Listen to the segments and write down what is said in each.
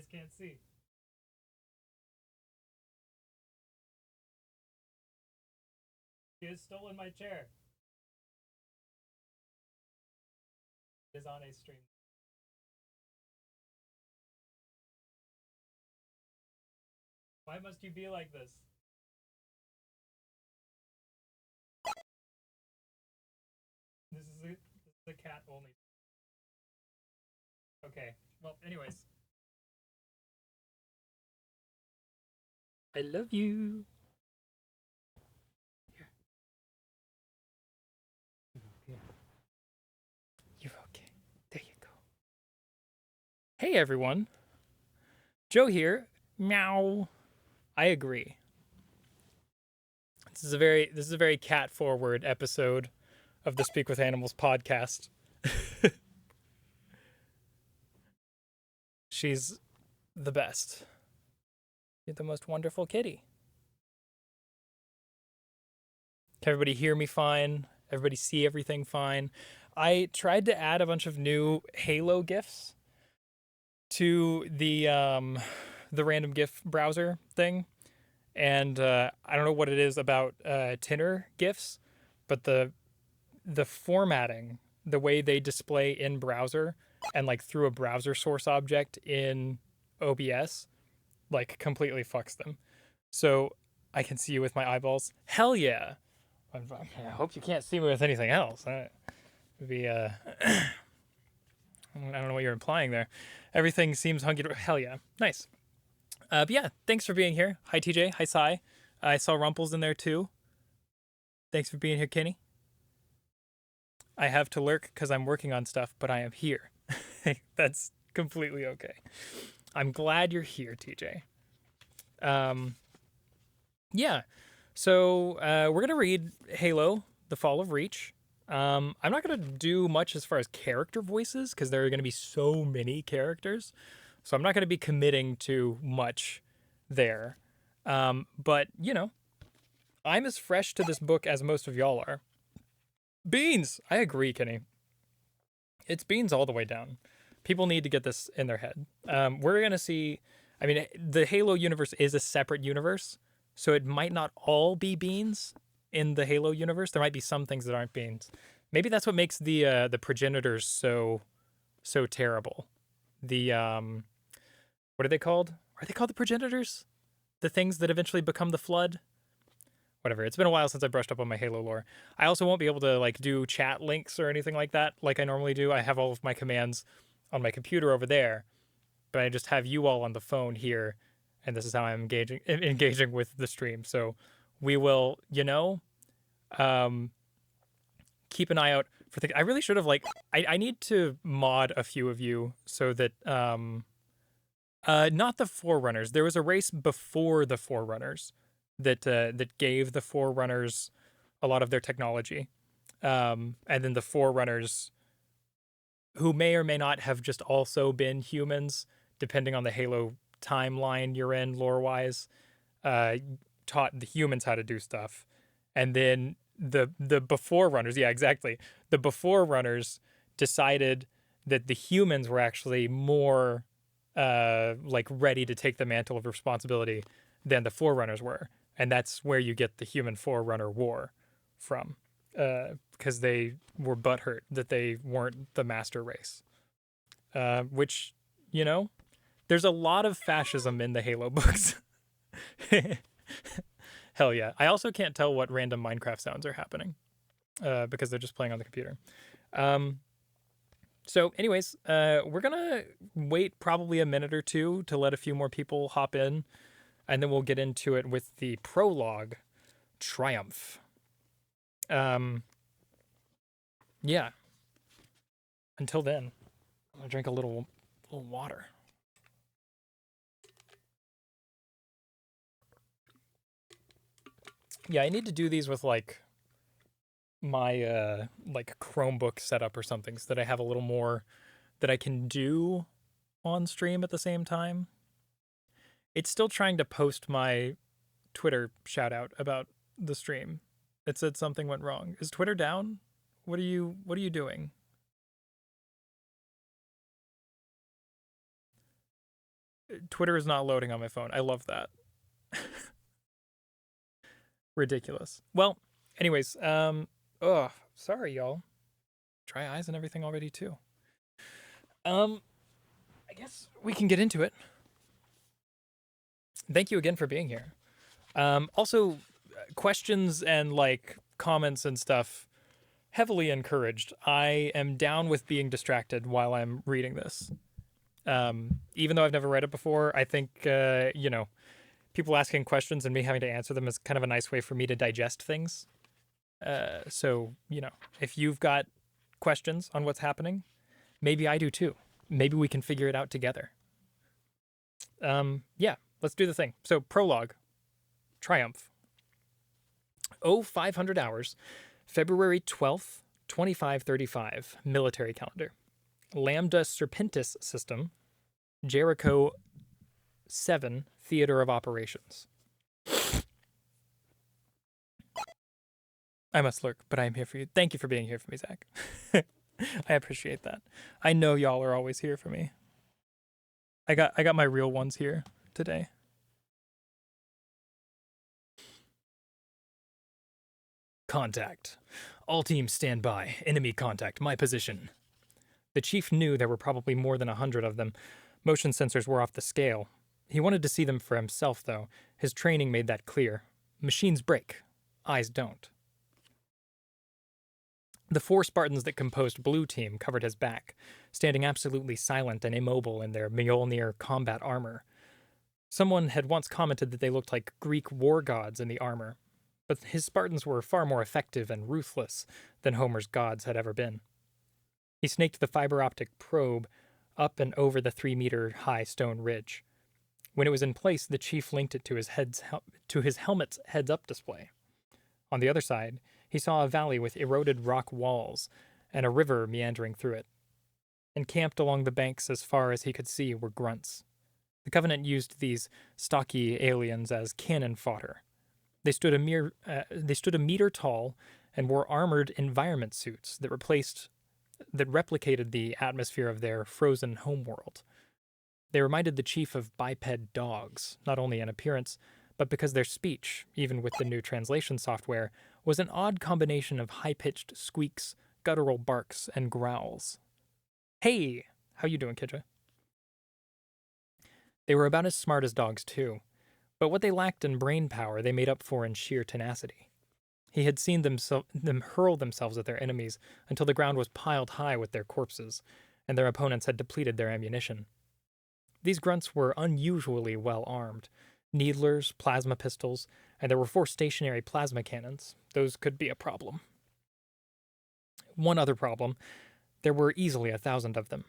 guys can't see. She has stolen my chair. It is on a stream. Why must you be like this? This is a cat only. Okay. Well, anyways. I love you. Here. You're okay. You're okay. There you go. Hey everyone. Joe here. Meow. I agree. This is a very cat forward episode of the Speak with Animals podcast. She's the best. You're the most wonderful kitty. Can everybody hear me fine? Everybody see everything fine? I tried to add a bunch of new Halo GIFs to the random GIF browser thing, and I don't know what it is about Tinner GIFs, but the formatting, the way they display in browser and like through a browser source object in OBS, like completely fucks them. So I can see you with my eyeballs. Hell yeah! I hope you can't see me with anything else. It'd be I don't know what you're implying there. Everything seems hunky. Hell yeah, nice. But yeah, thanks for being here. Hi TJ. Hi Sai. I saw Rumples in there too. Thanks for being here, Kenny. I have to lurk because I'm working on stuff, but I am here. That's completely okay. I'm glad you're here, TJ. Yeah. So we're gonna read Halo: The Fall of Reach. I'm not gonna do much as far as character voices because there are gonna be so many characters, so I'm not gonna be committing to much there. But you know, I'm as fresh to this book as most of y'all are. Beans. I agree, Kenny. It's beans all the way down. People need to get this in their head. We're gonna see. I mean, the Halo universe is a separate universe, so it might not all be beans in the Halo universe. There might be some things that aren't beans. Maybe that's what makes the progenitors so terrible. The what are they called? Are they called the progenitors? The things that eventually become the flood? Whatever. It's been a while since I brushed up on my Halo lore. I also won't be able to like do chat links or anything like that like I normally do. I have all of my commands on my computer over there, but I just have you all on the phone here, and this is how I'm engaging with the stream. So we will, keep an eye out for things. I really should have I need to mod a few of you so that not the Forerunners. There was a race before the Forerunners that gave the Forerunners a lot of their technology, and then the Forerunners, who may or may not have just also been humans, depending on the Halo timeline you're in, lore-wise, taught the humans how to do stuff, and then the Before Runners, yeah, exactly, the Before Runners decided that the humans were actually more like ready to take the mantle of responsibility than the Forerunners were, and that's where you get the Human Forerunner War from, because they were butthurt that they weren't the master race. Which, there's a lot of fascism in the Halo books. Hell yeah. I also can't tell what random Minecraft sounds are happening because they're just playing on the computer. So anyways, we're going to wait probably a minute or two to let a few more people hop in, and then we'll get into it with the prologue, Triumph. Yeah. Until then, I'm going to drink a little water. Yeah, I need to do these with like my like Chromebook setup or something so that I have a little more that I can do on stream at the same time. It's still trying to post my Twitter shout out about the stream. It said something went wrong. Is Twitter down? What are you doing? Twitter is not loading on my phone. I love that. Ridiculous. Well, anyways, oh, sorry, y'all. Dry eyes and everything already too. I guess we can get into it. Thank you again for being here. Also, questions and like comments and stuff heavily encouraged. I am down with being distracted while I'm reading this. Even though I've never read it before, I think people asking questions and me having to answer them is kind of a nice way for me to digest things. So if you've got questions on what's happening, maybe I do too. Maybe we can figure it out together. Yeah, let's do the thing. So prologue, Triumph. 500 hours, February 12th, 2535, military calendar. Lambda Serpentis system, Jericho 7, theater of operations. I must lurk, but I am here for you. Thank you for being here for me, Zach. I appreciate that. I know y'all are always here for me. I got my real ones here today. Contact. All teams stand by. Enemy contact. My position. The chief knew there were probably more than 100 of them. Motion sensors were off the scale. He wanted to see them for himself, though. His training made that clear. Machines break. Eyes don't. The 4 Spartans that composed Blue Team covered his back, standing absolutely silent and immobile in their Mjolnir combat armor. Someone had once commented that they looked like Greek war gods in the armor, but his Spartans were far more effective and ruthless than Homer's gods had ever been. He snaked the fiber optic probe up and over the 3-meter-high stone ridge. When it was in place, the chief linked it to his helmet's heads-up display. On the other side, he saw a valley with eroded rock walls and a river meandering through it. Encamped along the banks as far as he could see were grunts. The Covenant used these stocky aliens as cannon fodder. They stood a meter tall and wore armored environment suits that replicated the atmosphere of their frozen homeworld. They reminded the chief of biped dogs, not only in appearance, but because their speech, even with the new translation software, was an odd combination of high-pitched squeaks, guttural barks, and growls. Hey! How you doing, Kidra? They were about as smart as dogs, too, but what they lacked in brain power they made up for in sheer tenacity. He had seen them hurl themselves at their enemies until the ground was piled high with their corpses, and their opponents had depleted their ammunition. These grunts were unusually well armed. Needlers, plasma pistols, and there were 4 stationary plasma cannons. Those could be a problem. One other problem. There were easily 1,000 of them.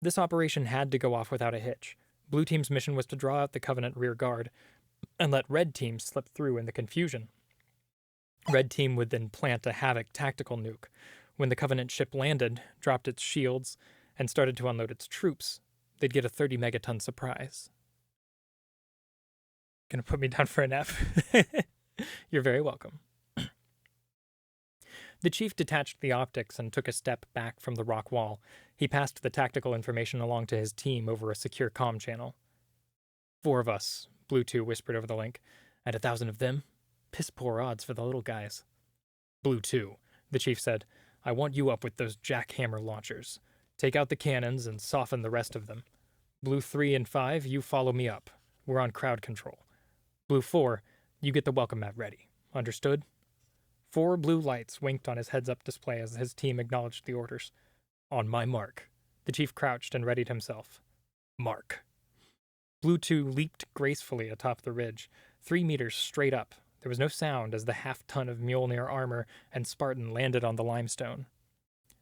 This operation had to go off without a hitch. Blue Team's mission was to draw out the Covenant rear guard and let Red Team slip through in the confusion. Red Team would then plant a Havoc tactical nuke. When the Covenant ship landed, dropped its shields, and started to unload its troops, they'd get a 30-megaton surprise. Gonna put me down for a nap? You're very welcome. The chief detached the optics and took a step back from the rock wall. He passed the tactical information along to his team over a secure comm channel. 4 of us, Blue 2 whispered over the link, and 1,000 of them? Piss-poor odds for the little guys. Blue 2, the chief said, I want you up with those jackhammer launchers. Take out the cannons and soften the rest of them. Blue 3 and 5, you follow me up. We're on crowd control. Blue 4, you get the welcome mat ready. Understood? 4 blue lights winked on his heads-up display as his team acknowledged the orders. On my mark. The chief crouched and readied himself. Mark. Blue 2 leaped gracefully atop the ridge, 3 meters straight up. There was no sound as the half-ton of Mjolnir armor and Spartan landed on the limestone.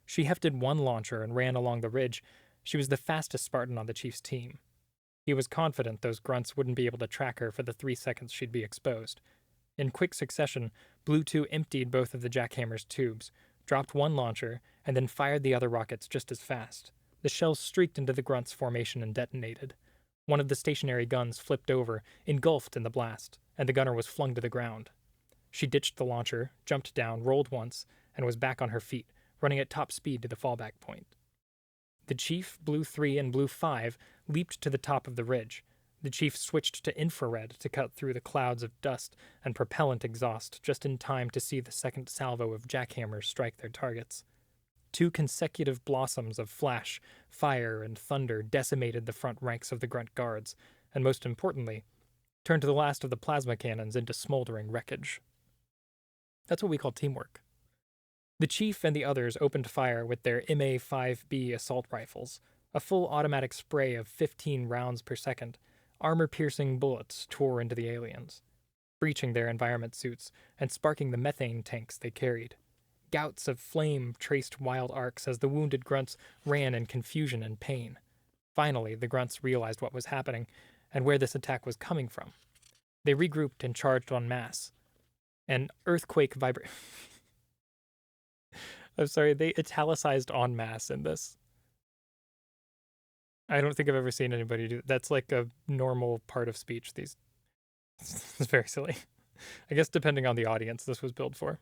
She hefted 1 launcher and ran along the ridge. She was the fastest Spartan on the chief's team. He was confident those grunts wouldn't be able to track her for the 3 seconds she'd be exposed. In quick succession, Blue 2 emptied both of the jackhammer's tubes, dropped 1 launcher, and then fired the other rockets just as fast. The shells streaked into the grunt's formation and detonated. One of the stationary guns flipped over, engulfed in the blast, and the gunner was flung to the ground. She ditched the launcher, jumped down, rolled once, and was back on her feet, running at top speed to the fallback point. The chief, Blue 3, and Blue 5 leaped to the top of the ridge. The chief switched to infrared to cut through the clouds of dust and propellant exhaust just in time to see the second salvo of jackhammers strike their targets. 2 consecutive blossoms of flash, fire, and thunder decimated the front ranks of the grunt guards, and most importantly, turned the last of the plasma cannons into smoldering wreckage. That's what we call teamwork. The chief and the others opened fire with their MA-5B assault rifles, a full automatic spray of 15 rounds per second. Armor-piercing bullets tore into the aliens, breaching their environment suits and sparking the methane tanks they carried. Gouts of flame traced wild arcs as the wounded grunts ran in confusion and pain. Finally, the grunts realized what was happening and where this attack was coming from. They regrouped and charged en masse. An earthquake vibrated. I'm sorry, they italicized en masse in this. I don't think I've ever seen anybody do that. That's like a normal part of speech. It's very silly. I guess depending on the audience this was built for.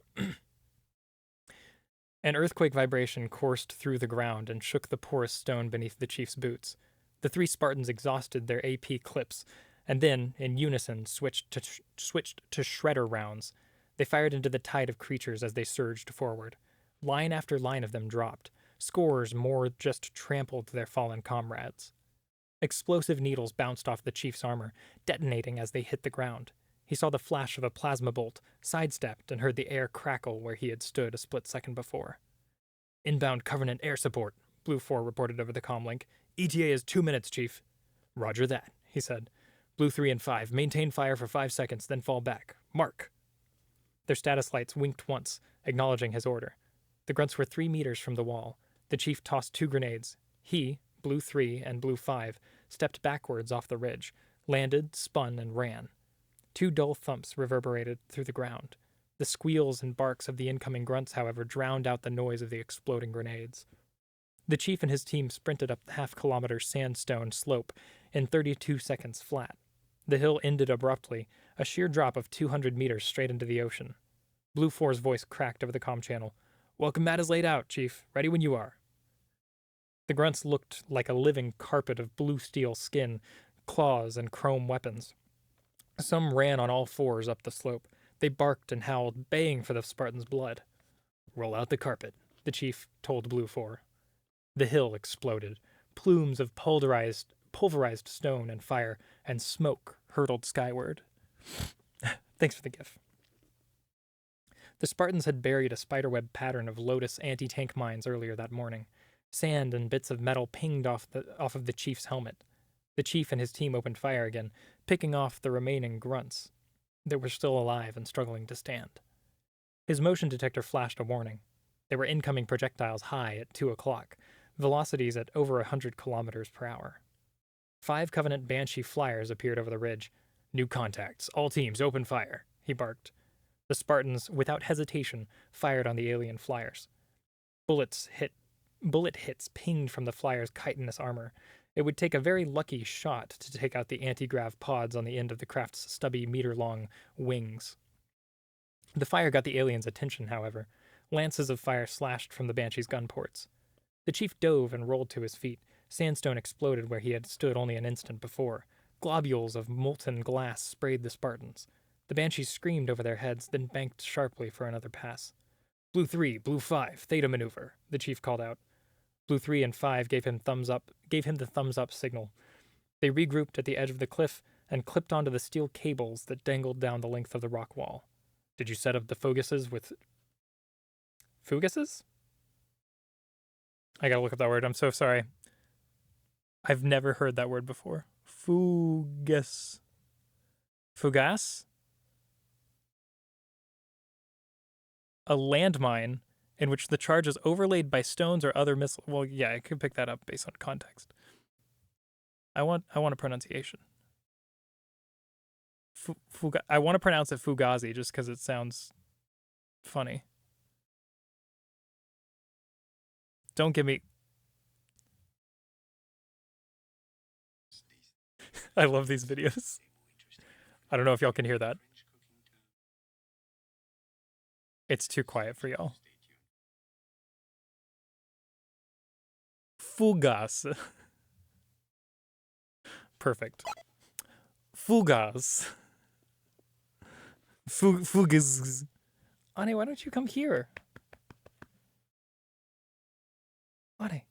An earthquake vibration coursed through the ground and shook the porous stone beneath the chief's boots. The 3 Spartans exhausted their AP clips, and then, in unison, switched to shredder rounds. They fired into the tide of creatures as they surged forward. Line after line of them dropped. Scores more just trampled their fallen comrades. Explosive needles bounced off the chief's armor, detonating as they hit the ground. He saw the flash of a plasma bolt, sidestepped, and heard the air crackle where he had stood a split second before. Inbound Covenant air support, Blue 4 reported over the comlink. ETA is 2 minutes, Chief. Roger that, he said. Blue 3 and 5, maintain fire for 5 seconds, then fall back. Mark. Their status lights winked once, acknowledging his order. The grunts were 3 meters from the wall. The chief tossed 2 grenades. He, Blue 3, and Blue 5 stepped backwards off the ridge, landed, spun, and ran. 2 dull thumps reverberated through the ground. The squeals and barks of the incoming grunts, however, drowned out the noise of the exploding grenades. The chief and his team sprinted up the half-kilometer sandstone slope in 32 seconds flat. The hill ended abruptly, a sheer drop of 200 meters straight into the ocean. Blue 4's voice cracked over the comm channel. Welcome mat is laid out, Chief. Ready when you are. The grunts looked like a living carpet of blue steel skin, claws, and chrome weapons. Some ran on all fours up the slope. They barked and howled, baying for the Spartans' blood. Roll out the carpet, the chief told Blue 4. The hill exploded. Plumes of pulverized stone and fire and smoke hurtled skyward. Thanks for the gif. The Spartans had buried a spiderweb pattern of Lotus anti-tank mines earlier that morning. Sand and bits of metal pinged off of the chief's helmet. The chief and his team opened fire again, picking off the remaining grunts that were still alive and struggling to stand. His motion detector flashed a warning. There were incoming projectiles high at 2 o'clock, velocities at over 100 kilometers per hour. 5 Covenant Banshee flyers appeared over the ridge. New contacts. All teams, open fire, he barked. The Spartans, without hesitation, fired on the alien flyers. Bullet hits pinged from the flyers' chitinous armor. It would take a very lucky shot to take out the anti-grav pods on the end of the craft's stubby meter-long wings. The fire got the aliens' attention, however. Lances of fire slashed from the Banshee's gun ports. The chief dove and rolled to his feet. Sandstone exploded where he had stood only an instant before. Globules of molten glass sprayed the Spartans. The Banshees screamed over their heads, then banked sharply for another pass. Blue 3, Blue 5, Theta maneuver, the chief called out. Blue 3 and 5 gave him the thumbs up signal. They regrouped at the edge of the cliff and clipped onto the steel cables that dangled down the length of the rock wall. Did you set up the focuses with... Fuguses? I gotta look up that word, I'm so sorry. I've never heard that word before. Fugas. Fugas? A landmine in which the charge is overlaid by stones or other missiles. Well, yeah, I could pick that up based on context. I want a pronunciation. I want to pronounce it Fugazi just because it sounds funny. Don't give me... I love these videos. I don't know if y'all can hear that. It's too quiet for y'all. Fugas. Perfect. Fugas. Fugas. Ane, why don't you come here? Ane.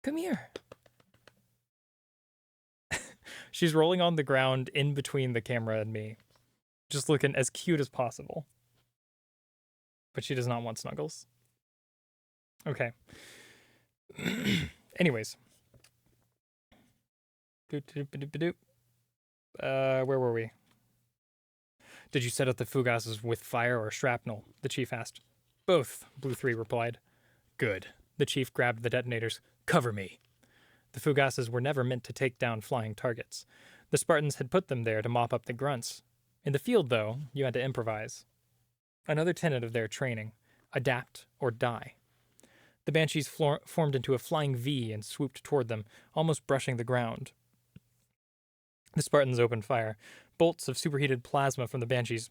Come here. She's rolling on the ground in between the camera and me, just looking as cute as possible. But she does not want snuggles. Okay. Anyways. Where were we? Did you set up the fugases with fire or shrapnel? The chief asked. Both, Blue 3 replied. Good. The chief grabbed the detonators. Cover me. The fugases were never meant to take down flying targets. The Spartans had put them there to mop up the grunts. In the field, though, you had to improvise. Another tenet of their training. Adapt or die. The Banshees formed into a flying V and swooped toward them, almost brushing the ground. The Spartans opened fire. Bolts of superheated plasma from the Banshees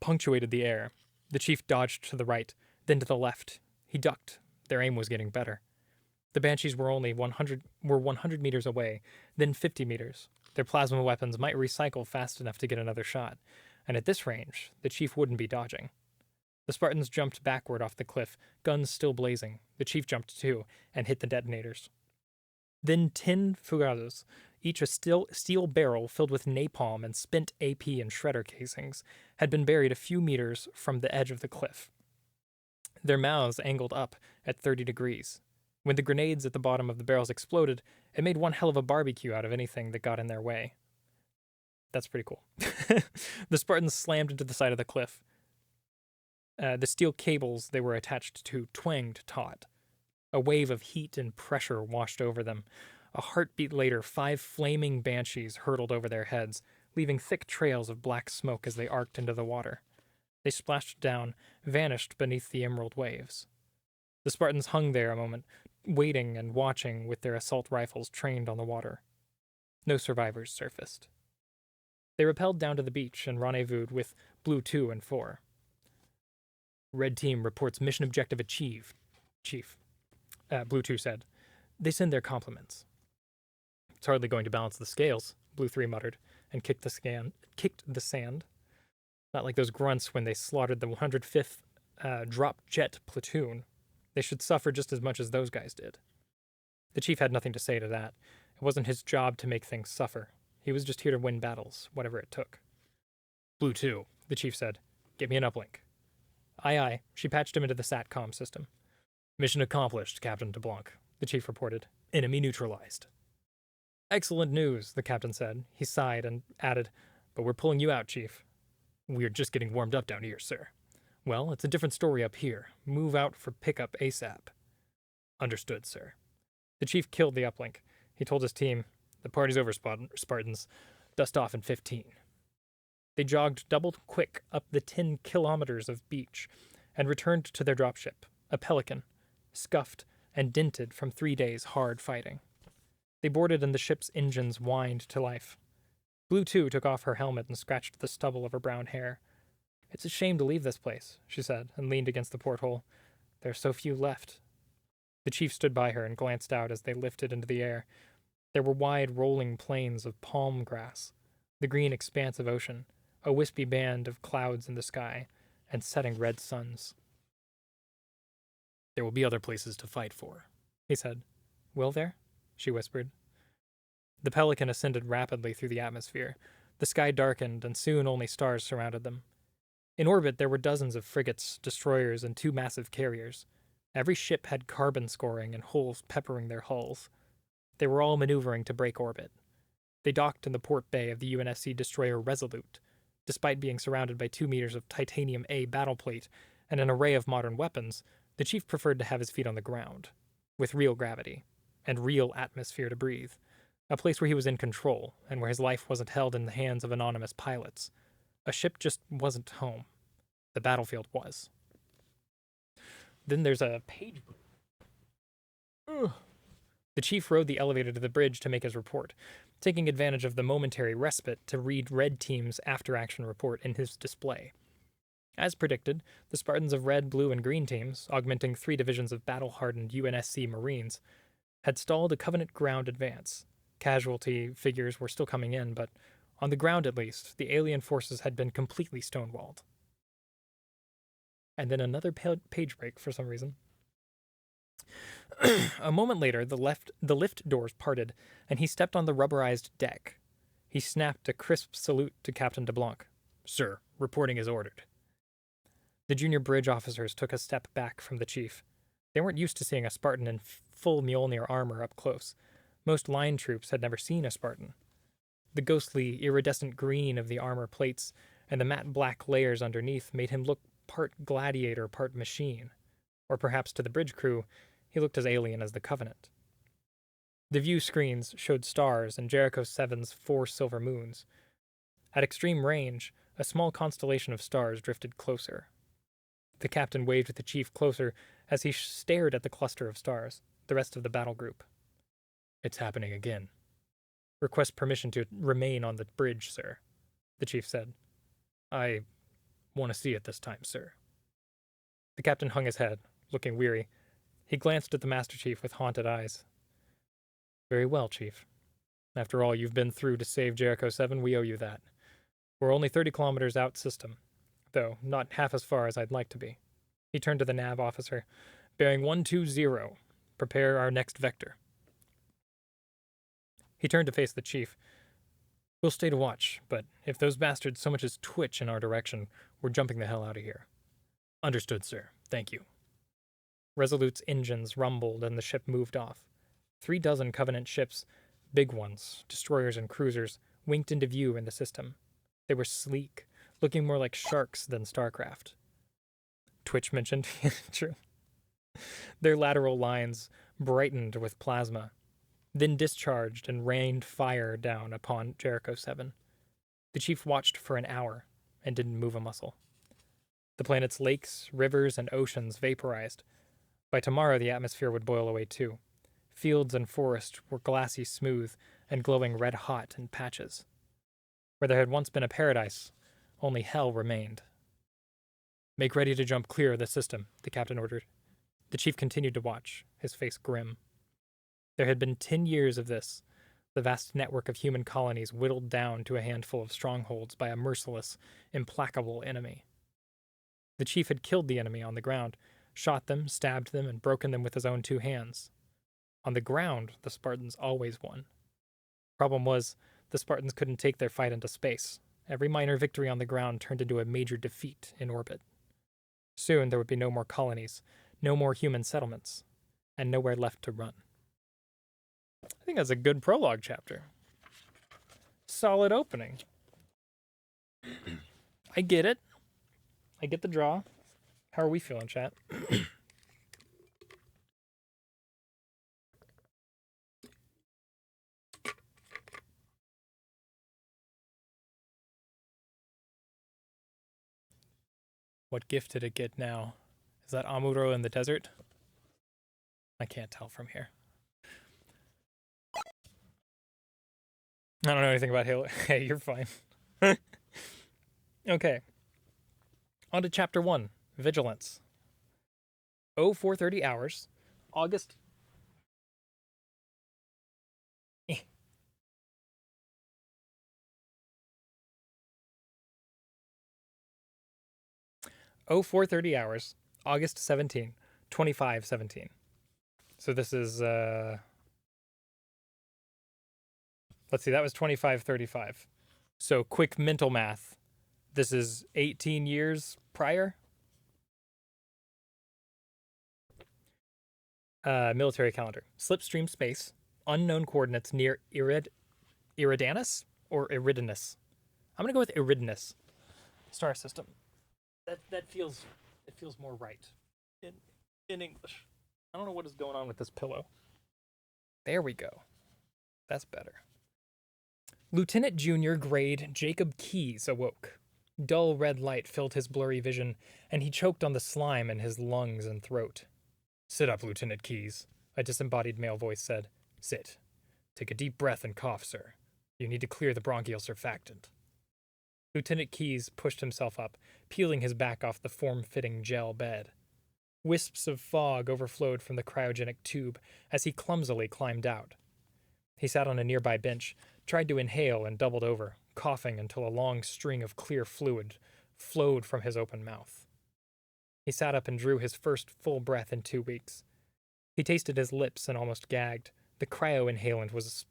punctuated the air. The chief dodged to the right, then to the left. He ducked. Their aim was getting better. The Banshees were only 100 meters away, then 50 meters. Their plasma weapons might recycle fast enough to get another shot, and at this range, the chief wouldn't be dodging. The Spartans jumped backward off the cliff, guns still blazing. The chief jumped too, and hit the detonators. Then 10 fugases, each a steel barrel filled with napalm and spent AP and shredder casings, had been buried a few meters from the edge of the cliff. Their mouths angled up at 30 degrees. When the grenades at the bottom of the barrels exploded, it made one hell of a barbecue out of anything that got in their way. That's pretty cool. The Spartans slammed into the side of the cliff. The steel cables they were attached to twanged taut. A wave of heat and pressure washed over them. A heartbeat later, 5 flaming banshees hurtled over their heads, leaving thick trails of black smoke as they arced into the water. They splashed down, vanished beneath the emerald waves. The Spartans hung there a moment, waiting and watching with their assault rifles trained on the water. No survivors surfaced. They rappelled down to the beach and rendezvoused with Blue 2 and 4. Red Team reports mission objective achieved, Chief. Blue 2 said. They send their compliments. It's hardly going to balance the scales, Blue 3 muttered, and kicked the sand. Not like those grunts when they slaughtered the 105th drop jet platoon. They should suffer just as much as those guys did. The chief had nothing to say to that. It wasn't his job to make things suffer. He was just here to win battles, whatever it took. Blue 2, the chief said. Get me an uplink. Aye, aye. She patched him into the SATCOM system. Mission accomplished, Captain DeBlanc, the chief reported. Enemy neutralized. Excellent news, the captain said. He sighed and added, but we're pulling you out, Chief. We're just getting warmed up down here, sir. Well, it's a different story up here. Move out for pickup ASAP. Understood, sir. The chief killed the uplink. He told his team, the party's over, Spartans. Dust off in 15. They jogged double quick up the 10 kilometers of beach and returned to their dropship, a Pelican, scuffed and dented from 3 days' hard fighting. They boarded and the ship's engines whined to life. Blue 2 took off her helmet and scratched the stubble of her brown hair. It's a shame to leave this place, she said, and leaned against the porthole. There are so few left. The chief stood by her and glanced out as they lifted into the air. There were wide, rolling plains of palm grass, the green expanse of ocean, a wispy band of clouds in the sky, and setting red suns. There will be other places to fight for, he said. Will there? She whispered. The Pelican ascended rapidly through the atmosphere. The sky darkened, and soon only stars surrounded them. In orbit, there were dozens of frigates, destroyers, and 2 massive carriers. Every ship had carbon scoring and holes peppering their hulls. They were all maneuvering to break orbit. They docked in the port bay of the UNSC destroyer Resolute. Despite being surrounded by 2 meters of titanium A battle plate and an array of modern weapons, the chief preferred to have his feet on the ground, with real gravity and real atmosphere to breathe, a place where he was in control and where his life wasn't held in the hands of anonymous pilots. A ship just wasn't home. The battlefield was. Then there's a page. Ugh. The chief rode the elevator to the bridge to make his report, taking advantage of the momentary respite to read Red Team's after-action report in his display. As predicted, the Spartans of red, blue, and green teams, augmenting 3 divisions of battle-hardened UNSC Marines, had stalled a Covenant ground advance. Casualty figures were still coming in, but on the ground at least, the alien forces had been completely stonewalled. And then another page break for some reason. A moment later, the lift doors parted, and he stepped on the rubberized deck. He snapped a crisp salute to Captain DeBlanc. "Sir, reporting as ordered." The junior bridge officers took a step back from the chief. They weren't used to seeing a Spartan in full Mjolnir armor up close. Most line troops had never seen a Spartan. The ghostly, iridescent green of the armor plates and the matte black layers underneath made him look part gladiator, part machine. Or perhaps to the bridge crew, he looked as alien as the Covenant. The view screens showed stars and Jericho 7's 4 silver moons. At extreme range, a small constellation of stars drifted closer. The captain waved the chief closer as he stared at the cluster of stars, the rest of the battle group. "It's happening again. Request permission to remain on the bridge, sir," the chief said. "I want to see it this time, sir." The captain hung his head, looking weary. He glanced at the Master Chief with haunted eyes. "Very well, Chief. After all you've been through to save Jericho 7, we owe you that. We're only 30 kilometers out system, though not half as far as I'd like to be." He turned to the nav officer. "Bearing 120. Prepare our next vector." He turned to face the chief. "We'll stay to watch, but if those bastards so much as twitch in our direction, we're jumping the hell out of here." "Understood, sir. Thank you." Resolute's engines rumbled and the ship moved off. 3 dozen Covenant ships, big ones, destroyers and cruisers, winked into view in the system. They were sleek, looking more like sharks than starcraft. Twitch mentioned. True. Their lateral lines brightened with plasma, then discharged and rained fire down upon Jericho 7. The chief watched for an hour and didn't move a muscle. The planet's lakes, rivers, and oceans vaporized. By tomorrow, the atmosphere would boil away too. Fields and forests were glassy smooth and glowing red-hot in patches. Where there had once been a paradise, only hell remained. "Make ready to jump clear of the system," the captain ordered. The chief continued to watch, his face grim. There had been 10 years of this, the vast network of human colonies whittled down to a handful of strongholds by a merciless, implacable enemy. The chief had killed the enemy on the ground, shot them, stabbed them, and broken them with his own 2 hands. On the ground, the Spartans always won. Problem was, the Spartans couldn't take their fight into space. Every minor victory on the ground turned into a major defeat in orbit. Soon there would be no more colonies, no more human settlements, and nowhere left to run. I think that's a good prologue chapter. Solid opening. I get it. I get the draw. How are we feeling, chat? What gift did it get now? Is that Amuro in the desert? I can't tell from here. I don't know anything about Halo. Hey, you're fine. Okay. On to Chapter 1, Vigilance. 0430 hours, August... 0430 hours, August 17, 2517. So this is, let's see, that was 2535. So quick mental math. This is 18 years prior? Military calendar. Slipstream space. Unknown coordinates near Eridanus or Eridanus? I'm going to go with Eridanus. Star system. That feels more right in English. I don't know what is going on with this pillow. There we go. That's better. Lieutenant Junior Grade Jacob Keyes awoke. Dull red light filled his blurry vision, and he choked on the slime in his lungs and throat. "Sit up, Lieutenant Keyes," a disembodied male voice said. "Sit. Take a deep breath and cough, sir. You need to clear the bronchial surfactant." Lieutenant Keyes pushed himself up, peeling his back off the form-fitting gel bed. Wisps of fog overflowed from the cryogenic tube as he clumsily climbed out. He sat on a nearby bench, tried to inhale, and doubled over, coughing until a long string of clear fluid flowed from his open mouth. He sat up and drew his first full breath in 2 weeks. He tasted his lips and almost gagged. The cryo-inhalant was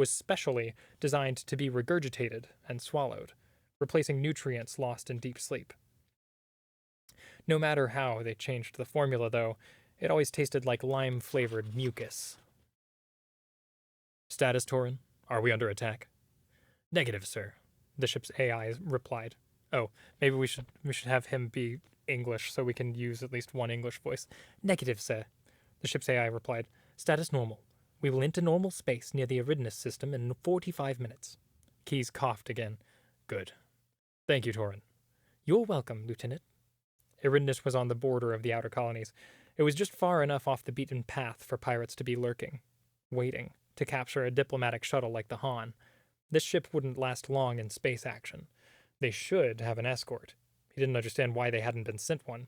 specially designed to be regurgitated and swallowed, replacing nutrients lost in deep sleep. No matter how they changed the formula, though, it always tasted like lime-flavored mucus. Status, Torin? Are we under attack? Negative, sir, the ship's AI replied. Oh, maybe we should have him be English so we can use at least one English voice. Negative, sir, the ship's AI replied. Status normal. We will enter normal space near the Eridanus system in 45 minutes. Keyes coughed again. Good. Thank you, Torin. You're welcome, Lieutenant. Eridanus was on the border of the outer colonies. It was just far enough off the beaten path for pirates to be lurking, waiting to capture a diplomatic shuttle like the Han. This ship wouldn't last long in space action. They should have an escort. He didn't understand why they hadn't been sent one.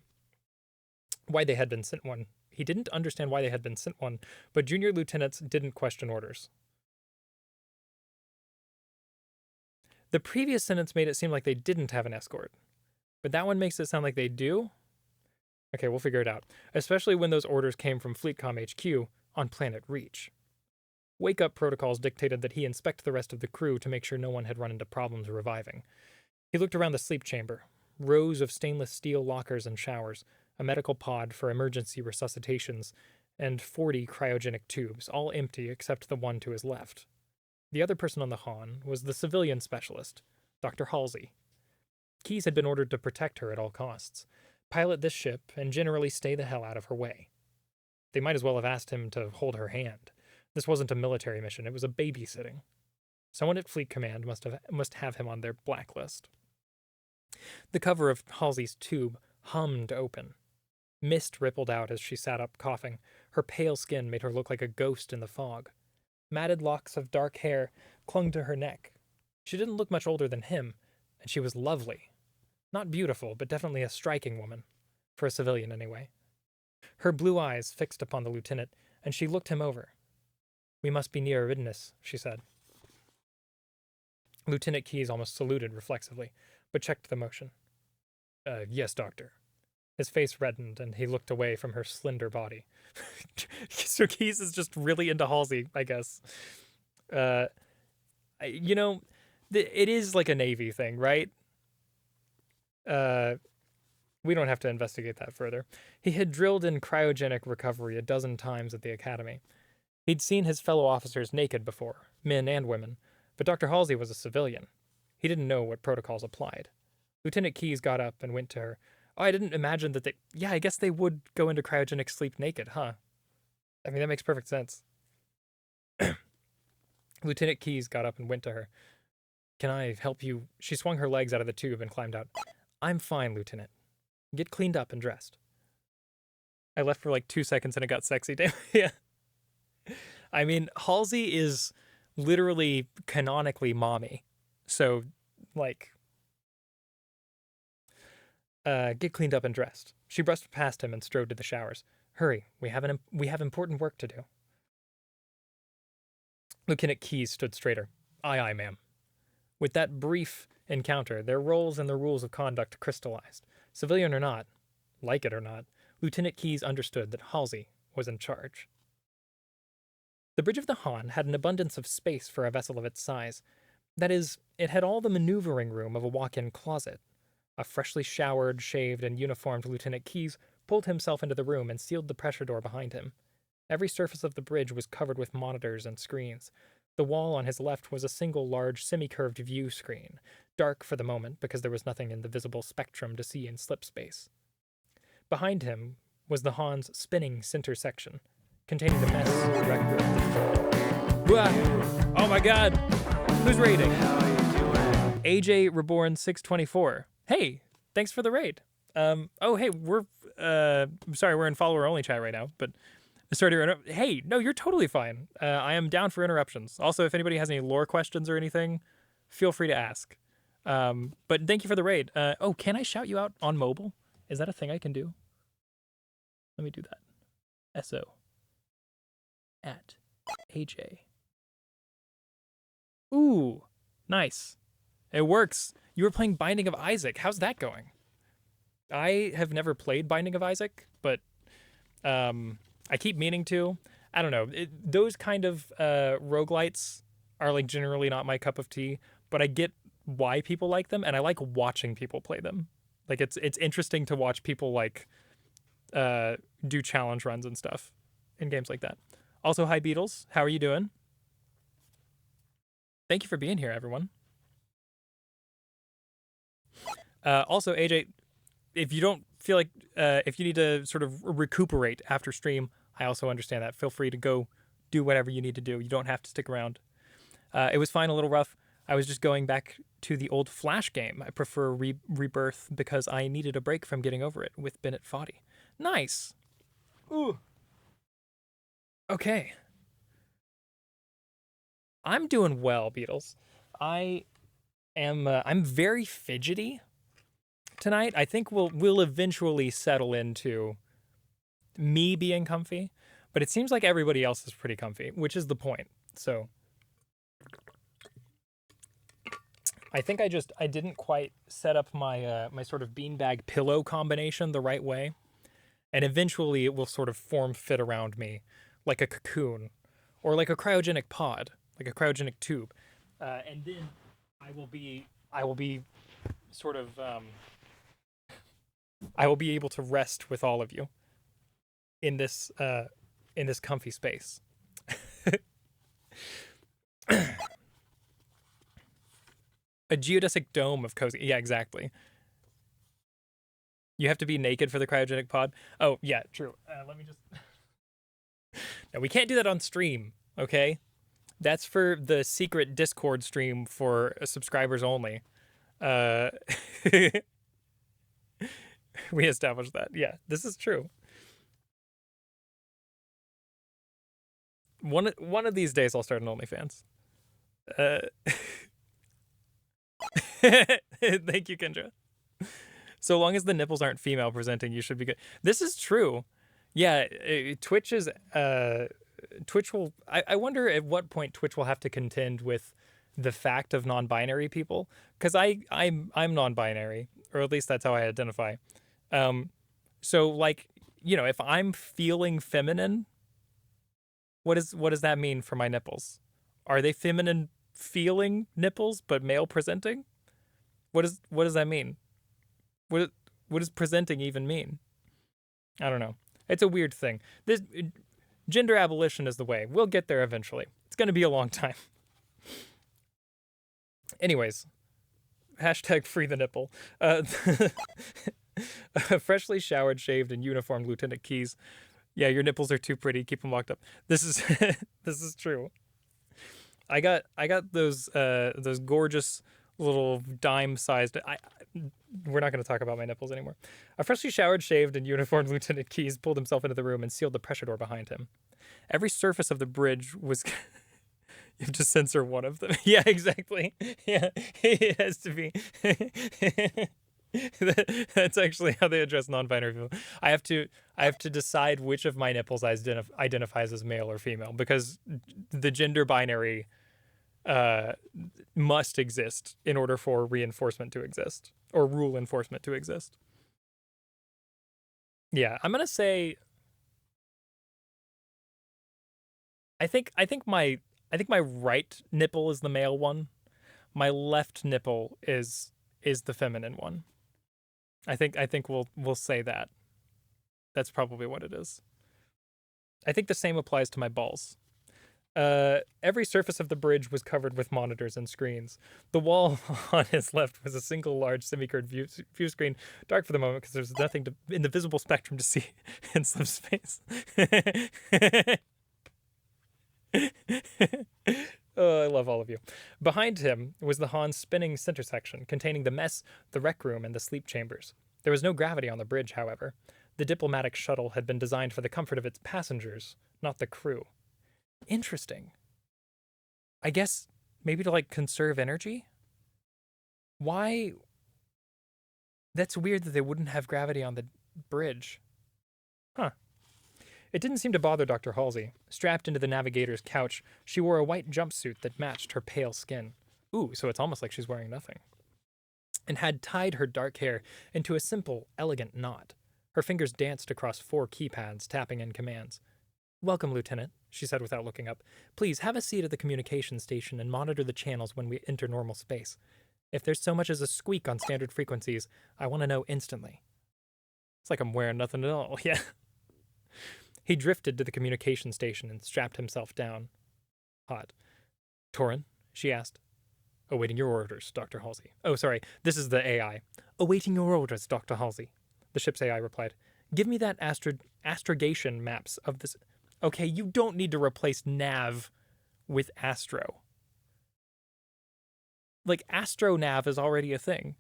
He didn't understand why they had been sent one, but junior lieutenants didn't question orders. The previous sentence made it seem like they didn't have an escort, but that one makes it sound like they do? Okay, we'll figure it out, especially when those orders came from FleetCom HQ on Planet Reach. Wake-up protocols dictated that he inspect the rest of the crew to make sure no one had run into problems reviving. He looked around the sleep chamber, rows of stainless steel lockers and showers, a medical pod for emergency resuscitations, and 40 cryogenic tubes, all empty except the one to his left. The other person on the Han was the civilian specialist, Dr. Halsey. Keyes had been ordered to protect her at all costs, pilot this ship, and generally stay the hell out of her way. They might as well have asked him to hold her hand. This wasn't a military mission, it was a babysitting. Someone at Fleet Command must have him on their blacklist. The cover of Halsey's tube hummed open. Mist rippled out as she sat up, coughing. Her pale skin made her look like a ghost in the fog. Matted locks of dark hair clung to her neck. She didn't look much older than him, and she was lovely. Not beautiful, but definitely a striking woman. For a civilian, anyway. Her blue eyes fixed upon the lieutenant, and she looked him over. We must be near Eridanus, she said. Lieutenant Keyes almost saluted reflexively, but checked the motion. Yes, Doctor. His face reddened, and he looked away from her slender body. So Keyes is just really into Halsey, I guess. It is like a Navy thing, right? We don't have to investigate that further. He had drilled in cryogenic recovery 12 times at the academy. He'd seen his fellow officers naked before, men and women, but Dr. Halsey was a civilian. He didn't know what protocols applied. Lieutenant Keyes got up and went to her. Oh, I didn't imagine that I guess they would go into cryogenic sleep naked, huh? I mean, that makes perfect sense. Lieutenant Keyes got up and went to her. Can I help you? She swung her legs out of the tube and climbed out. I'm fine, Lieutenant. Get cleaned up and dressed. I left for like 2 seconds and it got sexy. Damn. Yeah. I mean, Halsey is literally canonically mommy. So, like, get cleaned up and dressed. She brushed past him and strode to the showers. Hurry, we have important work to do. Lieutenant Keyes stood straighter. Aye, aye, ma'am. With that brief encounter, their roles and the rules of conduct crystallized. Civilian or not, like it or not, Lieutenant Keyes understood that Halsey was in charge. The bridge of the Han had an abundance of space for a vessel of its size. That is, it had all the maneuvering room of a walk-in closet. A freshly showered, shaved, and uniformed Lieutenant Keyes pulled himself into the room and sealed the pressure door behind him. Every surface of the bridge was covered with monitors and screens. The wall on his left was a single large semi-curved view screen, dark for the moment because there was nothing in the visible spectrum to see in slip space. Behind him was the Han's spinning center section, containing the mess record. Oh my god! Who's raiding? AJ Reborn 624. Hey, thanks for the raid. Hey, we're sorry, we're in follower only chat right now, but sorry to interrupt. Hey, no, you're totally fine. I am down for interruptions. Also, if anybody has any lore questions or anything, feel free to ask. But thank you for the raid. Oh, can I shout you out on mobile? Is that a thing I can do? Let me do that. SO at AJ. Ooh, nice. It works. You were playing Binding of Isaac. How's that going? I have never played Binding of Isaac, but I keep meaning to. I don't know. Those kind of roguelites are like generally not my cup of tea, but I get why people like them, and I like watching people play them. Like it's interesting to watch people like do challenge runs and stuff in games like that. Also, hi Beatles, how are you doing? Thank you for being here, everyone. Also, AJ, if you don't feel like if you need to sort of recuperate after stream, I also understand that. Feel free to go do whatever you need to do. You don't have to stick around. It was fine, a little rough. I was just going back to the old Flash game. I prefer Rebirth because I needed a break from getting over it with Bennett Foddy. Nice. Ooh. Okay. I'm doing well, Beatles. I am. I'm very fidgety tonight. I think we'll eventually settle into me being comfy, but it seems like everybody else is pretty comfy, which is the point. So I think I didn't quite set up my my sort of beanbag pillow combination the right way, and eventually it will sort of form fit around me like a cocoon or like a cryogenic pod, like a cryogenic tube, and then I will be sort of I will be able to rest with all of you in this comfy space. A geodesic dome of cozy. Yeah, exactly. You have to be naked for the cryogenic pod. Oh, yeah, true. Let me just. No, we can't do that on stream, okay? That's for the secret Discord stream for subscribers only. Uh, we established that. Yeah, this is true. One of these days, I'll start an OnlyFans. Thank you, Kendra. So long as the nipples aren't female presenting, you should be good. This is true. Yeah, Twitch is. Twitch will. I wonder at what point Twitch will have to contend with the fact of non-binary people, because I'm non-binary, or at least that's how I identify. So like, if I'm feeling feminine, what does that mean for my nipples? Are they feminine feeling nipples but male presenting? What does that mean? What does presenting even mean? I don't know. It's a weird thing. This gender abolition is the way. We'll get there eventually. It's going to be a long time. Anyways, hashtag free the nipple. Freshly showered, shaved, and uniformed Lieutenant Keys. Yeah, your nipples are too pretty. Keep them locked up. This is this is true. I got those gorgeous little dime-sized. We're not going to talk about my nipples anymore. A freshly showered, shaved, and uniformed Lieutenant Keys pulled himself into the room and sealed the pressure door behind him. Every surface of the bridge was. You have to censor one of them. Yeah, exactly. Yeah, it has to be. That's actually how they address non-binary people. I have to decide which of my nipples identifies as male or female, because the gender binary must exist in order for reinforcement to exist, or rule enforcement to exist. Yeah, I'm gonna say. I think my right nipple is the male one. My left nipple is the feminine one. I think we'll say that. That's probably what it is. I think the same applies to my balls. Every surface of the bridge was covered with monitors and screens. The wall on his left was a single large semi-curved view screen, dark for the moment because there's nothing in the visible spectrum to see in some space. Oh, I love all of you. Behind him was the Han's spinning center section, containing the mess, the rec room, and the sleep chambers. There was no gravity on the bridge, however. The diplomatic shuttle had been designed for the comfort of its passengers, not the crew. Interesting. I guess maybe to, like, conserve energy? Why? That's weird that they wouldn't have gravity on the bridge. Huh. It didn't seem to bother Dr. Halsey. Strapped into the navigator's couch, she wore a white jumpsuit that matched her pale skin. Ooh, so it's almost like she's wearing nothing. And had tied her dark hair into a simple, elegant knot. Her fingers danced across 4 keypads, tapping in commands. Welcome, Lieutenant, she said without looking up. Please have a seat at the communication station and monitor the channels when we enter normal space. If there's so much as a squeak on standard frequencies, I want to know instantly. It's like I'm wearing nothing at all, yeah. He drifted to the communication station and strapped himself down. Hot. Torin? She asked. Awaiting your orders, Dr. Halsey. Oh, sorry, this is the AI. Awaiting your orders, Dr. Halsey. The ship's AI replied. Give me that astrogation maps of this. Okay, you don't need to replace nav with astro. Like, astronav is already a thing.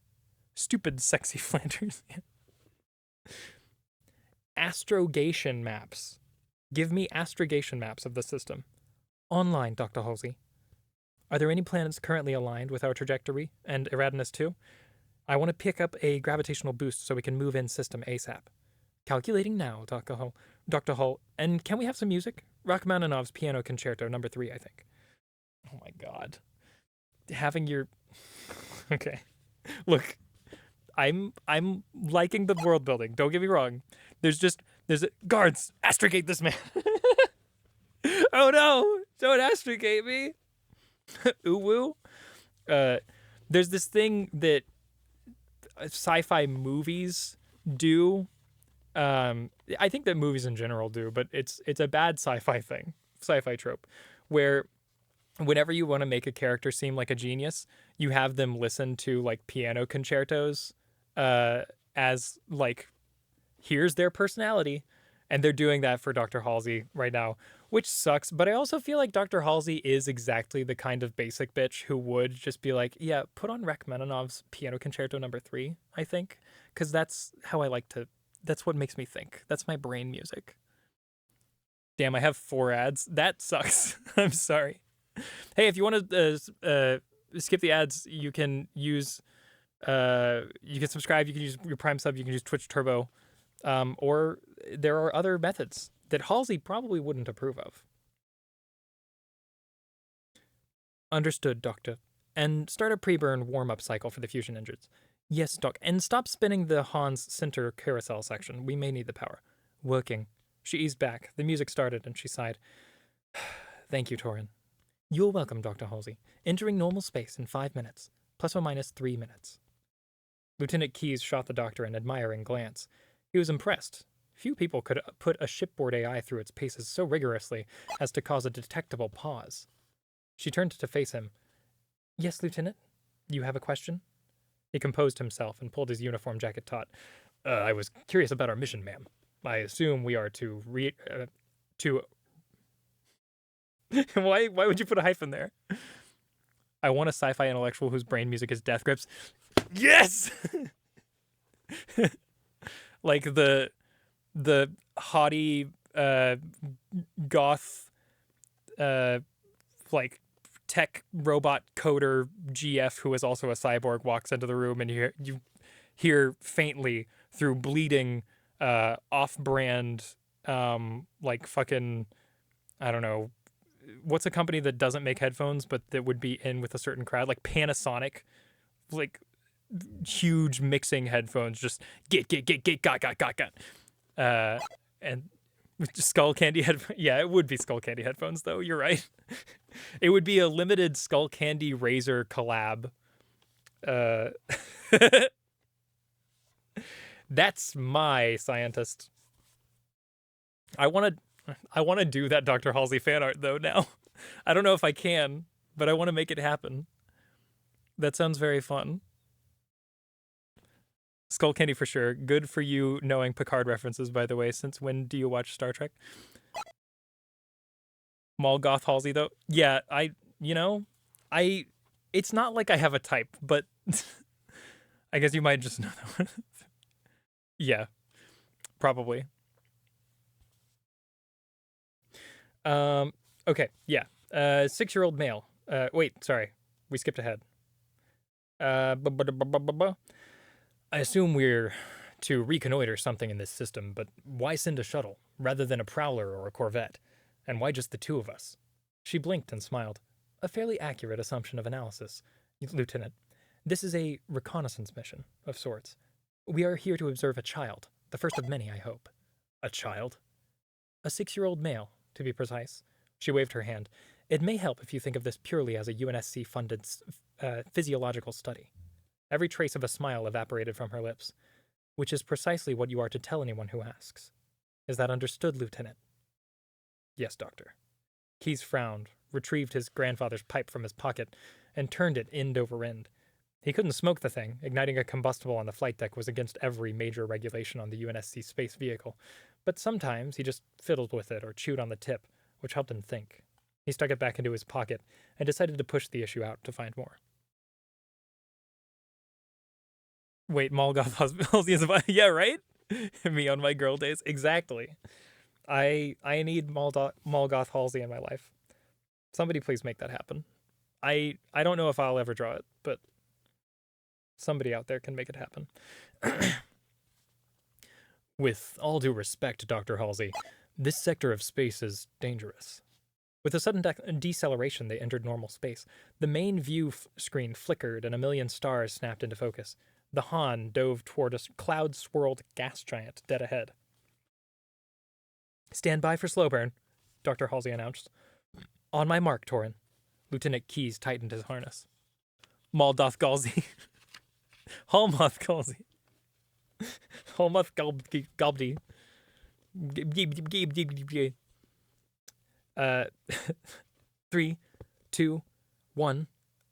Stupid, sexy Flanders. Astrogation maps. Give me astrogation maps of the system. Online, Dr. Halsey. Are there any planets currently aligned with our trajectory and Eridanus too? I want to pick up a gravitational boost so we can move in system ASAP. Calculating now, Dr. Hull. Dr. Hull. And can we have some music? Rachmaninoff's Piano Concerto number 3, I think. Oh my god. Having your Okay. Look, I'm liking the world building. Don't get me wrong. There's guards, astrogate this man. Oh no! Don't astrogate me. Uwu. There's this thing that sci-fi movies do. I think that movies in general do, but it's a bad sci-fi trope, where whenever you want to make a character seem like a genius, you have them listen to like piano concertos, as like, here's their personality. And they're doing that for Dr. Halsey right now, which sucks. But I also feel like Dr. Halsey is exactly the kind of basic bitch who would just be like, yeah, put on Rachmaninoff's Piano Concerto number 3, I think. Because that's how that's what makes me think. That's my brain music. Damn, I have 4 ads. That sucks. I'm sorry. Hey, if you want to skip the ads, you can use, you can subscribe, you can use your Prime sub, you can use Twitch Turbo. Or there are other methods that Halsey probably wouldn't approve of. Understood, Doctor. And start a pre-burn warm-up cycle for the fusion engines. Yes, Doc. And stop spinning the Hans center carousel section. We may need the power. Working. She eased back. The music started, and she sighed. Thank you, Torin. You're welcome, Dr. Halsey. Entering normal space in 5 minutes. Plus or minus 3 minutes. Lieutenant Keyes shot the doctor an admiring glance. He was impressed. Few people could put a shipboard AI through its paces so rigorously as to cause a detectable pause. She turned to face him. Yes, Lieutenant? You have a question? He composed himself and pulled his uniform jacket taut. I was curious about our mission, ma'am. I assume we are to Why would you put a hyphen there? I want a sci-fi intellectual whose brain music is death grips. Yes! Like the haughty goth like tech robot coder GF who is also a cyborg walks into the room, and you hear faintly through bleeding off-brand like fucking, I don't know, what's a company that doesn't make headphones but that would be in with a certain crowd, like Panasonic, like huge mixing headphones, just got. And Skull Candy headphones. Yeah, it would be Skull Candy headphones, though. You're right. It would be a limited Skull Candy Razer collab. That's my scientist. I want to do that Dr. Halsey fan art though now. I don't know if I can, but I want to make it happen. That sounds very fun. Skull Candy for sure. Good for you knowing Picard references, by the way. Since when do you watch Star Trek? Malgoth Halsey, though? Yeah, it's not like I have a type, but I guess you might just know that one. Yeah, probably. Okay, yeah. 6-year-old male. Wait, sorry. We skipped ahead. I assume we're to reconnoiter something in this system, but why send a shuttle rather than a prowler or a corvette? And why just the two of us? She blinked and smiled. A fairly accurate assumption of analysis, Lieutenant. This is a reconnaissance mission, of sorts. We are here to observe a child, the first of many, I hope. A child? A 6-year-old male, to be precise. She waved her hand. It may help if you think of this purely as a UNSC funded physiological study. Every trace of a smile evaporated from her lips, which is precisely what you are to tell anyone who asks. Is that understood, Lieutenant? Yes, Doctor. Keyes frowned, retrieved his grandfather's pipe from his pocket, and turned it end over end. He couldn't smoke the thing. Igniting a combustible on the flight deck was against every major regulation on the UNSC space vehicle, but sometimes he just fiddled with it or chewed on the tip, which helped him think. He stuck it back into his pocket and decided to push the issue out to find more. Wait, Molgoth Halsey is a... Yeah, right? Me on my girl days. Exactly. I need Molgoth Halsey in my life. Somebody please make that happen. I don't know if I'll ever draw it, but somebody out there can make it happen. With all due respect, Dr. Halsey, this sector of space is dangerous. With a sudden deceleration, they entered normal space. The main view screen flickered and a million stars snapped into focus. The Han dove toward a cloud-swirled gas giant dead ahead. Stand by for slow burn, Dr. Halsey announced. On my mark, Torin. Lieutenant Keyes tightened his harness. Maldoth Galsey. Hallmoth Galsey. Hallmoth Galbdy. 3, 2, 1,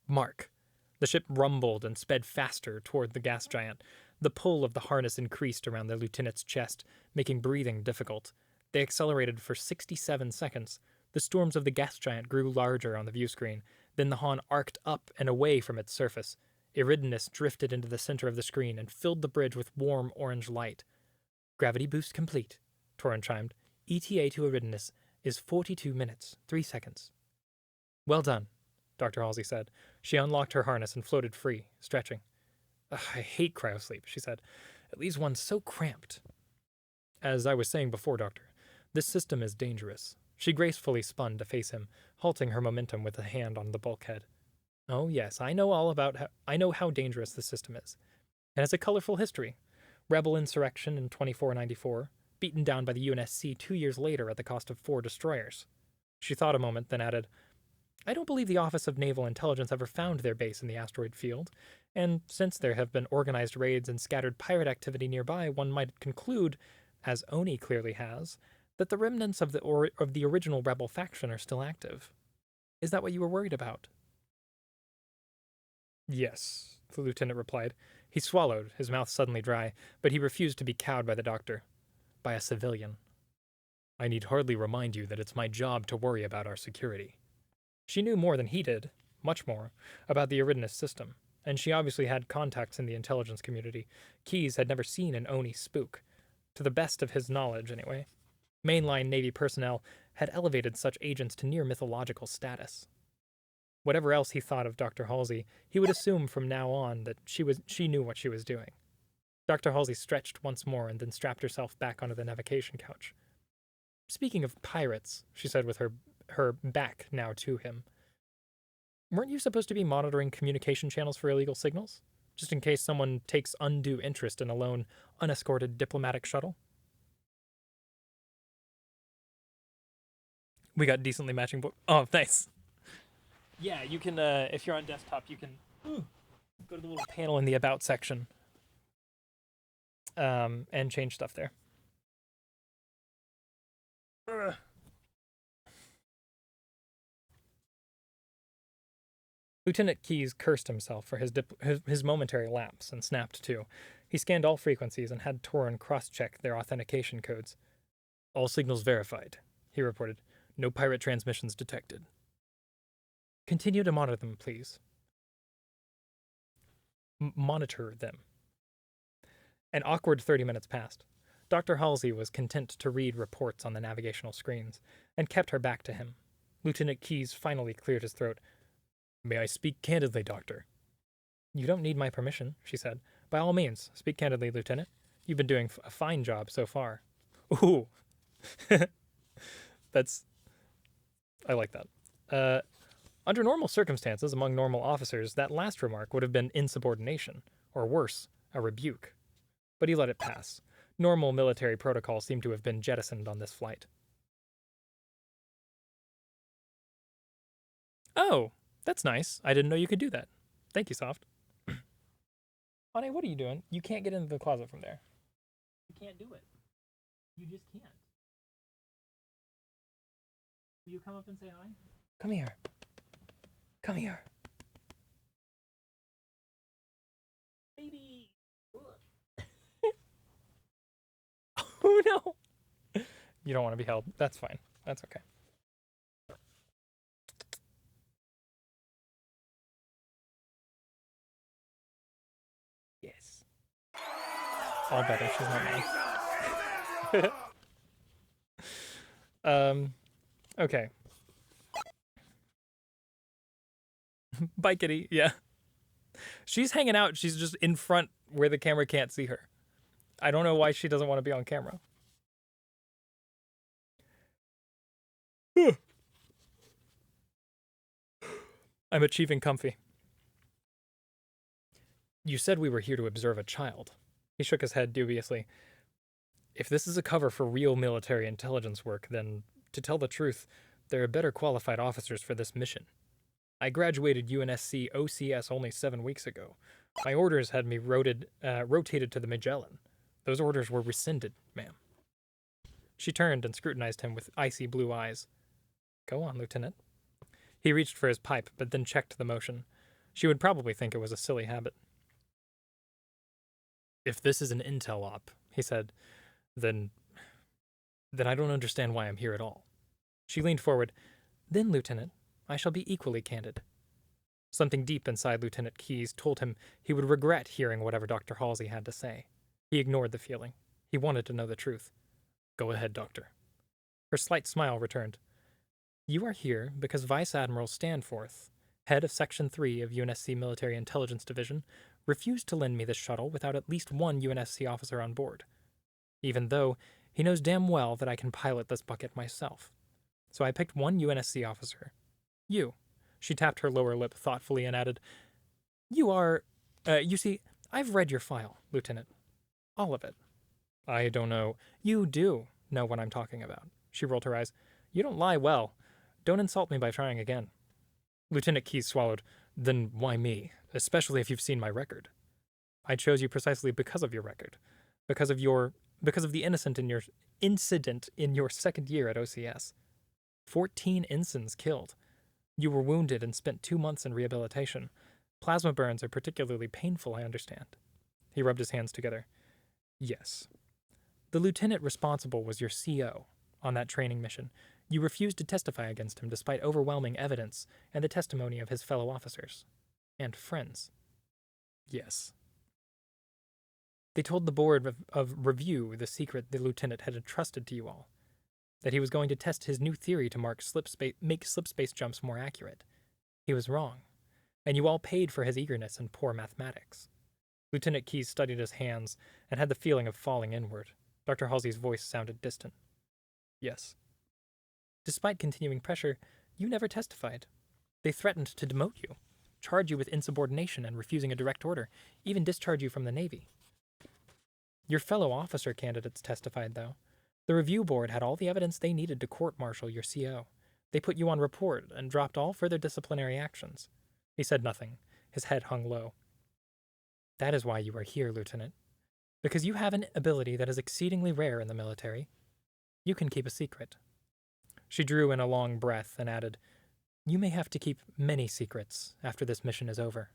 mark. The ship rumbled and sped faster toward the gas giant. The pull of the harness increased around the lieutenant's chest, making breathing difficult. They accelerated for 67 seconds. The storms of the gas giant grew larger on the view screen. Then the Han arced up and away from its surface. Eridanus drifted into the center of the screen and filled the bridge with warm orange light. Gravity boost complete, Torin chimed. ETA to Eridanus is 42 minutes, 3 seconds. Well done, Dr. Halsey said. She unlocked her harness and floated free, stretching. I hate cryosleep, she said. It leaves one so cramped. As I was saying before, Doctor, this system is dangerous. She gracefully spun to face him, halting her momentum with a hand on the bulkhead. Oh, yes, I know how dangerous the system is. It has a colorful history. Rebel insurrection in 2494, beaten down by the UNSC 2 years later at the cost of 4 destroyers. She thought a moment, then added, I don't believe the Office of Naval Intelligence ever found their base in the asteroid field, and since there have been organized raids and scattered pirate activity nearby, one might conclude, as Oni clearly has, that the remnants of the original rebel faction are still active. Is that what you were worried about? Yes, the lieutenant replied. He swallowed, his mouth suddenly dry, but he refused to be cowed by the doctor. By a civilian. I need hardly remind you that it's my job to worry about our security. She knew more than he did, much more, about the Eridanus system, and she obviously had contacts in the intelligence community. Keyes had never seen an Oni spook, to the best of his knowledge anyway. Mainline Navy personnel had elevated such agents to near mythological status. Whatever else he thought of Dr. Halsey, he would assume from now on that she knew what she was doing. Dr. Halsey stretched once more and then strapped herself back onto the navigation couch. Speaking of pirates, she said with her back now to him, weren't you supposed to be monitoring communication channels for illegal signals? Just in case someone takes undue interest in a lone, unescorted diplomatic shuttle? We got decently matching Oh, nice. Yeah, you can, if you're on desktop, you can go to the little panel in the About section and change stuff there. Lieutenant Keyes cursed himself for his momentary lapse and snapped to. He scanned all frequencies and had Torin cross-check their authentication codes. All signals verified, he reported. No pirate transmissions detected. Continue to monitor them, please. Monitor them. An awkward 30 minutes passed. Dr. Halsey was content to read reports on the navigational screens, and kept her back to him. Lieutenant Keyes finally cleared his throat. May I speak candidly, Doctor? You don't need my permission, she said. By all means, speak candidly, Lieutenant. You've been doing a fine job so far. Ooh. That's... I like that. Under normal circumstances, among normal officers, that last remark would have been insubordination, or worse, a rebuke. But he let it pass. Normal military protocol seemed to have been jettisoned on this flight. Oh, that's nice. I didn't know you could do that. Thank you, Soft. Honey, what are you doing? You can't get into the closet from there. You can't do it. You just can't. Will you come up and say hi? Come here. Come here. Baby. Oh, no. You don't want to be held. That's fine. That's okay. Yes. All better. She's not mad. Okay. Bye, kitty. Yeah. She's hanging out. She's just in front where the camera can't see her. I don't know why she doesn't want to be on camera. I'm achieving comfy. You said we were here to observe a child. He shook his head dubiously. If this is a cover for real military intelligence work, then, to tell the truth, there are better qualified officers for this mission. I graduated UNSC OCS only 7 weeks ago. My orders had me rotated to the Magellan. Those orders were rescinded, ma'am. She turned and scrutinized him with icy blue eyes. Go on, Lieutenant. He reached for his pipe, but then checked the motion. She would probably think it was a silly habit. If this is an intel op, he said, then I don't understand why I'm here at all. She leaned forward. Then, Lieutenant, I shall be equally candid. Something deep inside Lieutenant Keyes told him he would regret hearing whatever Dr. Halsey had to say. He ignored the feeling. He wanted to know the truth. Go ahead, Doctor. Her slight smile returned. You are here because Vice Admiral Stanforth, head of Section 3 of UNSC Military Intelligence Division, refused to lend me this shuttle without at least one UNSC officer on board. Even though he knows damn well that I can pilot this bucket myself. So I picked one UNSC officer. You. She tapped her lower lip thoughtfully and added, you see, I've read your file, Lieutenant. All of it. I don't know. You do know what I'm talking about. She rolled her eyes. You don't lie well. Don't insult me by trying again. Lieutenant Keyes swallowed. Then why me? Especially if you've seen my record. I chose you precisely because of your record. Because of the incident in your second year at OCS. 14 ensigns killed. You were wounded and spent 2 months in rehabilitation. Plasma burns are particularly painful, I understand. He rubbed his hands together. Yes. The lieutenant responsible was your CO on that training mission. You refused to testify against him despite overwhelming evidence and the testimony of his fellow officers. And friends. Yes. They told the board of review the secret the lieutenant had entrusted to you all. That he was going to test his new theory to make slip space jumps more accurate. He was wrong. And you all paid for his eagerness and poor mathematics. Lieutenant Keyes studied his hands and had the feeling of falling inward. Dr. Halsey's voice sounded distant. Yes. Despite continuing pressure, you never testified. They threatened to demote you, charge you with insubordination and refusing a direct order, even discharge you from the Navy. Your fellow officer candidates testified, though. The review board had all the evidence they needed to court-martial your CO. They put you on report and dropped all further disciplinary actions. He said nothing. His head hung low. That is why you are here, Lieutenant. Because you have an ability that is exceedingly rare in the military. You can keep a secret. She drew in a long breath and added, You may have to keep many secrets after this mission is over.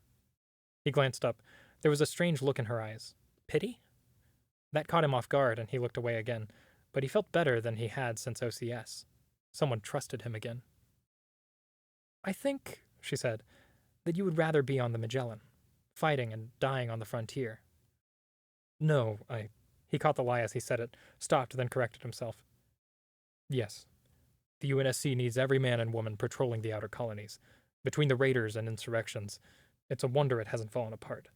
He glanced up. There was a strange look in her eyes. Pity? That caught him off guard, and he looked away again, but he felt better than he had since OCS. Someone trusted him again. I think, she said, that you would rather be on the Magellan, fighting and dying on the frontier. No, He caught the lie as he said it, stopped, then corrected himself. Yes. The UNSC needs every man and woman patrolling the outer colonies, between the raiders and insurrections. It's a wonder it hasn't fallen apart.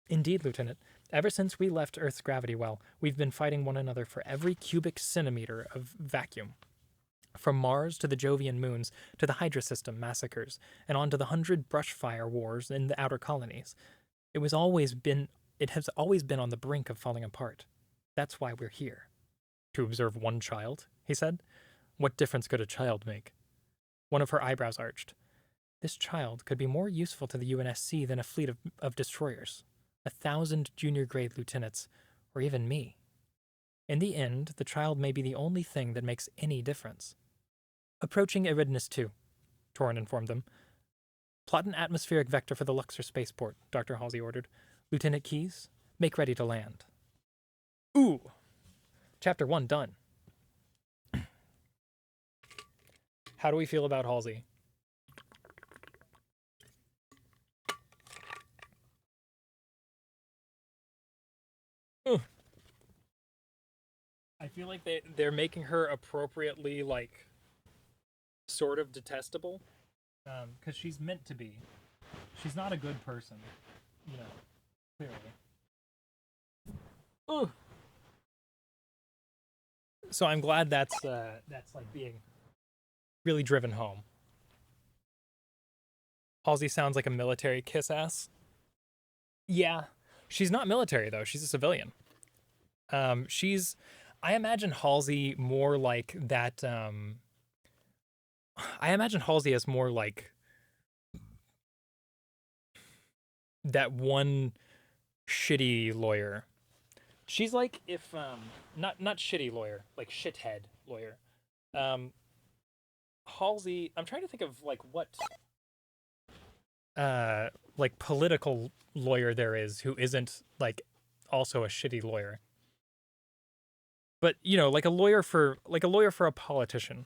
Indeed, Lieutenant. Ever since we left Earth's gravity well, we've been fighting one another for every cubic centimeter of vacuum. From Mars to the Jovian moons, to the Hydra system massacres, and on to the 100 brush fire wars in the outer colonies. It has always been on the brink of falling apart. That's why we're here. To observe one child, he said. What difference could a child make? One of her eyebrows arched. This child could be more useful to the UNSC than a fleet of destroyers, 1,000 junior grade lieutenants, or even me. In the end, the child may be the only thing that makes any difference. Approaching Eridanus 2, Torin informed them. Plot an atmospheric vector for the Luxor spaceport, Dr. Halsey ordered. Lieutenant Keyes, make ready to land. Ooh! Chapter 1 done. How do we feel about Halsey? I feel like they're making her appropriately, like, sort of detestable. Because she's meant to be. She's not a good person. You know, clearly. Ooh. So I'm glad that's like being really driven home. Halsey sounds like a military kiss-ass. Yeah. She's not military, though. She's a civilian. I imagine Halsey more like that, I imagine Halsey as more like that one shitty lawyer. She's like if, not shitty lawyer, like shithead lawyer. Halsey, I'm trying to think of like what, like political lawyer there is who isn't like also a shitty lawyer. But, you know, like a lawyer for a politician.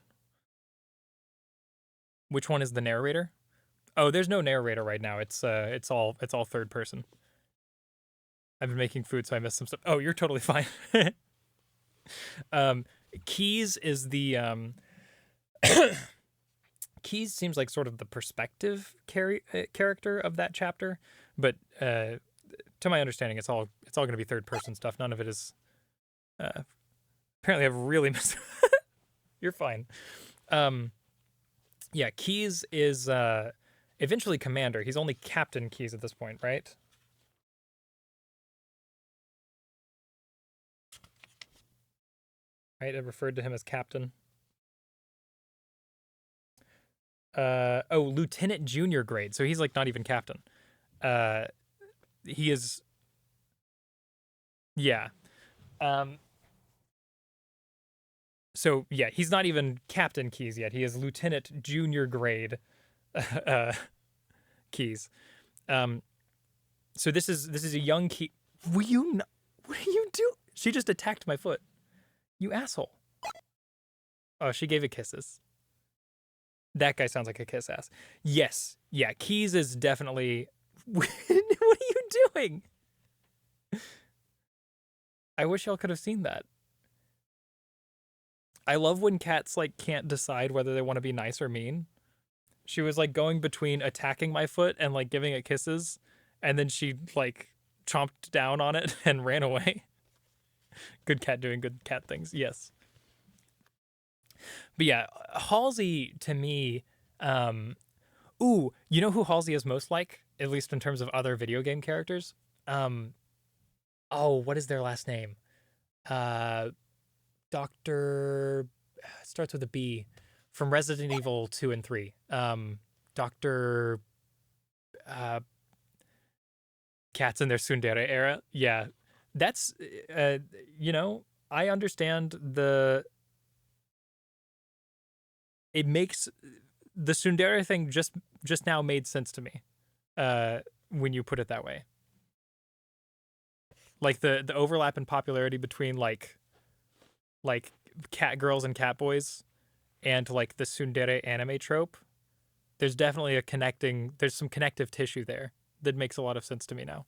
Which one is the narrator? Oh, there's no narrator right now. It's all third person. I've been making food, so I missed some stuff. Oh, you're totally fine. Keyes is the Keyes seems like sort of the perspective character of that chapter, but to my understanding, it's all going to be third person stuff. None of it is. Apparently, I've really missed. You're fine. Yeah, Keyes is eventually commander. He's only Captain Keyes at this point, right? Right, I referred to him as captain. Lieutenant junior grade. So he's like not even captain. He is. Yeah. So yeah, he's not even Captain Keyes yet. He is Lieutenant junior grade Keyes. So this is a young Key. Will you? What are you doing? She just attacked my foot. You asshole. Oh, she gave it kisses. That guy sounds like a kiss ass. Yes. Yeah, Keyes is definitely. What are you doing? I wish y'all could have seen that. I love when cats like can't decide whether they want to be nice or mean. She was like going between attacking my foot and like giving it kisses, and then she like chomped down on it and ran away. Good cat doing good cat things. Yes. But yeah, Halsey to me, you know who Halsey is most like, at least in terms of other video game characters? What is their last name? Dr. starts with a B from Resident Evil 2 and 3. Dr. Cats in their tsundere era. Yeah. That's, I understand it makes the tsundere thing just now made sense to me when you put it that way. Like the overlap in popularity between like cat girls and cat boys and like the tsundere anime trope, there's definitely there's some connective tissue there that makes a lot of sense to me now.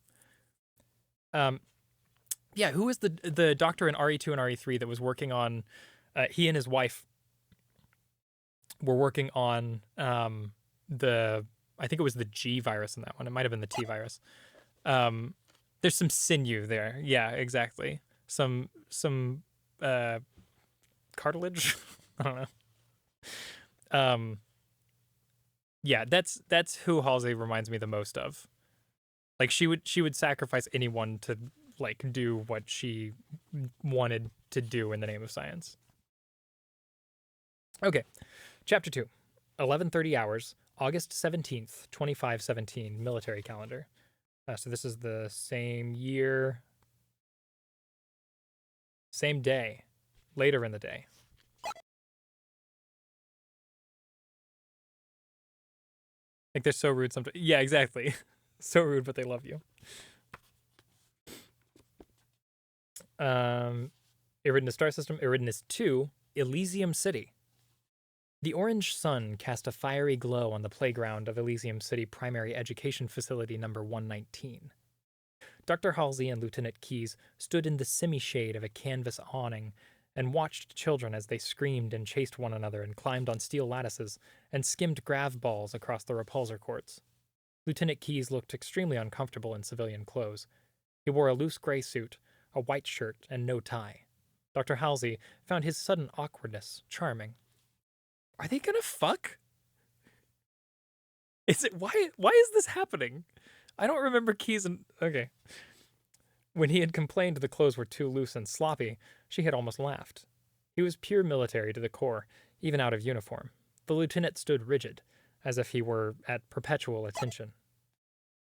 Yeah, who was the doctor in RE2 and RE3 that was working on, he and his wife were working on the I think it was the G virus in that one. It might have been the T virus. Um, there's some sinew there. Yeah, exactly. Some cartilage. I don't know. Um, yeah, that's who Halsey reminds me the most of. Like she would sacrifice anyone to like do what she wanted to do in the name of science. Okay, chapter 2. 11:30 hours, August 17th, 2517, military calendar. So this is the same year, same day, later in the day. Like they're so rude sometimes. Yeah, exactly. So rude, but they love you. Eridanus star system, Eridanus 2, Elysium City. The orange sun cast a fiery glow on the playground of Elysium City Primary Education Facility number 119. Dr. Halsey and Lieutenant Keyes stood in the semi-shade of a canvas awning and watched children as they screamed and chased one another and climbed on steel lattices and skimmed grav balls across the repulsor courts. Lieutenant Keyes looked extremely uncomfortable in civilian clothes. He wore a loose gray suit, a white shirt, and no tie. Dr. Halsey found his sudden awkwardness charming. Are they gonna fuck? Is it why is this happening? I don't remember Keyes and okay. When he had complained the clothes were too loose and sloppy, she had almost laughed. He was pure military to the core, even out of uniform. The lieutenant stood rigid, as if he were at perpetual attention.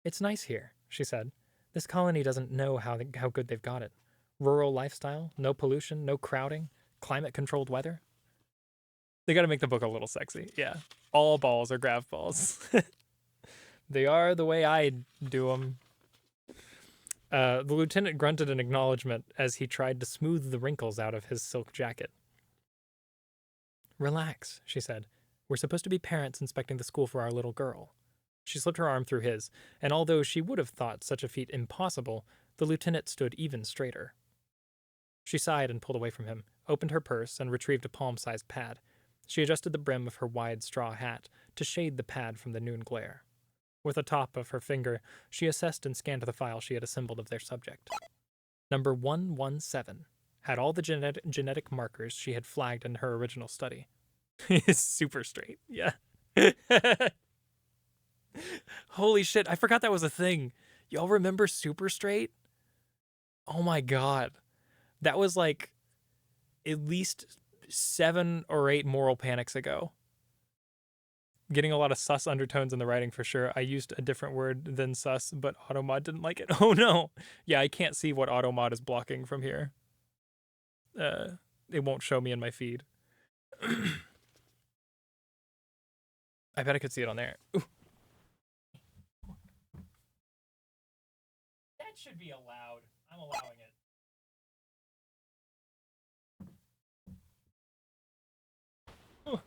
It's nice here, she said. This colony doesn't know how good they've got it. Rural lifestyle, no pollution, no crowding, climate-controlled weather. They gotta make the book a little sexy, yeah. All balls are grav balls. They are the way I do them. The lieutenant grunted an acknowledgement as he tried to smooth the wrinkles out of his silk jacket. Relax, she said. We're supposed to be parents inspecting the school for our little girl. She slipped her arm through his, and although she would have thought such a feat impossible, the lieutenant stood even straighter. She sighed and pulled away from him, opened her purse, and retrieved a palm-sized pad. She adjusted the brim of her wide straw hat to shade the pad from the noon glare. With the top of her finger, she assessed and scanned the file she had assembled of their subject. Number 117 had all the genetic markers she had flagged in her original study. It's super straight, yeah. Holy shit, I forgot that was a thing. Y'all remember super straight? Oh my god. That was like at least 7 or 8 moral panics ago. Getting a lot of sus undertones in the writing for sure. I used a different word than sus, but Automod didn't like it. Oh no. Yeah, I can't see what Automod is blocking from here. It won't show me in my feed. I bet I could see it on there. Ooh. That should be allowed. I'm allowing it. Ooh.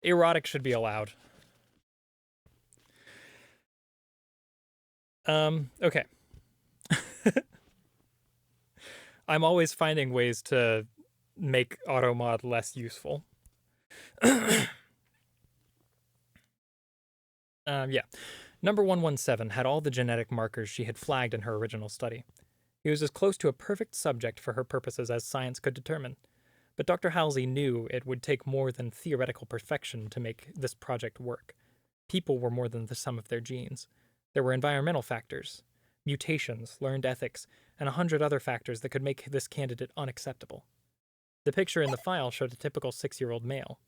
Erotic should be allowed. Okay. I'm always finding ways to make automod less useful. Yeah. Number 117 had all the genetic markers she had flagged in her original study. He was as close to a perfect subject for her purposes as science could determine. But Dr. Halsey knew it would take more than theoretical perfection to make this project work. People were more than the sum of their genes. There were environmental factors, mutations, learned ethics, and 100 other factors that could make this candidate unacceptable. The picture in the file showed a typical 6-year-old male.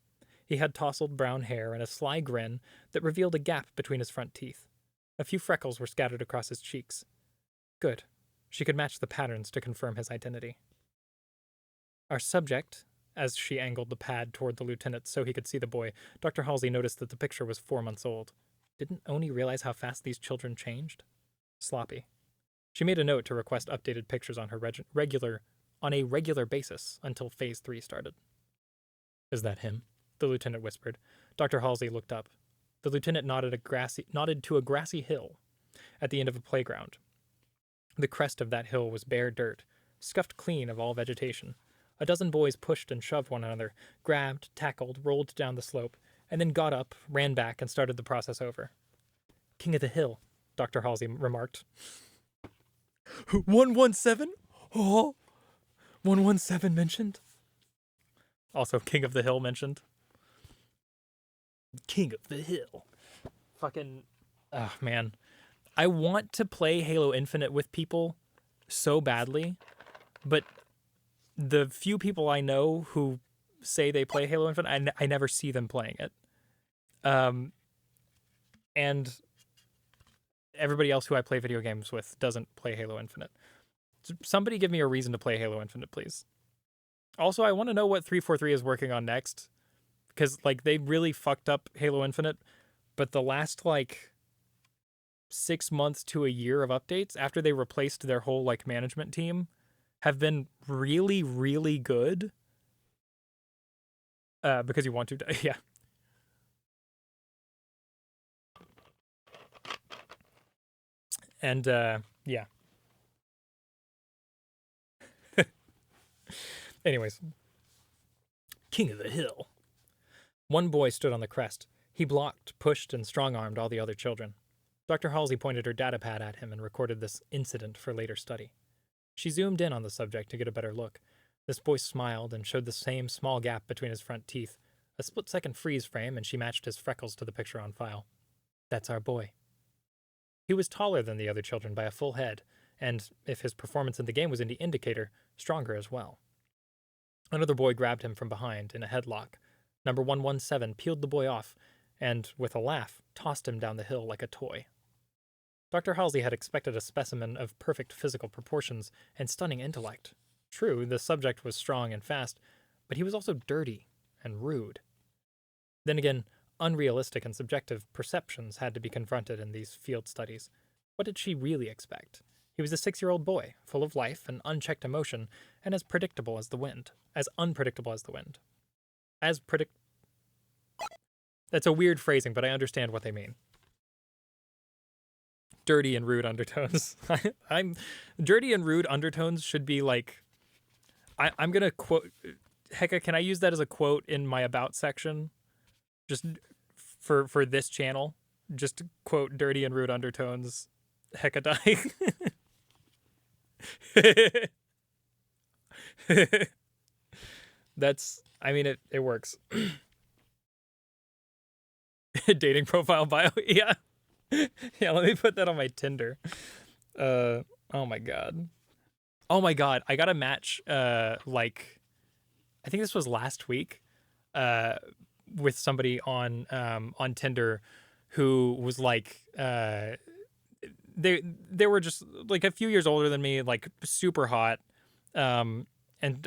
He had tousled brown hair and a sly grin that revealed a gap between his front teeth. A few freckles were scattered across his cheeks. Good. She could match the patterns to confirm his identity. Our subject, as she angled the pad toward the lieutenant so he could see the boy, Dr. Halsey noticed that the picture was 4 months old. Didn't Oni realize how fast these children changed? Sloppy. She made a note to request updated pictures on her on a regular basis until Phase 3 started. Is that him? The lieutenant whispered. Dr. Halsey looked up. The lieutenant nodded to a grassy hill at the end of a playground. The crest of that hill was bare dirt, scuffed clean of all vegetation. A dozen boys pushed and shoved one another, grabbed, tackled, rolled down the slope, and then got up, ran back, and started the process over. King of the Hill, Dr. Halsey remarked. 117? Oh, 117 mentioned? Also, King of the Hill mentioned. King of the Hill. Fucking, oh man. I want to play Halo Infinite with people so badly, but the few people I know who say they play Halo Infinite, I never see them playing it. And everybody else who I play video games with doesn't play Halo Infinite. So somebody give me a reason to play Halo Infinite, please. Also, I want to know what 343 is working on next, because like they really fucked up Halo Infinite, but the last like 6 months to a year of updates after they replaced their whole like management team have been really, really good. Because you want to, yeah. And yeah. Anyways, King of the Hill. One boy stood on the crest. He blocked, pushed, and strong-armed all the other children. Dr. Halsey pointed her data pad at him and recorded this incident for later study. She zoomed in on the subject to get a better look. This boy smiled and showed the same small gap between his front teeth. A split-second freeze frame, and she matched his freckles to the picture on file. That's our boy. He was taller than the other children by a full head, and, if his performance in the game was any indicator, stronger as well. Another boy grabbed him from behind in a headlock. Number 117 peeled the boy off, and, with a laugh, tossed him down the hill like a toy. Dr. Halsey had expected a specimen of perfect physical proportions and stunning intellect. True, the subject was strong and fast, but he was also dirty and rude. Then again, unrealistic and subjective perceptions had to be confronted in these field studies. What did she really expect? He was a 6-year-old boy, full of life and unchecked emotion, and as predictable as the wind. As unpredictable as the wind. That's a weird phrasing, but I understand what they mean. Dirty and rude undertones. I'm dirty and rude undertones should be like, I'm gonna quote. Hecka, can I use that as a quote in my about section? Just for this channel, just quote dirty and rude undertones. Hecka dying. That's, I mean, it works. Dating profile bio, yeah. Yeah, let me put that on my Tinder. Oh my god. Oh my god, I got a match, like, I think this was last week, with somebody on Tinder who was like, they were just like a few years older than me, like super hot. And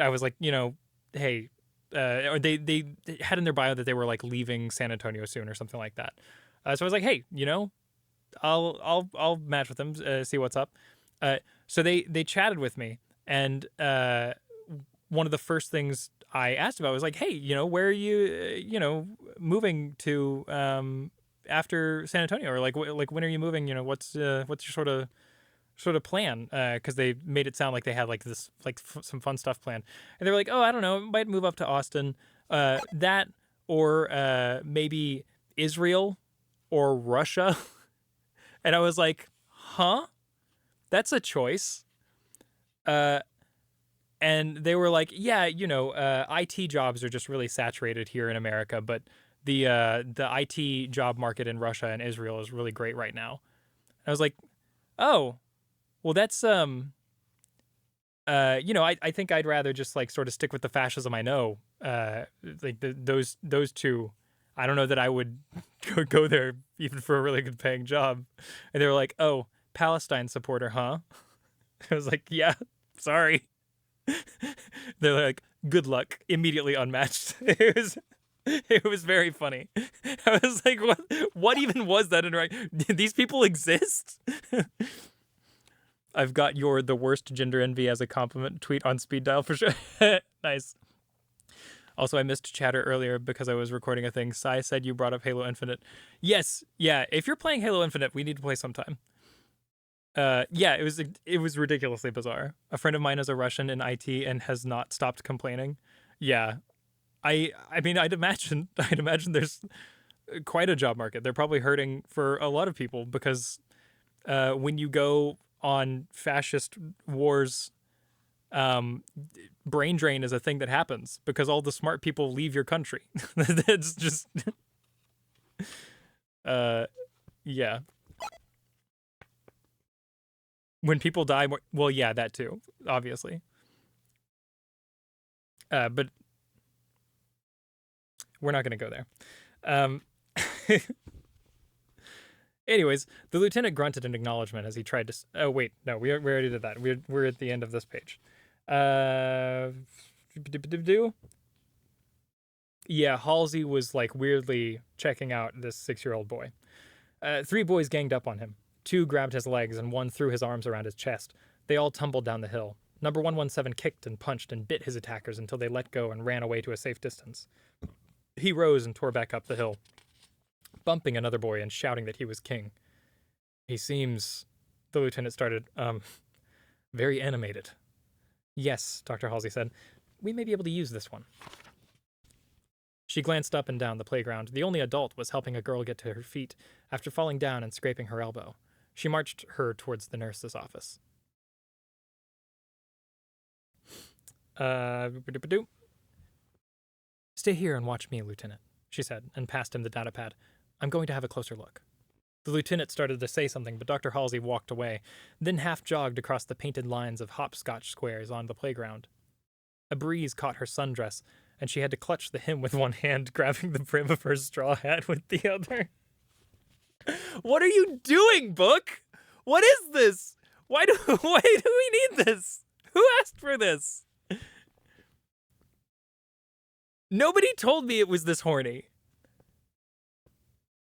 I was like, hey, or they had in their bio that they were like leaving San Antonio soon or something like that. So I was like, hey, I'll match with them, see what's up. So they chatted with me, and one of the first things I asked about was like, hey, where are you, moving to after San Antonio, or like when are you moving? What's your sort of plan? Because they made it sound like they had like this some fun stuff planned, and they were like, oh, I don't know, might move up to Austin, that or maybe Israel or Russia. And I was like, huh? That's a choice. And they were like, yeah, IT jobs are just really saturated here in America, but the IT job market in Russia and Israel is really great right now. And I was like, oh, well, that's I think I'd rather just like sort of stick with the fascism I know. Like those two, I don't know that I would go there even for a really good paying job. And they were like, oh, Palestine supporter, huh? I was like, yeah, sorry. They're like, good luck, immediately unmatched. It was very funny. I was like, what even was that interaction? Did these people exist? I've got the worst gender envy as a compliment tweet on speed dial for sure. Nice. Also, I missed chatter earlier because I was recording a thing. Sai said you brought up Halo Infinite. Yes, yeah. If you're playing Halo Infinite, we need to play sometime. Yeah, it was ridiculously bizarre. A friend of mine is a Russian in IT and has not stopped complaining. Yeah, I mean, I'd imagine there's quite a job market. They're probably hurting for a lot of people because when you go on fascist wars, um, brain drain is a thing that happens because all the smart people leave your country. It's just, uh, yeah. When people die, well, yeah, that too, obviously. But we're not going to go there. Um, anyways, the lieutenant grunted in acknowledgement as he tried to. Oh wait, no, we already did that. We're at the end of this page. Yeah, Halsey was like weirdly checking out this 6-year-old boy. 3 boys ganged up on him. 2 grabbed his legs and 1 threw his arms around his chest. They all tumbled down the hill. Number 117 kicked and punched and bit his attackers until they let go and ran away to a safe distance. He rose and tore back up the hill, bumping another boy and shouting that he was king. He seems, the lieutenant started, very animated. Yes, Dr. Halsey said. We may be able to use this one. She glanced up and down the playground. The only adult was helping a girl get to her feet after falling down and scraping her elbow. She marched her towards the nurse's office. Stay here and watch me, Lieutenant, she said, and passed him the data pad. I'm going to have a closer look. The lieutenant started to say something, but Dr. Halsey walked away, then half jogged across the painted lines of hopscotch squares on the playground. A breeze caught her sundress, and she had to clutch the hem with one hand, grabbing the brim of her straw hat with the other. What are you doing, book? What is this? Why do we need this? Who asked for this? Nobody told me it was this horny.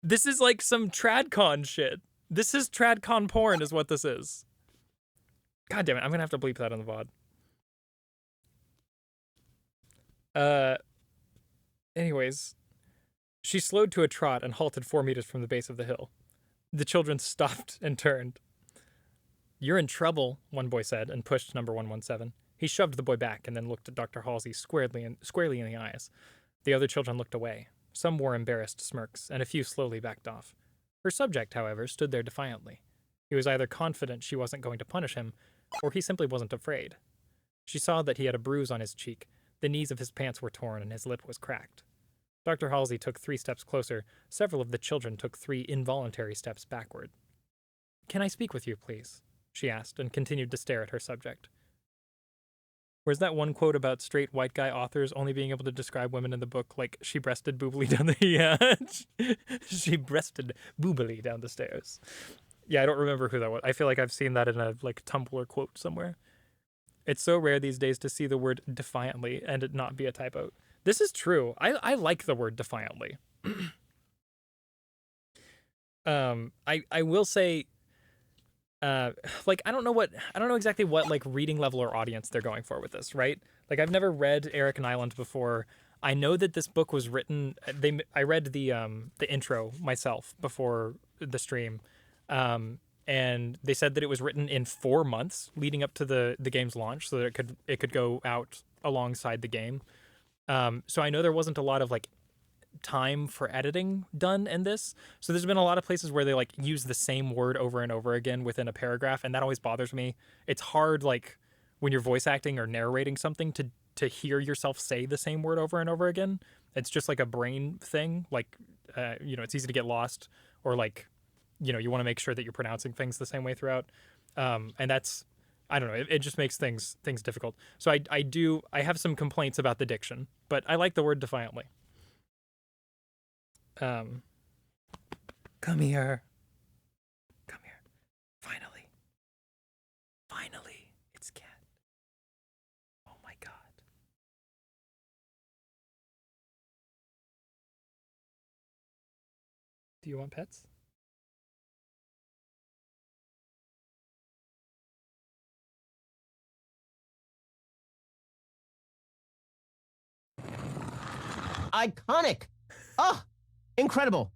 This is like some tradcon shit. This is tradcon porn is what this is. God damn it, I'm gonna have to bleep that on the VOD. Anyways, she slowed to a trot and halted 4 meters from the base of the hill. The children stopped and turned. You're in trouble, one boy said, and pushed number 117. He shoved the boy back and then looked at Dr. Halsey squarely in the eyes. The other children looked away. Some wore embarrassed smirks, and a few slowly backed off. Her subject, however, stood there defiantly. He was either confident she wasn't going to punish him, or he simply wasn't afraid. She saw that he had a bruise on his cheek, the knees of his pants were torn, and his lip was cracked. Dr. Halsey took 3 steps closer. Several of the children took 3 involuntary steps backward. Can I speak with you, please? She asked, and continued to stare at her subject. Where's that one quote about straight white guy authors only being able to describe women in the book like she breasted boobily down the she breasted boobily down the stairs. Yeah, I don't remember who that was. I feel like I've seen that in a like Tumblr quote somewhere. It's so rare these days to see the word defiantly and it not be a typo. This is true. I like the word defiantly. I will say like I don't know exactly what like reading level or audience they're going for with this, right? Like I've never read Eric and Island before. I know that this book was written I read the intro myself before the stream. And they said that it was written in 4 months leading up to the game's launch so that it could go out alongside the game. So I know there wasn't a lot of like time for editing done in this. So there's been a lot of places where they like use the same word over and over again within a paragraph, and that always bothers me. It's hard like when you're voice acting or narrating something to hear yourself say the same word over and over again. It's just like a brain thing. Like it's easy to get lost, or like you want to make sure that you're pronouncing things the same way throughout. And that's I don't know. It just makes things difficult. So I have some complaints about the diction, but I like the word defiantly. Come here. Come here. Finally. It's cat. Oh my god. Do you want pets? Iconic. Oh, incredible.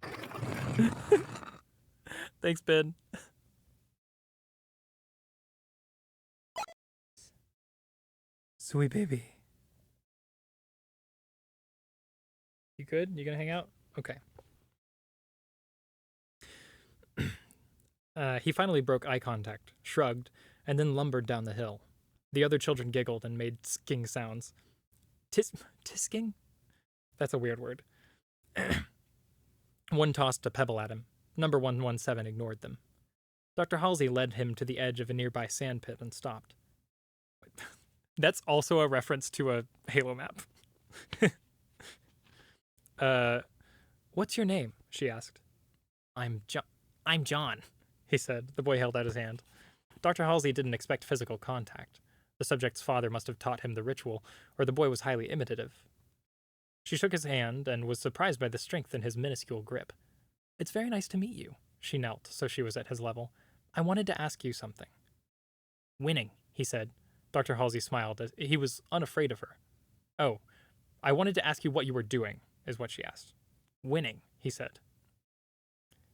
Thanks, Ben. Sweet baby. You good? You gonna hang out? Okay. He finally broke eye contact, shrugged, and then lumbered down the hill. The other children giggled and made sking sounds. Tisking? That's a weird word. One tossed a pebble at him. Number 117 ignored them. Dr. Halsey led him to the edge of a nearby sand pit and stopped. That's also a reference to a Halo map. What's your name? She asked. I'm John, he said. The boy held out his hand. Dr. Halsey didn't expect physical contact. The subject's father must have taught him the ritual, or the boy was highly imitative. She shook his hand and was surprised by the strength in his minuscule grip. It's very nice to meet you. She knelt, so she was at his level. I wanted to ask you something. Winning, he said. Dr. Halsey smiled as he was unafraid of her. Oh, I wanted to ask you what you were doing, is what she asked. Winning, he said.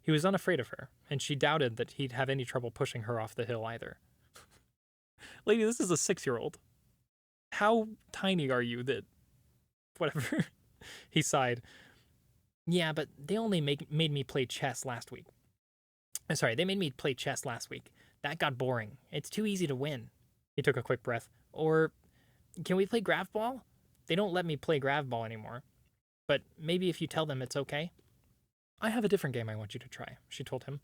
He was unafraid of her, and she doubted that he'd have any trouble pushing her off the hill either. Lady, this is a 6-year-old. How tiny are you that... Whatever. He sighed. Yeah, but they only made me play chess last week. They made me play chess last week. That got boring. It's too easy to win. He took a quick breath. Or, can we play grav ball? They don't let me play grav ball anymore. But maybe if you tell them it's okay. I have a different game I want you to try, she told him.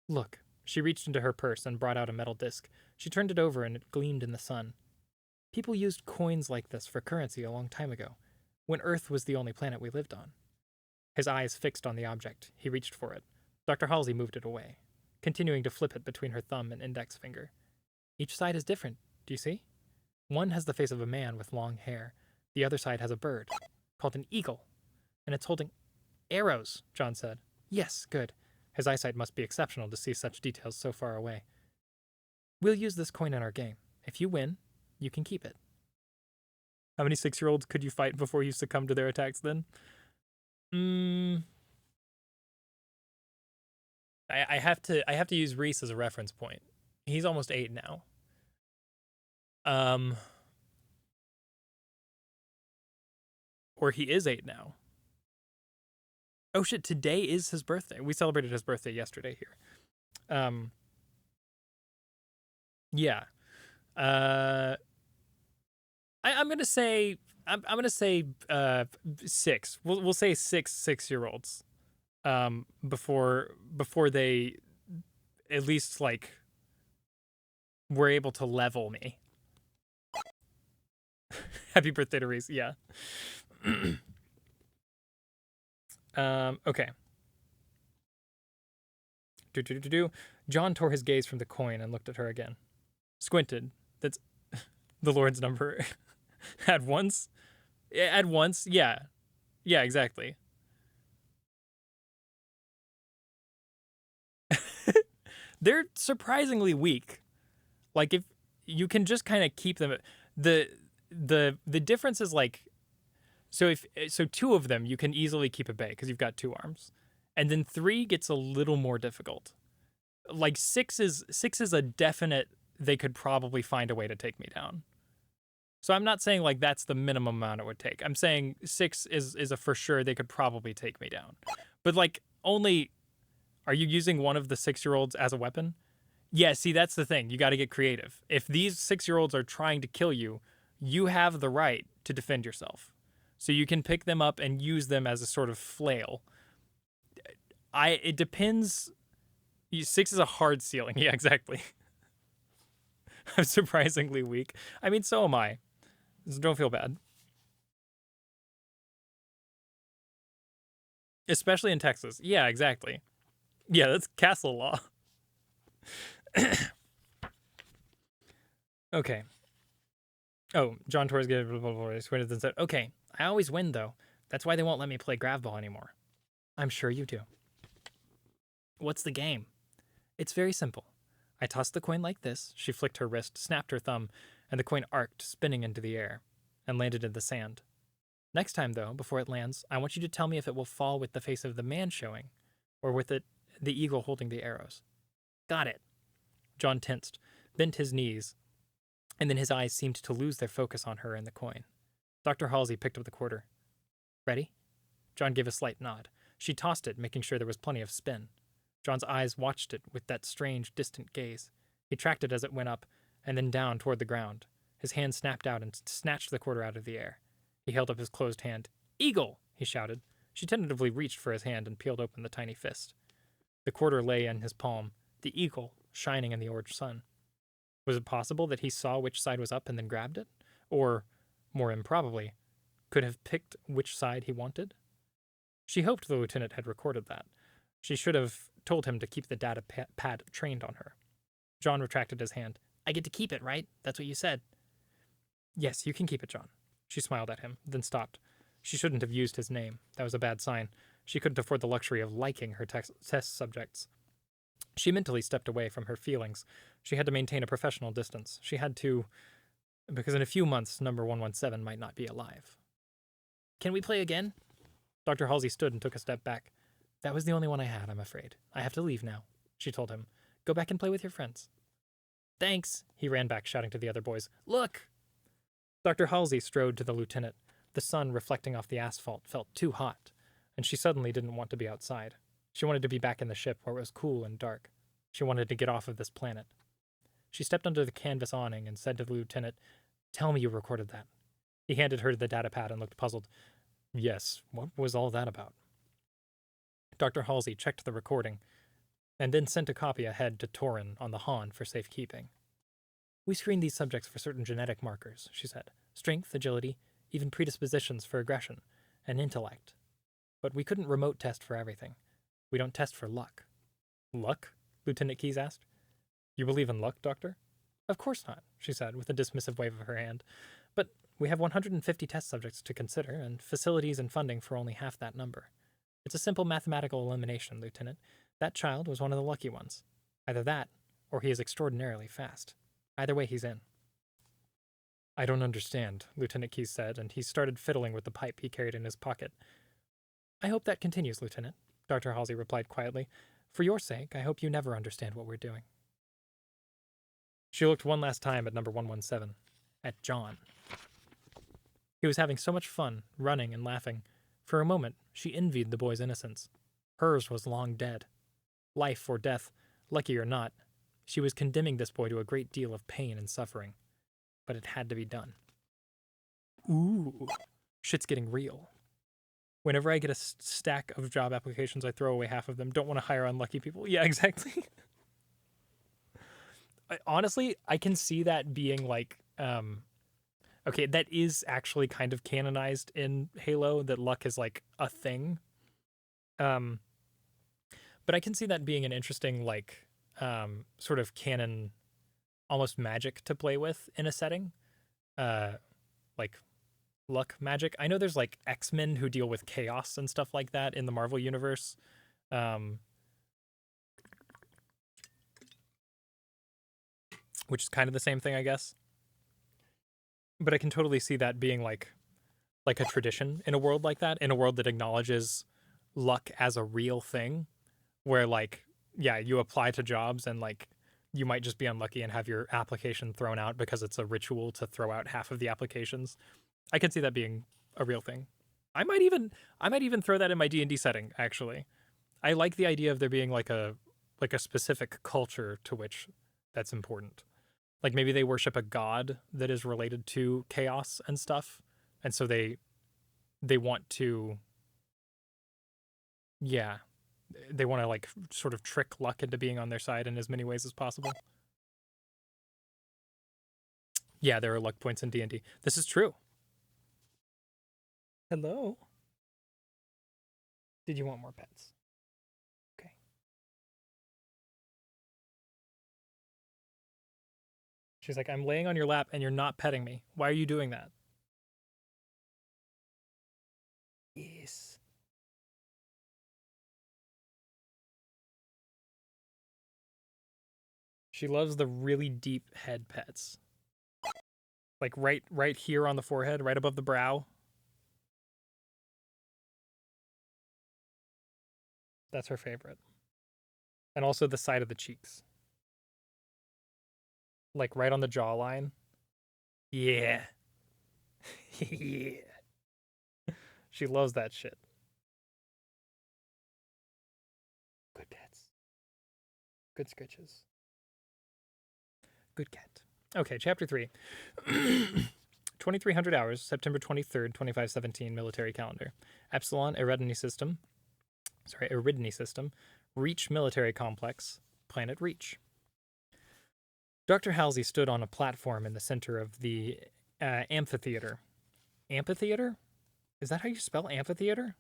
Look. She reached into her purse and brought out a metal disc. She turned it over and it gleamed in the sun. People used coins like this for currency a long time ago, when Earth was the only planet we lived on. His eyes fixed on the object, he reached for it. Dr. Halsey moved it away, continuing to flip it between her thumb and index finger. Each side is different, do you see? One has the face of a man with long hair. The other side has a bird, called an eagle, and it's holding arrows, John said. Yes, good. His eyesight must be exceptional to see such details so far away. We'll use this coin in our game. If you win, you can keep it. How many 6-year-olds could you fight before you succumb to their attacks then? I have to use Reese as a reference point. He's almost 8 now. Or he is 8 now. Oh shit, today is his birthday. We celebrated his birthday yesterday here. Yeah. I'm gonna say 6. We'll say 6-year-olds. Before they at least like were able to level me. Happy birthday to Reese. Yeah. Okay. John tore his gaze from the coin and looked at her again. Squinted. That's the Lord's number. At once? At once? Yeah. Yeah, exactly. They're surprisingly weak. Like, if you can just kind of keep them... The difference is like... So 2 of them you can easily keep at bay because you've got 2 arms, and then 3 gets a little more difficult. Like 6 is a definite. They could probably find a way to take me down. So I'm not saying like that's the minimum amount it would take. I'm saying 6 is a for sure. They could probably take me down, but like only. Are you using one of the 6-year-olds as a weapon? Yeah. See, that's the thing. You got to get creative. If these 6-year-olds are trying to kill you, you have the right to defend yourself. So you can pick them up and use them as a sort of flail. It depends. 6 is a hard ceiling. Yeah, exactly. I'm surprisingly weak. I mean, so am I. So don't feel bad. Especially in Texas. Yeah, exactly. Yeah, that's castle law. Okay. Oh, John Torres gave squinted and said, okay, I always win, though. That's why they won't let me play grav ball anymore. I'm sure you do. What's the game? It's very simple. I tossed the coin like this. She flicked her wrist, snapped her thumb, and the coin arced, spinning into the air, and landed in the sand. Next time, though, before it lands, I want you to tell me if it will fall with the face of the man showing, or with the eagle holding the arrows. Got it. John tensed, bent his knees, and then his eyes seemed to lose their focus on her and the coin. Dr. Halsey picked up the quarter. Ready? John gave a slight nod. She tossed it, making sure there was plenty of spin. John's eyes watched it with that strange, distant gaze. He tracked it as it went up, and then down toward the ground. His hand snapped out and snatched the quarter out of the air. He held up his closed hand. "Eagle!" he shouted. She tentatively reached for his hand and peeled open the tiny fist. The quarter lay in his palm, the eagle shining in the orange sun. Was it possible that he saw which side was up and then grabbed it? Or, more improbably, could have picked which side he wanted? She hoped the lieutenant had recorded that. She should have told him to keep the data pad trained on her. John retracted his hand. "I get to keep it, right? That's what you said." "Yes, you can keep it, John." She smiled at him, then stopped. She shouldn't have used his name. That was a bad sign. She couldn't afford the luxury of liking her test subjects. She mentally stepped away from her feelings. She had to maintain a professional distance. She had to, because in a few months, number 117 might not be alive. "Can we play again?" Dr. Halsey stood and took a step back. "That was the only one I had, I'm afraid. I have to leave now," she told him. "Go back and play with your friends." "Thanks," he ran back, shouting to the other boys. "Look!" Dr. Halsey strode to the lieutenant. The sun reflecting off the asphalt felt too hot, and she suddenly didn't want to be outside. She wanted to be back in the ship where it was cool and dark. She wanted to get off of this planet. She stepped under the canvas awning and said to the lieutenant, "Tell me you recorded that." He handed her the data pad and looked puzzled. "Yes, what was all that about?" Dr. Halsey checked the recording, and then sent a copy ahead to Torin on the Han for safekeeping. "We screen these subjects for certain genetic markers," she said. "Strength, agility, even predispositions for aggression, and intellect. But we couldn't remote test for everything. We don't test for luck." "Luck?" Lieutenant Keyes asked. "You believe in luck, Doctor?" "Of course not," she said, with a dismissive wave of her hand. "But we have 150 test subjects to consider, and facilities and funding for only half that number. It's a simple mathematical elimination, Lieutenant. That child was one of the lucky ones. Either that, or he is extraordinarily fast. Either way, he's in." "I don't understand," Lieutenant Keyes said, and he started fiddling with the pipe he carried in his pocket. "I hope that continues, Lieutenant," Dr. Halsey replied quietly. "For your sake, I hope you never understand what we're doing." She looked one last time at number 117, at John. He was having so much fun, running and laughing. For a moment, she envied the boy's innocence. Hers was long dead. Life or death, lucky or not, she was condemning this boy to a great deal of pain and suffering. But it had to be done. Ooh, shit's getting real. Whenever I get a stack of job applications, I throw away half of them. Don't want to hire unlucky people. Yeah, exactly. Honestly, I can see that being like, okay, that is actually kind of canonized in Halo, that luck is like a thing. But I can see that being an interesting, like, sort of canon, almost magic to play with in a setting. Like luck magic. I know there's like X-Men who deal with chaos and stuff like that in the Marvel universe. Which is kind of the same thing, I guess. But I can totally see that being like a tradition in a world like that, in a world that acknowledges luck as a real thing, where like, yeah, you apply to jobs and like you might just be unlucky and have your application thrown out because it's a ritual to throw out half of the applications. I can see that being a real thing. I might even throw that in my D&D setting, actually. I like the idea of there being like a specific culture to which that's important. Like maybe they worship a god that is related to chaos and stuff, and so they want to, yeah, they want to like sort of trick luck into being on their side in as many ways as possible. Yeah, there are luck points in D&D. This is true. Hello. Did you want more pets? Okay. She's like, "I'm laying on your lap and you're not petting me. Why are you doing that?" Yes. She loves the really deep head pets. Like right here on the forehead, right above the brow. That's her favorite. And also the side of the cheeks. Like right on the jawline. Yeah. Yeah. She loves that shit. Good pets. Good sketches. Good cat. Okay, chapter 3. 2300 hours, September 23rd, 2517, military calendar. Epsilon Eridani system. Eridani system. Reach military complex. Planet Reach. Dr. Halsey stood on a platform in the center of the amphitheater. Amphitheater? Is that how you spell amphitheater?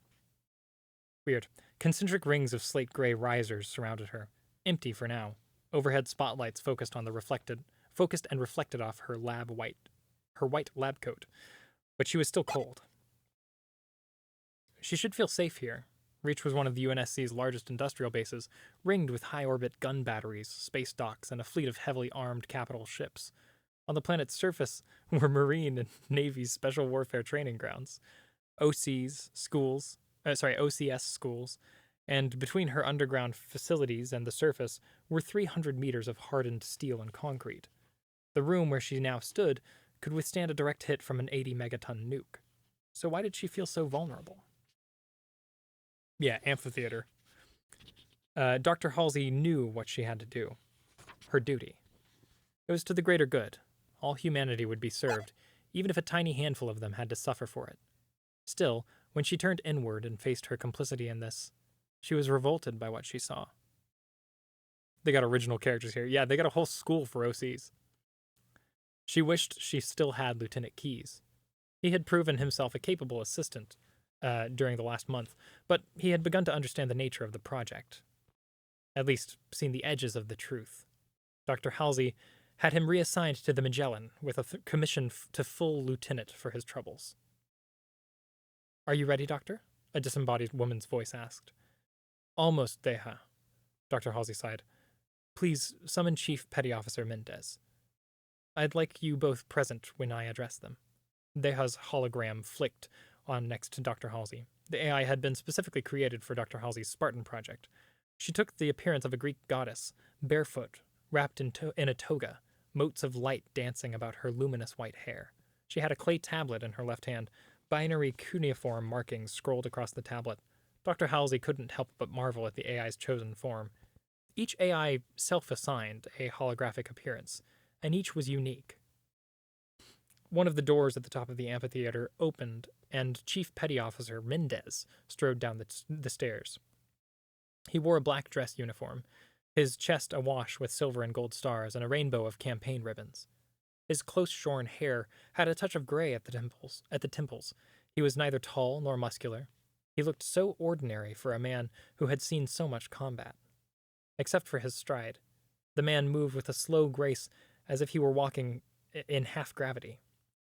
Weird. Concentric rings of slate gray risers surrounded her, empty for now. Overhead spotlights focused and reflected off her white lab coat, but she was still cold. She should feel safe here. Reach was one of the UNSC's largest industrial bases, ringed with high-orbit gun batteries, space docks, and a fleet of heavily armed capital ships. On the planet's surface were Marine and Navy's special warfare training grounds, OCS schools, and between her underground facilities and the surface were 300 meters of hardened steel and concrete. The room where she now stood could withstand a direct hit from an 80-megaton nuke. So why did she feel so vulnerable? Yeah, amphitheater. Dr. Halsey knew what she had to do. Her duty. It was to the greater good. All humanity would be served, even if a tiny handful of them had to suffer for it. Still, when she turned inward and faced her complicity in this, she was revolted by what she saw. They got original characters here. Yeah, they got a whole school for OCs. She wished she still had Lieutenant Keyes. He had proven himself a capable assistant during the last month, but he had begun to understand the nature of the project. At least, seen the edges of the truth. Dr. Halsey had him reassigned to the Magellan with a commission to full lieutenant for his troubles. "Are you ready, Doctor?" a disembodied woman's voice asked. "Almost, Deha," Dr. Halsey sighed. "Please summon Chief Petty Officer Mendez. I'd like you both present when I address them." Deha's hologram flicked on next to Dr. Halsey. The AI had been specifically created for Dr. Halsey's Spartan project. She took the appearance of a Greek goddess, barefoot, wrapped in a toga, motes of light dancing about her luminous white hair. She had a clay tablet in her left hand, binary cuneiform markings scrolled across the tablet. Dr. Halsey couldn't help but marvel at the AI's chosen form. Each AI self-assigned a holographic appearance, and each was unique. One of the doors at the top of the amphitheater opened, and Chief Petty Officer Mendez strode down the stairs. He wore a black dress uniform, his chest awash with silver and gold stars and a rainbow of campaign ribbons. His close-shorn hair had a touch of gray at the temples. He was neither tall nor muscular. He looked so ordinary for a man who had seen so much combat. Except for his stride, the man moved with a slow grace as if he were walking in half-gravity.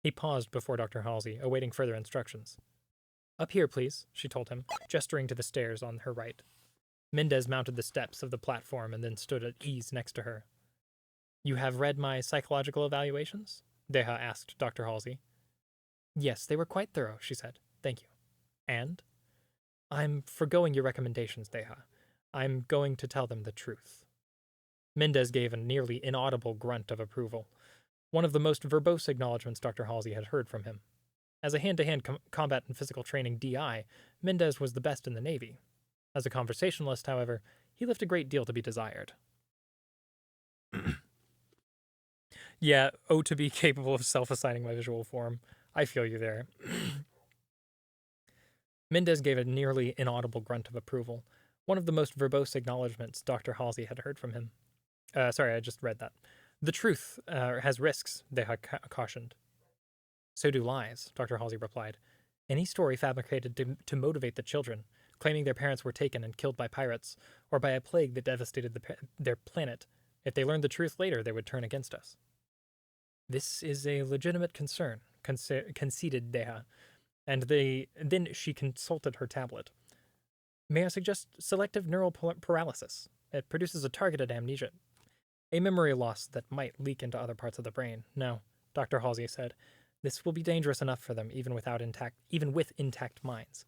He paused before Dr. Halsey, awaiting further instructions. "Up here, please," she told him, gesturing to the stairs on her right. Mendez mounted the steps of the platform and then stood at ease next to her. "You have read my psychological evaluations?" Deha asked Dr. Halsey. "Yes, they were quite thorough," she said. "Thank you." "And?" "I'm forgoing your recommendations, Deha. I'm going to tell them the truth." Mendez gave a nearly inaudible grunt of approval, one of the most verbose acknowledgments Dr. Halsey had heard from him. As a hand-to-hand combat and physical training DI, Mendez was the best in the Navy. As a conversationalist, however, he left a great deal to be desired. Yeah, to be capable of self-assigning my visual form. I feel you there. Mendez gave a nearly inaudible grunt of approval, one of the most verbose acknowledgments Dr. Halsey had heard from him. Sorry, I just read that. "The truth has risks," they had cautioned. "So do lies," Dr. Halsey replied. "Any story fabricated to motivate the children, claiming their parents were taken and killed by pirates, or by a plague that devastated their planet, if they learned the truth later, they would turn against us." "This is a legitimate concern," conceded Deha, and then she consulted her tablet. "May I suggest selective neural paralysis? It produces a targeted amnesia, a memory loss that might leak into other parts of the brain. No," Dr. Halsey said. "This will be dangerous enough for them, even with intact minds."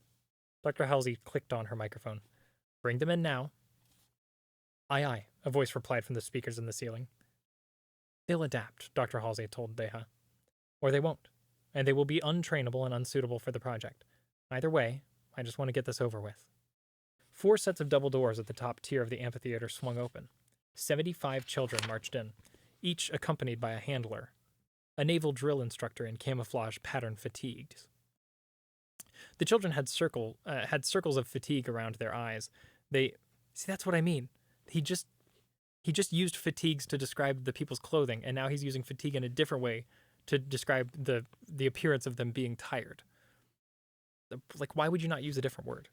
Dr. Halsey clicked on her microphone. "Bring them in now." "Aye, aye," a voice replied from the speakers in the ceiling. "They'll adapt," Dr. Halsey told Deha. "Or they won't, and they will be untrainable and unsuitable for the project. Either way, I just want to get this over with." 4 sets of double doors at the top tier of the amphitheater swung open. 75 children marched in, each accompanied by a handler, a naval drill instructor in camouflage pattern fatigues. The children had circles of fatigue around their eyes. They see that's what I mean. He just used fatigues to describe the people's clothing, and now he's using fatigue in a different way to describe the appearance of them being tired. Like, why would you not use a different word?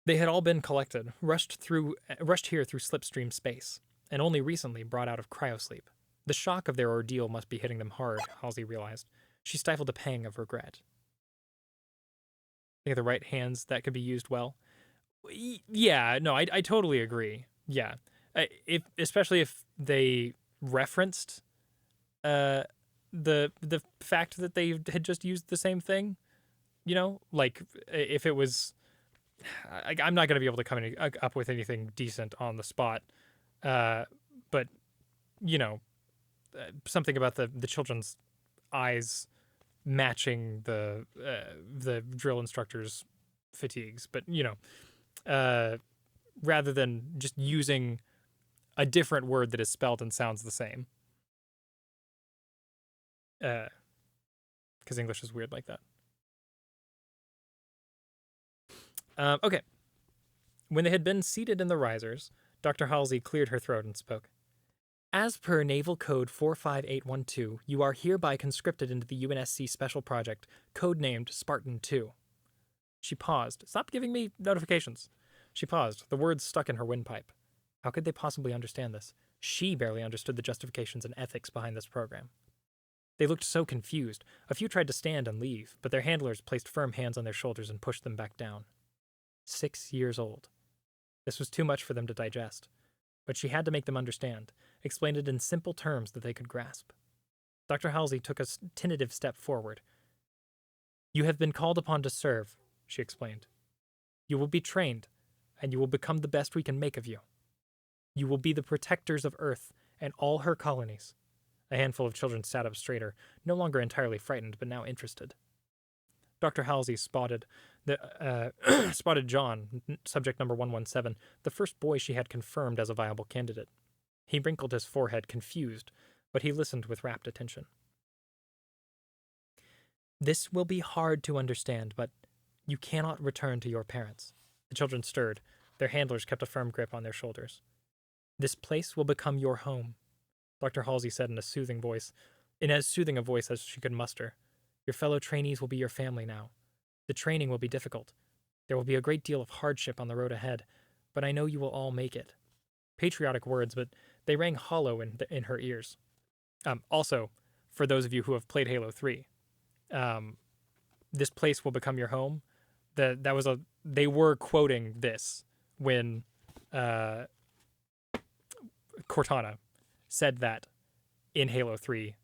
They had all been collected, rushed here through slipstream space, and only recently brought out of cryosleep. The shock of their ordeal must be hitting them hard, Halsey realized. She stifled a pang of regret. They have the right hands that could be used well. Yeah, no, I totally agree. Yeah, especially if they referenced the fact that they had just used the same thing. You know, like if it was, I'm not going to be able to come up with anything decent on the spot. But you know, something about the children's eyes matching the drill instructor's fatigues, but you know, rather than just using a different word that is spelled and sounds the same, because English is weird like that. Okay. When they had been seated in the risers, Dr. Halsey cleared her throat and spoke. As per Naval Code 45812, you are hereby conscripted into the UNSC Special Project, codenamed Spartan 2. She paused. Stop giving me notifications. She paused, the words stuck in her windpipe. How could they possibly understand this? She barely understood the justifications and ethics behind this program. They looked so confused. A few tried to stand and leave, but their handlers placed firm hands on their shoulders and pushed them back down. 6 years old. This was too much for them to digest. But she had to make them understand, explain it in simple terms that they could grasp. Dr. Halsey took a tentative step forward. You have been called upon to serve, she explained. You will be trained, and you will become the best we can make of you. You will be the protectors of Earth and all her colonies. A handful of children sat up straighter, no longer entirely frightened, but now interested. Dr. Halsey spotted John, subject number 117, the first boy she had confirmed as a viable candidate. He wrinkled his forehead, confused, but he listened with rapt attention. This will be hard to understand, but you cannot return to your parents. The children stirred. Their handlers kept a firm grip on their shoulders. This place will become your home, Dr. Halsey said in as soothing a voice as she could muster. Your fellow trainees will be your family now. The training will be difficult. There will be a great deal of hardship on the road ahead, but I know you will all make it. Patriotic words, but they rang hollow in her ears. Also, for those of you who have played Halo 3, this place will become your home. They were quoting this when Cortana said that in Halo 3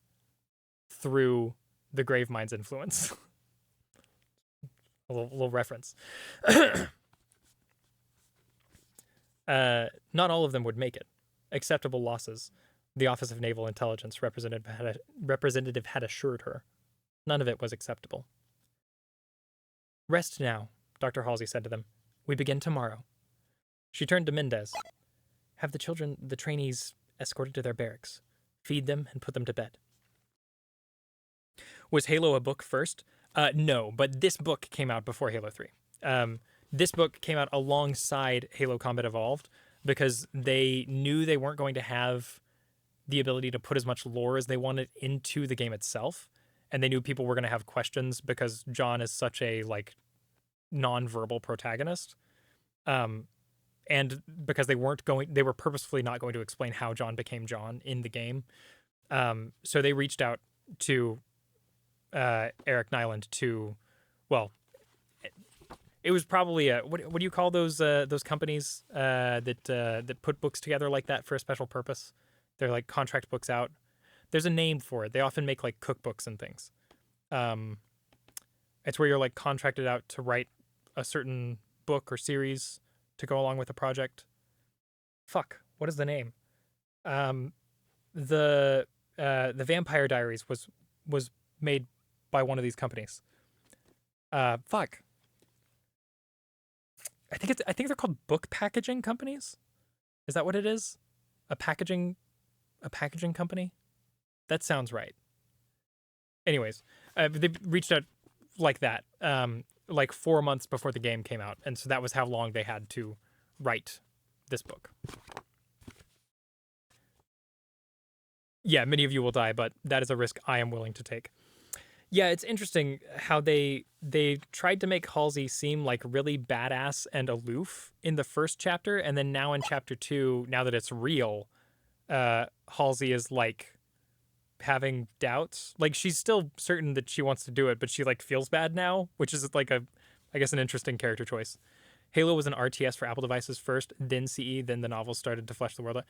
through the Gravemind's influence. a little reference. Not all of them would make it. Acceptable losses, the Office of Naval Intelligence representative had assured her. None of it was acceptable. Rest now, Dr. Halsey said to them. We begin tomorrow. She turned to Mendez. Have the trainees, escorted to their barracks. Feed them and put them to bed. Was Halo a book first? No, but this book came out before Halo 3. This book came out alongside Halo Combat Evolved because they knew they weren't going to have the ability to put as much lore as they wanted into the game itself. And they knew people were going to have questions because John is such a, non-verbal protagonist. And because they were purposefully not going to explain how John became John in the game. So they reached out to Eric Nyland to, it was probably what do you call those companies that put books together like that for a special purpose? They're like contract books out. There's a name for it. They often make like cookbooks and things. It's where you're contracted out to write a certain book or series to go along with the project. Fuck, what is the name? The Vampire Diaries was made by one of these companies. Fuck. I think they're called book packaging companies. Is that what it is? a packaging company. That sounds right. Anyways, they reached out like that, like 4 months before the game came out, and so that was how long they had to write this book. Yeah, many of you will die, but that is a risk I am willing to take. Yeah, it's interesting how they tried to make Halsey seem like really badass and aloof in the first chapter, and then now in chapter 2, now that it's real, Halsey is like having doubts. Like she's still certain that she wants to do it, but she like feels bad now, which is like I guess an interesting character choice. Halo was an RTS for Apple devices first, then CE, then the novels started to flesh the world out.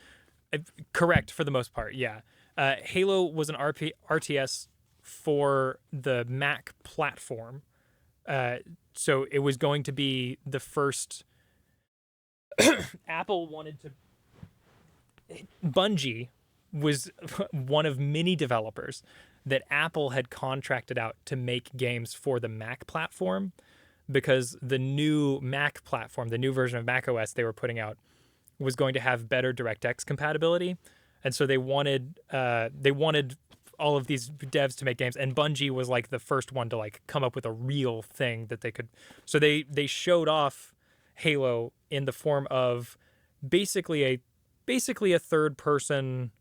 Correct for the most part, yeah. Halo was an RTS for the Mac platform. So it was going to be the first. Apple wanted to. Bungie was one of many developers that Apple had contracted out to make games for the Mac platform, because the new Mac platform, the new version of Mac OS they were putting out, was going to have better DirectX compatibility, and so they wanted all of these devs to make games, and Bungie was like the first one to like come up with a real thing that they could. So they showed off Halo in the form of basically a third person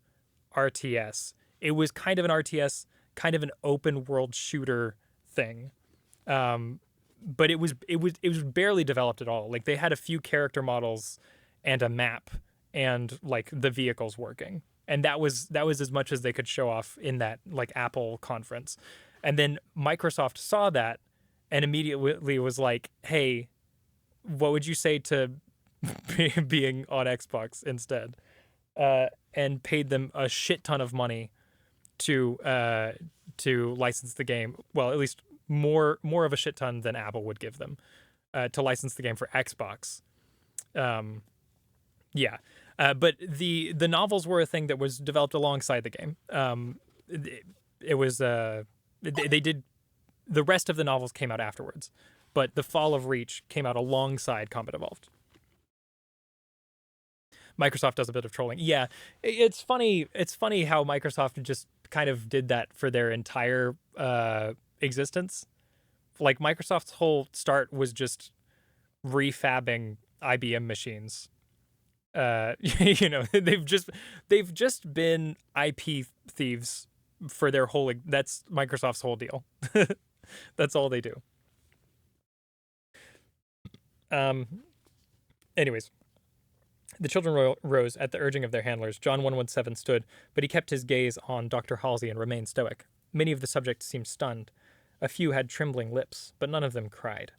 RTS. It was kind of an RTS, kind of an open world shooter thing. But it was barely developed at all. Like they had a few character models and a map and like the vehicles working. And that was as much as they could show off in that like Apple conference. And then Microsoft saw that and immediately was like, "Hey, what would you say to being on Xbox instead?" And paid them a shit ton of money to license the game. Well, at least more of a shit ton than Apple would give them to license the game for Xbox. Yeah. But the novels were a thing that was developed alongside the game. It was they did the rest of the novels came out afterwards, but The Fall of Reach came out alongside Combat Evolved. Microsoft does a bit of trolling. Yeah, it's funny. It's funny how Microsoft just kind of did that for their entire existence. Like Microsoft's whole start was just refabbing IBM machines. They've just been IP thieves for their whole. That's Microsoft's whole deal. That's all they do. Anyways. The children rose at the urging of their handlers. John 117 stood, but he kept his gaze on Dr. Halsey and remained stoic. Many of the subjects seemed stunned. A few had trembling lips, but none of them cried.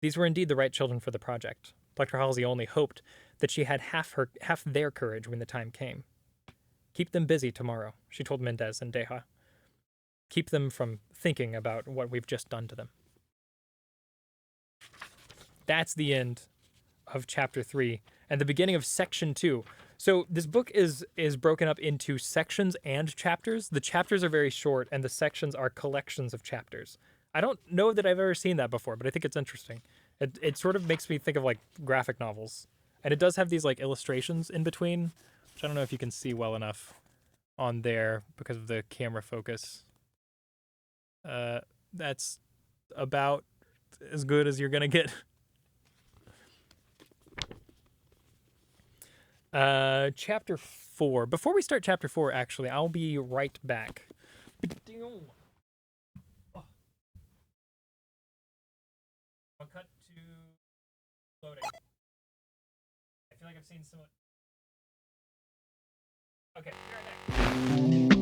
These were indeed the right children for the project. Dr. Halsey only hoped that she had half their courage when the time came. Keep them busy tomorrow, she told Mendez and Deja. Keep them from thinking about what we've just done to them. That's the end of chapter 3 and the beginning of section 2. So this book is broken up into sections and chapters. The chapters are very short and the sections are collections of chapters. I don't know that I've ever seen that before, but I think it's interesting. It sort of makes me think of like graphic novels. And it does have these like illustrations in between, which I don't know if you can see well enough on there because of the camera focus. That's about as good as you're gonna get. Chapter 4. Before we start chapter 4, actually, I'll be right back. I'll cut to loading. I feel like I've seen some. Okay, be right back.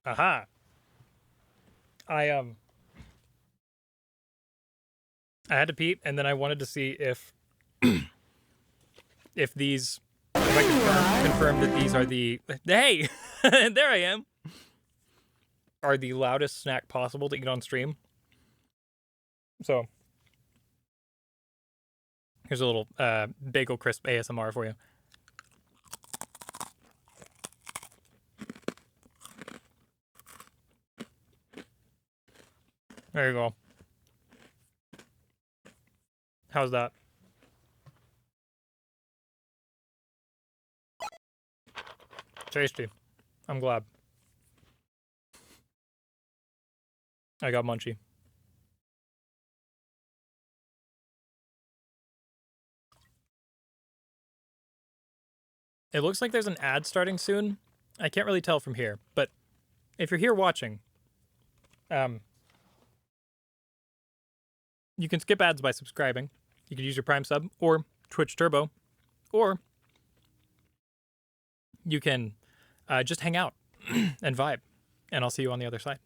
Aha. I I had to pee, and then I wanted to see if these, if I could confirm that these are the, hey, there I am, are the loudest snack possible to eat on stream. So here's a little bagel crisp ASMR for you. There you go. How's that? Tasty. I'm glad. I got munchy. It looks like there's an ad starting soon. I can't really tell from here, but if you're here watching, you can skip ads by subscribing. You could use your Prime sub or Twitch Turbo, or you can just hang out and vibe, and I'll see you on the other side.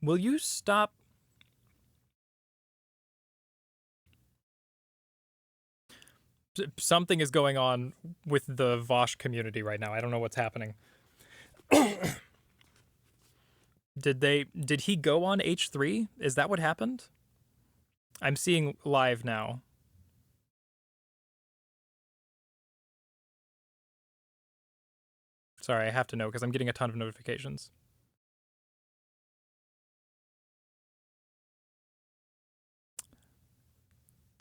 Will you stop? Something is going on with the Vosh community right now. I don't know what's happening. Did he go on H3? Is that what happened? I'm seeing live now. Sorry, I have to know because I'm getting a ton of notifications.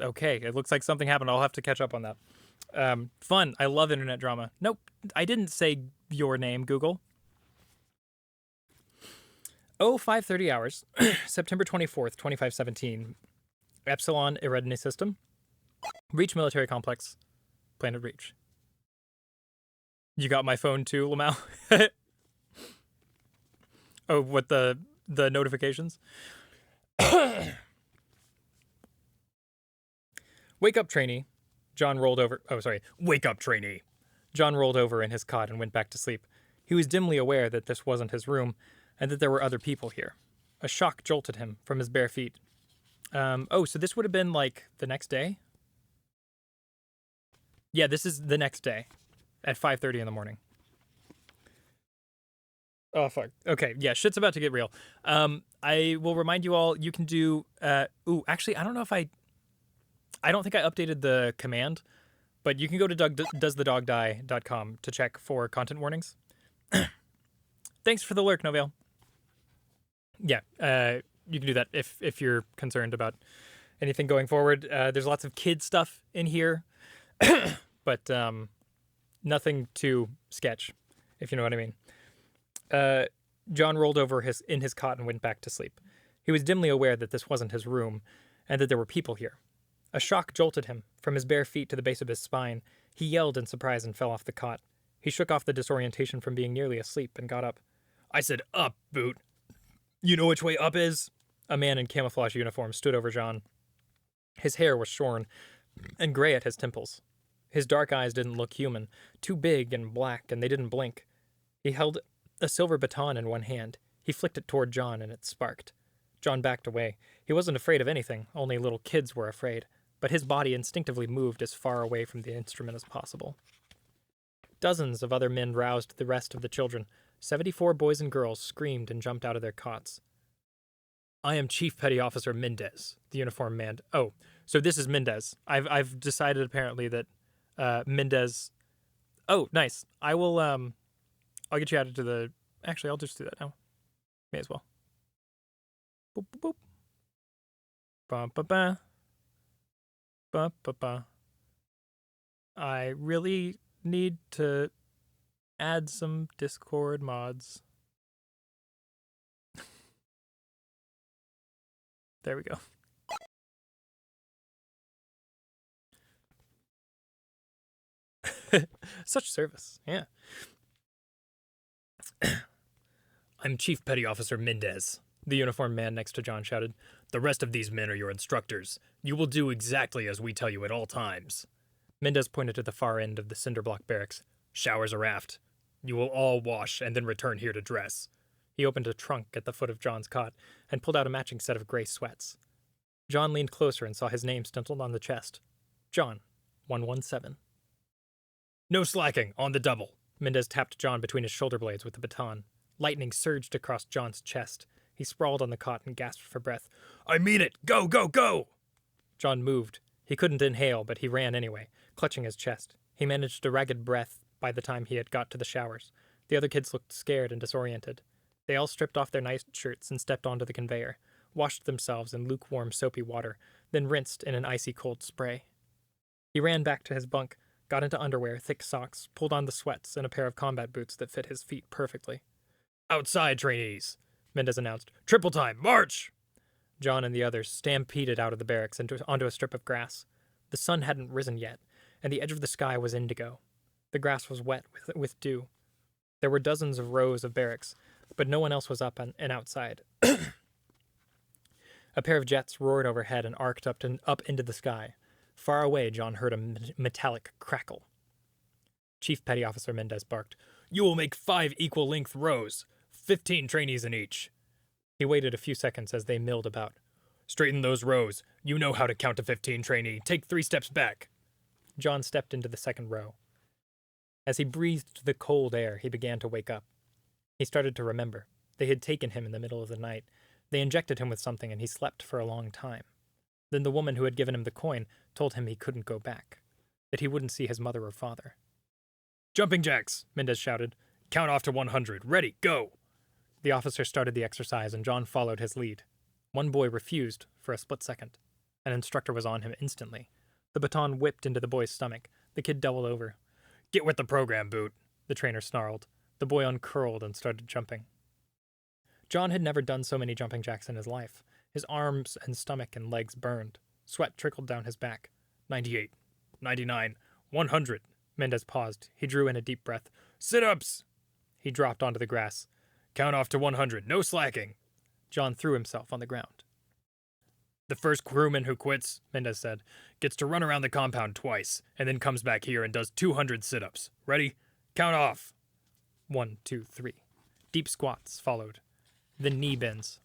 Okay, it looks like something happened. I'll have to catch up on that. Fun. I love internet drama. Nope, I didn't say your name, Google. 5:30 hours, September 24th, 2517. Epsilon Eridne System. Reach Military Complex. Planet Reach. You got my phone too, Lamau? Oh, what the notifications? Wake up, trainee. John rolled over. Oh, sorry. Wake up, trainee. John rolled over in his cot and went back to sleep. He was dimly aware that this wasn't his room and that there were other people here. A shock jolted him from his bare feet. So this would have been like the next day? Yeah, this is the next day at 5:30 in the morning. Oh, fuck. Okay, yeah, shit's about to get real. I will remind you all, you can do... actually, I don't know if I don't think I updated the command, but you can go to doesthedogdie.com to check for content warnings. Thanks for the lurk, Novale. Yeah, you can do that if you're concerned about anything going forward. There's lots of kid stuff in here, but nothing too sketch, if you know what I mean. John rolled over in his cot and went back to sleep. He was dimly aware that this wasn't his room and that there were people here. A shock jolted him from his bare feet to the base of his spine. He yelled in surprise and fell off the cot. He shook off the disorientation from being nearly asleep and got up. I said, up, Boot. You know which way up is? A man in camouflage uniform stood over John. His hair was shorn and gray at his temples. His dark eyes didn't look human, too big and black, and they didn't blink. He held a silver baton in one hand. He flicked it toward John, and it sparked. John backed away. He wasn't afraid of anything, only little kids were afraid, but his body instinctively moved as far away from the instrument as possible. Dozens of other men roused the rest of the children. 74 boys and girls screamed and jumped out of their cots. I am Chief Petty Officer Mendez, the uniformed man. Oh, so this is Mendez. I've decided apparently that Mendez. Oh, nice. I will I'll get you added to the. Actually, I'll just do that now. May as well. Boop boop boop. Ba ba ba. Ba ba ba. I really need to add some Discord mods. There we go. Such service, yeah. I'm Chief Petty Officer Mendez, the uniformed man next to John shouted. The rest of these men are your instructors. You will do exactly as we tell you at all times. Mendez pointed to the far end of the cinder block barracks. Showers are aft. You will all wash and then return here to dress. He opened a trunk at the foot of John's cot and pulled out a matching set of gray sweats. John leaned closer and saw his name stenciled on the chest. John, 117. No slacking, on the double. Mendez tapped John between his shoulder blades with the baton. Lightning surged across John's chest. He sprawled on the cot and gasped for breath. I mean it! Go, go, go! John moved. He couldn't inhale, but he ran anyway, clutching his chest. He managed a ragged breath by the time he had got to the showers. The other kids looked scared and disoriented. They all stripped off their night shirts and stepped onto the conveyor, washed themselves in lukewarm, soapy water, then rinsed in an icy cold spray. He ran back to his bunk, got into underwear, thick socks, pulled on the sweats, and a pair of combat boots that fit his feet perfectly. Outside, trainees, Mendez announced. Triple time, march! John and the others stampeded out of the barracks onto a strip of grass. The sun hadn't risen yet, and the edge of the sky was indigo. The grass was wet with dew. There were dozens of rows of barracks, but no one else was up and outside. A pair of jets roared overhead and arced up into the sky. Far away, John heard a metallic crackle. Chief Petty Officer Mendez barked, You will make 5 equal-length rows, 15 trainees in each. He waited a few seconds as they milled about. Straighten those rows. You know how to count to 15, trainee. Take 3 steps back. John stepped into the second row. As he breathed the cold air, he began to wake up. He started to remember. They had taken him in the middle of the night. They injected him with something, and he slept for a long time. Then the woman who had given him the coin told him he couldn't go back, that he wouldn't see his mother or father. Jumping jacks, Mendez shouted. Count off to 100. Ready, go! The officer started the exercise, and John followed his lead. One boy refused for a split second. An instructor was on him instantly. The baton whipped into the boy's stomach. The kid doubled over. Get with the program, Boot, the trainer snarled. The boy uncurled and started jumping. John had never done so many jumping jacks in his life. His arms and stomach and legs burned. Sweat trickled down his back. 98, 99, 100. Mendez paused. He drew in a deep breath. Sit-ups! He dropped onto the grass. Count off to 100. No slacking. John threw himself on the ground. The first crewman who quits, Mendez said, gets to run around the compound twice, and then comes back here and does 200 sit-ups. Ready? Count off. 1, 2, 3. Deep squats followed. Then knee bends.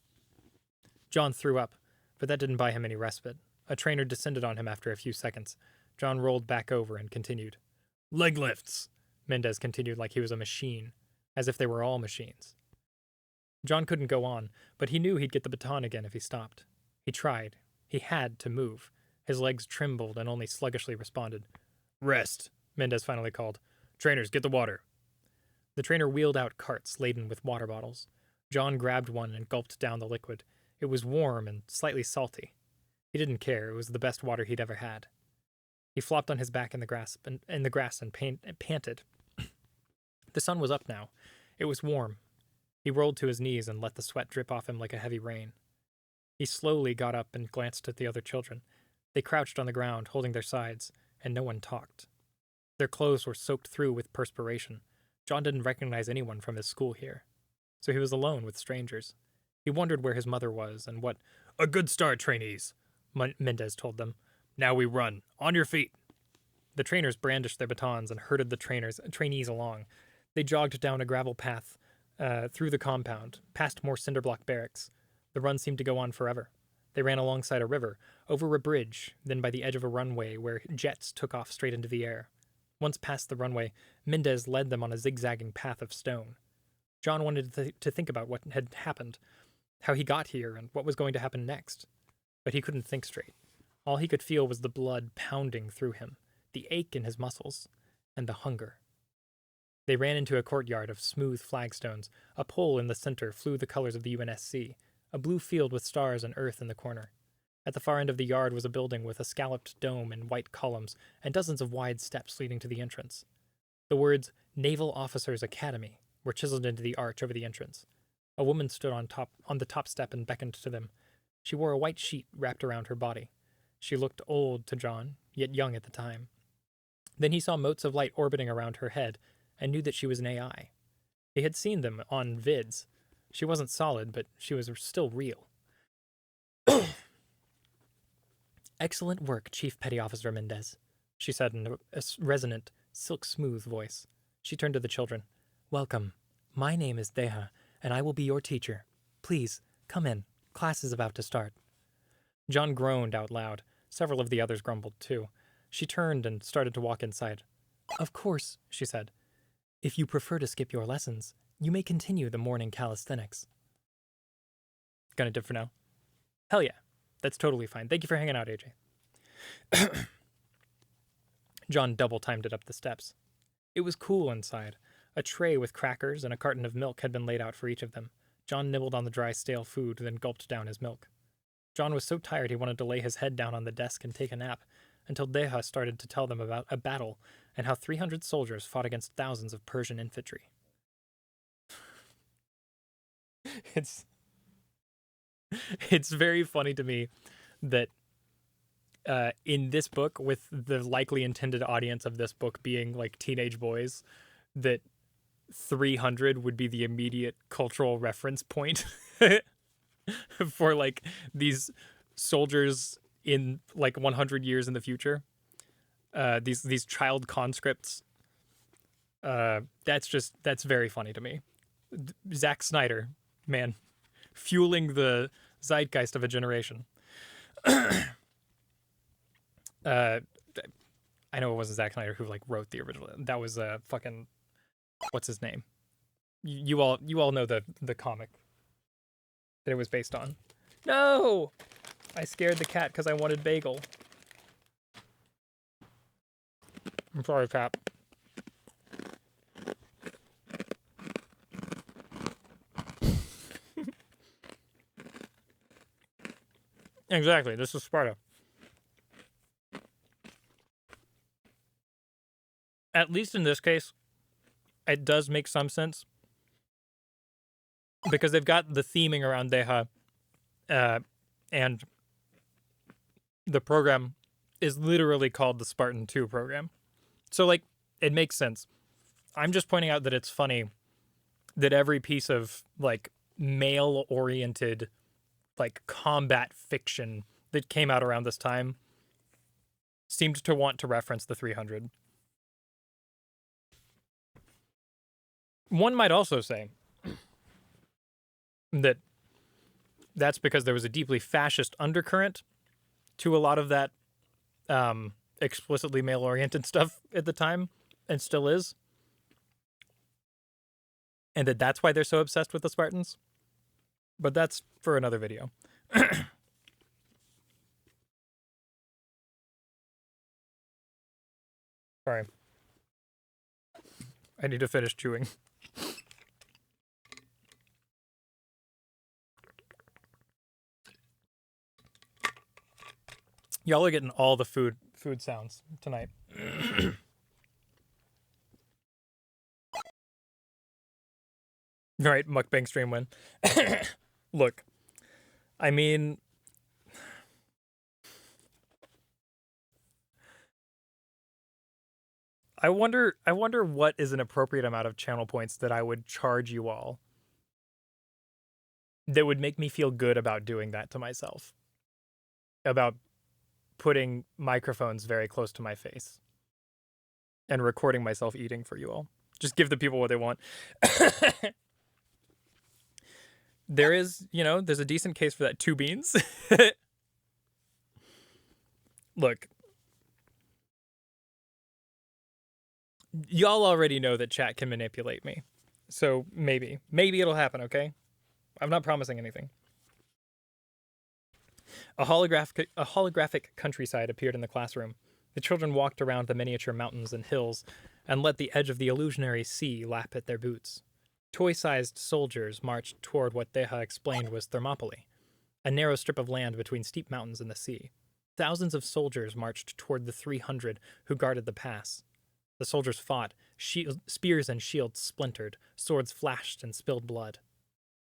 John threw up, but that didn't buy him any respite. A trainer descended on him after a few seconds. John rolled back over and continued. Leg lifts, Mendez continued like he was a machine, as if they were all machines. John couldn't go on, but he knew he'd get the baton again if he stopped. He tried. He had to move. His legs trembled and only sluggishly responded. Rest, Mendez finally called. Trainers, get the water. The trainer wheeled out carts laden with water bottles. John grabbed one and gulped down the liquid. It was warm and slightly salty. He didn't care. It was the best water he'd ever had. He flopped on his back in the grass and panted. The sun was up now. It was warm. He rolled to his knees and let the sweat drip off him like a heavy rain. He slowly got up and glanced at the other children. They crouched on the ground, holding their sides, and no one talked. Their clothes were soaked through with perspiration. John didn't recognize anyone from his school here, so he was alone with strangers. He wondered where his mother was and what... A good start, trainees, Mendez told them. Now we run. On your feet. The trainers brandished their batons and herded the trainees along. They jogged down a gravel path through the compound, past more cinderblock barracks. The run seemed to go on forever. They ran alongside a river, over a bridge, then by the edge of a runway where jets took off straight into the air. Once past the runway, Mendez led them on a zigzagging path of stone. John wanted to think about what had happened, how he got here, and what was going to happen next. But he couldn't think straight. All he could feel was the blood pounding through him, the ache in his muscles, and the hunger. They ran into a courtyard of smooth flagstones. A pole in the center flew the colors of the UNSC, a blue field with stars and earth in the corner. At the far end of the yard was a building with a scalloped dome and white columns, and dozens of wide steps leading to the entrance. The words, Naval Officers Academy, were chiseled into the arch over the entrance. A woman stood on the top step and beckoned to them. She wore a white sheet wrapped around her body. She looked old to John, yet young at the time. Then he saw motes of light orbiting around her head, and knew that she was an AI. He had seen them on vids. She wasn't solid, but she was still real. Excellent work, Chief Petty Officer Mendez, she said in a resonant, silk-smooth voice. She turned to the children. Welcome. My name is Deha, and I will be your teacher. Please, come in. Class is about to start. John groaned out loud. Several of the others grumbled, too. She turned and started to walk inside. Of course, she said. If you prefer to skip your lessons, you may continue the morning calisthenics. Gonna dip for now. Hell yeah. That's totally fine. Thank you for hanging out, AJ. John double-timed it up the steps. It was cool inside. A tray with crackers and a carton of milk had been laid out for each of them. John nibbled on the dry, stale food, then gulped down his milk. John was so tired he wanted to lay his head down on the desk and take a nap, until Deha started to tell them about a battle and how 300 soldiers fought against thousands of Persian infantry. It's very funny to me that in this book, with the likely intended audience of this book being like teenage boys, that 300 would be the immediate cultural reference point for like these soldiers in like 100 years in the future. These child conscripts. That's very funny to me. Zack Snyder, man, fueling the zeitgeist of a generation. I know it wasn't Zack Snyder who like wrote the original. That was fucking what's his name? You all know the comic that it was based on. No, I scared the cat because I wanted bagel. I'm sorry, cat. Exactly. This is Sparta. At least in this case, it does make some sense because they've got the theming around Deha, and the program is literally called the Spartan 2 program. So, like, it makes sense. I'm just pointing out that it's funny that every piece of, like, male-oriented, like, combat fiction that came out around this time seemed to want to reference the 300. One might also say that that's because there was a deeply fascist undercurrent to a lot of that explicitly male-oriented stuff at the time, and still is. And that's why they're so obsessed with the Spartans. But that's for another video. Sorry. I need to finish chewing. Y'all are getting all the food sounds tonight. All right, mukbang stream win. Look, I mean, I wonder what is an appropriate amount of channel points that I would charge you all that would make me feel good about doing that to myself. About putting microphones very close to my face and recording myself eating for you all. Just give the people what they want. There is, there's a decent case for that. 2 beans. Look, y'all already know that chat can manipulate me. So maybe it'll happen, okay? I'm not promising anything. A holographic countryside appeared in the classroom. The children walked around the miniature mountains and hills and let the edge of the illusionary sea lap at their boots. Toy-sized soldiers marched toward what Deha explained was Thermopylae, a narrow strip of land between steep mountains and the sea. Thousands of soldiers marched toward the 300 who guarded the pass. The soldiers fought. Spears and shields splintered. Swords flashed and spilled blood.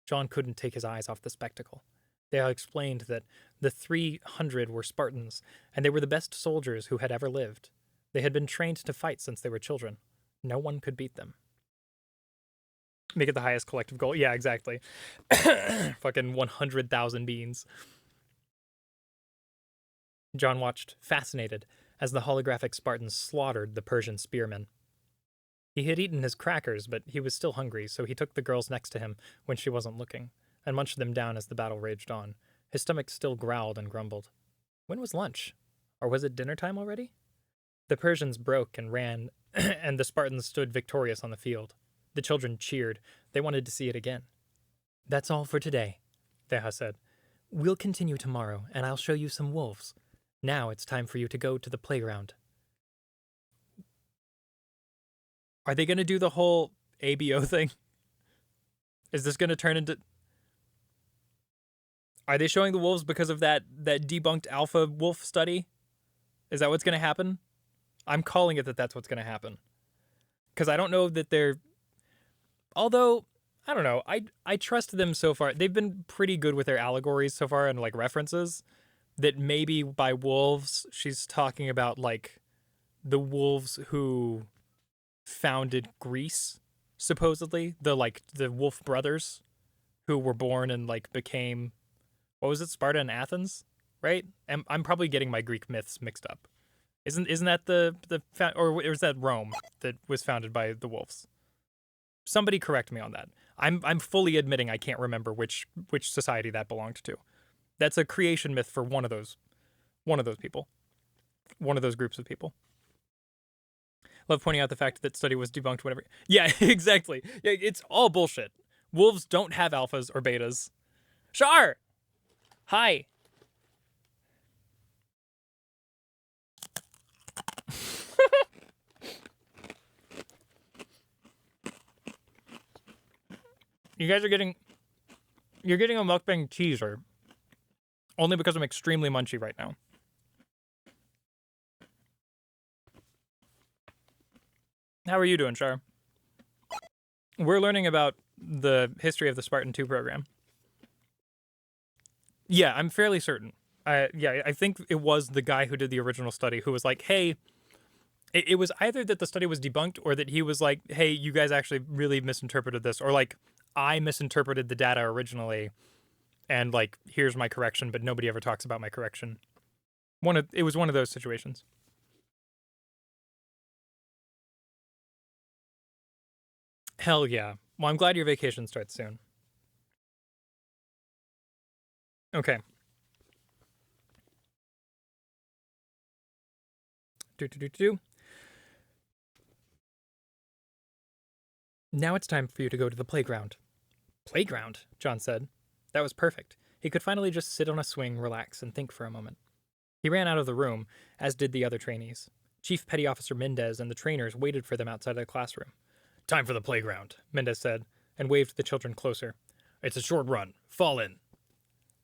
John couldn't take his eyes off the spectacle. They explained that the 300 were Spartans, and they were the best soldiers who had ever lived. They had been trained to fight since they were children. No one could beat them. Make it the highest collective goal. Yeah, exactly. Fucking 100,000 beans. John watched, fascinated, as the holographic Spartans slaughtered the Persian spearmen. He had eaten his crackers, but he was still hungry, so he took the girls next to him when she wasn't looking, and munched them down as the battle raged on. His stomach still growled and grumbled. When was lunch? Or was it dinner time already? The Persians broke and ran, and the Spartans stood victorious on the field. The children cheered. They wanted to see it again. That's all for today, Theha said. We'll continue tomorrow, and I'll show you some wolves. Now it's time for you to go to the playground. Are they going to do the whole ABO thing? Is this going to turn into... Are they showing the wolves because of that debunked alpha wolf study? Is that what's going to happen? I'm calling it that that's what's going to happen. Because I don't know that they're... Although, I don't know. I trust them so far. They've been pretty good with their allegories so far and, like, references. That maybe by wolves, she's talking about, like, the wolves who founded Greece, supposedly. The Wolf brothers who were born and, like, became... What was it? Sparta and Athens? Right? I'm probably getting my Greek myths mixed up. Isn't that or is that Rome that was founded by the wolves? Somebody correct me on that. I'm fully admitting I can't remember which society that belonged to. That's a creation myth for one of those people. One of those groups of people. Love pointing out the fact that study was debunked whatever. Yeah, exactly. Yeah, it's all bullshit. Wolves don't have alphas or betas. Shar! Hi. You guys are getting... You're getting a mukbang teaser. Only because I'm extremely munchy right now. How are you doing, Shar? We're learning about the history of the Spartan 2 program. Yeah, I'm fairly certain. I think it was the guy who did the original study who was like, hey, it was either that the study was debunked or that he was like, hey, you guys actually really misinterpreted this. Or like, I misinterpreted the data originally and like, here's my correction, but nobody ever talks about my correction. It was one of those situations. Hell yeah. Well, I'm glad your vacation starts soon. Okay. Now it's time for you to go to the playground. Playground, John said. That was perfect. He could finally just sit on a swing, relax, and think for a moment. He ran out of the room, as did the other trainees. Chief Petty Officer Mendez and the trainers waited for them outside the classroom. Time for the playground, Mendez said, and waved the children closer. It's a short run. Fall in.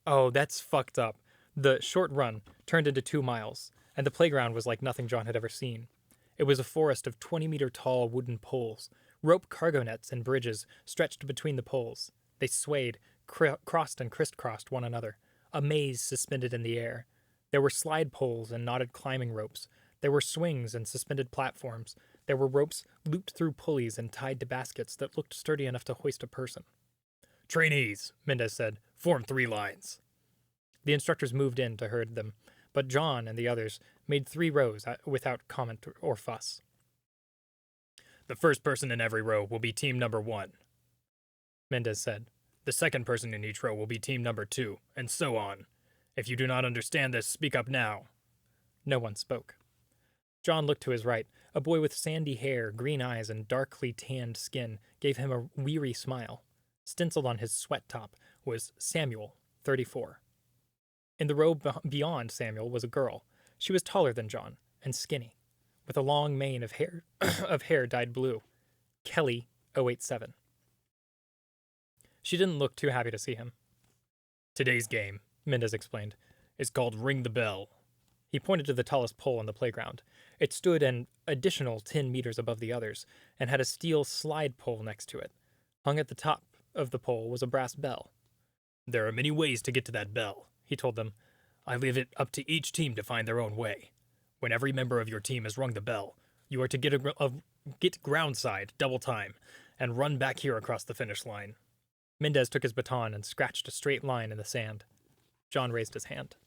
Oh, that's fucked up. The short run turned into 2 miles, and the playground was like nothing John had ever seen. It was a forest of 20-meter-tall wooden poles. Rope cargo nets and bridges stretched between the poles. They swayed, crossed and crisscrossed one another. A maze suspended in the air. There were slide poles and knotted climbing ropes. There were swings and suspended platforms. There were ropes looped through pulleys and tied to baskets that looked sturdy enough to hoist a person. Trainees, Mendez said, form 3 lines. The instructors moved in to herd them, but John and the others made 3 rows without comment or fuss. The first person in every row will be team number 1, Mendez said. The second person in each row will be team number 2, and so on. If you do not understand this, speak up now. No one spoke. John looked to his right. A boy with sandy hair, green eyes, and darkly tanned skin gave him a weary smile. Stenciled on his sweat top was Samuel, 34. In the row beyond Samuel was a girl. She was taller than John, and skinny, with a long mane of hair dyed blue. Kelly, 087. She didn't look too happy to see him. Today's game, Mendez explained, is called Ring the Bell. He pointed to the tallest pole on the playground. It stood an additional 10 meters above the others, and had a steel slide pole next to it. Hung at the top of the pole was a brass bell. There are many ways to get to that bell, he told them. I leave it up to each team to find their own way. When every member of your team has rung the bell, you are to get groundside, double time, and run back here across the finish line. Mendez took his baton and scratched a straight line in the sand. John raised his hand.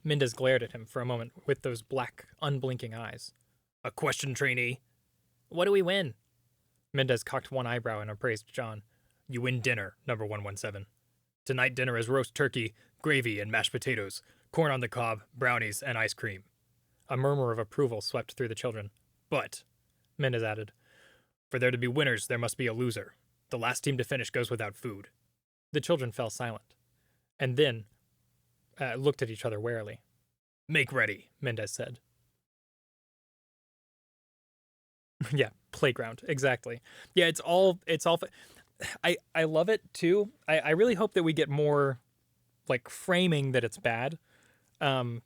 Mendez glared at him for a moment with those black, unblinking eyes. A question, trainee. What do we win? Mendez cocked one eyebrow and appraised John. You win dinner, number 117. Tonight dinner is roast turkey, gravy, and mashed potatoes, corn on the cob, brownies, and ice cream. A murmur of approval swept through the children. But, Mendez added, for there to be winners, there must be a loser. The last team to finish goes without food. The children fell silent, and then looked at each other warily. Make ready, Mendez said. Yeah, playground, exactly. Yeah, it's all. I love it too. I really hope that we get more, like, framing that it's bad, um,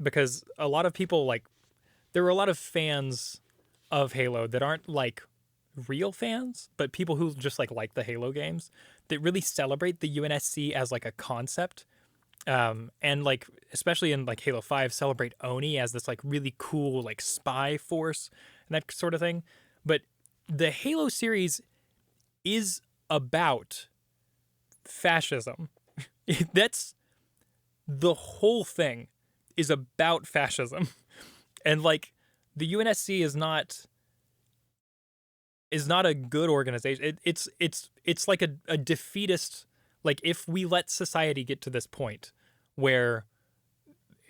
because a lot of people, like, there were a lot of fans of Halo that aren't like real fans, but people who just like the Halo games that really celebrate the UNSC as like a concept, and like especially in like Halo 5 celebrate Oni as this like really cool like spy force and that sort of thing. But the Halo series is about fascism. That's the whole thing is about fascism. And like the UNSC is not a good organization. It's like a defeatist. Like if we let society get to this point where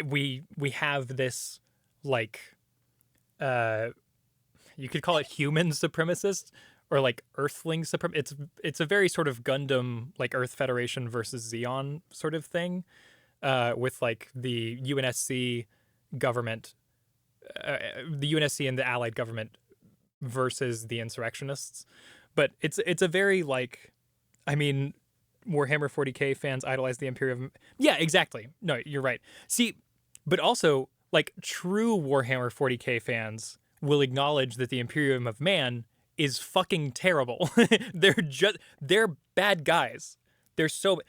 we have this like you could call it human supremacist or like earthling supremacist. It's a very sort of Gundam like Earth Federation versus Xeon sort of thing, with like the UNSC government, the UNSC and the Allied government versus the insurrectionists. But it's a very like, I mean, Warhammer 40k fans idolize the Imperium. Yeah, exactly. No, you're right. See, but also like true Warhammer 40k fans will acknowledge that the Imperium of Man is fucking terrible. They're bad guys. They're so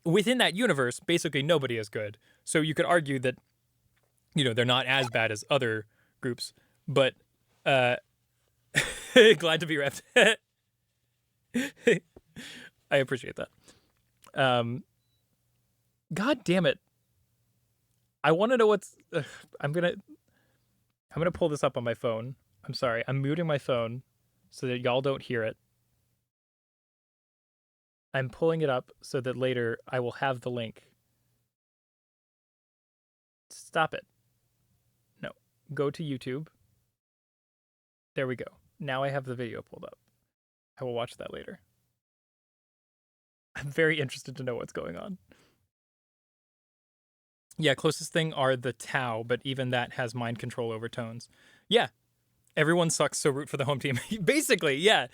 within that universe, basically nobody is good. So you could argue that, you know, they're not as bad as other groups, but glad to be repped. I appreciate that. God damn it. I want to know what's. I'm gonna pull this up on my phone. I'm sorry. I'm muting my phone so that y'all don't hear it. I'm pulling it up so that later I will have the link. Stop it. No. Go to YouTube. There we go. Now I have the video pulled up. I will watch that later. I'm very interested to know what's going on. Yeah, closest thing are the Tau, but even that has mind control overtones. Yeah, everyone sucks, so root for the home team. Basically, yeah.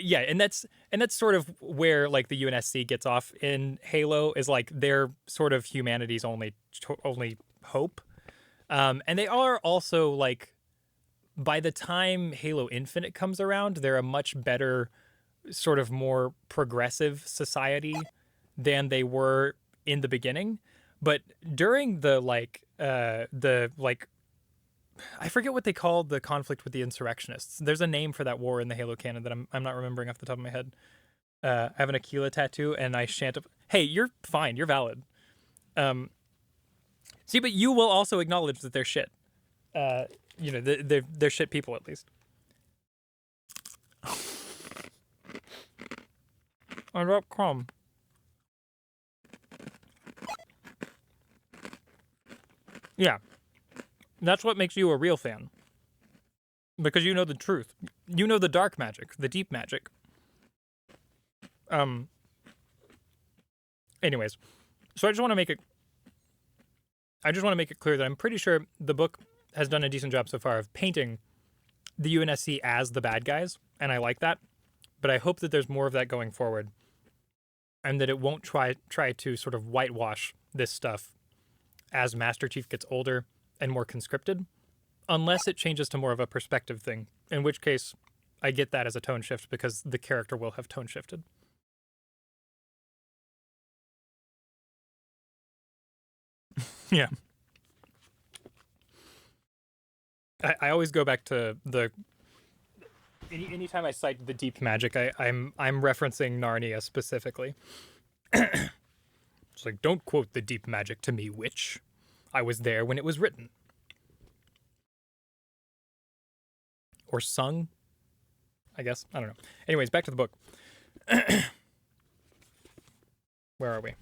Yeah, and that's sort of where like the UNSC gets off in Halo is like they're sort of humanity's only hope. And they are also like by the time Halo Infinite comes around, they're a much better sort of more progressive society than they were in the beginning. But during the I forget what they called the conflict with the insurrectionists. There's a name for that war in the Halo canon that I'm not remembering off the top of my head. I have an Aquila tattoo and I shan't. Hey, you're fine. You're valid. See, but you will also acknowledge that they're shit. You know, they're shit people at least. I dropped crumb. Yeah. That's what makes you a real fan. Because you know the truth. You know the dark magic, the deep magic. Anyways, so I just want to make it clear that I'm pretty sure the book has done a decent job so far of painting the UNSC as the bad guys, and I like that. But I hope that there's more of that going forward, and that it won't try to sort of whitewash this stuff as Master Chief gets older and more conscripted, unless it changes to more of a perspective thing, in which case I get that as a tone shift because the character will have tone shifted. Yeah. I always go back to the anytime I cite the deep magic, I'm referencing Narnia specifically. It's like, don't quote the deep magic to me, witch. I was there when it was written. Or sung, I guess. I don't know. Anyways, back to the book. Where are we?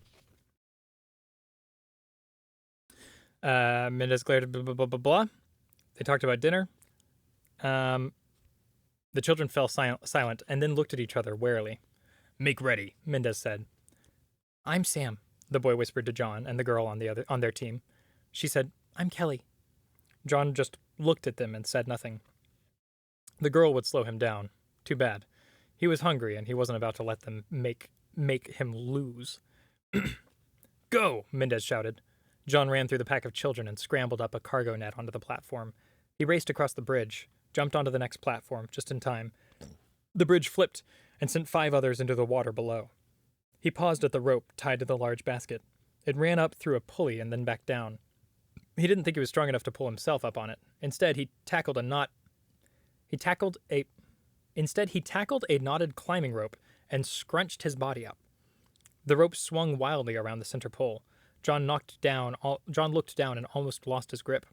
Mendez glared at blah, blah, blah, blah, blah. They talked about dinner. The children fell silent and then looked at each other warily. Make ready, Mendez said. I'm Sam, the boy whispered to John and the girl on their team. She said, I'm Kelly. John just looked at them and said nothing. The girl would slow him down. Too bad. He was hungry and he wasn't about to let them make him lose. Go, Mendez shouted. John ran through the pack of children and scrambled up a cargo net onto the platform. He raced across the bridge, jumped onto the next platform just in time. The bridge flipped and sent 5 others into the water below. He paused at the rope tied to the large basket. It ran up through a pulley and then back down. He didn't think he was strong enough to pull himself up on it. Instead, he tackled a knotted climbing rope and scrunched his body up. The rope swung wildly around the center pole. John looked down and almost lost his grip.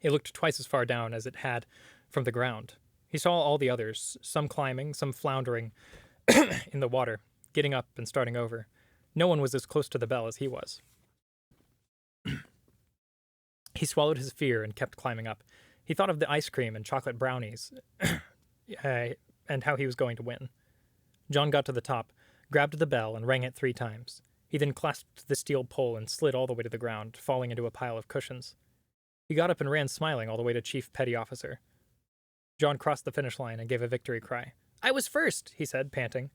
It looked twice as far down as it had from the ground. He saw all the others, some climbing, some floundering in the water, getting up and starting over. No one was as close to the bell as he was. He swallowed his fear and kept climbing up. He thought of the ice cream and chocolate brownies and how he was going to win. John got to the top, grabbed the bell, and rang it 3 times. He then clasped the steel pole and slid all the way to the ground, falling into a pile of cushions. He got up and ran smiling all the way to Chief Petty Officer. John crossed the finish line and gave a victory cry. I was first, he said, panting.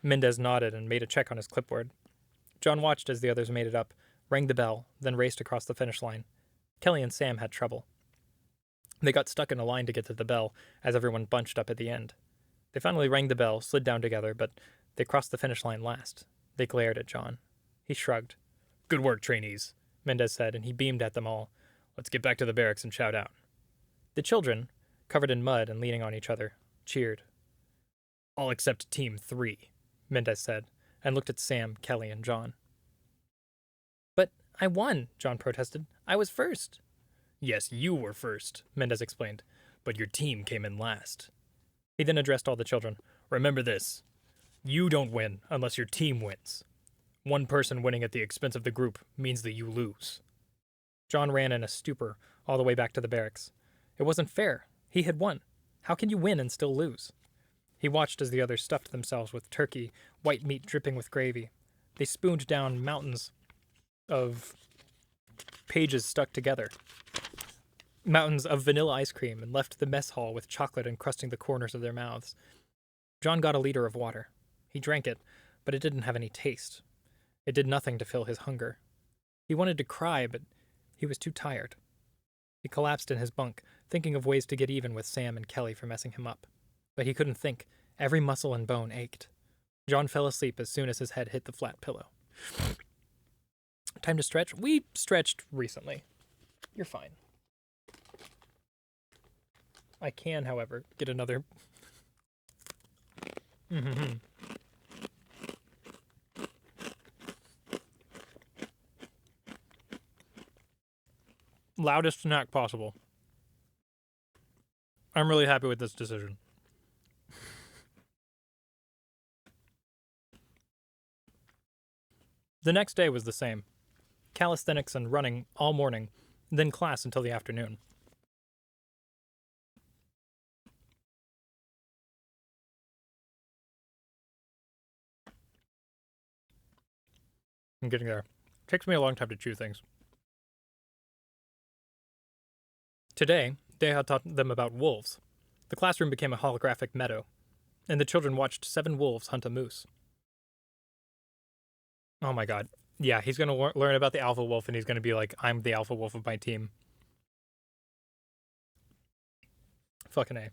Mendez nodded and made a check on his clipboard. John watched as the others made it up, rang the bell, then raced across the finish line. Kelly and Sam had trouble. They got stuck in a line to get to the bell as everyone bunched up at the end. They finally rang the bell, slid down together, but they crossed the finish line last. They glared at John. He shrugged. Good work, trainees, Mendez said, and he beamed at them all. Let's get back to the barracks and shout out. The children, covered in mud and leaning on each other, cheered. All except Team 3, Mendez said, and looked at Sam, Kelly, and John. But I won, John protested. I was first. Yes, you were first, Mendez explained, but your team came in last. He then addressed all the children. Remember this. You don't win unless your team wins. One person winning at the expense of the group means that you lose. John ran in a stupor all the way back to the barracks. It wasn't fair. He had won. How can you win and still lose? He watched as the others stuffed themselves with turkey, white meat dripping with gravy. They spooned down mountains of pages stuck together. Mountains of vanilla ice cream, and left the mess hall with chocolate encrusting the corners of their mouths. John got a liter of water. He drank it, but it didn't have any taste. It did nothing to fill his hunger. He wanted to cry, but he was too tired. He collapsed in his bunk, thinking of ways to get even with Sam and Kelly for messing him up. But he couldn't think. Every muscle and bone ached. John fell asleep as soon as his head hit the flat pillow. Time to stretch? We stretched recently. You're fine. I can, however, get another... Loudest snack possible. I'm really happy with this decision. The next day was the same. Calisthenics and running all morning, then class until the afternoon. I'm getting there. It takes me a long time to chew things. Today, they had taught them about wolves. The classroom became a holographic meadow, and the children watched 7 wolves hunt a moose. Oh my god. Yeah, he's going to learn about the alpha wolf, and he's going to be like, I'm the alpha wolf of my team. Fucking A.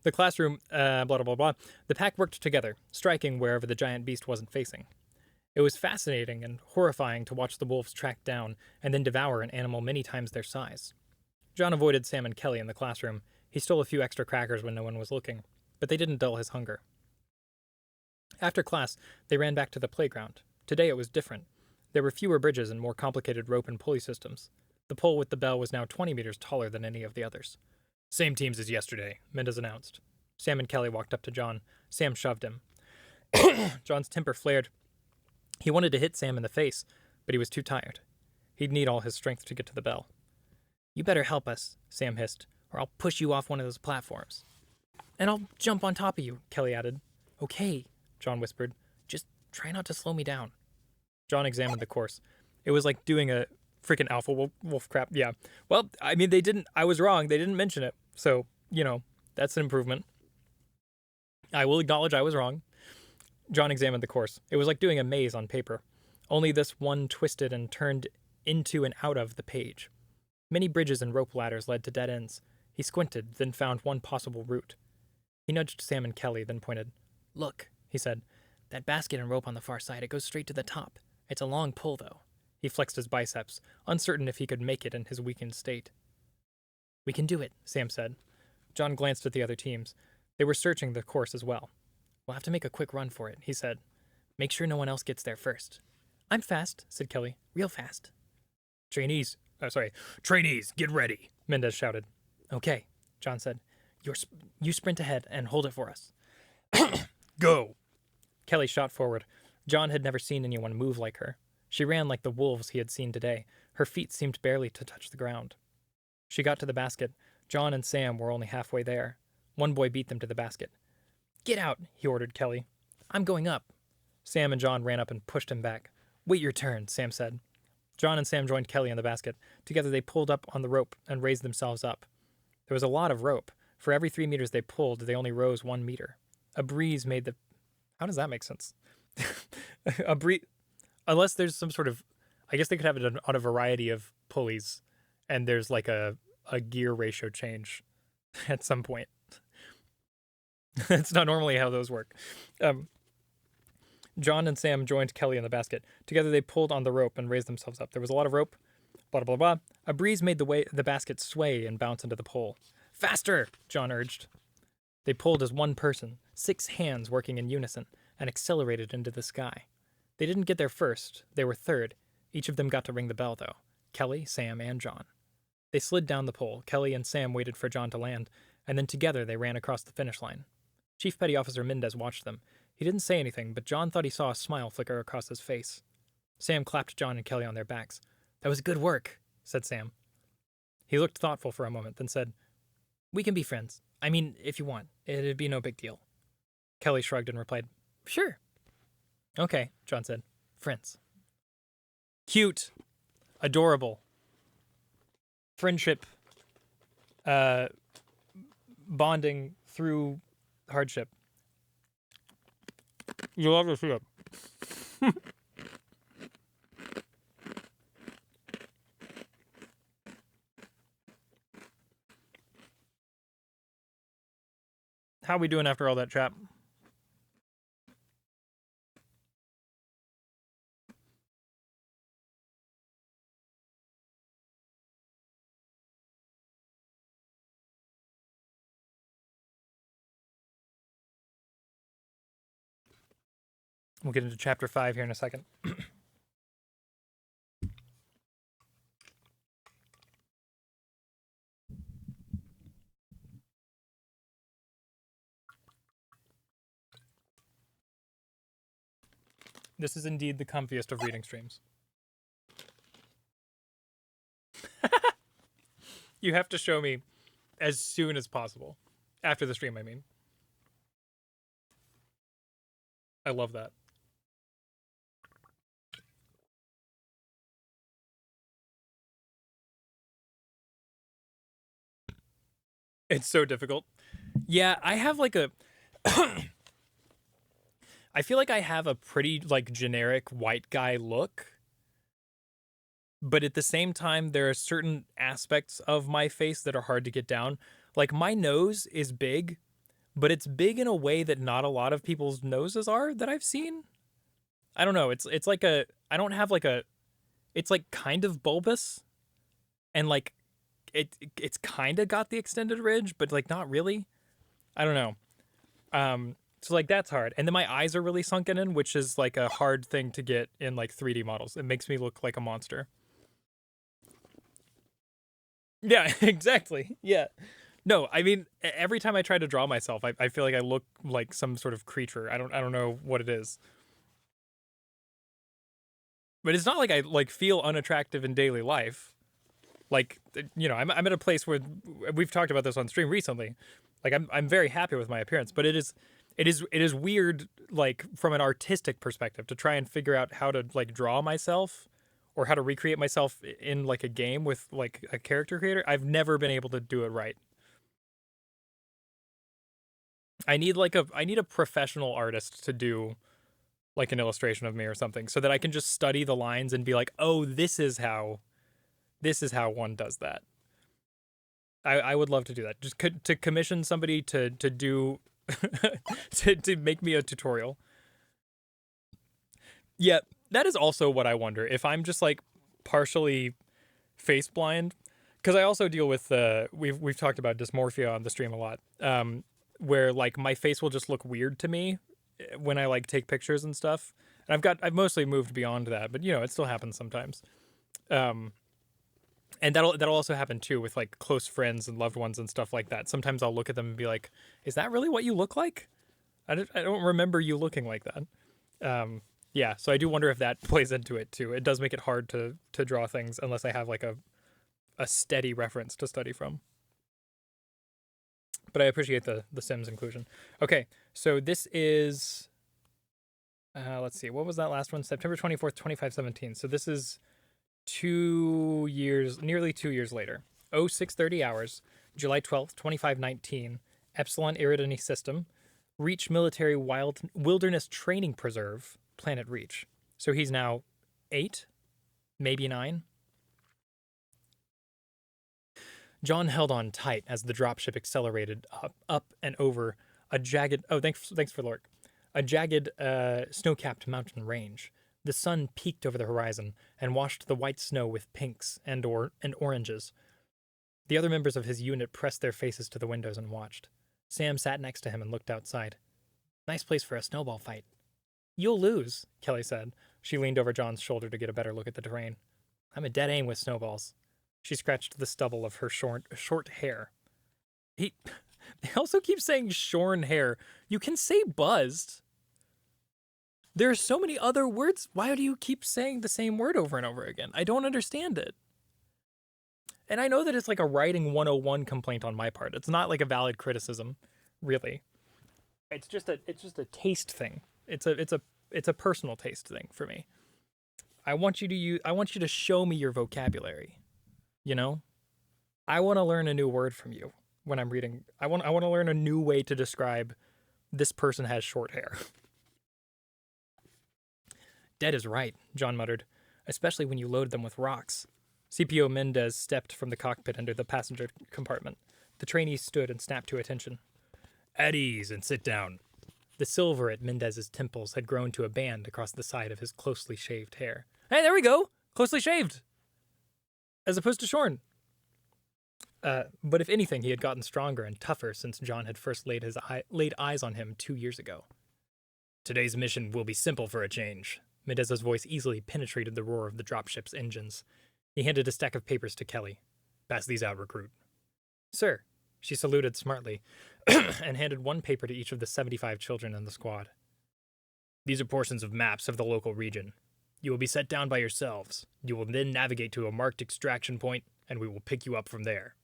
The classroom, blah, blah, blah, blah. The pack worked together, striking wherever the giant beast wasn't facing. It was fascinating and horrifying to watch the wolves track down and then devour an animal many times their size. John avoided Sam and Kelly in the classroom. He stole a few extra crackers when no one was looking, but they didn't dull his hunger. After class, they ran back to the playground. Today it was different. There were fewer bridges and more complicated rope and pulley systems. The pole with the bell was now 20 meters taller than any of the others. Same teams as yesterday, Mendez announced. Sam and Kelly walked up to John. Sam shoved him. John's temper flared. He wanted to hit Sam in the face, but he was too tired. He'd need all his strength to get to the bell. You better help us, Sam hissed, or I'll push you off one of those platforms. And I'll jump on top of you, Kelly added. Okay, John whispered. Just try not to slow me down. John examined the course. It was like doing a freaking alpha wolf crap. Yeah. Well, I mean, I was wrong. They didn't mention it. So, that's an improvement. I will acknowledge I was wrong. John examined the course. It was like doing a maze on paper. Only this one twisted and turned into and out of the page. Many bridges and rope ladders led to dead ends. He squinted, then found one possible route. He nudged Sam and Kelly, then pointed. Look, he said. That basket and rope on the far side, it goes straight to the top. It's a long pull, though. He flexed his biceps, uncertain if he could make it in his weakened state. We can do it, Sam said. John glanced at the other teams. They were searching the course as well. We'll have to make a quick run for it, he said. Make sure no one else gets there first. I'm fast, said Kelly. Real fast. Trainees, get ready, Mendez shouted. Okay, John said. You sprint ahead and hold it for us. Go! Kelly shot forward. John had never seen anyone move like her. She ran like the wolves he had seen today. Her feet seemed barely to touch the ground. She got to the basket. John and Sam were only halfway there. One boy beat them to the basket. Get out, he ordered Kelly. I'm going up. Sam and John ran up and pushed him back. Wait your turn, Sam said. John and Sam joined Kelly on the basket. Together they pulled up on the rope and raised themselves up. There was a lot of rope. For every 3 meters they pulled, they only rose 1 meter. A breeze made the... How does that make sense? A breeze... Unless there's some sort of... I guess they could have it on a variety of pulleys, and there's like a gear ratio change at some point. That's not normally how those work. John and Sam joined Kelly in the basket. Together they pulled on the rope and raised themselves up. There was a lot of rope. Blah, blah, blah. A breeze made the basket sway and bounce into the pole. Faster, John urged. They pulled as one person, 6 hands working in unison, and accelerated into the sky. They didn't get there first. They were third. Each of them got to ring the bell, though. Kelly, Sam, and John. They slid down the pole. Kelly and Sam waited for John to land, and then together they ran across the finish line. Chief Petty Officer Mendez watched them. He didn't say anything, but John thought he saw a smile flicker across his face. Sam clapped John and Kelly on their backs. That was good work, said Sam. He looked thoughtful for a moment, then said, We can be friends. I mean, if you want. It'd be no big deal. Kelly shrugged and replied, Sure. Okay, John said. Friends. Cute. Adorable. Friendship. Bonding through hardship. You love to see it. How we doing after all that chat? We'll get into chapter 5 here in a second. This is indeed the comfiest of reading streams. You have to show me as soon as possible. After the stream, I mean. I love that. It's so difficult. Yeah, I have like a... I feel like I have a pretty like generic white guy look. But at the same time, there are certain aspects of my face that are hard to get down. Like my nose is big, but it's big in a way that not a lot of people's noses are that I've seen. I don't know. It's like a... I don't have like a... It's like kind of bulbous. And like... It's kind of got the extended ridge, but like not really. I don't know. So like that's hard. And then my eyes are really sunken in, which is like a hard thing to get in like 3D models. It makes me look like a monster. Yeah, exactly. Yeah. No, I mean every time I try to draw myself, I feel like I look like some sort of creature. I don't know what it is. But it's not like I like feel unattractive in daily life. Like I'm at a place where we've talked about this on stream recently. Like I'm very happy with my appearance, but it is weird like from an artistic perspective to try and figure out how to like draw myself or how to recreate myself in like a game with like a character creator. I've never been able to do it right. I need a professional artist to do like an illustration of me or something so that I can just study the lines and be like, "Oh, this is how one does that." I would love to do that. Just to commission somebody to do to make me a tutorial. Yeah, that is also what I wonder if I'm just like partially face blind because I also deal with we've talked about dysmorphia on the stream a lot. Where like my face will just look weird to me when I like take pictures and stuff. And I've mostly moved beyond that, but it still happens sometimes. Um, and that'll also happen too with like close friends and loved ones and stuff like that. Sometimes I'll look at them and be like, "Is that really what you look like? I don't remember you looking like that." Yeah, so I do wonder if that plays into it too. It does make it hard to draw things unless I have like a steady reference to study from. But I appreciate the Sims inclusion. Okay, so this is let's see, what was that last one? September 24th, 2517. So this is 2 years, nearly 2 years later. 0630 hours, July 12th, 2519. Epsilon Eridani System, Reach Military Wilderness Training Preserve, Planet Reach. So he's now 8, maybe 9. John held on tight as the dropship accelerated up and over a jagged. Oh, thanks for Lork. A jagged, snow-capped mountain range. The sun peaked over the horizon and washed the white snow with pinks and oranges. The other members of his unit pressed their faces to the windows and watched. Sam sat next to him and looked outside. Nice place for a snowball fight. You'll lose, Kelly said. She leaned over John's shoulder to get a better look at the terrain. I'm a dead aim with snowballs. She scratched the stubble of her short hair. They also keep saying shorn hair. You can say buzzed. There are so many other words. Why do you keep saying the same word over and over again? I don't understand it. And I know that it's like a writing 101 complaint on my part. It's not like a valid criticism, really. It's just a taste thing. It's a personal taste thing for me. I want you to show me your vocabulary. I want to learn a new word from you when I'm reading. I want to learn a new way to describe this person has short hair. Dead is right, John muttered, especially when you load them with rocks. CPO Mendez stepped from the cockpit into the passenger compartment. The trainee stood and snapped to attention. At ease and sit down. The silver at Mendez's temples had grown to a band across the side of his closely shaved hair. Hey, there we go! Closely shaved! As opposed to shorn. But if anything, he had gotten stronger and tougher since John had first laid eyes on him 2 years ago. Today's mission will be simple for a change. Mendez's voice easily penetrated the roar of the dropship's engines. He handed a stack of papers to Kelly. Pass these out, recruit. Sir. She saluted smartly and handed one paper to each of the 75 children in the squad. These are portions of maps of the local region. You will be set down by yourselves. You will then navigate to a marked extraction point, and we will pick you up from there.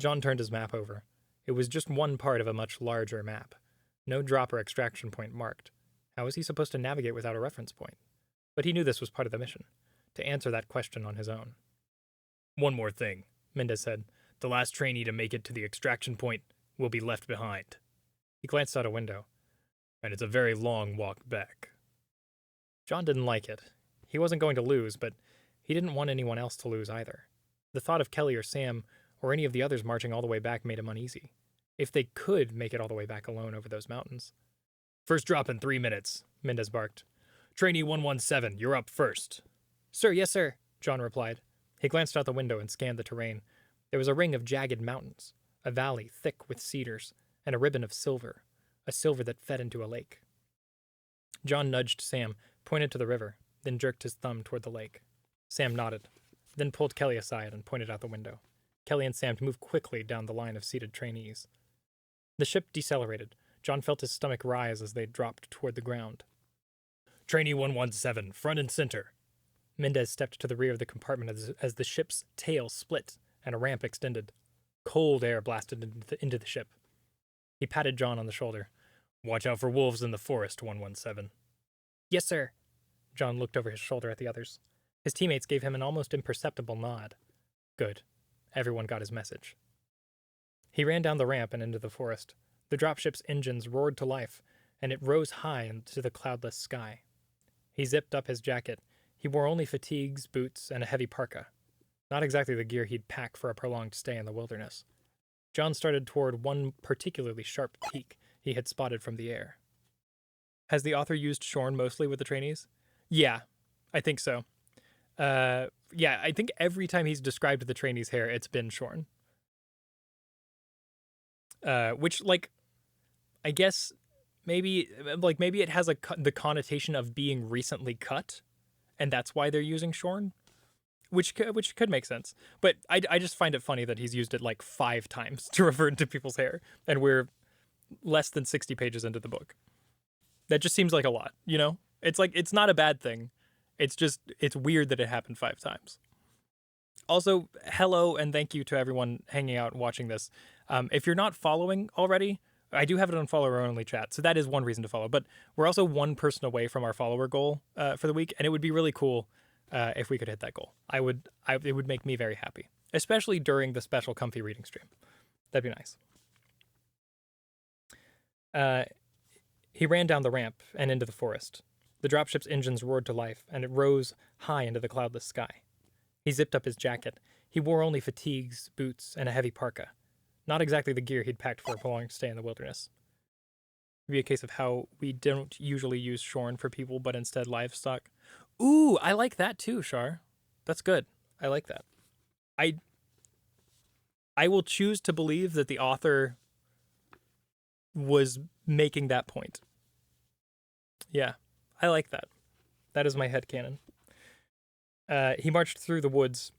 John turned his map over. It was just one part of a much larger map. No drop or extraction point marked. How was he supposed to navigate without a reference point? But he knew this was part of the mission, to answer that question on his own. One more thing, Mendez said. The last trainee to make it to the extraction point will be left behind. He glanced out a window. And it's a very long walk back. John didn't like it. He wasn't going to lose, but he didn't want anyone else to lose either. The thought of Kelly or Sam or any of the others marching all the way back made him uneasy. If they could make it all the way back alone over those mountains. First drop in 3 minutes, Mendez barked. Trainee 117, you're up first. Sir, yes, sir, John replied. He glanced out the window and scanned the terrain. There was a ring of jagged mountains, a valley thick with cedars, and a ribbon of silver, a silver that fed into a lake. John nudged Sam, pointed to the river, then jerked his thumb toward the lake. Sam nodded, then pulled Kelly aside and pointed out the window. Kelly and Sam moved quickly down the line of seated trainees. The ship decelerated. John felt his stomach rise as they dropped toward the ground. Trainee 117, front and center. Mendez stepped to the rear of the compartment as the ship's tail split and a ramp extended. Cold air blasted into the ship. He patted John on the shoulder. Watch out for wolves in the forest, 117. Yes, sir. John looked over his shoulder at the others. His teammates gave him an almost imperceptible nod. Good. Everyone got his message. He ran down the ramp and into the forest. The dropship's engines roared to life, and it rose high into the cloudless sky. He zipped up his jacket. He wore only fatigues, boots, and a heavy parka. Not exactly the gear he'd pack for a prolonged stay in the wilderness. John started toward one particularly sharp peak he had spotted from the air. Has the author used shorn mostly with the trainees? Yeah, I think so. Yeah, I think every time he's described the trainees' hair, it's been shorn. Which, like, I guess maybe it has the connotation of being recently cut, and that's why they're using shorn, which could make sense. But I just find it funny that he's used it like 5 times to refer to people's hair, and we're less than 60 pages into the book. That just seems like a lot, you know? It's like, it's not a bad thing. It's weird that it happened 5 times. Also, hello and thank you to everyone hanging out and watching this. If you're not following already, I do have it on follower-only chat, so that is one reason to follow. But we're also one person away from our follower goal for the week, and it would be really cool if we could hit that goal. It would make me very happy, especially during the special comfy reading stream. That'd be nice. He ran down the ramp and into the forest. The dropship's engines roared to life, and it rose high into the cloudless sky. He zipped up his jacket. He wore only fatigues, boots, and a heavy parka. Not exactly the gear he'd packed for a prolonged stay in the wilderness. It'd be a case of how we don't usually use shorn for people, but instead livestock. Ooh, I like that too, Shar. That's good. I like that. I will choose to believe that the author was making that point. Yeah, I like that. That is my headcanon. He marched through the woods.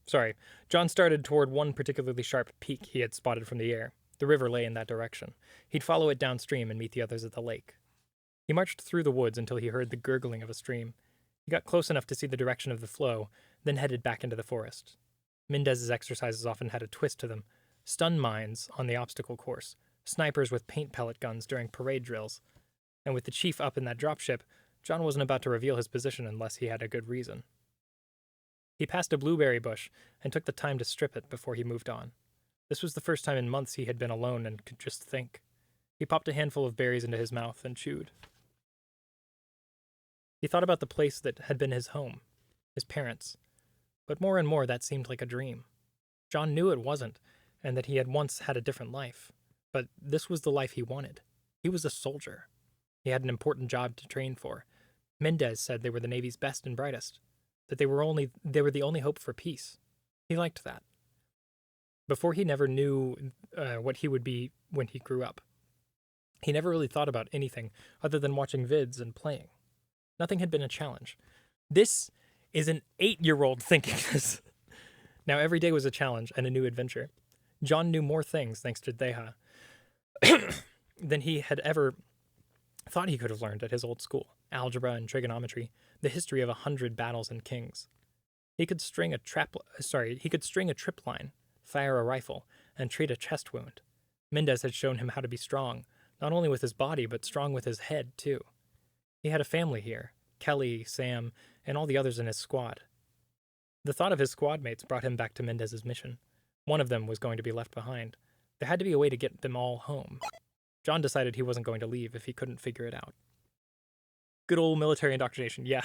Sorry, John started toward one particularly sharp peak he had spotted from the air. The river lay in that direction. He'd follow it downstream and meet the others at the lake. He marched through the woods until he heard the gurgling of a stream. He got close enough to see the direction of the flow, then headed back into the forest. Mendez's exercises often had a twist to them. Stun mines on the obstacle course, snipers with paint pellet guns during parade drills. And with the chief up in that dropship, John wasn't about to reveal his position unless he had a good reason. He passed a blueberry bush and took the time to strip it before he moved on. This was the first time in months he had been alone and could just think. He popped a handful of berries into his mouth and chewed. He thought about the place that had been his home, his parents. But more and more that seemed like a dream. John knew it wasn't, and that he had once had a different life. But this was the life he wanted. He was a soldier. He had an important job to train for. Mendez said they were the Navy's best and brightest, that they were the only hope for peace. He liked that. Before, he never knew what he would be when he grew up. He never really thought about anything other than watching vids and playing. Nothing had been a challenge. This is an 8-year-old thinking this. Now every day was a challenge and a new adventure. John knew more things thanks to Deha than he had ever thought he could have learned at his old school. Algebra and trigonometry, the history of 100 battles and kings. He could string a trip line, fire a rifle, and treat a chest wound. Mendez had shown him how to be strong, not only with his body, but strong with his head, too. He had a family here, Kelly, Sam, and all the others in his squad. The thought of his squad mates brought him back to Mendez's mission. One of them was going to be left behind. There had to be a way to get them all home. John decided he wasn't going to leave if he couldn't figure it out. Good old military indoctrination, yeah.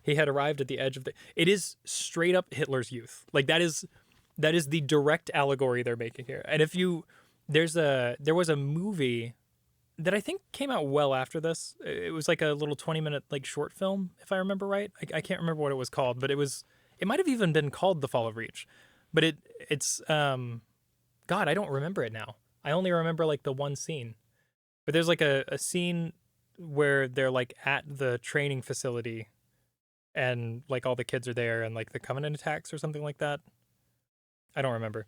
He had arrived at the edge of the... It is straight up Hitler's Youth. Like, that is the direct allegory they're making here. And if you... There was a movie that I think came out well after this. It was like a little 20-minute like short film, if I remember right. I can't remember what it was called, but it might have even been called The Fall of Reach. But it's God, I don't remember it now. I only remember like the one scene. But there's like a scene where they're like at the training facility and like all the kids are there and like the Covenant attacks or something like that. I don't remember.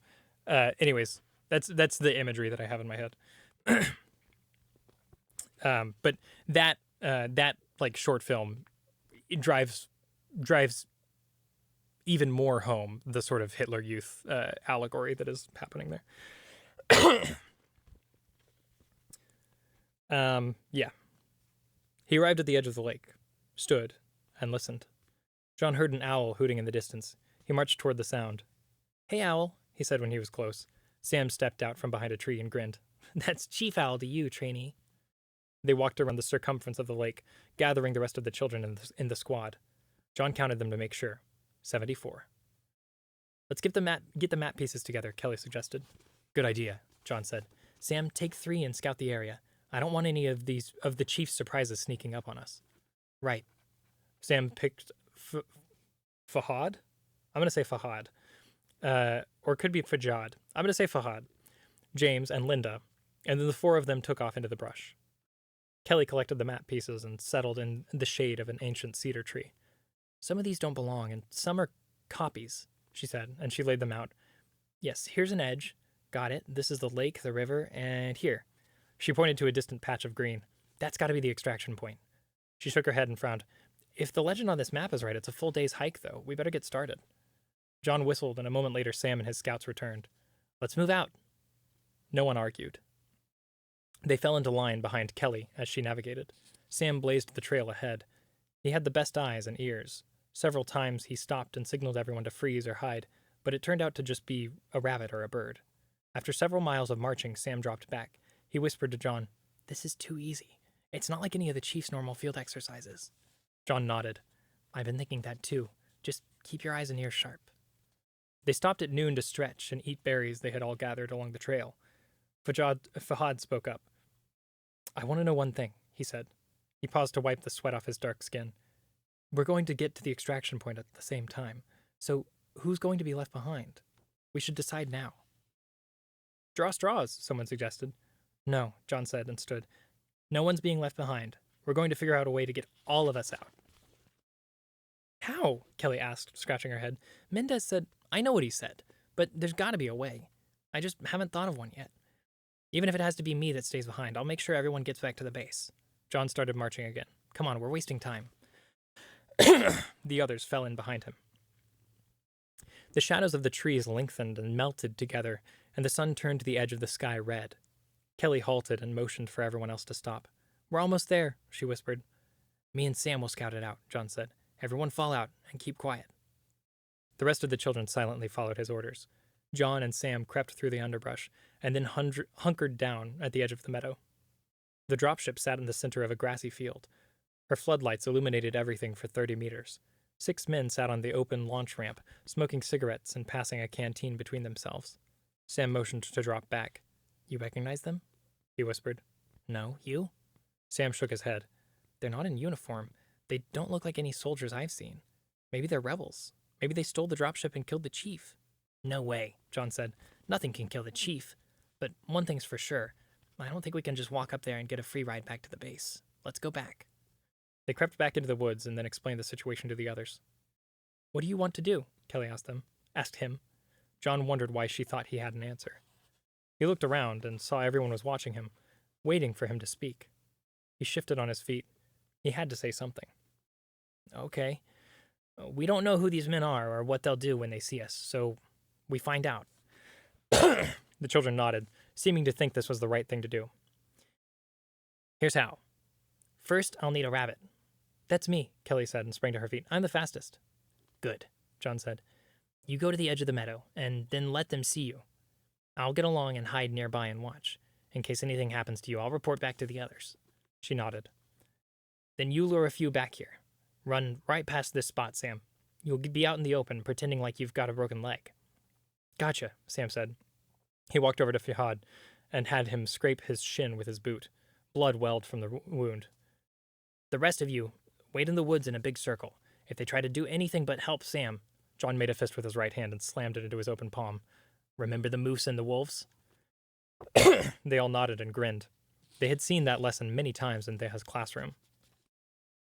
Anyways, that's the imagery that I have in my head. But that like short film, it drives even more home the sort of Hitler Youth allegory that is happening there. Yeah. He arrived at the edge of the lake, stood, and listened. John heard an owl hooting in the distance. He marched toward the sound. "Hey, owl," he said when he was close. Sam stepped out from behind a tree and grinned. "That's Chief Owl to you, trainee." They walked around the circumference of the lake, gathering the rest of the children in the squad. John counted them to make sure. 74. "Let's get the mat pieces together," Kelly suggested. "Good idea," John said. "Sam, take 3 and scout the area. I don't want any of the chief's surprises sneaking up on us." "Right." Sam picked Fahad? I'm going to say Fahad. Or it could be Fajad. I'm going to say Fahad, James, and Linda, and then the 4 of them took off into the brush. Kelly collected the mat pieces and settled in the shade of an ancient cedar tree. "Some of these don't belong, and some are copies," she said, and she laid them out. "Yes, here's an edge. Got it. This is the lake, the river, and here." She pointed to a distant patch of green. "That's got to be the extraction point." She shook her head and frowned. "If the legend on this map is right, it's a full day's hike, though. We better get started." John whistled, and a moment later Sam and his scouts returned. "Let's move out." No one argued. They fell into line behind Kelly as she navigated. Sam blazed the trail ahead. He had the best eyes and ears. Several times he stopped and signaled everyone to freeze or hide, but it turned out to just be a rabbit or a bird. After several miles of marching, Sam dropped back. He whispered to John, "This is too easy. It's not like any of the Chief's normal field exercises." John nodded. "I've been thinking that too. Just keep your eyes and ears sharp." They stopped at noon to stretch and eat berries they had all gathered along the trail. Fahad spoke up. "I want to know one thing," he said. He paused to wipe the sweat off his dark skin. "We're going to get to the extraction point at the same time, so who's going to be left behind? We should decide now." "Draw straws," someone suggested. "No," John said and stood. "No one's being left behind. We're going to figure out a way to get all of us out." "How?" Kelly asked, scratching her head. "Mendez said—" "I know what he said, but there's got to be a way. I just haven't thought of one yet. Even if it has to be me that stays behind, I'll make sure everyone gets back to the base." John started marching again. "Come on, we're wasting time." The others fell in behind him. The shadows of the trees lengthened and melted together, and the sun turned the edge of the sky red. Kelly halted and motioned for everyone else to stop. "We're almost there," she whispered. "Me and Sam will scout it out," John said. "Everyone fall out and keep quiet." The rest of the children silently followed his orders. John and Sam crept through the underbrush and then hunkered down at the edge of the meadow. The dropship sat in the center of a grassy field. Her floodlights illuminated everything for 30 meters. 6 men sat on the open launch ramp, smoking cigarettes and passing a canteen between themselves. Sam motioned to drop back. "You recognize them?" he whispered. "No, you?" Sam shook his head. "They're not in uniform. They don't look like any soldiers I've seen. Maybe they're rebels. Maybe they stole the dropship and killed the chief." "No way," John said. "Nothing can kill the chief. But one thing's for sure. I don't think we can just walk up there and get a free ride back to the base. Let's go back." They crept back into the woods and then explained the situation to the others. "What do you want to do?" Kelly asked him. John wondered why she thought he had an answer. He looked around and saw everyone was watching him, waiting for him to speak. He shifted on his feet. He had to say something. "Okay. We don't know who these men are or what they'll do when they see us, so we find out." The children nodded, seeming to think this was the right thing to do. "Here's how. First, I'll need a rabbit." "That's me," Kelly said and sprang to her feet. "I'm the fastest." "Good," John said. "You go to the edge of the meadow, and then let them see you. I'll get along and hide nearby and watch. In case anything happens to you, I'll report back to the others." She nodded. "Then you lure a few back here. Run right past this spot, Sam. You'll be out in the open, pretending like you've got a broken leg." "Gotcha," Sam said. He walked over to Fahad and had him scrape his shin with his boot. Blood welled from the wound. "The rest of you, wait in the woods in a big circle. If they try to do anything but help Sam—" John made a fist with his right hand and slammed it into his open palm. "Remember the moose and the wolves?" They all nodded and grinned. They had seen that lesson many times in Theha's classroom.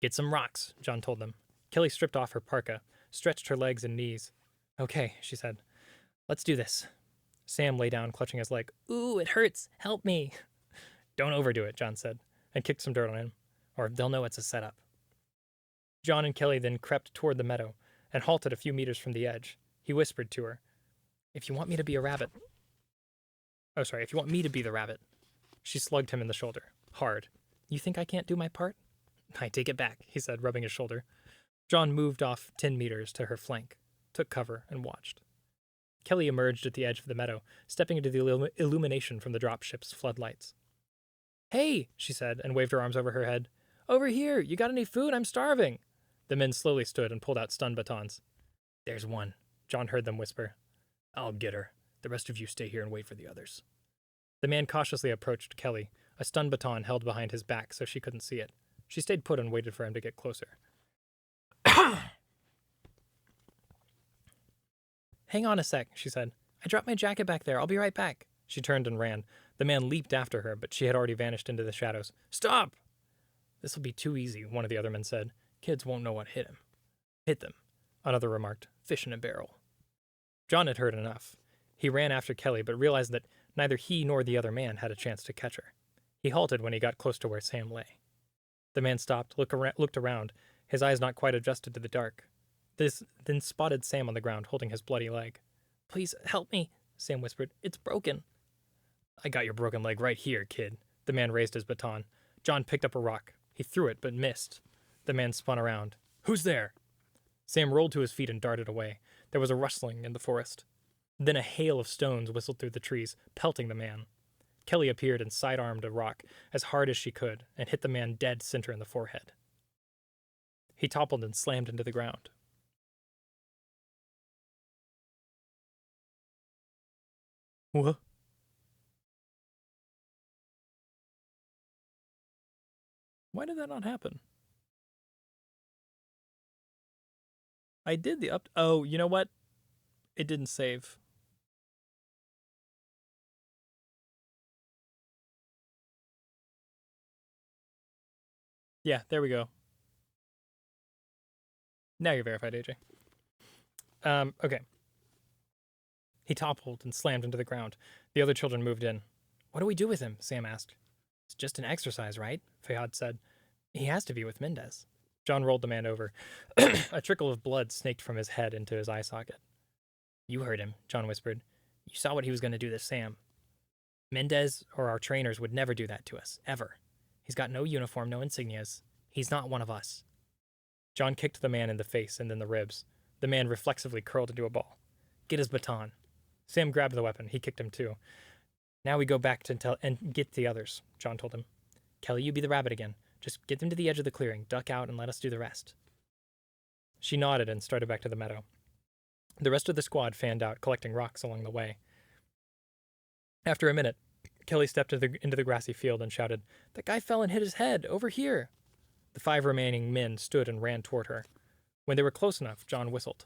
"Get some rocks," John told them. Kelly stripped off her parka, stretched her legs and knees. "Okay," she said. Let's do this. Sam lay down, clutching his leg. Ooh, it hurts. Help me. Don't overdo it, John said, and kicked some dirt on him, or they'll know it's a setup. John and Kelly then crept toward the meadow and halted a few meters from the edge. He whispered to her, If you want me to be a rabbit. Oh, sorry, if you want me to be the rabbit. She slugged him in the shoulder, hard. You think I can't do my part? I take it back, he said, rubbing his shoulder. John moved off 10 meters to her flank, took cover, and watched. Kelly emerged at the edge of the meadow, stepping into the illumination from the dropship's floodlights. Hey, she said, and waved her arms over her head. Over here! You got any food? I'm starving! The men slowly stood and pulled out stun batons. There's one, John heard them whisper. I'll get her. The rest of you stay here and wait for the others. The man cautiously approached Kelly, a stun baton held behind his back so she couldn't see it. She stayed put and waited for him to get closer. Hang on a sec, she said. I dropped my jacket back there. I'll be right back. She turned and ran. The man leaped after her, but she had already vanished into the shadows. Stop! This'll be too easy, one of the other men said. Kids won't know what hit him. Hit them, another remarked. Fish in a barrel. John had heard enough. He ran after Kelly, but realized that neither he nor the other man had a chance to catch her. He halted when he got close to where Sam lay. The man stopped, looked around, his eyes not quite adjusted to the dark. Then spotted Sam on the ground, holding his bloody leg. Please, help me, Sam whispered. It's broken. I got your broken leg right here, kid. The man raised his baton. John picked up a rock. He threw it, but missed. The man spun around. Who's there? Sam rolled to his feet and darted away. There was a rustling in the forest. Then a hail of stones whistled through the trees, pelting the man. Kelly appeared and sidearmed a rock as hard as she could and hit the man dead center in the forehead. He toppled and slammed into the ground. What? Why did that not happen? I did the up... Oh, you know what? It didn't save. Yeah, there we go. Now you're verified, AJ. Okay. He toppled and slammed into the ground. The other children moved in. What do we do with him? Sam asked. It's just an exercise, right? Fayad said. He has to be with Mendez. John rolled the man over. A trickle of blood snaked from his head into his eye socket. You heard him, John whispered. You saw what he was going to do to Sam. Mendez or our trainers would never do that to us, ever. He's got no uniform, no insignias. He's not one of us. John kicked the man in the face and then the ribs. The man reflexively curled into a ball. Get his baton. Sam grabbed the weapon. He kicked him too. Now we go back to and get the others, John told him. Kelly, you be the rabbit again. Just get them to the edge of the clearing, duck out, and let us do the rest. She nodded and started back to the meadow. The rest of the squad fanned out, collecting rocks along the way. After a minute, Kelly stepped into the grassy field and shouted, That guy fell and hit his head, over here. The 5 remaining men stood and ran toward her. When they were close enough, John whistled.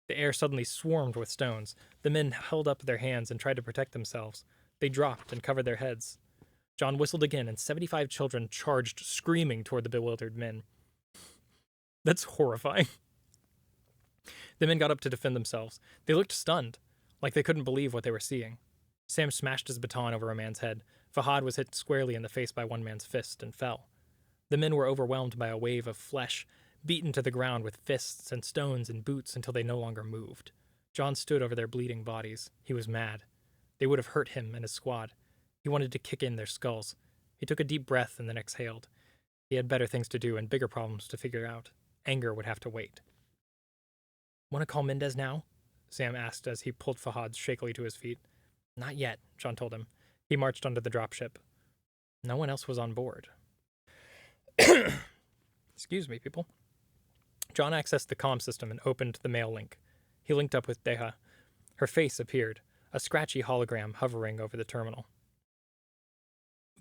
The air suddenly swarmed with stones. The men held up their hands and tried to protect themselves. They dropped and covered their heads. John whistled again, and 75 children charged, screaming toward the bewildered men. That's horrifying. The men got up to defend themselves. They looked stunned, like they couldn't believe what they were seeing. Sam smashed his baton over a man's head. Fahad was hit squarely in the face by one man's fist and fell. The men were overwhelmed by a wave of flesh, beaten to the ground with fists and stones and boots until they no longer moved. John stood over their bleeding bodies. He was mad. They would have hurt him and his squad. He wanted to kick in their skulls. He took a deep breath and then exhaled. He had better things to do and bigger problems to figure out. Anger would have to wait. Want to call Mendez now? Sam asked as he pulled Fahad shakily to his feet. Not yet, John told him. He marched onto the dropship. No one else was on board. Excuse me, people. John accessed the comm system and opened the mail link. He linked up with Deha. Her face appeared, a scratchy hologram hovering over the terminal.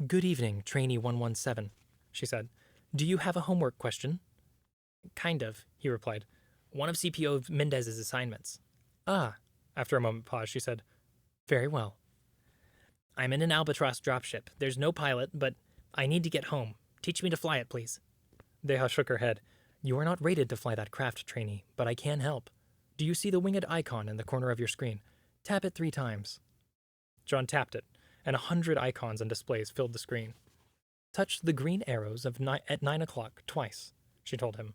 Good evening, Trainee 117, she said. Do you have a homework question? Kind of, he replied. One of CPO Mendez's assignments. Ah, after a moment pause, she said. Very well. I'm in an Albatross dropship. There's no pilot, but I need to get home. Teach me to fly it, please. Deha shook her head. You are not rated to fly that craft, Trainee, but I can help. Do you see the winged icon in the corner of your screen? Tap it 3 times. John tapped it, and 100 icons and displays filled the screen. Touch the green arrows at 9 o'clock twice, she told him.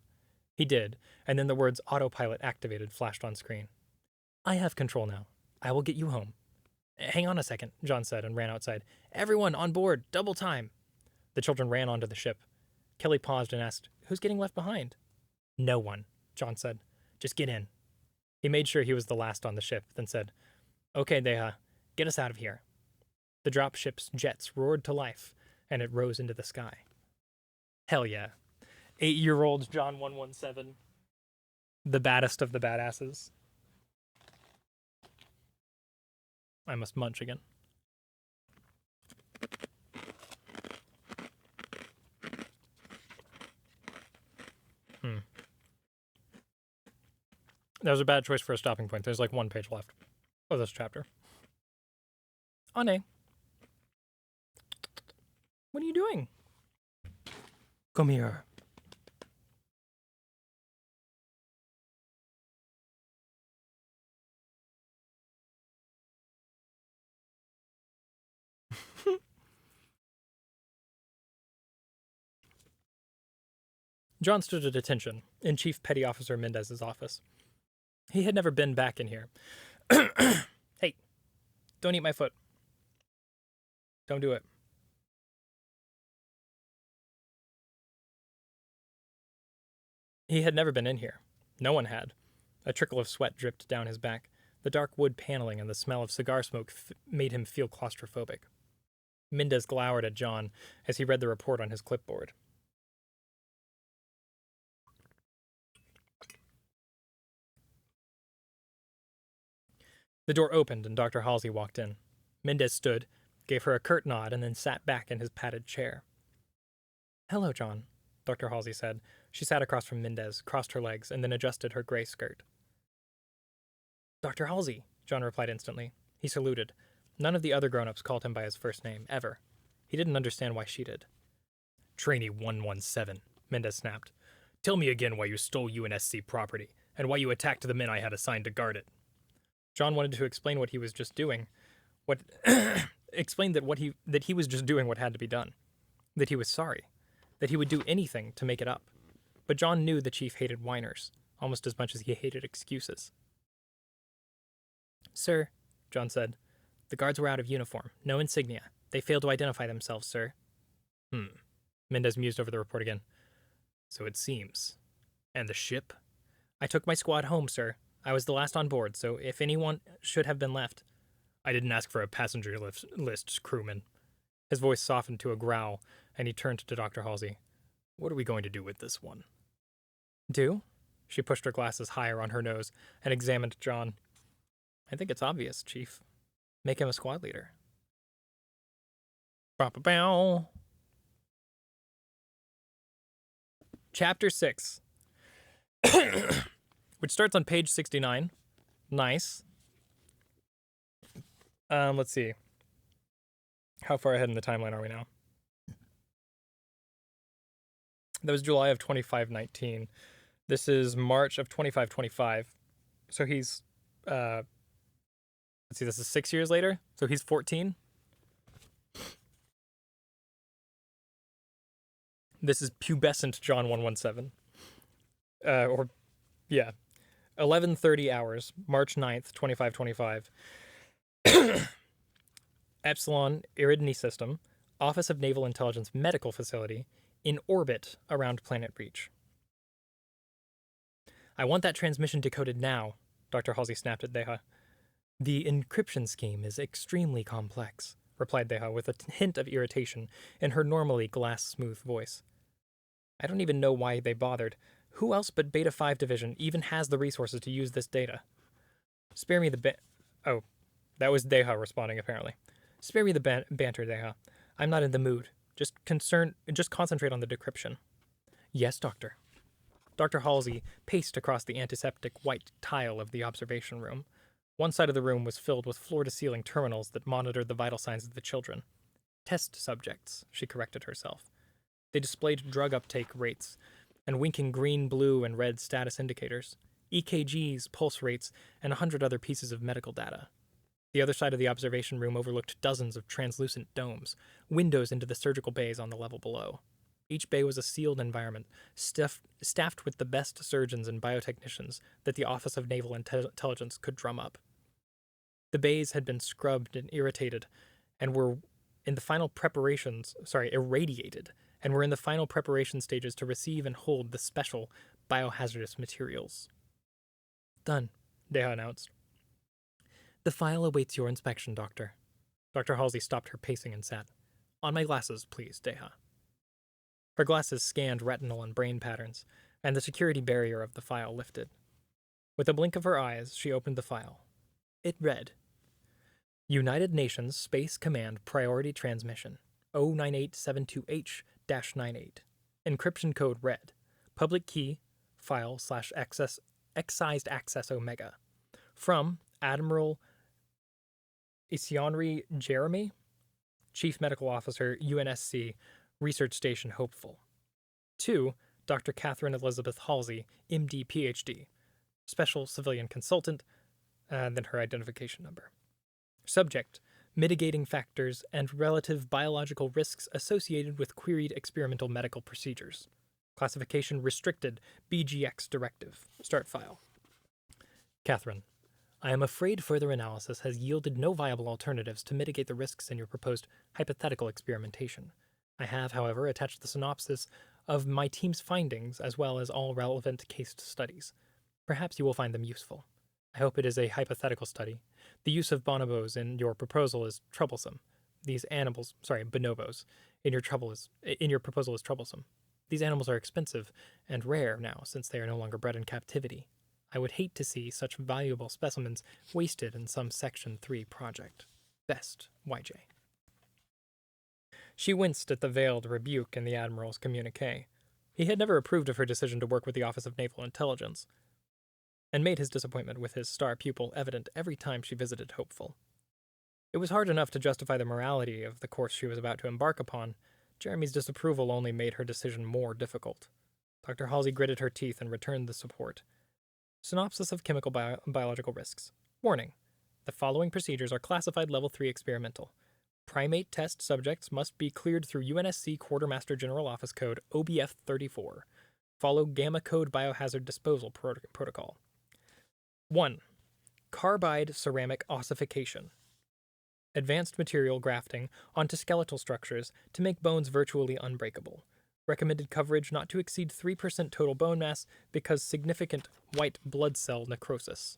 He did, and then the words autopilot activated flashed on screen. I have control now. I will get you home. Hang on a second, John said and ran outside. Everyone on board, double time. The children ran onto the ship. Kelly paused and asked, Who's getting left behind? No one, John said. Just get in. He made sure he was the last on the ship, then said, Okay, Deha, get us out of here. The dropship's jets roared to life, and it rose into the sky. Hell yeah. 8-year-old John 117. The baddest of the badasses. I must munch again. That was a bad choice for a stopping point. There's like 1 page left of this chapter. Ane. What are you doing? Come here. John stood at attention in Chief Petty Officer Mendez's office. He had never been back in here. Hey, don't eat my foot. Don't do it. He had never been in here. No one had. A trickle of sweat dripped down his back. The dark wood paneling and the smell of cigar smoke made him feel claustrophobic. Mendez glowered at John as he read the report on his clipboard. The door opened and Dr. Halsey walked in. Mendez stood, gave her a curt nod, and then sat back in his padded chair. Hello, John, Dr. Halsey said. She sat across from Mendez, crossed her legs, and then adjusted her gray skirt. Dr. Halsey, John replied instantly. He saluted. None of the other grown-ups called him by his first name, ever. He didn't understand why she did. Trainee 117, Mendez snapped. Tell me again why you stole UNSC property, and why you attacked the men I had assigned to guard it. John wanted to explain what he was just doing. Explained that he was just doing what had to be done. That he was sorry. That he would do anything to make it up. But John knew the chief hated whiners, almost as much as he hated excuses. Sir, John said, the guards were out of uniform, no insignia. They failed to identify themselves, sir. Mendez mused over the report again. So it seems. And the ship? I took my squad home, sir. I was the last on board, so if anyone should have been left. I didn't ask for a passenger list, crewman. His voice softened to a growl, and he turned to Dr. Halsey. What are we going to do with this one? Do? She pushed her glasses higher on her nose and examined John. I think it's obvious, Chief. Make him a squad leader. Ba-ba-bow. Chapter 6. Which starts on page 69. Nice. Let's see. How far ahead in the timeline are we now? That was July of 2519. This is March of 2525. So he's, let's see, this is 6 years later. So he's 14. This is pubescent John 117. Or, yeah. 11:30 hours, March 9th, 2525. Epsilon Iridini System, Office of Naval Intelligence Medical Facility, in orbit around Planet Reach. I want that transmission decoded now, Dr. Halsey snapped at Deha. The encryption scheme is extremely complex, replied Deha with a hint of irritation in her normally glass-smooth voice. I don't even know why they bothered. Who else but Beta 5 Division even has the resources to use this data? Spare me the Oh, that was Deha responding, apparently. Spare me the banter, Deha. I'm not in the mood. Just concentrate on the decryption. Yes, Doctor. Dr. Halsey paced across the antiseptic white tile of the observation room. One side of the room was filled with floor-to-ceiling terminals that monitored the vital signs of the children. Test subjects, she corrected herself. They displayed drug uptake rates, and winking green, blue, and red status indicators, EKGs, pulse rates, and 100 other pieces of medical data. The other side of the observation room overlooked dozens of translucent domes, windows into the surgical bays on the level below. Each bay was a sealed environment, staffed with the best surgeons and biotechnicians that the Office of Naval Intelligence could drum up. The bays had been scrubbed and irritated, and were in the final irradiated, and were in the final preparation stages to receive and hold the special biohazardous materials. Done, Deha announced. The file awaits your inspection, Doctor. Dr. Halsey stopped her pacing and sat. On my glasses, please, Deha. Her glasses scanned retinal and brain patterns, and the security barrier of the file lifted. With a blink of her eyes, she opened the file. It read, United Nations Space Command Priority Transmission, 09872H-98. Encryption code read, public key, file / excised access omega. From Admiral Isionri Jeremy, Chief Medical Officer, UNSC, Research Station Hopeful. To Dr. Catherine Elizabeth Halsey, MD, PhD, Special Civilian Consultant, then her identification number. Subject, mitigating factors and relative biological risks associated with queried experimental medical procedures. Classification restricted, BGX directive. Start file. Catherine, I am afraid further analysis has yielded no viable alternatives to mitigate the risks in your proposed hypothetical experimentation. I have, however, attached the synopsis of my team's findings as well as all relevant case studies. Perhaps you will find them useful. I hope it is a hypothetical study. The use of bonobos in your proposal is troublesome. Bonobos in your proposal is troublesome. These animals are expensive and rare now since they are no longer bred in captivity. I would hate to see such valuable specimens wasted in some Section 3 project. Best, YJ. She winced at the veiled rebuke in the Admiral's communique. He had never approved of her decision to work with the Office of Naval Intelligence, and made his disappointment with his star pupil evident every time she visited Hopeful. It was hard enough to justify the morality of the course she was about to embark upon. Jeremy's disapproval only made her decision more difficult. Dr. Halsey gritted her teeth and returned the support. Synopsis of chemical biological risks. Warning. The following procedures are classified Level 3 experimental. Primate test subjects must be cleared through UNSC Quartermaster General Office Code OBF 34. Follow Gamma Code Biohazard Disposal Protocol. 1. Carbide ceramic ossification. Advanced material grafting onto skeletal structures to make bones virtually unbreakable. Recommended coverage not to exceed 3% total bone mass because significant white blood cell necrosis.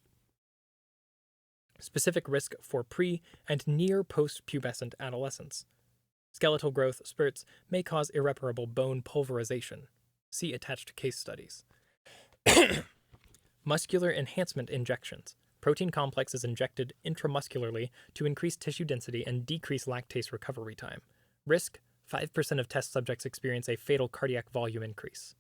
Specific risk for pre- and near post-pubescent adolescents. Skeletal growth spurts may cause irreparable bone pulverization. See attached case studies. Muscular enhancement injections. Protein complex is injected intramuscularly to increase tissue density and decrease lactase recovery time. Risk, 5% of test subjects experience a fatal cardiac volume increase.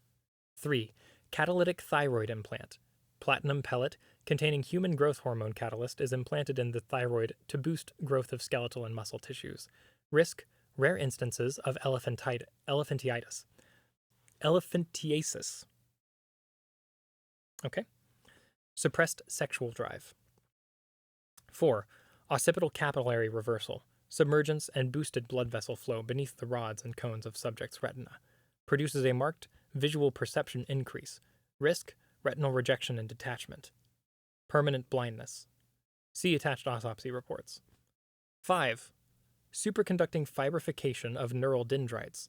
3. Catalytic thyroid implant. Platinum pellet containing human growth hormone catalyst is implanted in the thyroid to boost growth of skeletal and muscle tissues. Risk, rare instances of elephantiasis. Okay. Suppressed sexual drive. 4. Occipital capillary reversal. Submergence and boosted blood vessel flow beneath the rods and cones of subject's retina. Produces a marked visual perception increase. Risk, retinal rejection and detachment. Permanent blindness. See attached autopsy reports. 5. Superconducting fibrification of neural dendrites.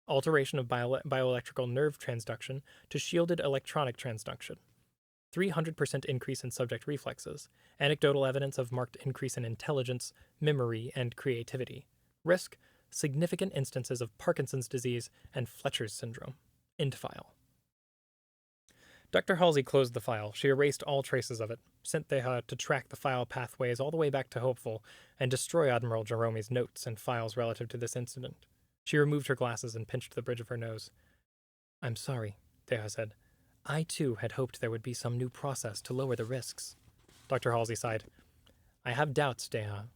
Alteration of bioelectrical nerve transduction to shielded electronic transduction. 300% increase in subject reflexes. Anecdotal evidence of marked increase in intelligence, memory, and creativity. Risk, significant instances of Parkinson's disease and Fletcher's syndrome. End file. Dr. Halsey closed the file. She erased all traces of it, sent Deha to track the file pathways all the way back to Hopeful, and destroy Admiral Jeromy's notes and files relative to this incident. She removed her glasses and pinched the bridge of her nose. I'm sorry, Deha said. I, too, had hoped there would be some new process to lower the risks. Dr. Halsey sighed. I have doubts, Deha.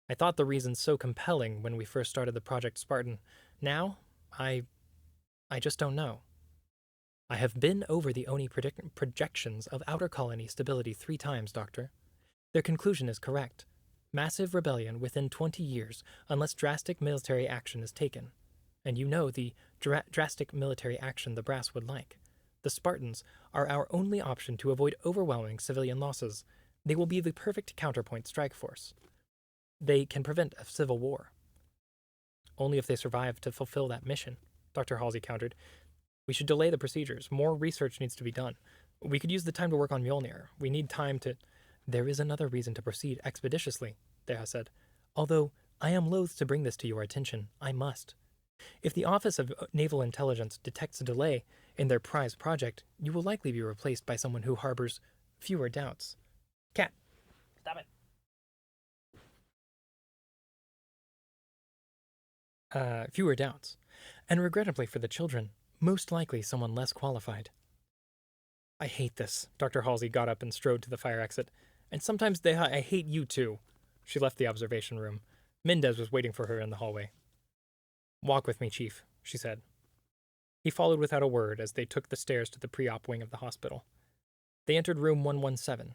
I thought the reasons so compelling when we first started the Project Spartan. Now, I just don't know. I have been over the ONI projections of outer colony stability 3 times, Doctor. Their conclusion is correct. Massive rebellion within 20 years unless drastic military action is taken. And you know the drastic military action the brass would like. The Spartans are our only option to avoid overwhelming civilian losses. They will be the perfect counterpoint strike force. They can prevent a civil war. Only if they survive to fulfill that mission, Dr. Halsey countered. We should delay the procedures. More research needs to be done. We could use the time to work on Mjolnir. We need time to... There is another reason to proceed expeditiously, Deha said. Although I am loath to bring this to your attention, I must. If the Office of Naval Intelligence detects a delay in their prize project, you will likely be replaced by someone who harbors fewer doubts. Cat, stop it. Fewer doubts. And regrettably for the children, most likely someone less qualified. I hate this. Dr. Halsey got up and strode to the fire exit. And sometimes, Deha, I hate you too. She left the observation room. Mendez was waiting for her in the hallway. Walk with me, Chief, she said. He followed without a word as they took the stairs to the pre-op wing of the hospital. They entered room 117.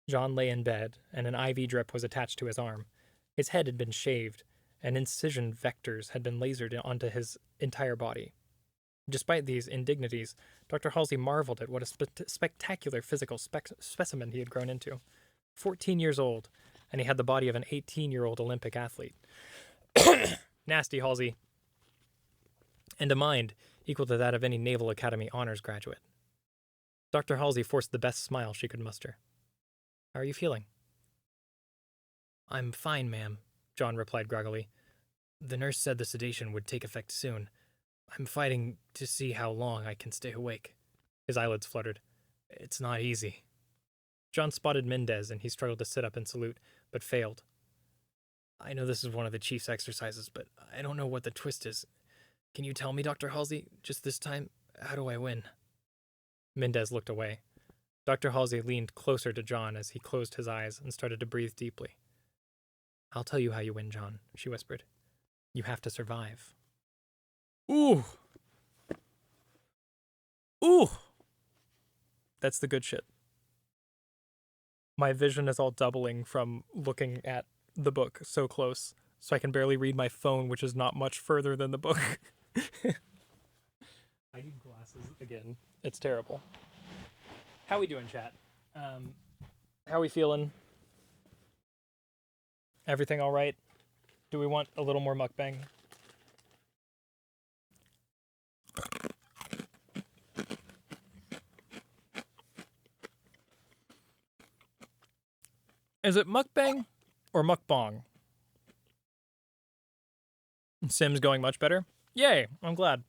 John lay in bed, and an IV drip was attached to his arm. His head had been shaved, and incision vectors had been lasered onto his entire body. Despite these indignities, Dr. Halsey marveled at what a spectacular physical specimen he had grown into. 14 years old, and he had the body of an 18-year-old Olympic athlete. Nasty, Halsey. And a mind equal to that of any Naval Academy honors graduate. Dr. Halsey forced the best smile she could muster. How are you feeling? I'm fine, ma'am, John replied groggily. The nurse said the sedation would take effect soon. I'm fighting to see how long I can stay awake. His eyelids fluttered. It's not easy. John spotted Mendez, and he struggled to sit up and salute, but failed. I know this is one of the chief's exercises, but I don't know what the twist is. Can you tell me, Dr. Halsey, just this time, how do I win? Mendez looked away. Dr. Halsey leaned closer to John as he closed his eyes and started to breathe deeply. I'll tell you how you win, John, she whispered. You have to survive. Ooh. Ooh. That's the good shit. My vision is all doubling from looking at the book so close, so I can barely read my phone, which is not much further than the book. I need glasses again. It's terrible. How we doing, chat? How we feeling? Everything all right? Do we want a little more mukbang? Is it mukbang or mukbang? Sim's going much better? Yay, I'm glad.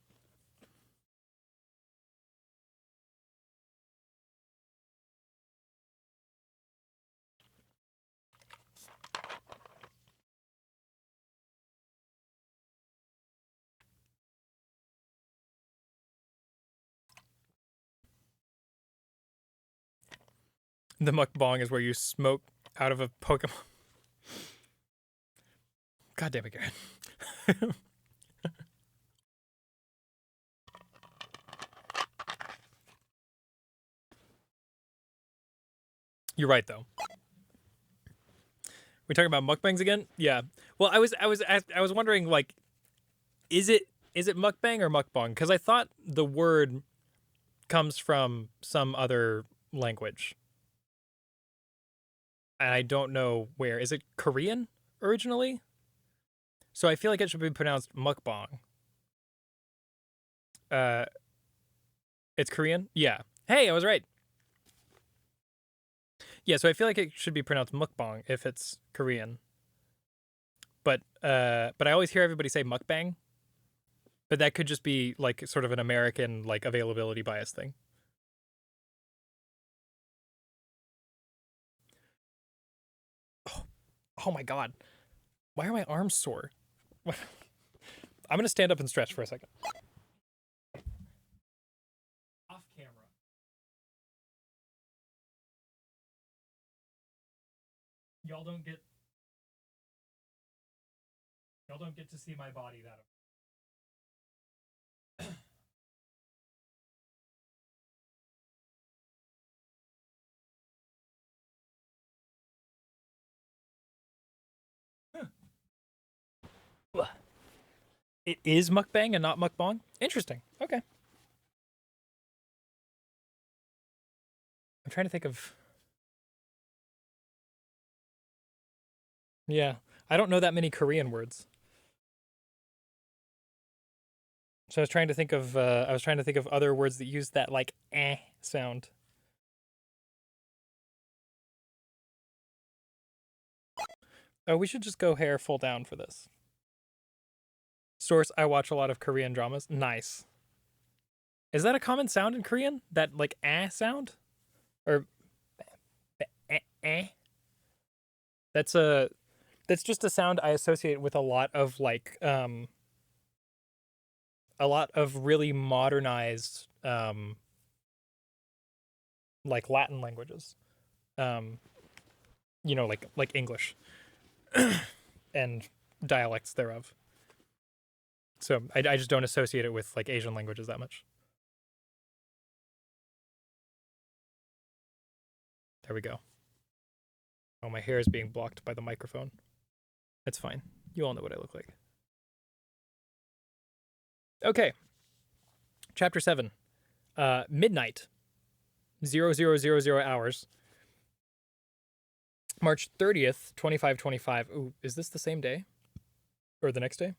The mukbang is where you smoke out of a Pokemon. God damn it, Garrett. You're right, though. We talking about mukbangs again? Yeah. Well, I was wondering, like, is it mukbang or mukbang? Because I thought the word comes from some other language. And I don't know where. Is it Korean originally? So I feel like it should be pronounced mukbang. It's Korean? Yeah. Hey, I was right. Yeah, so I feel like it should be pronounced mukbang if it's Korean. But I always hear everybody say mukbang. But that could just be like sort of an American like availability bias thing. Oh my god. Why are my arms sore? I'm gonna stand up and stretch for a second. Off camera. Y'all don't get to see my body that It is mukbang and not mukbang? Interesting. Okay. I'm trying to think of... Yeah. I don't know that many Korean words. So I was trying to think of other words that use that like sound. Oh, we should just go hair full down for this. Source, I watch a lot of Korean dramas. Nice. Is that a common sound in Korean? That like sound? Or eh? That's just a sound I associate with a lot of like a lot of really modernized like Latin languages. Um like English and dialects thereof. So I just don't associate it with like Asian languages that much. There we go. Oh, my hair is being blocked by the microphone. That's fine. You all know what I look like. Okay. Chapter 7. Midnight. 0000 hours. March 30th, 2525. Ooh, is this the same day? Or the next day?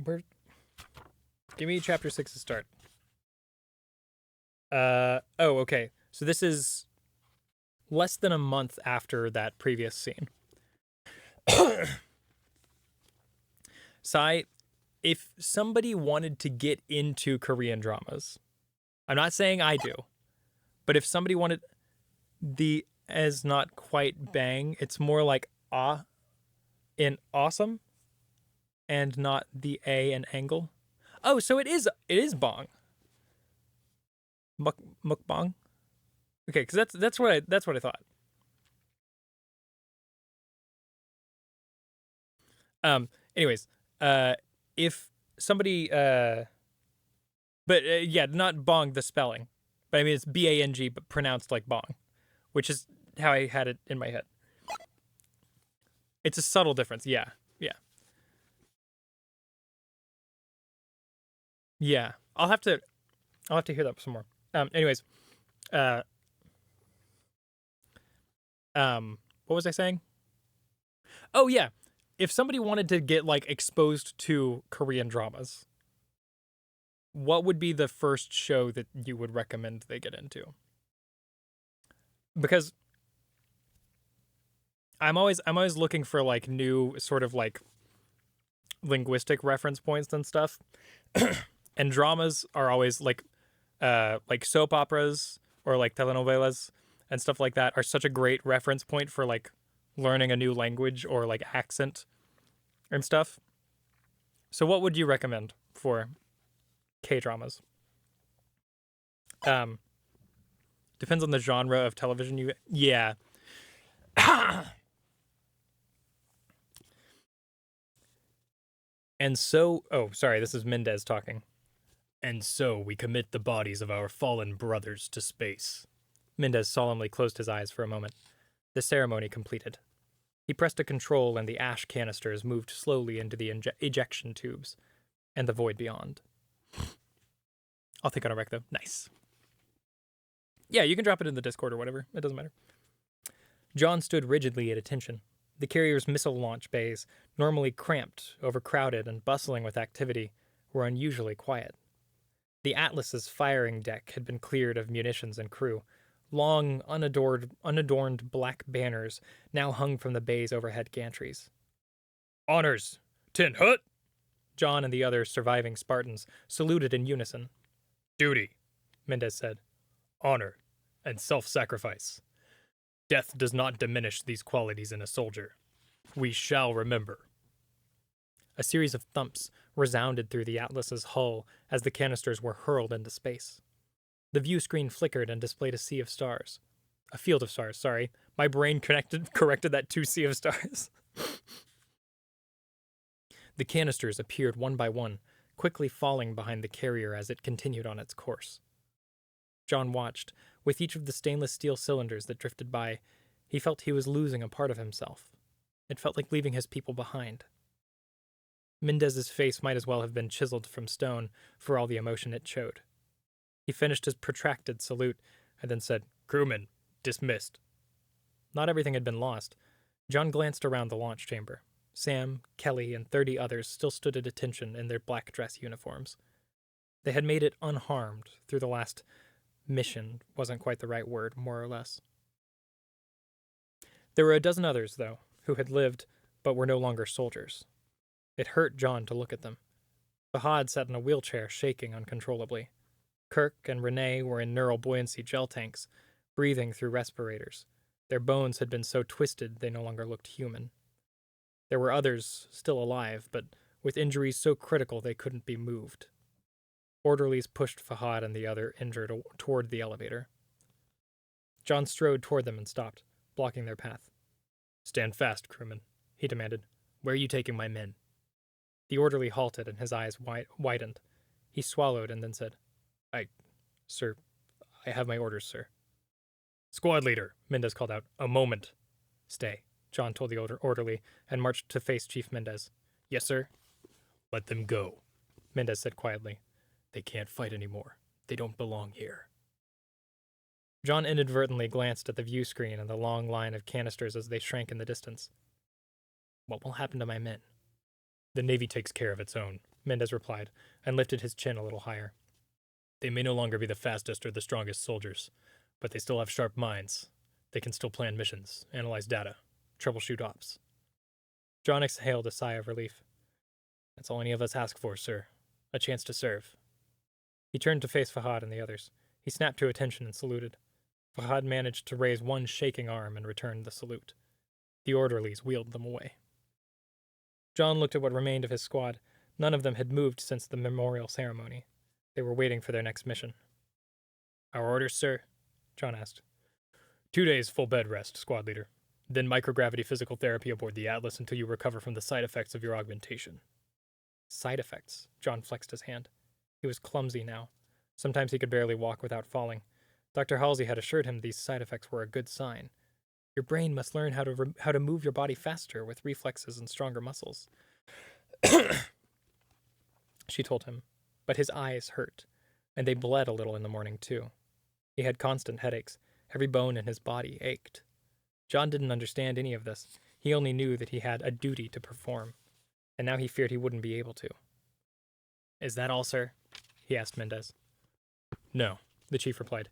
Where? Give me chapter 6 to start. Oh, okay. So this is less than a month after that previous scene. Sai, if somebody wanted to get into Korean dramas, I'm not saying I do, but if somebody wanted the as not quite bang, it's more like in awesome and not the a in angle. Oh, so it is bong. Mukbang. Okay, because that's what I thought. Anyways, if somebody but yeah, not bong the spelling, but I mean it's bang but pronounced like bong, which is how I had it in my head. It's a subtle difference. Yeah, yeah, yeah. I'll have to hear that some more. Anyways, uh, what was I saying? Oh yeah, if somebody wanted to get like exposed to Korean dramas, what would be the first show that you would recommend they get into? Because I'm always looking for like new sort of like linguistic reference points and stuff. And dramas are always like soap operas or like telenovelas and stuff like that are such a great reference point for like learning a new language or like accent and stuff. So what would you recommend for K dramas? Um Depends on the genre of television you yeah. And so oh sorry, this is Mendez talking. And so we commit the bodies of our fallen brothers to space. Mendez solemnly closed his eyes for a moment. The ceremony completed. He pressed a control and the ash canisters moved slowly into the ejection tubes and the void beyond. I'll think on a rec though. Nice. Yeah, you can drop it in the Discord or whatever. It doesn't matter. John stood rigidly at attention. The carrier's missile launch bays, normally cramped, overcrowded, and bustling with activity, were unusually quiet. The Atlas's firing deck had been cleared of munitions and crew. Long, unadorned black banners now hung from the bay's overhead gantries. Honors! Tin Hut! John and the other surviving Spartans saluted in unison. Duty, Mendez said. Honor and self-sacrifice. Death does not diminish these qualities in a soldier. We shall remember. A series of thumps resounded through the Atlas's hull as the canisters were hurled into space. The view screen flickered and displayed a sea of stars. A field of stars, sorry. My brain corrected that to sea of stars. The canisters appeared one by one, quickly falling behind the carrier as it continued on its course. John watched, with each of the stainless steel cylinders that drifted by, He felt he was losing a part of himself. It felt like leaving his people behind. Mendez's face might as well have been chiseled from stone for all the emotion it showed. He finished his protracted salute and then said, "Crewmen, dismissed." Not everything had been lost. John glanced around the launch chamber. Sam, Kelly, and 30 others still stood at attention in their black dress uniforms. They had made it unharmed through the last mission, wasn't quite the right word, more or less. There were a dozen others, though, who had lived but were no longer soldiers. It hurt John to look at them. Fahad sat in a wheelchair, shaking uncontrollably. Kirk and Renee were in neural buoyancy gel tanks, breathing through respirators. Their bones had been so twisted they no longer looked human. There were others still alive, but with injuries so critical they couldn't be moved. Orderlies pushed Fahad and the other injured toward the elevator. John strode toward them and stopped, blocking their path. "Stand fast, crewman," he demanded. "Where are you taking my men?" The orderly halted and his eyes widened. He swallowed and then said, Sir, I have my orders, sir." "Squad leader," Mendez called out. "A moment." "Stay," John told the orderly, and marched to face Chief Mendez. "Yes, sir." "Let them go," Mendez said quietly. "They can't fight anymore. They don't belong here." John inadvertently glanced at the view screen and the long line of canisters as they shrank in the distance. "What will happen to my men?" "The Navy takes care of its own," Mendez replied, and lifted his chin a little higher. "They may no longer be the fastest or the strongest soldiers, but they still have sharp minds. They can still plan missions, analyze data, troubleshoot ops." John exhaled a sigh of relief. "That's all any of us ask for, sir. A chance to serve." He turned to face Fahad and the others. He snapped to attention and saluted. Fahad managed to raise one shaking arm and returned the salute. The orderlies wheeled them away. John looked at what remained of his squad. None of them had moved since the memorial ceremony. They were waiting for their next mission. "Our orders, sir?" John asked. 2 days full bed rest, squad leader. Then microgravity physical therapy aboard the Atlas until you recover from the side effects of your augmentation. Side effects? John flexed his hand. He was clumsy now. Sometimes he could barely walk without falling. Dr. Halsey had assured him these side effects were a good sign. Your brain must learn how to move your body faster with reflexes and stronger muscles. She told him, but his eyes hurt, and they bled a little in the morning, too. He had constant headaches. Every bone in his body ached. John didn't understand any of this. He only knew that he had a duty to perform, and now he feared he wouldn't be able to. "Is that all, sir?" he asked Mendez. "No," the chief replied.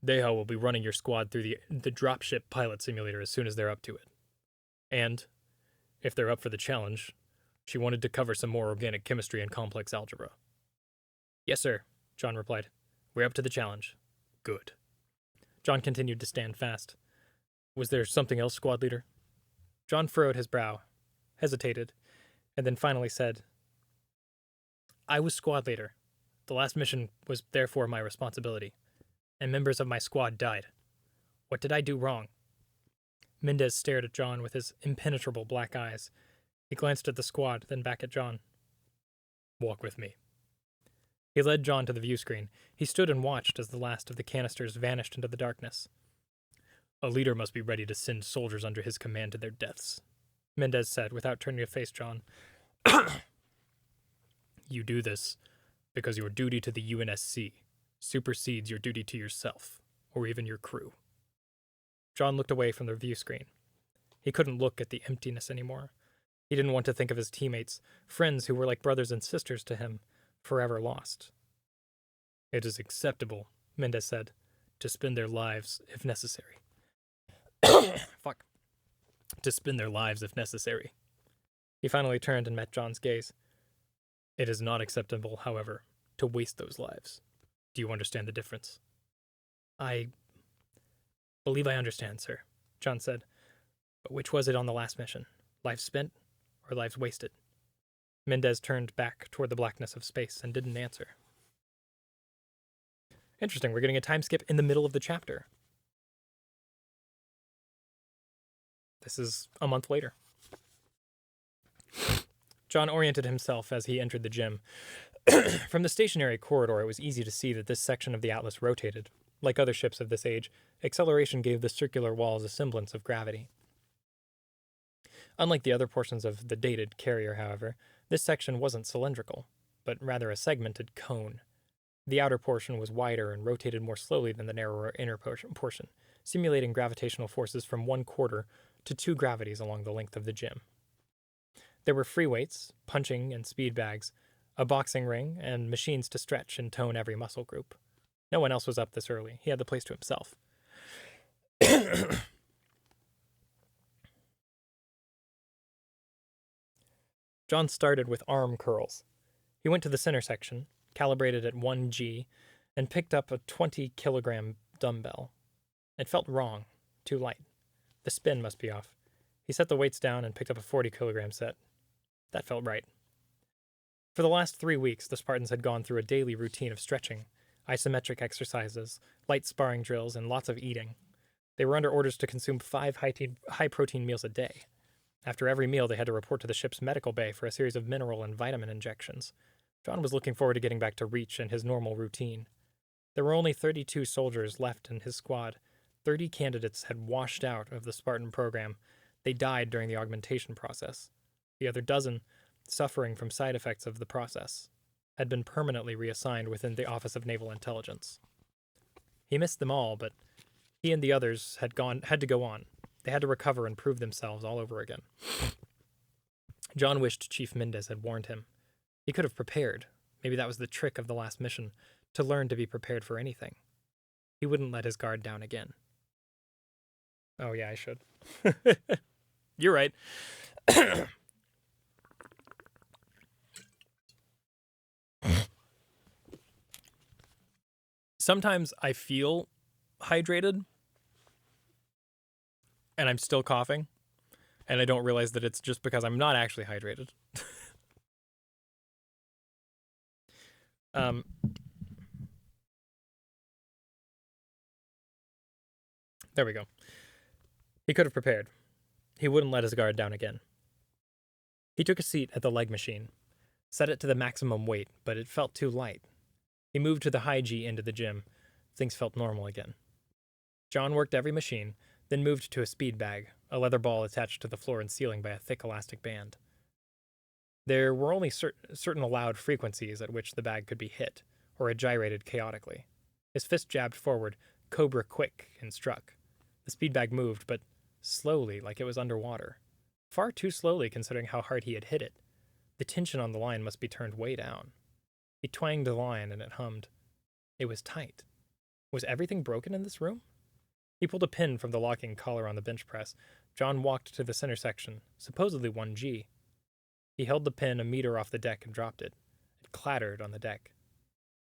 "Deha will be running your squad through the dropship pilot simulator as soon as they're up to it. And, if they're up for the challenge, she wanted to cover some more organic chemistry and complex algebra." "Yes, sir," John replied. "We're up to the challenge." "Good." John continued to stand fast. "Was there something else, squad leader?" John furrowed his brow, hesitated, and then finally said, "I was squad leader. The last mission was therefore my responsibility, and members of my squad died. What did I do wrong?" Mendez stared at John with his impenetrable black eyes. He glanced at the squad, then back at John. "Walk with me." He led John to the view screen. He stood and watched as the last of the canisters vanished into the darkness. "A leader must be ready to send soldiers under his command to their deaths," Mendez said without turning to face John. "You do this because your duty to the UNSC supersedes your duty to yourself, or even your crew." John looked away from the view screen. He couldn't look at the emptiness anymore. He didn't want to think of his teammates, friends who were like brothers and sisters to him, forever lost. "It is acceptable," Mendez said, "to spend their lives if necessary." Fuck. To spend their lives if necessary. He finally turned and met John's gaze. "It is not acceptable, however, to waste those lives. Do you understand the difference?" "I believe I understand, sir," John said. "But which was it on the last mission? Lives spent or lives wasted?" Mendez turned back toward the blackness of space and didn't answer. Interesting, we're getting a time skip in the middle of the chapter. This is a month later. John oriented himself as he entered the gym. From the stationary corridor, it was easy to see that this section of the Atlas rotated. Like other ships of this age, acceleration gave the circular walls a semblance of gravity. Unlike the other portions of the dated carrier, however, this section wasn't cylindrical, but rather a segmented cone. The outer portion was wider and rotated more slowly than the narrower inner portion, simulating gravitational forces from 1/4 to 2 gravities along the length of the gym. There were free weights, punching and speed bags, a boxing ring, and machines to stretch and tone every muscle group. No one else was up this early. He had the place to himself. John started with arm curls. He went to the center section, calibrated at 1G, and picked up a 20-kilogram dumbbell. It felt wrong, too light. The spin must be off. He set the weights down and picked up a 40-kilogram set. That felt right. For the last 3 weeks, the Spartans had gone through a daily routine of stretching, isometric exercises, light sparring drills, and lots of eating. They were under orders to consume 5 high-protein meals a day. After every meal, they had to report to the ship's medical bay for a series of mineral and vitamin injections. John was looking forward to getting back to Reach and his normal routine. There were only 32 soldiers left in his squad. 30 candidates had washed out of the Spartan program. They died during the augmentation process. The other dozen, suffering from side effects of the process, had been permanently reassigned within the Office of Naval Intelligence. He missed them all, but he and the others had to go on. They had to recover and prove themselves all over again. John wished Chief Mendez had warned him. He could have prepared. Maybe that was the trick of the last mission, to learn to be prepared for anything. He wouldn't let his guard down again. Oh yeah, I should. You're right. Sometimes I feel hydrated and I'm still coughing, and I don't realize that it's just because I'm not actually hydrated. There we go. He could have prepared. He wouldn't let his guard down again. He took a seat at the leg machine, set it to the maximum weight, but it felt too light. He moved to the high G end of the gym. Things felt normal again. John worked every machine, then moved to a speed bag, a leather ball attached to the floor and ceiling by a thick elastic band. There were only certain allowed frequencies at which the bag could be hit, or it gyrated chaotically. His fist jabbed forward, cobra quick, and struck. The speed bag moved, but slowly, like it was underwater. Far too slowly considering how hard he had hit it. The tension on the line must be turned way down. He twanged the line and it hummed. It was tight. Was everything broken in this room? He pulled a pin from the locking collar on the bench press. John walked to the center section, supposedly 1G. He held the pin a meter off the deck and dropped it. It clattered on the deck.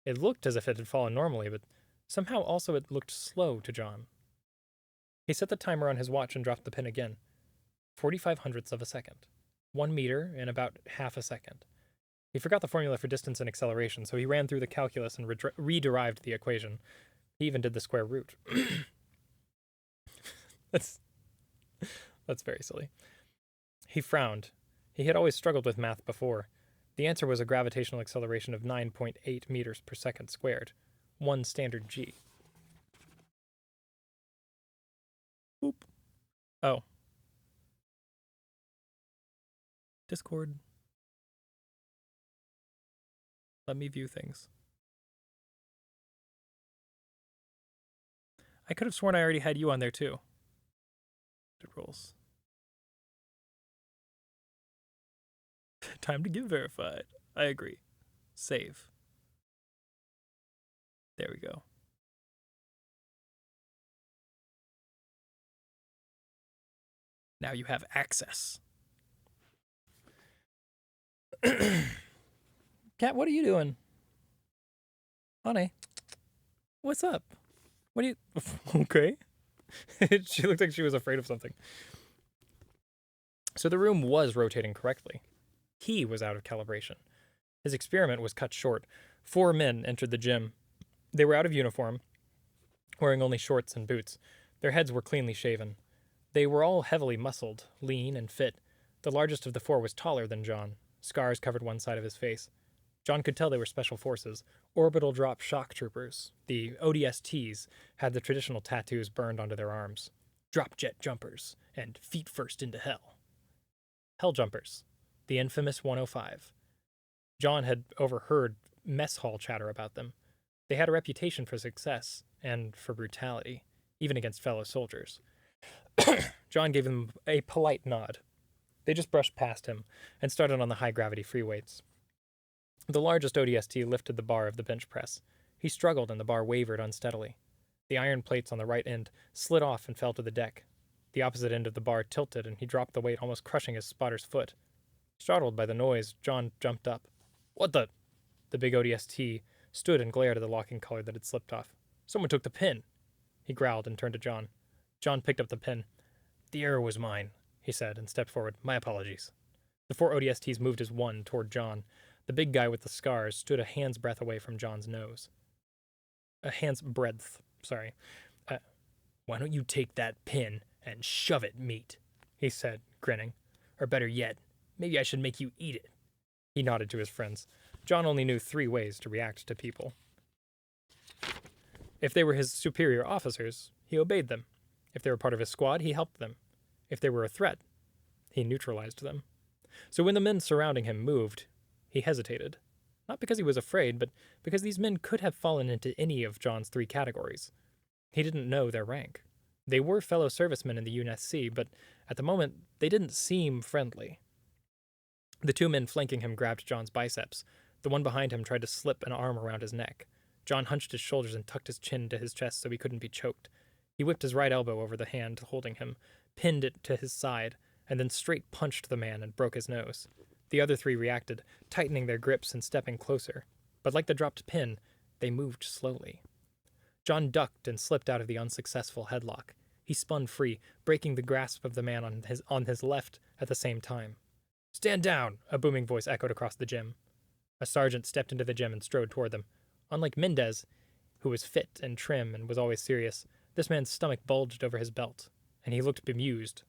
It looked as if it had fallen normally, but somehow also it looked slow to John. He set the timer on his watch and dropped the pin again. 45 hundredths of a second. 1 meter in about half a second. He forgot the formula for distance and acceleration, so he ran through the calculus and re-derived the equation. He even did the square root. That's very silly. He frowned. He had always struggled with math before. The answer was a gravitational acceleration of 9.8 meters per second squared. 1 standard G. Oop. Oh. Discord. Let me view things. I could have sworn I already had you on there too. It rolls. Time to get verified. I agree. Save. There we go. Now you have access. Cat, what are you doing? Honey, what's up? What are you... Okay. She looked like she was afraid of something. So the room was rotating correctly. He was out of calibration. His experiment was cut short. 4 men entered the gym. They were out of uniform, wearing only shorts and boots. Their heads were cleanly shaven. They were all heavily muscled, lean, and fit. The largest of the 4 was taller than John. Scars covered one side of his face. John could tell they were special forces, orbital drop shock troopers. The ODSTs had the traditional tattoos burned onto their arms. Drop jet jumpers and feet first into hell. Hell jumpers, the infamous 105. John had overheard mess hall chatter about them. They had a reputation for success and for brutality, even against fellow soldiers. John gave them a polite nod. They just brushed past him and started on the high gravity free weights. The largest ODST lifted the bar of the bench press. He struggled and the bar wavered unsteadily. The iron plates on the right end slid off and fell to the deck. The opposite end of the bar tilted and he dropped the weight, almost crushing his spotter's foot. Startled by the noise, John jumped up. What the? The big ODST stood and glared at the locking collar that had slipped off. Someone took the pin. He growled and turned to John. John picked up the pin. The error was mine, he said, and stepped forward. My apologies. The 4 ODSTs moved as one toward John. The big guy with the scars stood a hand's breadth away from John's nose. A hand's breadth, sorry. Why don't you take that pin and shove it, meat? He said, grinning. Or better yet, maybe I should make you eat it. He nodded to his friends. John only knew 3 ways to react to people. If they were his superior officers, he obeyed them. If they were part of his squad, he helped them. If they were a threat, he neutralized them. So when the men surrounding him moved, he hesitated. Not because he was afraid, but because these men could have fallen into any of John's 3 categories. He didn't know their rank. They were fellow servicemen in the UNSC, but at the moment, they didn't seem friendly. The 2 men flanking him grabbed John's biceps. The one behind him tried to slip an arm around his neck. John hunched his shoulders and tucked his chin to his chest so he couldn't be choked. He whipped his right elbow over the hand holding him, pinned it to his side, and then straight punched the man and broke his nose. The other 3 reacted, tightening their grips and stepping closer. But like the dropped pin, they moved slowly. John ducked and slipped out of the unsuccessful headlock. He spun free, breaking the grasp of the man on his left at the same time. Stand down, a booming voice echoed across the gym. A sergeant stepped into the gym and strode toward them. Unlike Mendez, who was fit and trim and was always serious, this man's stomach bulged over his belt, and he looked bemused.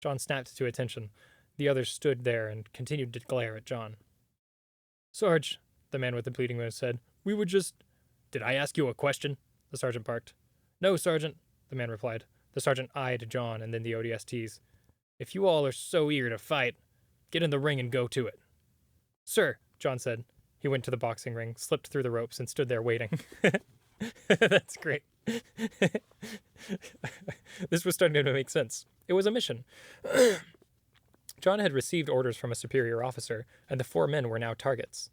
John snapped to attention. The others stood there and continued to glare at John. Sarge, the man with the bleeding nose said, we were just... Did I ask you a question? The sergeant barked. No, Sergeant, the man replied. The sergeant eyed John and then the ODSTs. If you all are so eager to fight, get in the ring and go to it. Sir, John said. He went to the boxing ring, slipped through the ropes, and stood there waiting. That's great. This was starting to make sense. It was a mission. John had received orders from a superior officer, and the 4 men were now targets.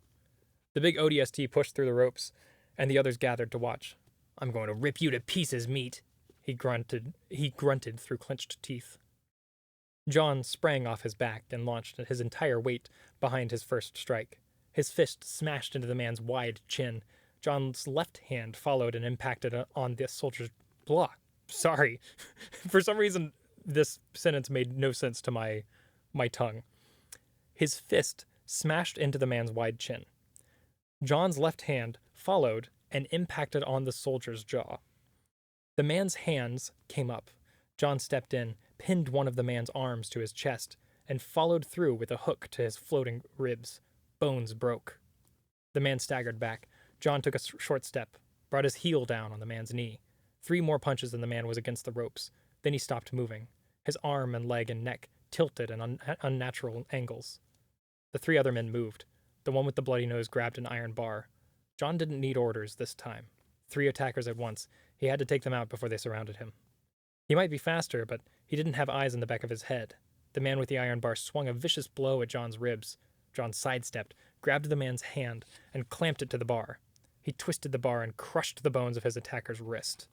The big ODST pushed through the ropes, and the others gathered to watch. I'm going to rip you to pieces, meat, he grunted through clenched teeth. John sprang off his back and launched his entire weight behind his first strike. His fist smashed into the man's wide chin. John's left hand followed and impacted on the soldier's blah. Sorry. For some reason, this sentence made no sense to my tongue. His fist smashed into the man's wide chin. John's left hand followed and impacted on the soldier's jaw. The man's hands came up. John stepped in, pinned one of the man's arms to his chest, and followed through with a hook to his floating ribs. Bones broke. The man staggered back. John took a short step, brought his heel down on the man's knee. 3 more punches and the man was against the ropes. Then he stopped moving. His arm and leg and neck tilted in unnatural angles. The 3 other men moved. The one with the bloody nose grabbed an iron bar. John didn't need orders this time. 3 attackers at once. He had to take them out before they surrounded him. He might be faster, but he didn't have eyes in the back of his head. The man with the iron bar swung a vicious blow at John's ribs. John sidestepped, grabbed the man's hand, and clamped it to the bar. He twisted the bar and crushed the bones of his attacker's wrist.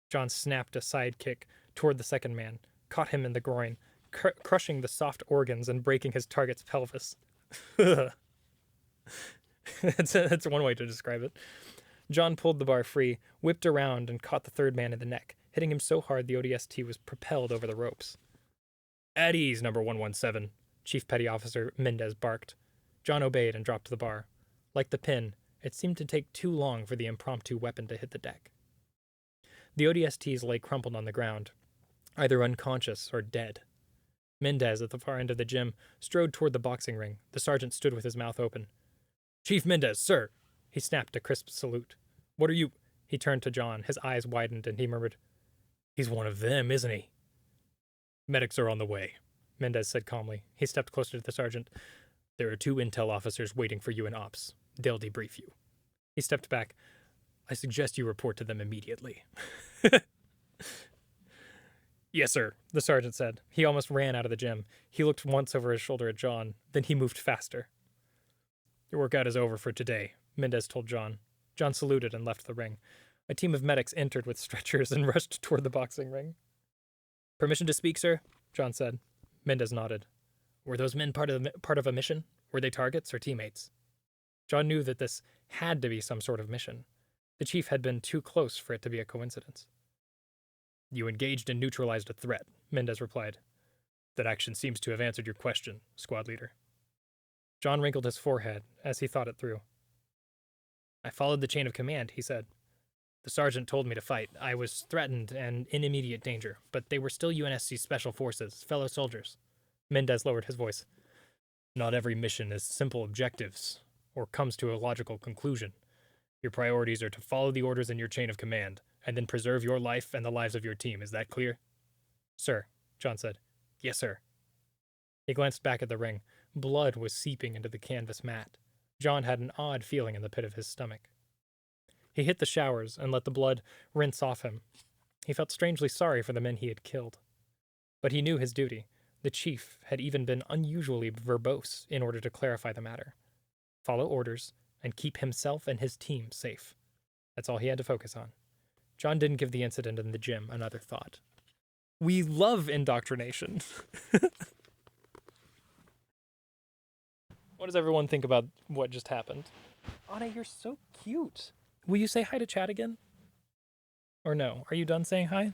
John snapped a side kick toward the second man, caught him in the groin, crushing the soft organs and breaking his target's pelvis. That's one way to describe it. John pulled the bar free, whipped around, and caught the third man in the neck, hitting him so hard the ODST was propelled over the ropes. At ease, number 117, Chief Petty Officer Mendez barked. John obeyed and dropped the bar. Like the pin, it seemed to take too long for the impromptu weapon to hit the deck. The ODSTs lay crumpled on the ground, either unconscious or dead. Mendez, at the far end of the gym, strode toward the boxing ring. The sergeant stood with his mouth open. Chief Mendez, sir. He snapped a crisp salute. What are you? He turned to John. His eyes widened, and he murmured, He's one of them, isn't he? Medics are on the way, Mendez said calmly. He stepped closer to the sergeant. There are 2 intel officers waiting for you in ops. They'll debrief you. He stepped back. I suggest you report to them immediately. Yes, sir, the sergeant said. He almost ran out of the gym. He looked once over his shoulder at John, then he moved faster. Your workout is over for today, Mendez told John. John saluted and left the ring. A team of medics entered with stretchers and rushed toward the boxing ring. Permission to speak, sir? John said. Mendez nodded. Were those men part of a mission? Were they targets or teammates? John knew that this had to be some sort of mission. The chief had been too close for it to be a coincidence. You engaged and neutralized a threat, Mendez replied. That action seems to have answered your question, squad leader. John wrinkled his forehead as he thought it through. I followed the chain of command, he said. The sergeant told me to fight. I was threatened and in immediate danger, but they were still UNSC Special Forces, fellow soldiers. Mendez lowered his voice. Not every mission has simple objectives, or comes to a logical conclusion. Your priorities are to follow the orders in your chain of command, and then preserve your life and the lives of your team. Is that clear? Sir, John said. Yes, sir. He glanced back at the ring. Blood was seeping into the canvas mat. John had an odd feeling in the pit of his stomach. He hit the showers and let the blood rinse off him. He felt strangely sorry for the men he had killed. But he knew his duty. The chief had even been unusually verbose in order to clarify the matter. Follow orders and keep himself and his team safe. That's all he had to focus on. John didn't give the incident in the gym another thought. We love indoctrination. What does everyone think about what just happened? Anna, you're so cute. Will you say hi to chat again? Or no? Are you done saying hi?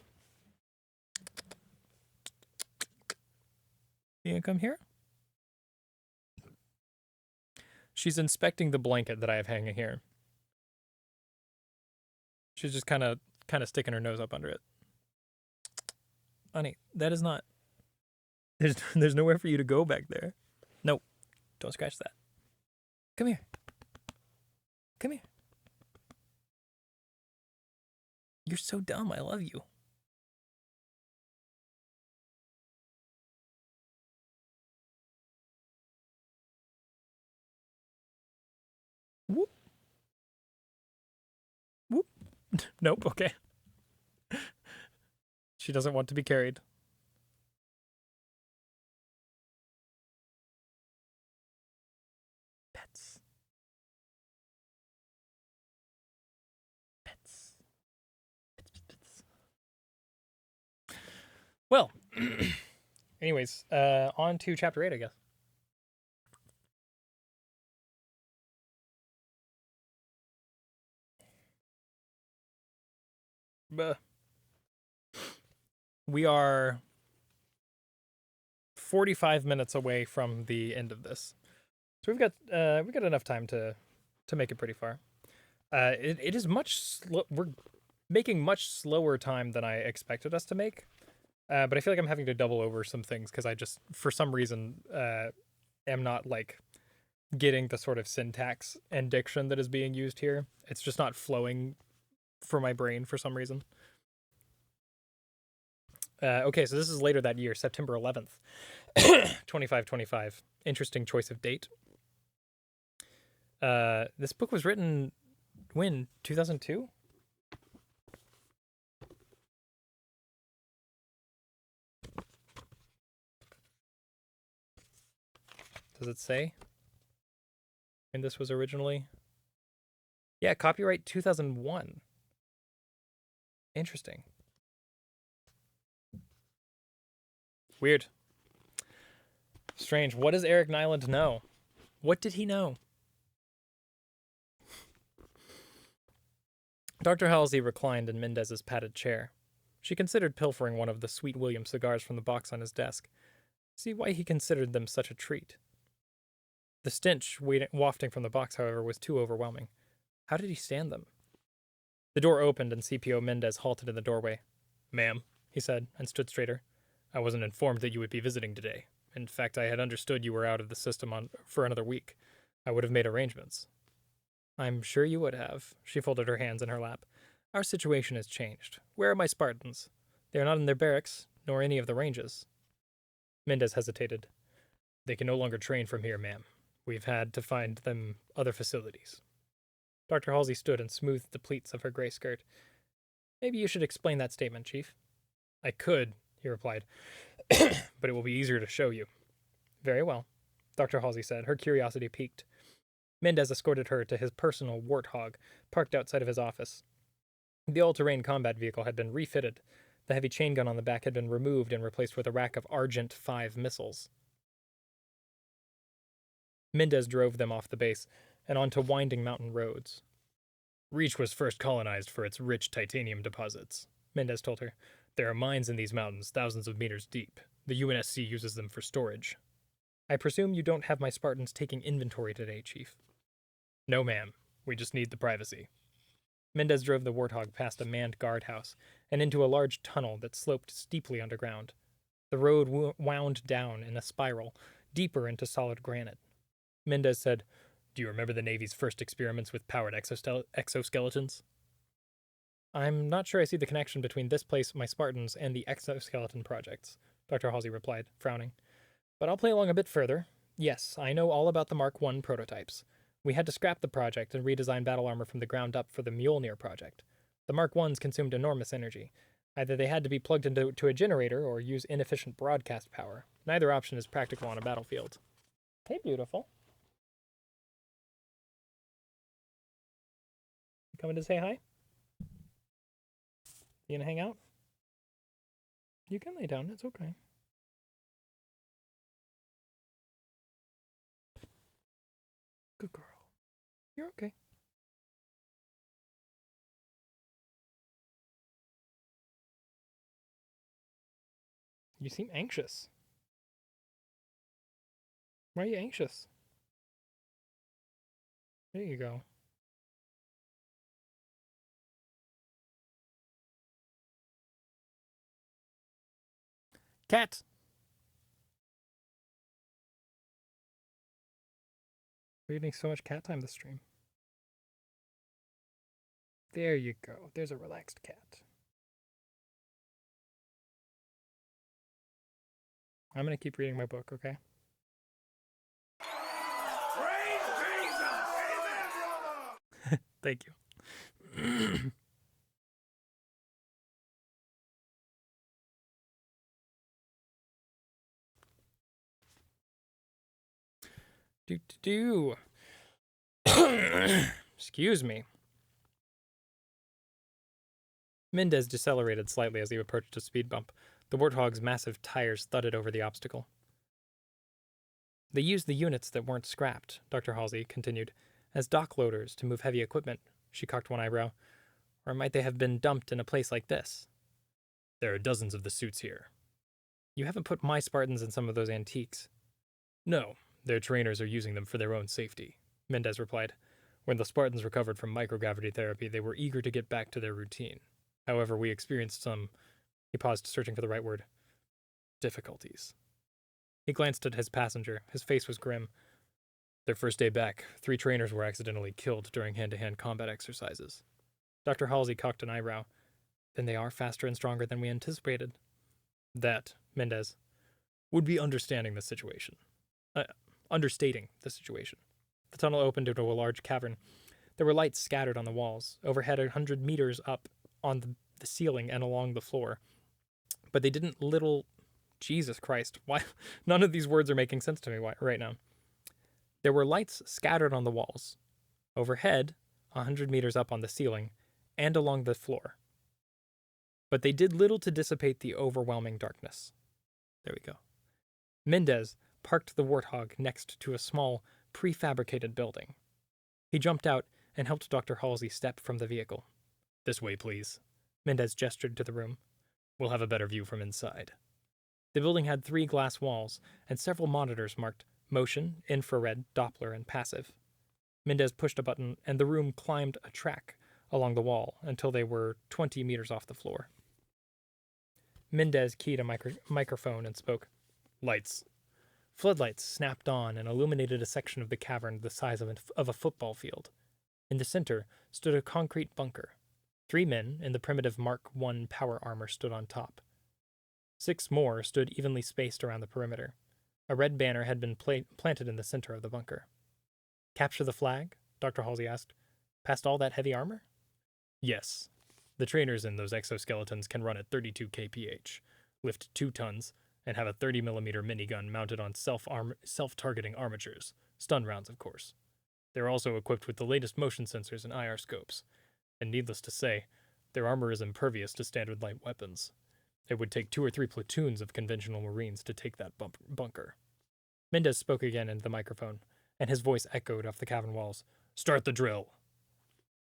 You gonna come here? She's inspecting the blanket that I have hanging here. She's just kind of sticking her nose up under it. Honey, that is not... There's nowhere for you to go back there. Nope. Don't scratch that. Come here. Come here. You're so dumb. I love you. Whoop. Whoop. Nope. Okay. She doesn't want to be carried. Pets. Pets. Pets. Well, anyways, on to chapter 8, I guess. We are 45 minutes away from the end of this, so we've got enough time to make it pretty far. It is much we're making much slower time than I expected us to make, but I feel like I'm having to double over some things because I just for some reason am not like getting the sort of syntax and diction that is being used here. It's just not flowing for my brain for some reason. Okay, so this is later that year, September 11th, 2525. Interesting choice of date. This book was written when? 2002? Does it say? And this was originally? Yeah, copyright 2001. Interesting. Weird. Strange. What does Eric Nyland know? What did he know? Dr. Halsey reclined in Mendez's padded chair. She considered pilfering one of the Sweet William cigars from the box on his desk. See why he considered them such a treat. The stench wafting from the box, however, was too overwhelming. How did he stand them? The door opened and CPO Mendez halted in the doorway. Ma'am, he said, and stood straighter. I wasn't informed that you would be visiting today. In fact, I had understood you were out of the system for another week. I would have made arrangements. I'm sure you would have. She folded her hands in her lap. Our situation has changed. Where are my Spartans? They are not in their barracks, nor any of the ranges. Mendez hesitated. They can no longer train from here, ma'am. We've had to find them other facilities. Dr. Halsey stood and smoothed the pleats of her gray skirt. Maybe you should explain that statement, Chief. I could, he replied, but it will be easier to show you. Very well, Dr. Halsey said, her curiosity piqued. Mendez escorted her to his personal warthog, parked outside of his office. The all-terrain combat vehicle had been refitted. The heavy chain gun on the back had been removed and replaced with a rack of Argent 5 missiles. Mendez drove them off the base and onto winding mountain roads. Reach was first colonized for its rich titanium deposits, Mendez told her. There are mines in these mountains, thousands of meters deep. The UNSC uses them for storage. I presume you don't have my Spartans taking inventory today, Chief. No, ma'am. We just need the privacy. Mendez drove the warthog past a manned guardhouse and into a large tunnel that sloped steeply underground. The road wound down in a spiral, deeper into solid granite. Mendez said, Do you remember the Navy's first experiments with powered exoskeletons? I'm not sure I see the connection between this place, my Spartans, and the exoskeleton projects, Dr. Halsey replied, frowning. But I'll play along a bit further. Yes, I know all about the Mark I prototypes. We had to scrap the project and redesign battle armor from the ground up for the Mjolnir project. The Mark Is consumed enormous energy. Either they had to be plugged into a generator or use inefficient broadcast power. Neither option is practical on a battlefield. Hey, beautiful. You coming to say hi? You gonna hang out? You can lay down, it's okay. Good girl. You're okay. You seem anxious. Why are you anxious? There you go. Cat! We're getting so much cat time this stream. There you go. There's a relaxed cat. I'm gonna keep reading my book, okay? Thank you. Do. Excuse me. Mendez decelerated slightly as he approached a speed bump. The warthog's massive tires thudded over the obstacle. They used the units that weren't scrapped, Dr. Halsey continued, as dock loaders to move heavy equipment. She cocked one eyebrow. Or might they have been dumped in a place like this? There are dozens of the suits here. You haven't put my Spartans in some of those antiques. No, their trainers are using them for their own safety, Mendez replied. When the Spartans recovered from microgravity therapy, they were eager to get back to their routine. However, we experienced some, he paused, searching for the right word, difficulties. He glanced at his passenger. His face was grim. Their first day back, 3 trainers were accidentally killed during hand-to-hand combat exercises. Dr. Halsey cocked an eyebrow. Then they are faster and stronger than we anticipated. That, Mendez, would be understating the situation. The tunnel opened into a large cavern. There were lights scattered on the walls, overhead 100 meters up on the ceiling and along the floor. But they didn't Jesus Christ, why? None of these words are making sense to me right now. There were lights scattered on the walls, overhead, 100 meters up on the ceiling, and along the floor. But they did little to dissipate the overwhelming darkness. There we go. Mendez parked the warthog next to a small, prefabricated building. He jumped out and helped Dr. Halsey step from the vehicle. This way, please. Mendez gestured to the room. We'll have a better view from inside. The building had 3 glass walls and several monitors marked motion, infrared, Doppler, and passive. Mendez pushed a button, and the room climbed a track along the wall until they were 20 meters off the floor. Mendez keyed a microphone and spoke. Lights. Floodlights snapped on and illuminated a section of the cavern the size of a football field. In the center stood a concrete bunker. 3 men in the primitive Mark I power armor stood on top. 6 more stood evenly spaced around the perimeter. A red banner had been planted in the center of the bunker. Capture the flag? Dr. Halsey asked. Past all that heavy armor? Yes. The trainers in those exoskeletons can run at 32 kph, lift 2 tons, and have a 30mm minigun mounted on self-targeting armatures. Stun rounds, of course. They're also equipped with the latest motion sensors and IR scopes. And needless to say, their armor is impervious to standard light weapons. It would take 2 or 3 platoons of conventional Marines to take that bunker. Mendez spoke again into the microphone, and his voice echoed off the cabin walls. Start the drill.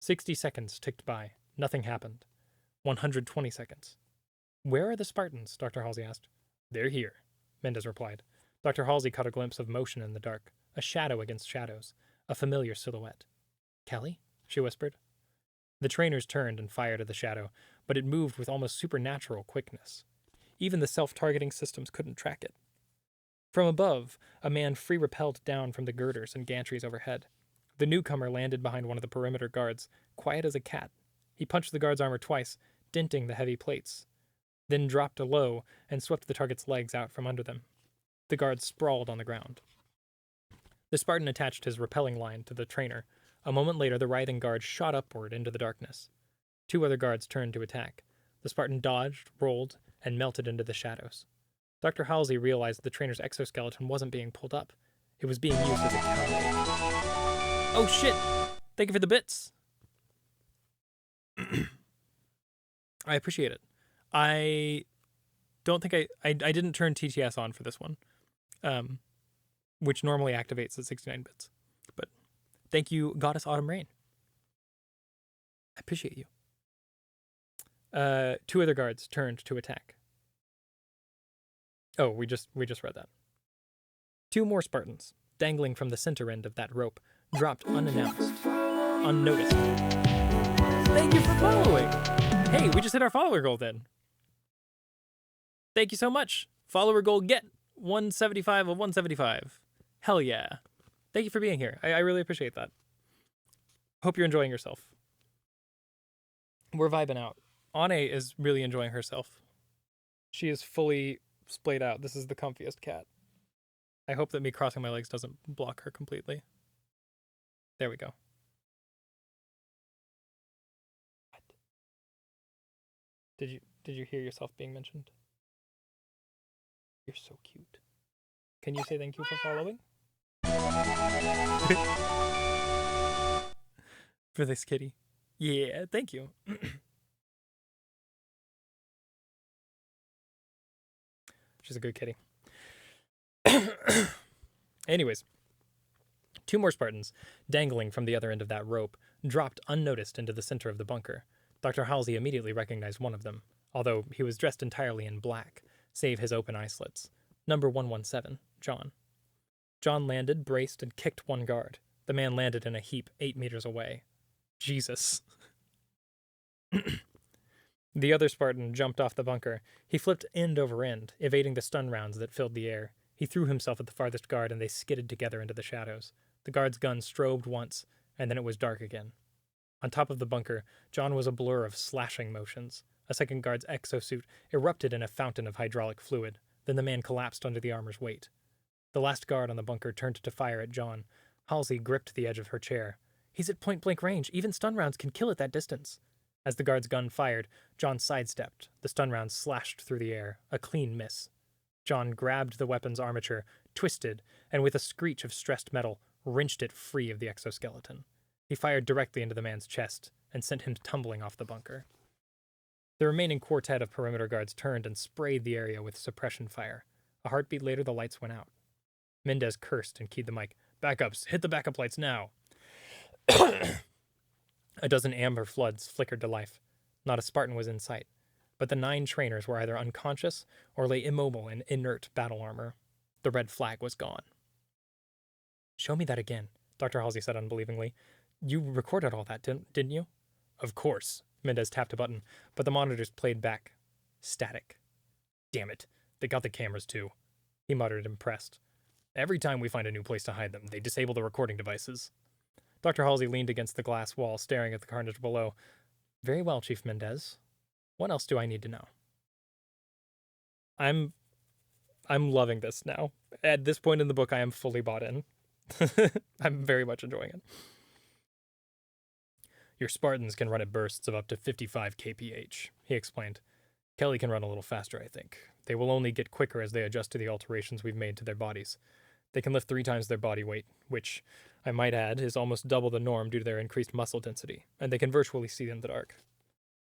60 seconds ticked by. Nothing happened. 120 seconds. Where are the Spartans? Dr. Halsey asked. They're here, Mendez replied. Dr. Halsey caught a glimpse of motion in the dark, a shadow against shadows, a familiar silhouette. Kelly? She whispered. The trainers turned and fired at the shadow, but it moved with almost supernatural quickness. Even the self-targeting systems couldn't track it. From above, a man free-rappelled down from the girders and gantries overhead. The newcomer landed behind one of the perimeter guards, quiet as a cat. He punched the guard's armor twice, denting the heavy plates, then dropped low and swept the target's legs out from under them. The guard sprawled on the ground. The Spartan attached his rappelling line to the trainer. A moment later, the writhing guard shot upward into the darkness. 2 other guards turned to attack. The Spartan dodged, rolled, and melted into the shadows. Dr. Halsey realized the trainer's exoskeleton wasn't being pulled up. It was being used as a counterweight. Oh shit! Thank you for the bits! I appreciate it. I don't think I didn't turn TTS on for this one, which normally activates at 69 bits. But thank you, Goddess Autumn Rain. I appreciate you. 2 other guards turned to attack. Oh, we just read that. 2 more Spartans, dangling from the center end of that rope, dropped unannounced, unnoticed. Thank you for following! Hey, we just hit our follower goal then. Thank you so much. Follower goal get 175 of 175. Hell yeah. Thank you for being here. I really appreciate that. Hope you're enjoying yourself. We're vibing out. Ane is really enjoying herself. She is fully splayed out. This is the comfiest cat. I hope that me crossing my legs doesn't block her completely. There we go. What? Did you hear yourself being mentioned? You're so cute. Can you say thank you for following? For this kitty. Yeah, thank you. She's a good kitty. Anyways, 2 more Spartans, dangling from the other end of that rope, dropped unnoticed into the center of the bunker. Dr. Halsey immediately recognized one of them, although he was dressed entirely in black, save his open eye slits. Number 117, John. John landed, braced, and kicked one guard. The man landed in a heap 8 meters away. Jesus. The other Spartan jumped off the bunker. He flipped end over end, evading the stun rounds that filled the air. He threw himself at the farthest guard, and they skidded together into the shadows. The guard's gun strobed once, and then it was dark again. On top of the bunker, John was a blur of slashing motions. A second guard's exosuit erupted in a fountain of hydraulic fluid. Then the man collapsed under the armor's weight. The last guard on the bunker turned to fire at John. Halsey gripped the edge of her chair. He's at point-blank range. Even stun rounds can kill at that distance. As the guard's gun fired, John sidestepped. The stun round slashed through the air, a clean miss. John grabbed the weapon's armature, twisted, and with a screech of stressed metal, wrenched it free of the exoskeleton. He fired directly into the man's chest and sent him tumbling off the bunker. The remaining quartet of perimeter guards turned and sprayed the area with suppression fire. A heartbeat later, the lights went out. Mendez cursed and keyed the mic. Backups, hit the backup lights now. A dozen amber floods flickered to life. Not a Spartan was in sight, but the 9 trainers were either unconscious or lay immobile in inert battle armor. The red flag was gone. Show me that again, Dr. Halsey said unbelievingly. You recorded all that, didn't you? Of course. Mendez tapped a button, but the monitors played back. Static. Damn it. They got the cameras too. He muttered, impressed. Every time we find a new place to hide them, they disable the recording devices. Dr. Halsey leaned against the glass wall, staring at the carnage below. Very well, Chief Mendez. What else do I need to know? I'm loving this now. At this point in the book, I am fully bought in. I'm very much enjoying it. Your Spartans can run at bursts of up to 55 kph, he explained. Kelly can run a little faster, I think. They will only get quicker as they adjust to the alterations we've made to their bodies. They can lift 3 times their body weight, which, I might add, is almost double the norm due to their increased muscle density, and they can virtually see in the dark.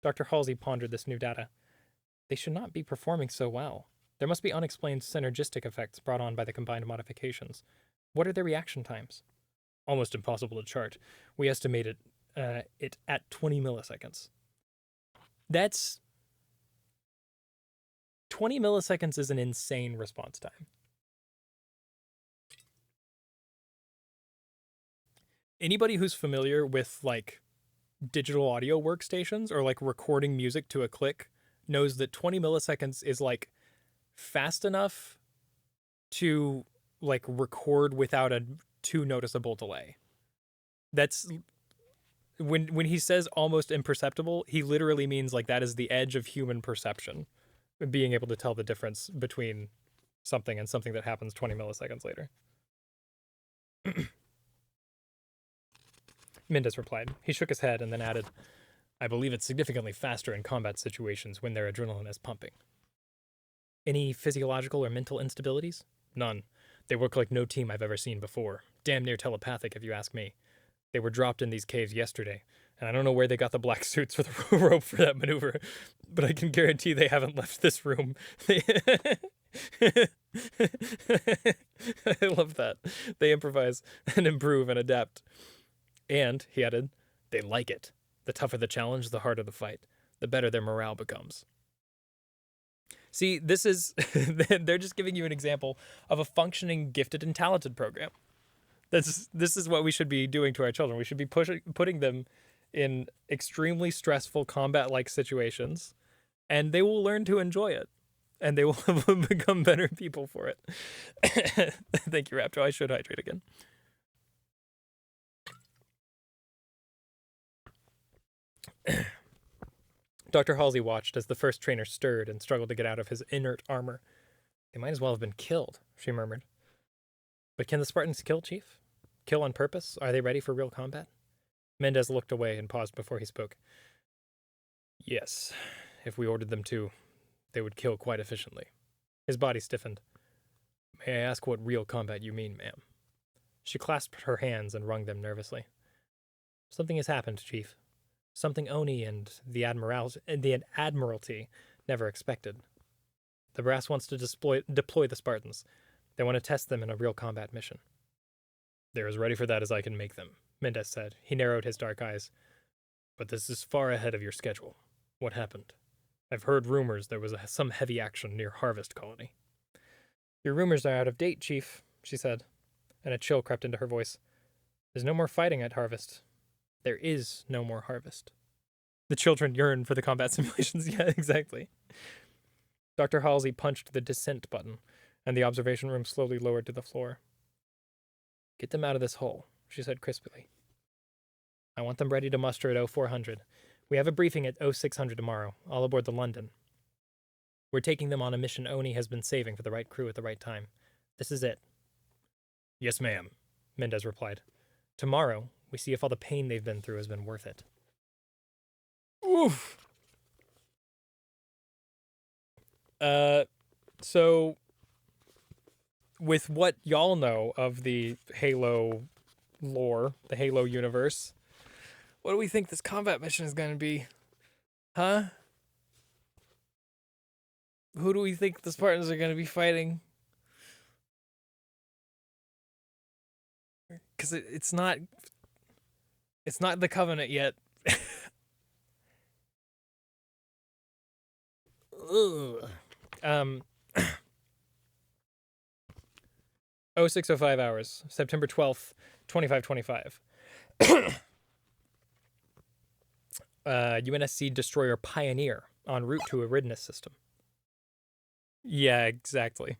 Dr. Halsey pondered this new data. They should not be performing so well. There must be unexplained synergistic effects brought on by the combined modifications. What are their reaction times? Almost impossible to chart. We estimated it at 20 milliseconds. That's 20 milliseconds is an insane response time. Anybody who's familiar with like digital audio workstations or like recording music to a click knows that 20 milliseconds is like fast enough to like record without a too noticeable delay. That's when he says almost imperceptible, he literally means like that is the edge of human perception, being able to tell the difference between something and something that happens 20 milliseconds later. Mendez replied. He shook his head and then added, I believe it's significantly faster in combat situations when their adrenaline is pumping. Any physiological or mental instabilities? None. They work like no team I've ever seen before. Damn near telepathic, if you ask me. They were dropped in these caves yesterday, and I don't know where they got the black suits with the rope for that maneuver, but I can guarantee they haven't left this room. I love that. They improvise and improve and adapt. And, he added, they like it. The tougher the challenge, the harder the fight. The better their morale becomes. See, this is, they're just giving you an example of a functioning, gifted, and talented program. This is what we should be doing to our children. We should be putting them in extremely stressful combat-like situations, and they will learn to enjoy it, and they will become better people for it. Thank you, Raptor. I should hydrate again. Dr. Halsey watched as the first trainer stirred and struggled to get out of his inert armor. They might as well have been killed, she murmured. But can the Spartans kill, Chief? Kill on purpose? Are they ready for real combat? Mendez looked away and paused before he spoke. Yes, if we ordered them to, they would kill quite efficiently. His body stiffened. May I ask what real combat you mean, ma'am? She clasped her hands and wrung them nervously. Something has happened, Chief. Something Oni and the Admiralty never expected. The brass wants to deploy the Spartans. They want to test them in a real combat mission. They're as ready for that as I can make them, Mendez said. He narrowed his dark eyes. But this is far ahead of your schedule. What happened? I've heard rumors there was some heavy action near Harvest Colony. Your rumors are out of date, Chief, she said, and a chill crept into her voice. There's no more fighting at Harvest. There is no more Harvest. The children yearn for the combat simulations. Yeah, exactly. Dr. Halsey punched the descent button, and the observation room slowly lowered to the floor. Get them out of this hole, she said crisply. I want them ready to muster at 0400. We have a briefing at 0600 tomorrow, all aboard the London. We're taking them on a mission Oni has been saving for the right crew at the right time. This is it. Yes, ma'am, Mendez replied. Tomorrow, we see if all the pain they've been through has been worth it. Oof. So, with what y'all know of the Halo lore, the Halo universe, what do we think this combat mission is going to be? Huh? Who do we think the Spartans are going to be fighting? Because it's not the Covenant yet. Ugh. 0605 hours, September 12th, 2525. UNSC destroyer Pioneer en route to Eridanus system. Yeah, exactly.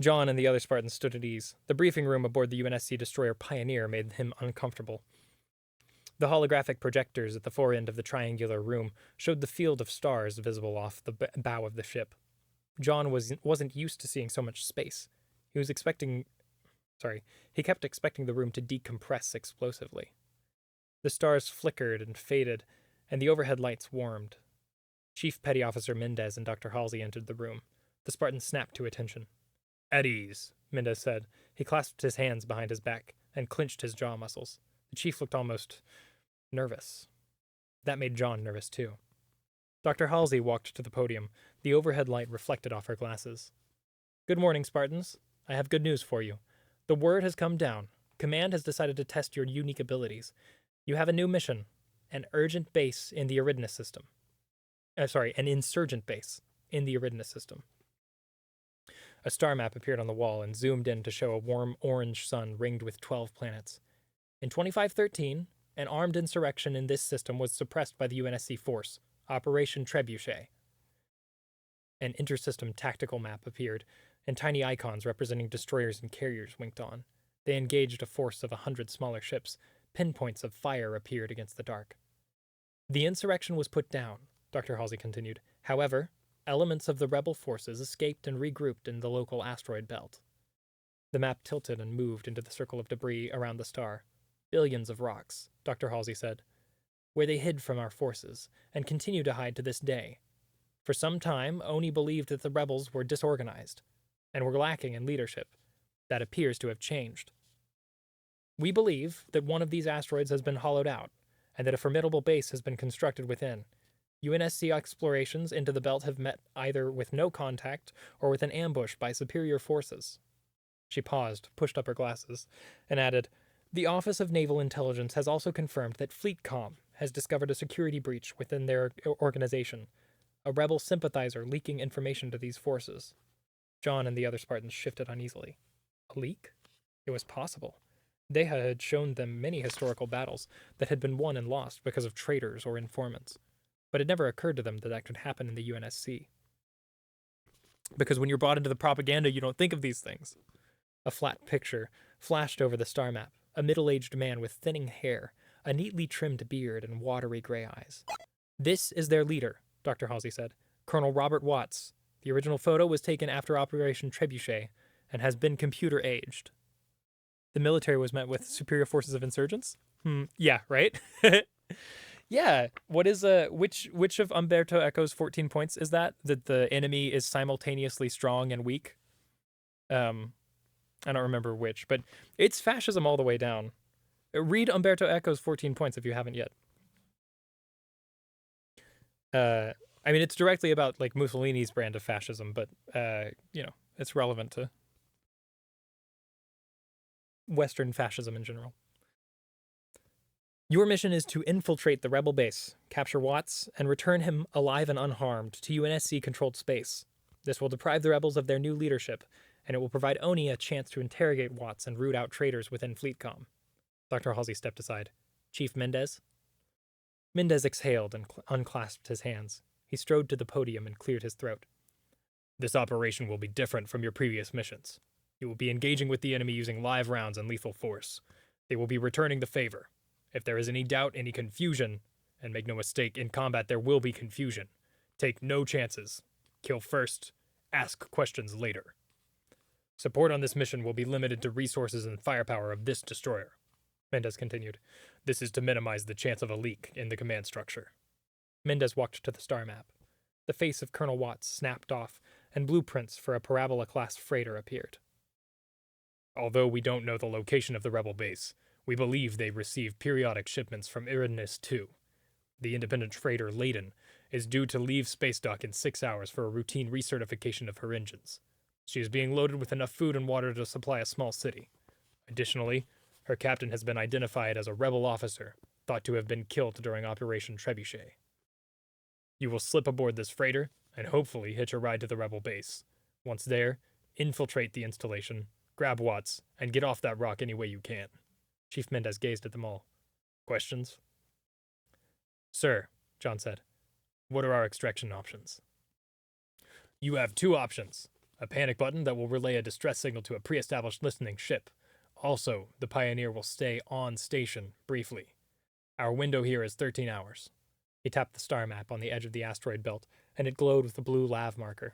John and the other Spartans stood at ease. The briefing room aboard the UNSC destroyer Pioneer made him uncomfortable. The holographic projectors at the fore end of the triangular room showed the field of stars visible off the bow of the ship. John wasn't used to seeing so much space. He kept expecting the room to decompress explosively. The stars flickered and faded, and the overhead lights warmed. Chief Petty Officer Mendez and Dr. Halsey entered the room. The Spartan snapped to attention. At ease, Mendez said. He clasped his hands behind his back and clenched his jaw muscles. The chief looked almost nervous. That made John nervous, too. Dr. Halsey walked to the podium. The overhead light reflected off her glasses. Good morning, Spartans. I have good news for you. The word has come down. Command has decided to test your unique abilities. You have a new mission, an urgent base in the Eridanus system. An insurgent base in the Eridanus system. A star map appeared on the wall and zoomed in to show a warm orange sun ringed with 12 planets. In 2513, an armed insurrection in this system was suppressed by the UNSC force, Operation Trebuchet. An intersystem tactical map appeared, and tiny icons representing destroyers and carriers winked on. They engaged a force of 100 smaller ships. Pinpoints of fire appeared against the dark. The insurrection was put down, Dr. Halsey continued. However, elements of the rebel forces escaped and regrouped in the local asteroid belt. The map tilted and moved into the circle of debris around the star. Billions of rocks, Dr. Halsey said, where they hid from our forces, and continue to hide to this day. For some time, Oni believed that the rebels were disorganized, and were lacking in leadership. That appears to have changed. We believe that one of these asteroids has been hollowed out, and that a formidable base has been constructed within. UNSC explorations into the belt have met either with no contact or with an ambush by superior forces. She paused, pushed up her glasses, and added, The Office of Naval Intelligence has also confirmed that FleetCom has discovered a security breach within their organization, a rebel sympathizer leaking information to these forces. John and the other Spartans shifted uneasily. A leak? It was possible. They had shown them many historical battles that had been won and lost because of traitors or informants. But it never occurred to them that that could happen in the UNSC. Because when you're bought into the propaganda, you don't think of these things. A flat picture flashed over the star map, a middle-aged man with thinning hair, a neatly trimmed beard, and watery gray eyes. This is their leader, Dr. Halsey said. Colonel Robert Watts. The original photo was taken after Operation Trebuchet and has been computer-aged. The military was met with superior forces of insurgents? Yeah, right? Yeah. What is which of Umberto Eco's 14 points is that? That the enemy is simultaneously strong and weak? I don't remember which, but it's fascism all the way down. Read Umberto Eco's 14 points if you haven't yet. I mean, it's directly about like Mussolini's brand of fascism, but it's relevant to Western fascism in general. Your mission is to infiltrate the rebel base, capture Watts, and return him alive and unharmed to UNSC-controlled space. This will deprive the rebels of their new leadership, and it will provide Oni a chance to interrogate Watts and root out traitors within FleetCom. Dr. Halsey stepped aside. Chief Mendez? Mendez exhaled and unclasped his hands. He strode to the podium and cleared his throat. This operation will be different from your previous missions. You will be engaging with the enemy using live rounds and lethal force. They will be returning the favor. If there is any doubt, any confusion, and make no mistake, in combat there will be confusion. Take no chances. Kill first, ask questions later. Support on this mission will be limited to resources and firepower of this destroyer. Mendez continued. This is to minimize the chance of a leak in the command structure. Mendez walked to the star map. The face of Colonel Watts snapped off, and blueprints for a Parabola-class freighter appeared. Although we don't know the location of the rebel base, we believe they receive periodic shipments from Eridanus 2. The independent freighter Laden is due to leave space dock in 6 hours for a routine recertification of her engines. She is being loaded with enough food and water to supply a small city. Additionally, her captain has been identified as a rebel officer, thought to have been killed during Operation Trebuchet. You will slip aboard this freighter and hopefully hitch a ride to the rebel base. Once there, infiltrate the installation, grab Watts, and get off that rock any way you can. Chief Mendez gazed at them all. Questions? Sir, John said, what are our extraction options? You have 2 options. A panic button that will relay a distress signal to a pre-established listening ship. Also, the Pioneer will stay on station briefly. Our window here is 13 hours. He tapped the star map on the edge of the asteroid belt, and it glowed with a blue nav marker.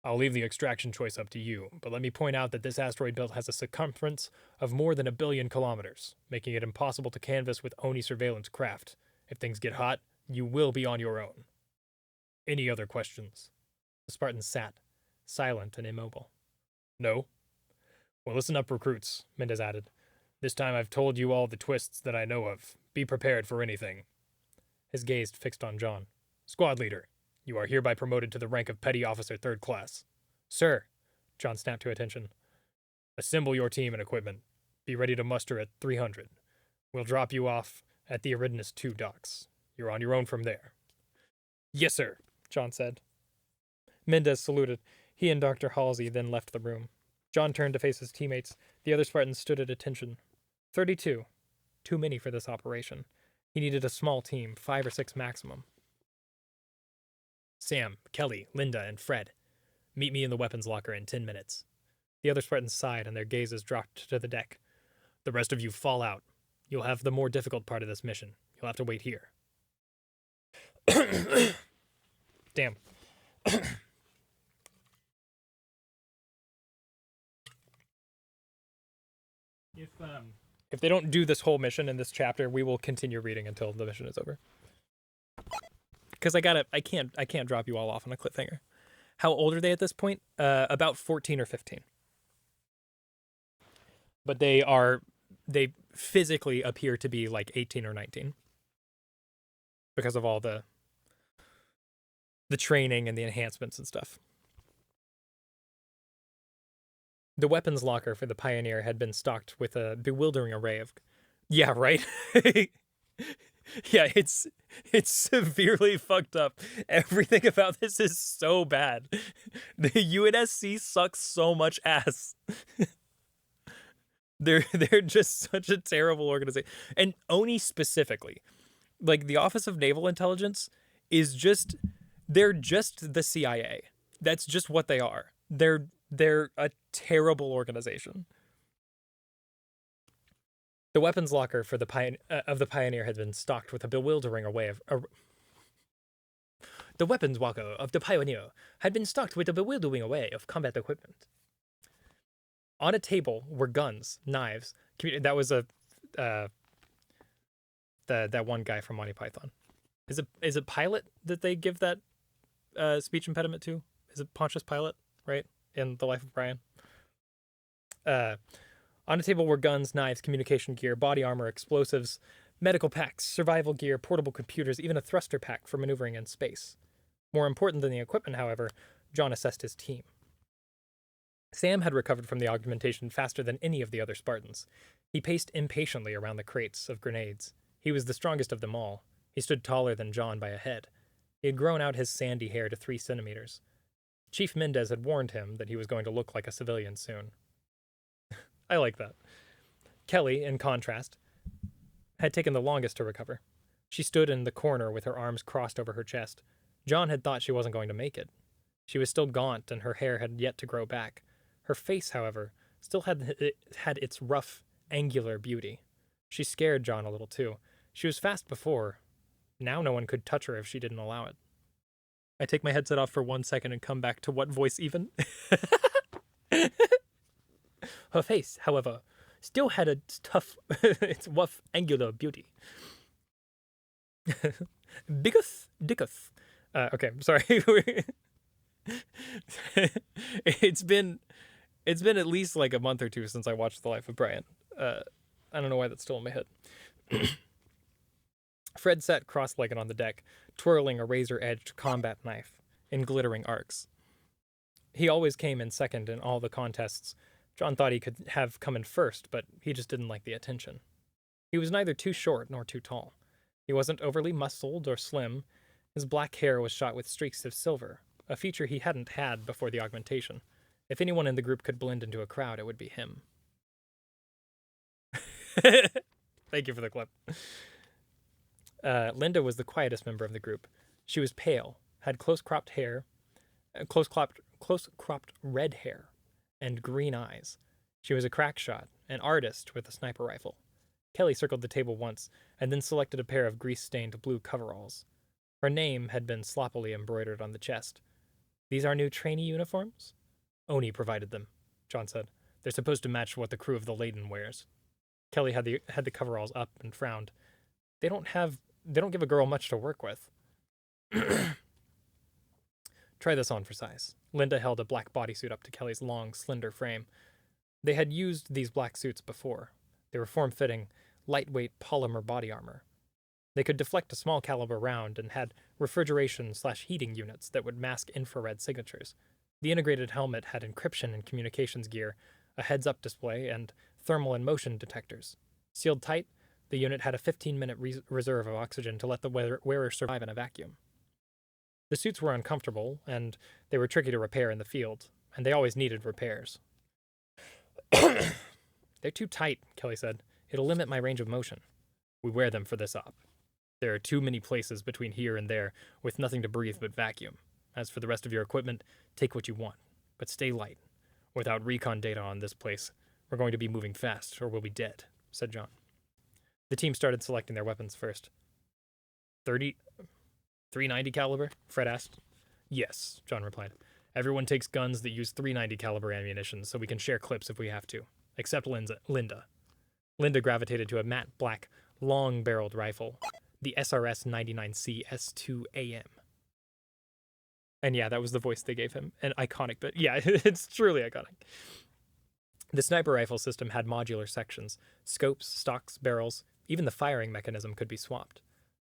I'll leave the extraction choice up to you, but let me point out that this asteroid belt has a circumference of more than 1 billion kilometers, making it impossible to canvass with Oni surveillance craft. If things get hot, you will be on your own. Any other questions? The Spartan sat, silent and immobile. No? Well, listen up, recruits, Mendez added. This time I've told you all the twists that I know of. Be prepared for anything. His gaze fixed on John. Squad leader, you are hereby promoted to the rank of Petty Officer 3rd Class. Sir, John snapped to attention. Assemble your team and equipment. Be ready to muster at 300. We'll drop you off at the Eridanus 2 docks. You're on your own from there. Yes, sir, John said. Mendez saluted. He and Dr. Halsey then left the room. John turned to face his teammates. The other Spartans stood at attention. 32. Too many for this operation. He needed a small team, 5 or 6 maximum. Sam, Kelly, Linda, and Fred. Meet me in the weapons locker in 10 minutes. The other Spartans sighed and their gazes dropped to the deck. The rest of you fall out. You'll have the more difficult part of this mission. You'll have to wait here. Damn. If they don't do this whole mission in this chapter, we will continue reading until the mission is over. Because I can't drop you all off on a cliffhanger. How old are they at this point? About 14 or 15. But they physically appear to be like 18 or 19. Because of all the training and the enhancements and stuff. The weapons locker for the Pioneer had been stocked with a bewildering array of... Yeah, right? Yeah, it's severely fucked up. Everything about this is so bad. The UNSC sucks so much ass. They're just such a terrible organization. And ONI specifically, like the Office of Naval Intelligence they're just the CIA. That's just what they are. They're a terrible organization. The weapons locker for the Pioneer had been stocked with a bewildering array of... The weapons locker of the Pioneer had been stocked with a bewildering array of combat equipment. On a table were guns, knives... That was that one guy from Monty Python. Is it Pilate that they give that speech impediment to? Is it Pontius Pilate, right? In The Life of Brian. On a table were guns, knives, communication gear, body armor, explosives, medical packs, survival gear, portable computers, even a thruster pack for maneuvering in space. More important than the equipment, however, John assessed his team. Sam had recovered from the augmentation faster than any of the other Spartans. He paced impatiently around the crates of grenades. He was the strongest of them all. He stood taller than John by a head. He had grown out his sandy hair to 3 centimeters. Chief Mendez had warned him that he was going to look like a civilian soon. I like that. Kelly, in contrast, had taken the longest to recover. She stood in the corner with her arms crossed over her chest. John had thought she wasn't going to make it. She was still gaunt, and her hair had yet to grow back. Her face, however, still had its rough, angular beauty. She scared John a little, too. She was fast before. Now no one could touch her if she didn't allow it. I take my headset off for 1 second and come back to what voice even? Her face, however, still had its rough, angular beauty. Dicketh. Okay, sorry. It's been at least like a month or two since I watched The Life of Brian. I don't know why that's still in my head. Fred sat cross-legged on the deck, twirling a razor-edged combat knife in glittering arcs. He always came in second in all the contests. John thought he could have come in first, but he just didn't like the attention. He was neither too short nor too tall. He wasn't overly muscled or slim. His black hair was shot with streaks of silver, a feature he hadn't had before the augmentation. If anyone in the group could blend into a crowd, it would be him. Thank you for the clip. Linda was the quietest member of the group. She was pale, had close-cropped hair, close-cropped red hair, and green eyes. She was a crack shot, an artist with a sniper rifle. Kelly circled the table once, and then selected a pair of grease-stained blue coveralls. Her name had been sloppily embroidered on the chest. These are new trainee uniforms? Oni provided them, John said. They're supposed to match what the crew of the Layton wears. Kelly had the coveralls up and frowned. They don't give a girl much to work with. Try this on for size. Linda held a black bodysuit up to Kelly's long, slender frame. They had used these black suits before. They were form-fitting, lightweight polymer body armor. They could deflect a small caliber round and had refrigeration/heating units that would mask infrared signatures. The integrated helmet had encryption and communications gear, a heads-up display, and thermal and motion detectors. Sealed tight, the unit had a 15-minute reserve of oxygen to let the wearer survive in a vacuum. The suits were uncomfortable, and they were tricky to repair in the field, and they always needed repairs. They're too tight, Kelly said. It'll limit my range of motion. We wear them for this op. There are too many places between here and there with nothing to breathe but vacuum. As for the rest of your equipment, take what you want, but stay light. Without recon data on this place, we're going to be moving fast, or we'll be dead, said John. The team started selecting their weapons first. 390 caliber? Fred asked. Yes, John replied. Everyone takes guns that use 390 caliber ammunition, so we can share clips if we have to. Except Linda. Linda gravitated to a matte black, long-barreled rifle, the SRS 99C S2AM. And yeah, that was the voice they gave him. An iconic bit. Yeah, it's truly iconic. The sniper rifle system had modular sections, scopes, stocks, barrels. Even the firing mechanism could be swapped.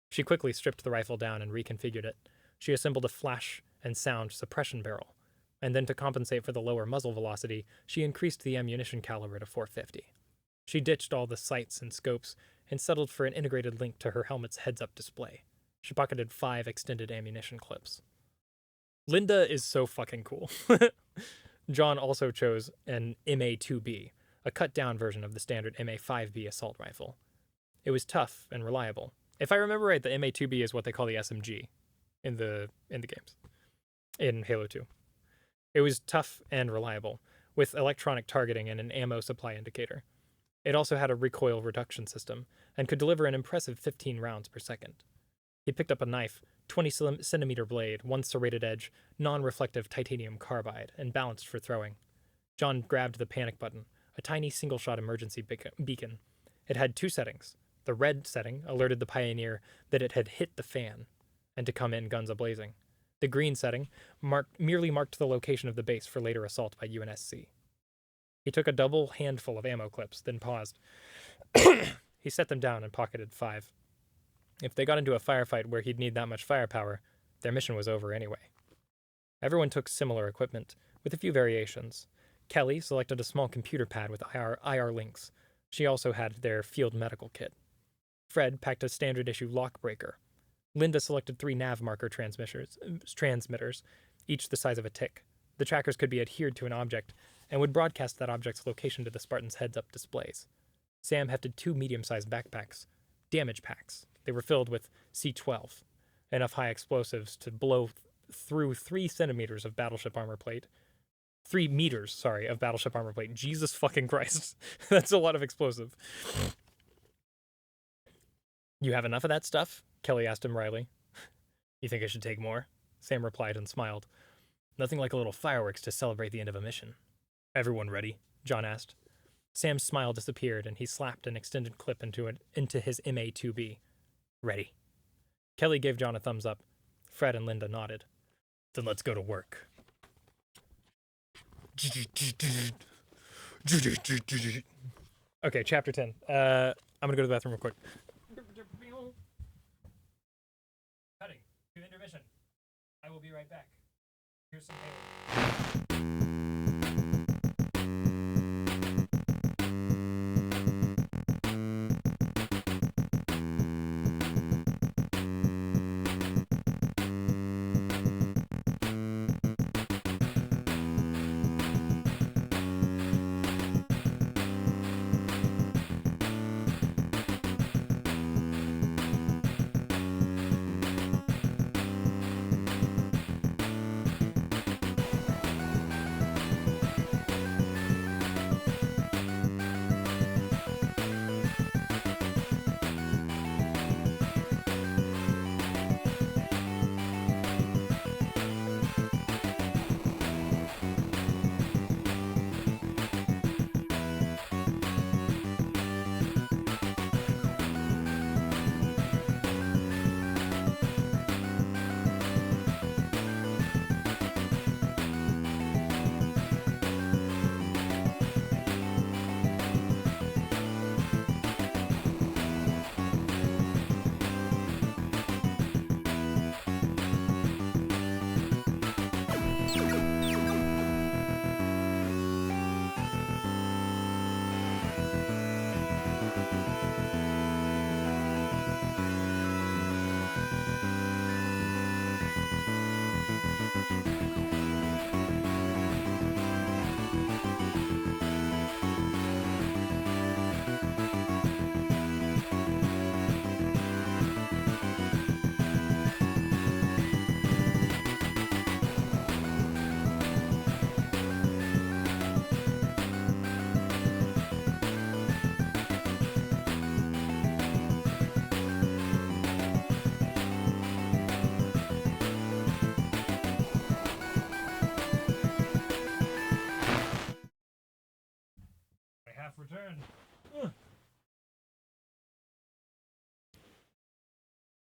She quickly stripped the rifle down and reconfigured it. She assembled a flash and sound suppression barrel, and then to compensate for the lower muzzle velocity, she increased the ammunition caliber to 450. She ditched all the sights and scopes and settled for an integrated link to her helmet's heads-up display. She pocketed 5 extended ammunition clips. Linda is so fucking cool. John also chose an MA-2B, a cut-down version of the standard MA-5B assault rifle. It was tough and reliable. If I remember right, the MA-2B is what they call the SMG in the games, in Halo 2. It was tough and reliable, with electronic targeting and an ammo supply indicator. It also had a recoil reduction system, and could deliver an impressive 15 rounds per second. He picked up a knife, 20-centimeter blade, 1 serrated edge, non-reflective titanium carbide, and balanced for throwing. John grabbed the panic button, a tiny single-shot emergency beacon. It had 2 settings. The red setting alerted the Pioneer that it had hit the fan, and to come in guns a-blazing. The green setting merely marked the location of the base for later assault by UNSC. He took a double handful of ammo clips, then paused. He set them down and pocketed 5. If they got into a firefight where he'd need that much firepower, their mission was over anyway. Everyone took similar equipment, with a few variations. Kelly selected a small computer pad with IR links. She also had their field medical kit. Fred packed a standard-issue lock breaker. Linda selected 3 nav marker transmitters, each the size of a tick. The trackers could be adhered to an object and would broadcast that object's location to the Spartan's heads-up displays. Sam hefted 2 medium-sized backpacks, damage packs. They were filled with C-12, enough high explosives to blow through 3 centimeters of battleship armor plate. 3 meters, sorry, of battleship armor plate. Jesus fucking Christ. That's a lot of explosive. You have enough of that stuff? Kelly asked him wryly. You think I should take more? Sam replied and smiled. Nothing like a little fireworks to celebrate the end of a mission. Everyone ready? John asked. Sam's smile disappeared, and he slapped an extended clip into his MA-2B. Ready. Kelly gave John a thumbs up. Fred and Linda nodded. Then let's go to work. Okay, chapter 10. I'm gonna go to the bathroom real quick. Cutting to intermission. I will be right back. Here's some Halo.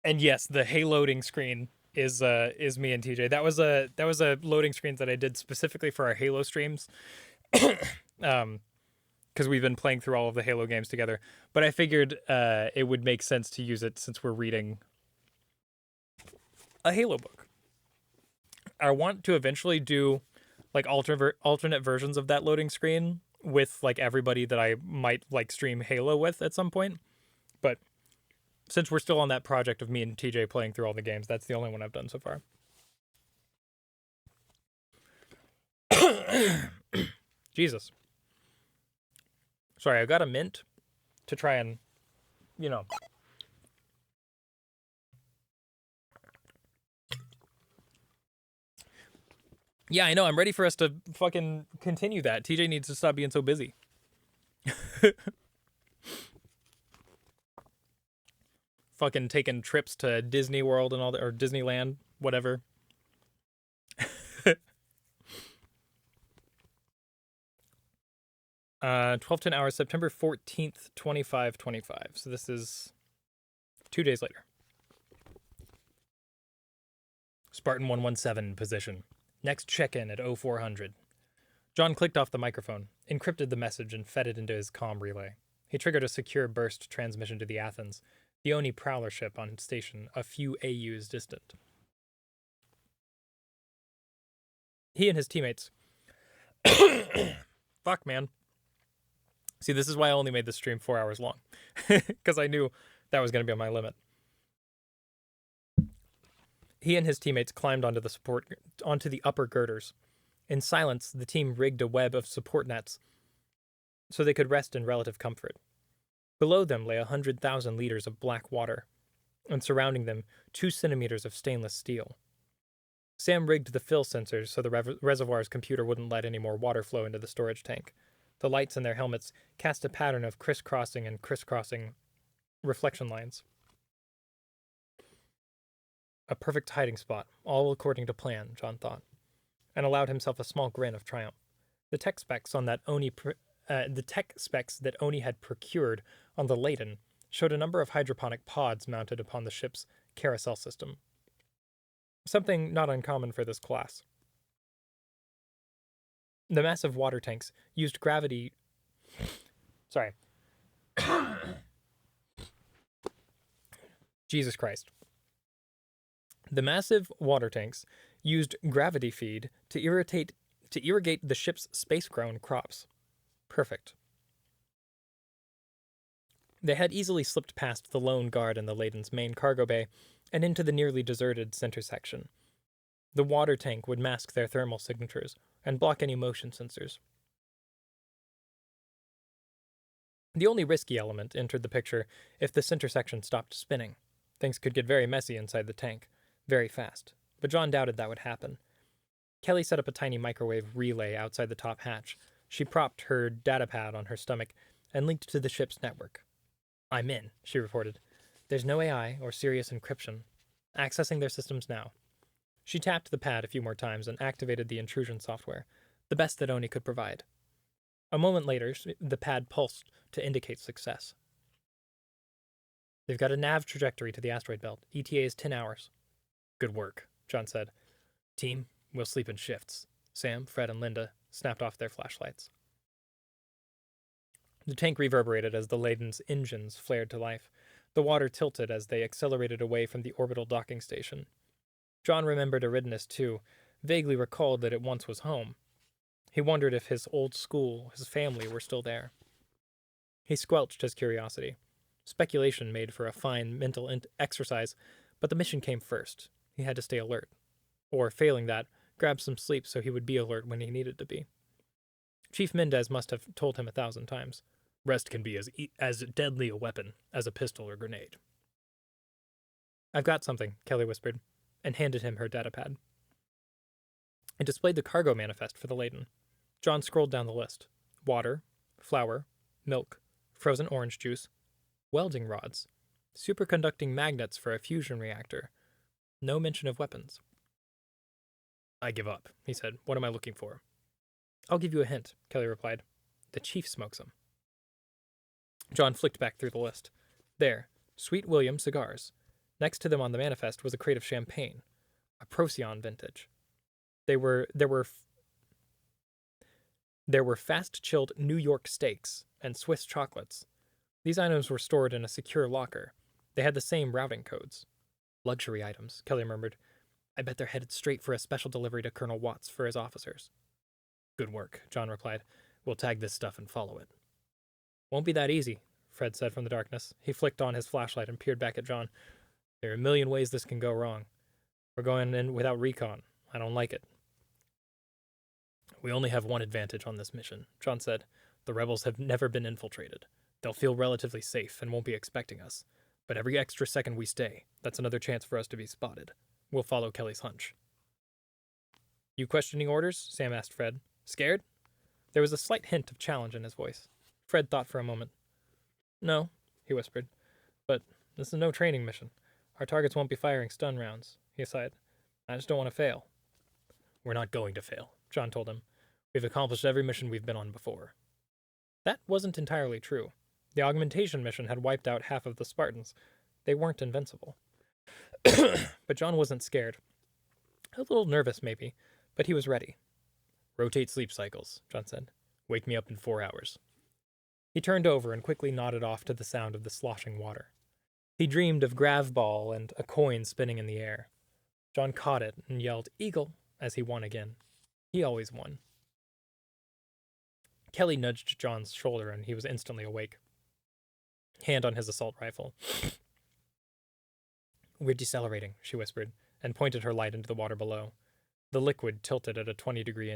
And yes, the hey loading screen is me and TJ. That was a loading screen that I did specifically for our Halo streams. Because we've been playing through all of the Halo games together. But I figured it would make sense to use it since we're reading a Halo book. I want to eventually do like alternate versions of that loading screen with like everybody that I might like stream Halo with at some point. But since we're still on that project of me and TJ playing through all the games, that's the only one I've done so far. Jesus. Sorry, I got a mint to try and, you know. Yeah, I know. I'm ready for us to fucking continue that. TJ needs to stop being so busy. Fucking taking trips to Disney World and all that, or Disneyland, whatever. 12:10 hours, September 14th, 2525. So this is 2 days later. Spartan 117 position. Next check-in at 0400. John clicked off the microphone, encrypted the message, and fed it into his comm relay. He triggered a secure burst transmission to the Athens, the only prowler ship on station a few AUs distant. He and his teammates... Fuck, man. See, this is why I only made this stream 4 hours long. Because I knew that was going to be my limit. He and his teammates climbed onto the upper girders. In silence, the team rigged a web of support nets so they could rest in relative comfort. Below them lay 100,000 liters of black water, and surrounding them, 2 centimeters of stainless steel. Sam rigged the fill sensors so the reservoir's computer wouldn't let any more water flow into the storage tank. The lights in their helmets cast a pattern of crisscrossing reflection lines. A perfect hiding spot, all according to plan, John thought, and allowed himself a small grin of triumph. The tech specs that Oni had procured on the Layton showed a number of hydroponic pods mounted upon the ship's carousel system. Something not uncommon for this class. The massive water tanks used gravity... Sorry. Jesus Christ. The massive water tanks used gravity feed to irrigate the ship's space-grown crops. Perfect. They had easily slipped past the lone guard in the Layton's main cargo bay and into the nearly deserted center section. The water tank would mask their thermal signatures and block any motion sensors. The only risky element entered the picture if the center section stopped spinning. Things could get very messy inside the tank, very fast, but John doubted that would happen. Kelly set up a tiny microwave relay outside the top hatch. She propped her datapad on her stomach and linked to the ship's network. "I'm in," she reported. "There's no AI or serious encryption. Accessing their systems now." She tapped the pad a few more times and activated the intrusion software, the best that Oni could provide. A moment later, the pad pulsed to indicate success. "They've got a nav trajectory to the asteroid belt. ETA is 10 hours. "Good work," John said. "Team, we'll sleep in shifts." Sam, Fred, and Linda snapped off their flashlights. The tank reverberated as the Layton's engines flared to life. The water tilted as they accelerated away from the orbital docking station. John remembered Eridanus too, vaguely recalled that it once was home. He wondered if his old school, his family, were still there. He squelched his curiosity. Speculation made for a fine mental exercise, but the mission came first. He had to stay alert. Or, failing that, grab some sleep so he would be alert when he needed to be. Chief Mendez must have told him 1,000 times. Rest can be as deadly a weapon as a pistol or grenade. "I've got something," Kelly whispered, and handed him her datapad. It displayed the cargo manifest for the Layton. John scrolled down the list. Water, flour, milk, frozen orange juice, welding rods, superconducting magnets for a fusion reactor. No mention of weapons. "I give up," he said. "What am I looking for?" "I'll give you a hint," Kelly replied. "The chief smokes them." John flicked back through the list. There, Sweet William cigars. Next to them on the manifest was a crate of champagne, a Procyon vintage. They were there were there were fast chilled New York steaks and Swiss chocolates. These items were stored in a secure locker. They had the same routing codes. Luxury items, Kelly murmured. I bet they're headed straight for a special delivery to Colonel Watts for his officers. Good work, John replied. We'll tag this stuff and follow it. Won't be that easy, Fred said from the darkness. He flicked on his flashlight and peered back at John. There are a million ways this can go wrong. We're going in without recon. I don't like it. We only have one advantage on this mission, John said. The rebels have never been infiltrated. They'll feel relatively safe and won't be expecting us. But every extra second we stay, that's another chance for us to be spotted. We'll follow Kelly's hunch. You questioning orders? Sam asked Fred. Scared? There was a slight hint of challenge in his voice. Fred thought for a moment. No, he whispered. But this is no training mission. Our targets won't be firing stun rounds, he sighed. I just don't want to fail. We're not going to fail, John told him. We've accomplished every mission we've been on before. That wasn't entirely true. The augmentation mission had wiped out half of the Spartans. They weren't invincible. But John wasn't scared. A little nervous, maybe, but he was ready. Rotate sleep cycles, John said. Wake me up in 4 hours. He turned over and quickly nodded off to the sound of the sloshing water. He dreamed of Grav Ball and a coin spinning in the air. John caught it and yelled, Eagle, as he won again. He always won. Kelly nudged John's shoulder and he was instantly awake. Hand on his assault rifle. We're decelerating, she whispered, and pointed her light into the water below. The liquid tilted at a 20-degree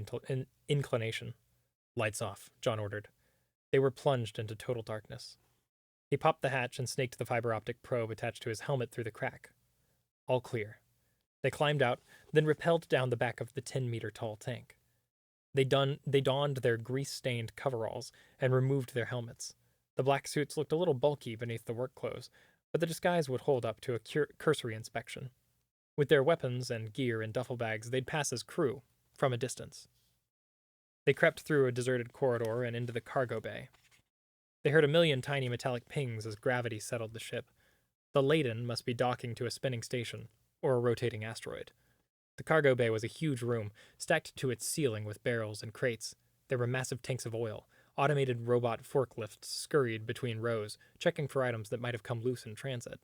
inclination. Lights off, John ordered. They were plunged into total darkness. He popped the hatch and snaked the fiber optic probe attached to his helmet through the crack. All clear. They climbed out, then rappelled down the back of the 10-meter-tall tank. They donned their grease-stained coveralls and removed their helmets. The black suits looked a little bulky beneath the work clothes, but the disguise would hold up to a cursory inspection. With their weapons and gear in duffel bags, they'd pass as crew, from a distance. They crept through a deserted corridor and into the cargo bay. They heard a million tiny metallic pings as gravity settled the ship. The Leyden must be docking to a spinning station, or a rotating asteroid. The cargo bay was a huge room, stacked to its ceiling with barrels and crates. There were massive tanks of oil. Automated robot forklifts scurried between rows, checking for items that might have come loose in transit.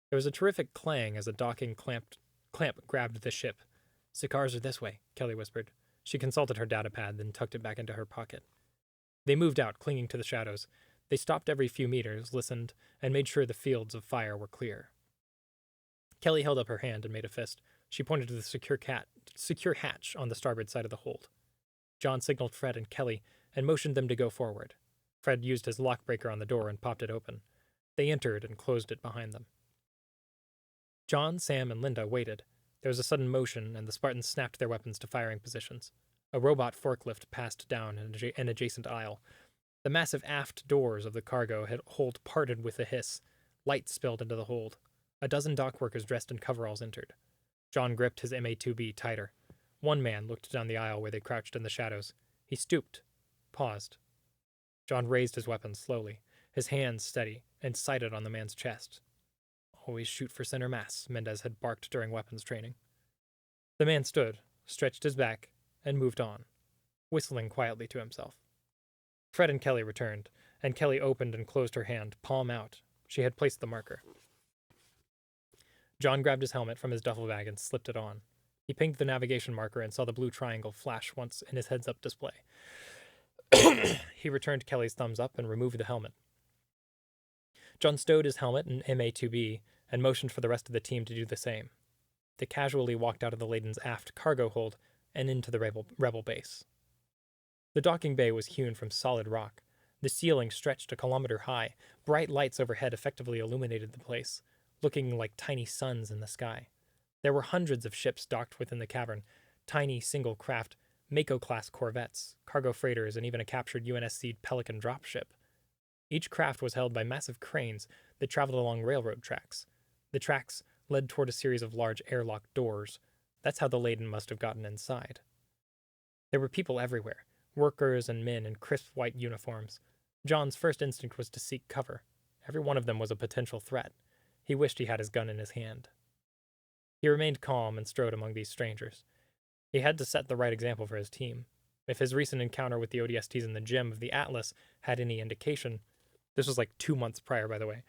There was a terrific clang as a docking clamp grabbed the ship. Cigars are this way, Kelly whispered. She consulted her datapad, then tucked it back into her pocket. They moved out, clinging to the shadows. They stopped every few meters, listened, and made sure the fields of fire were clear. Kelly held up her hand and made a fist. She pointed to the secure hatch on the starboard side of the hold. John signaled Fred and Kelly and motioned them to go forward. Fred used his lockbreaker on the door and popped it open. They entered and closed it behind them. John, Sam, and Linda waited. There was a sudden motion, and the Spartans snapped their weapons to firing positions. A robot forklift passed down an adjacent aisle. The massive aft doors of the cargo hold parted with a hiss. Light spilled into the hold. A dozen dock workers dressed in coveralls entered. John gripped his MA-2B tighter. One man looked down the aisle where they crouched in the shadows. He stooped, paused. John raised his weapon slowly, his hands steady, and sighted on the man's chest. Always shoot for center mass, Mendez had barked during weapons training. The man stood, stretched his back, and moved on, whistling quietly to himself. Fred and Kelly returned, and Kelly opened and closed her hand, palm out. She had placed the marker. John grabbed his helmet from his duffel bag and slipped it on. He pinged the navigation marker and saw the blue triangle flash once in his heads-up display. He returned Kelly's thumbs up and removed the helmet. John stowed his helmet and MA-2B and motioned for the rest of the team to do the same. They casually walked out of the Leyden's aft cargo hold and into the rebel base. The docking bay was hewn from solid rock. The ceiling stretched a kilometer high. Bright lights overhead effectively illuminated the place, looking like tiny suns in the sky. There were hundreds of ships docked within the cavern, tiny single-craft Mako-class corvettes, cargo freighters, and even a captured UNSC Pelican dropship. Each craft was held by massive cranes that traveled along railroad tracks. The tracks led toward a series of large airlock doors. That's how the Leyden must have gotten inside. There were people everywhere, workers and men in crisp white uniforms. John's first instinct was to seek cover. Every one of them was a potential threat. He wished he had his gun in his hand. He remained calm and strode among these strangers. He had to set the right example for his team. If his recent encounter with the ODSTs in the gym of the Atlas had any indication, this was like 2 months prior, by the way,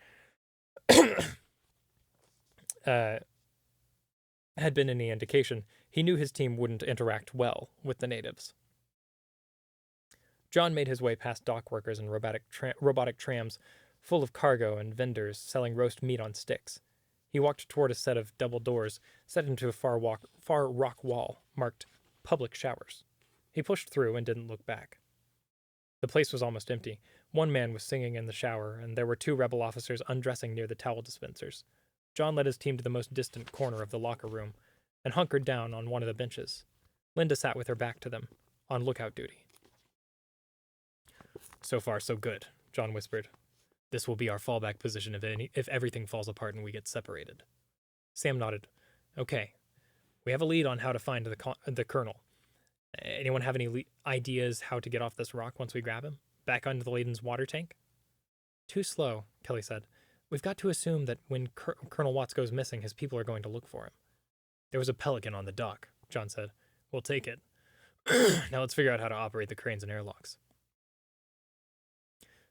had been any indication, he knew his team wouldn't interact well with the natives. John made his way past dock workers and robotic trams full of cargo and vendors selling roast meat on sticks. He walked toward a set of double doors set into a far rock wall marked public showers. He pushed through and didn't look back. The place was almost empty. One man was singing in the shower, and there were 2 rebel officers undressing near the towel dispensers. John led his team to the most distant corner of the locker room and hunkered down on one of the benches. Linda sat with her back to them, on lookout duty. "So far, so good," John whispered. "This will be our fallback position if everything falls apart and we get separated." Sam nodded. "Okay. We have a lead on how to find the colonel. Anyone have any ideas how to get off this rock once we grab him? Back onto the Layden's water tank?" "Too slow," Kelly said. "We've got to assume that when Colonel Watts goes missing, his people are going to look for him." "There was a Pelican on the dock," John said. "We'll take it. Now let's figure out how to operate the cranes and airlocks."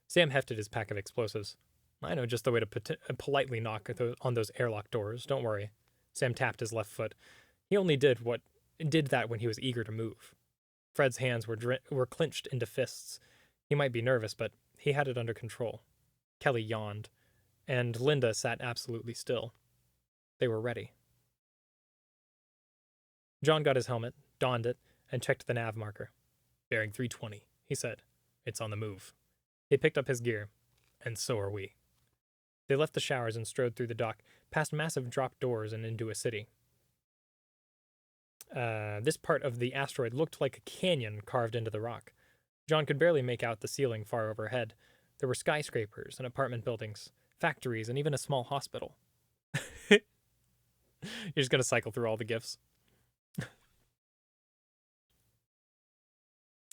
Sam hefted his pack of explosives. "I know just the way to politely knock on those airlock doors. Don't worry." Sam tapped his left foot. He only did that when he was eager to move. Fred's hands were clenched into fists. He might be nervous, but he had it under control. Kelly yawned, and Linda sat absolutely still. They were ready. John got his helmet, donned it, and checked the nav marker. "Bearing 320, he said. "It's on the move." He picked up his gear, and so are we. They left the showers and strode through the dock, past massive drop doors and into a city. This part of the asteroid looked like a canyon carved into the rock. John could barely make out the ceiling far overhead. There were skyscrapers and apartment buildings, factories, and even a small hospital. You're just going to cycle through all the GIFs.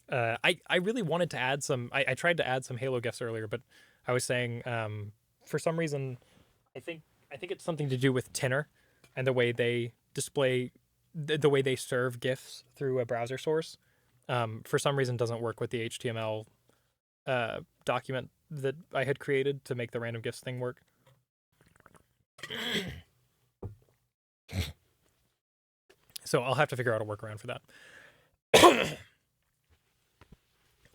I really wanted to add some. I tried to add some Halo GIFs earlier, but I was saying for some reason, I think it's something to do with Tinner and the way they display the way they serve GIFs through a browser source. For some reason, doesn't work with the HTML document that I had created to make the random GIFs thing work. So I'll have to figure out a workaround for that.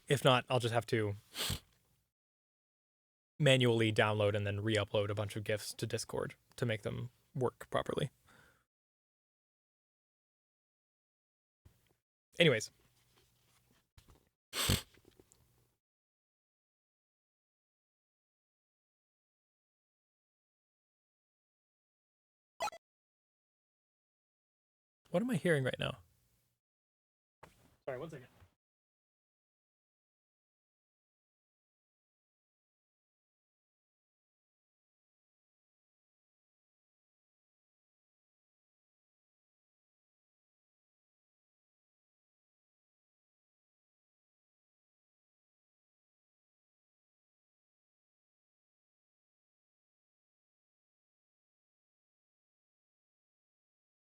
If not, I'll just have to manually download and then re-upload a bunch of GIFs to Discord to make them work properly. Anyways. What am I hearing right now? Sorry, 1 second.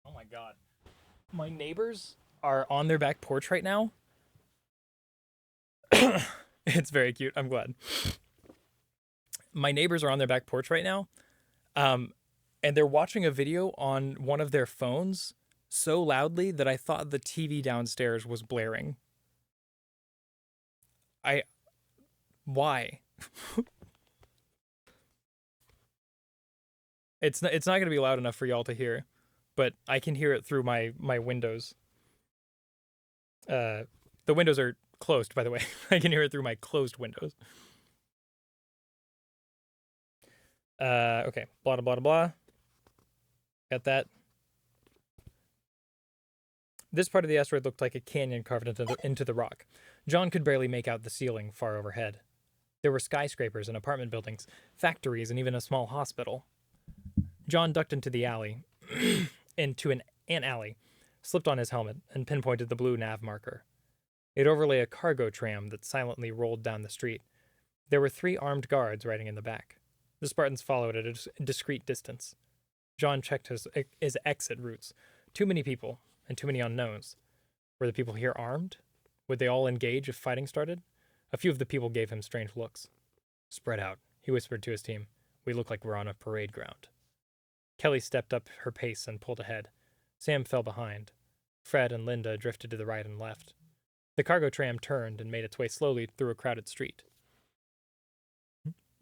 Oh my god. My neighbors are on their back porch right now. It's very cute. I'm glad. My neighbors are on their back porch right now. And they're watching a video on one of their phones so loudly that I thought the TV downstairs was blaring. Why? It's not going to be loud enough for y'all to hear, but I can hear it through my windows. The windows are closed, by the way. I can hear it through my closed windows. Okay. Blah, blah, blah, blah. Got that. This part of the asteroid looked like a canyon carved into the rock. John could barely make out the ceiling far overhead. There were skyscrapers and apartment buildings, factories, and even a small hospital. John ducked into the alley, into an alley, slipped on his helmet, and pinpointed the blue nav marker. It overlay a cargo tram that silently rolled down the street. There were 3 armed guards riding in the back. The Spartans followed at a discreet distance. John checked his exit routes. Too many people, and too many unknowns. Were the people here armed? Would they all engage if fighting started? A few of the people gave him strange looks. Spread out, he whispered to his team. We look like we're on a parade ground. Kelly stepped up her pace and pulled ahead. Sam fell behind. Fred and Linda drifted to the right and left. The cargo tram turned and made its way slowly through a crowded street.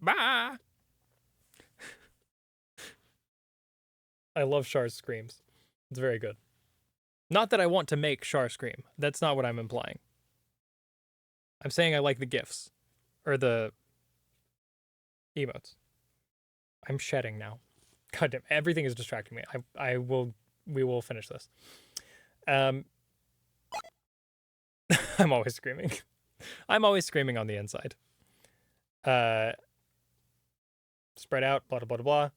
Bah! I love Char's screams. It's very good. Not that I want to make Char scream. That's not what I'm implying. I'm saying I like the GIFs. Or the emotes. I'm shedding now. God damn, everything is distracting me. We will finish this. I'm always screaming. I'm always screaming on the inside. Spread out, blah, blah, blah, blah.